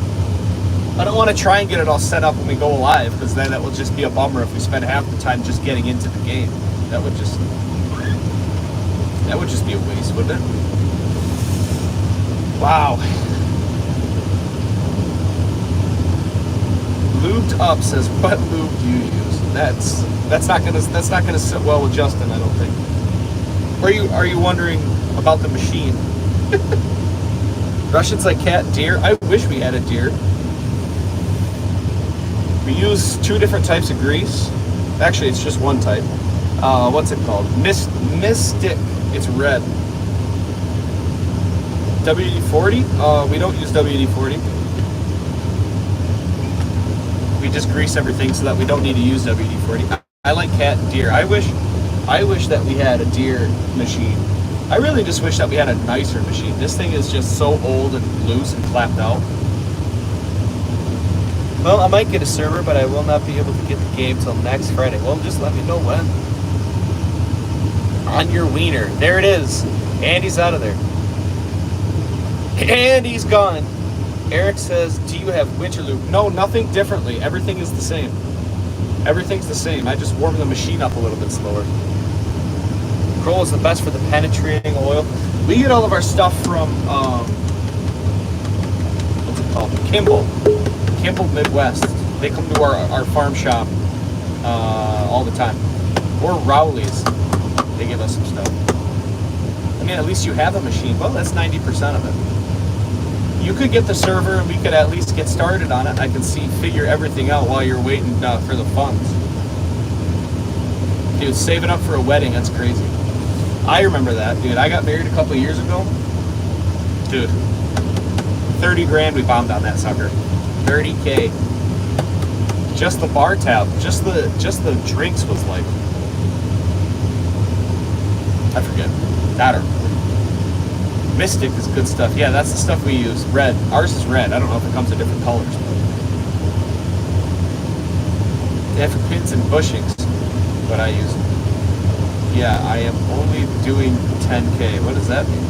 I don't want to try and get it all set up when we go live, because then that will just be a bummer if we spend half the time just getting into the game. That would just be a waste, wouldn't it? Wow. Lubed up says, what lube do you use? That's not gonna sit well with Justin, I don't think. Are you wondering about the machine? Russians like cat, deer. I wish we had a deer. We use 2 different types of grease. Actually, it's just one type. What's it called? Mystic. It's red. WD-40? We don't use WD-40. We just grease everything so that we don't need to use WD-40. I like cat and deer. I wish that we had a deer machine. I really just wish that we had a nicer machine. This thing is just so old and loose and clapped out. Well, I might get a server, but I will not be able to get the game till next Friday. Well, just let me know when. On your wiener. There it is. Andy's out of there. And he's gone. Eric says, do you have winter lube? No, nothing differently. Everything is the same. Everything's the same. I just warm the machine up a little bit slower. Kroll is the best for the penetrating oil. We get all of our stuff from, what's it called? Kimball Midwest. They come to our farm shop all the time. Or Rowley's. They give us some stuff. I mean, at least you have a machine. Well, that's 90% of it. You could get the server and we could at least get started on it. I can figure everything out while you're waiting for the funds. Dude, saving up for a wedding, that's crazy. I remember that, dude. I got married a couple of years ago. Dude, 30 grand we bombed on that sucker. 30K. Just the bar tab, just the drinks was like, I forget. I don't remember. Mystic is good stuff. Yeah, that's the stuff we use. Red. Ours is red. I don't know if it comes in different colors. Yeah, for pins and bushings, what I use. Yeah, I am only doing 10K. What does that mean?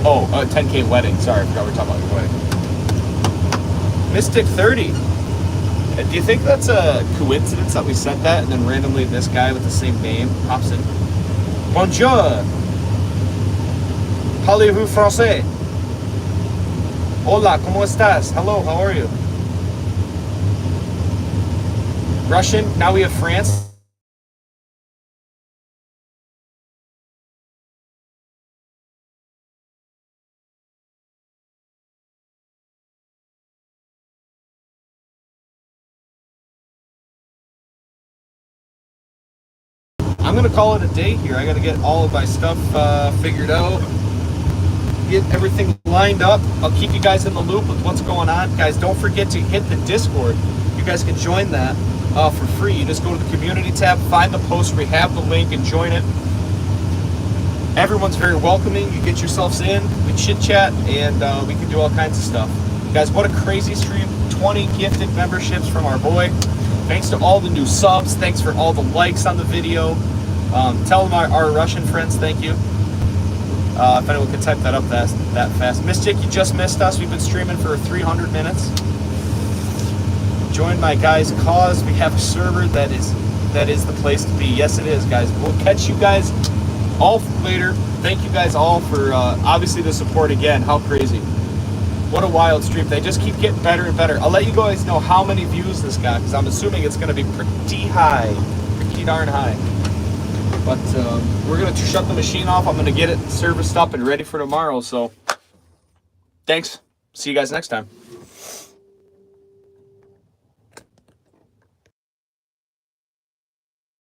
Oh, 10K wedding. Sorry, I forgot we were talking about your wedding. Mystic 30. Do you think that's a coincidence that we sent that and then randomly this guy with the same name pops in? Bonjour. Parlez-vous français? Hola, ¿cómo estás? Hello, how are you? Russian, now we have France. I'm gonna call it a day here. I gotta get all of my stuff figured out, get everything lined up. I'll keep you guys in the loop with what's going on. Guys, don't forget to hit the Discord. You guys can join that for free. You just go to the community tab, find the post where we have the link, and join it. Everyone's very welcoming. You get yourselves in, we chit chat, and we can do all kinds of stuff. Guys, what a crazy stream. 20 gifted memberships from our boy. Thanks to all the new subs. Thanks for all the likes on the video. Tell them our Russian friends thank you. If anyone could type that up that fast. Mystic, you just missed us. We've been streaming for 300 minutes. Join my guys' cause. We have a server that is the place to be. Yes, it is, guys. We'll catch you guys all later. Thank you guys all for obviously the support again. How crazy. What a wild stream. They just keep getting better and better. I'll let you guys know how many views this got, because I'm assuming it's going to be pretty high. Pretty darn high. But we're going to shut the machine off. I'm going to get it serviced up and ready for tomorrow. So thanks. See you guys next time.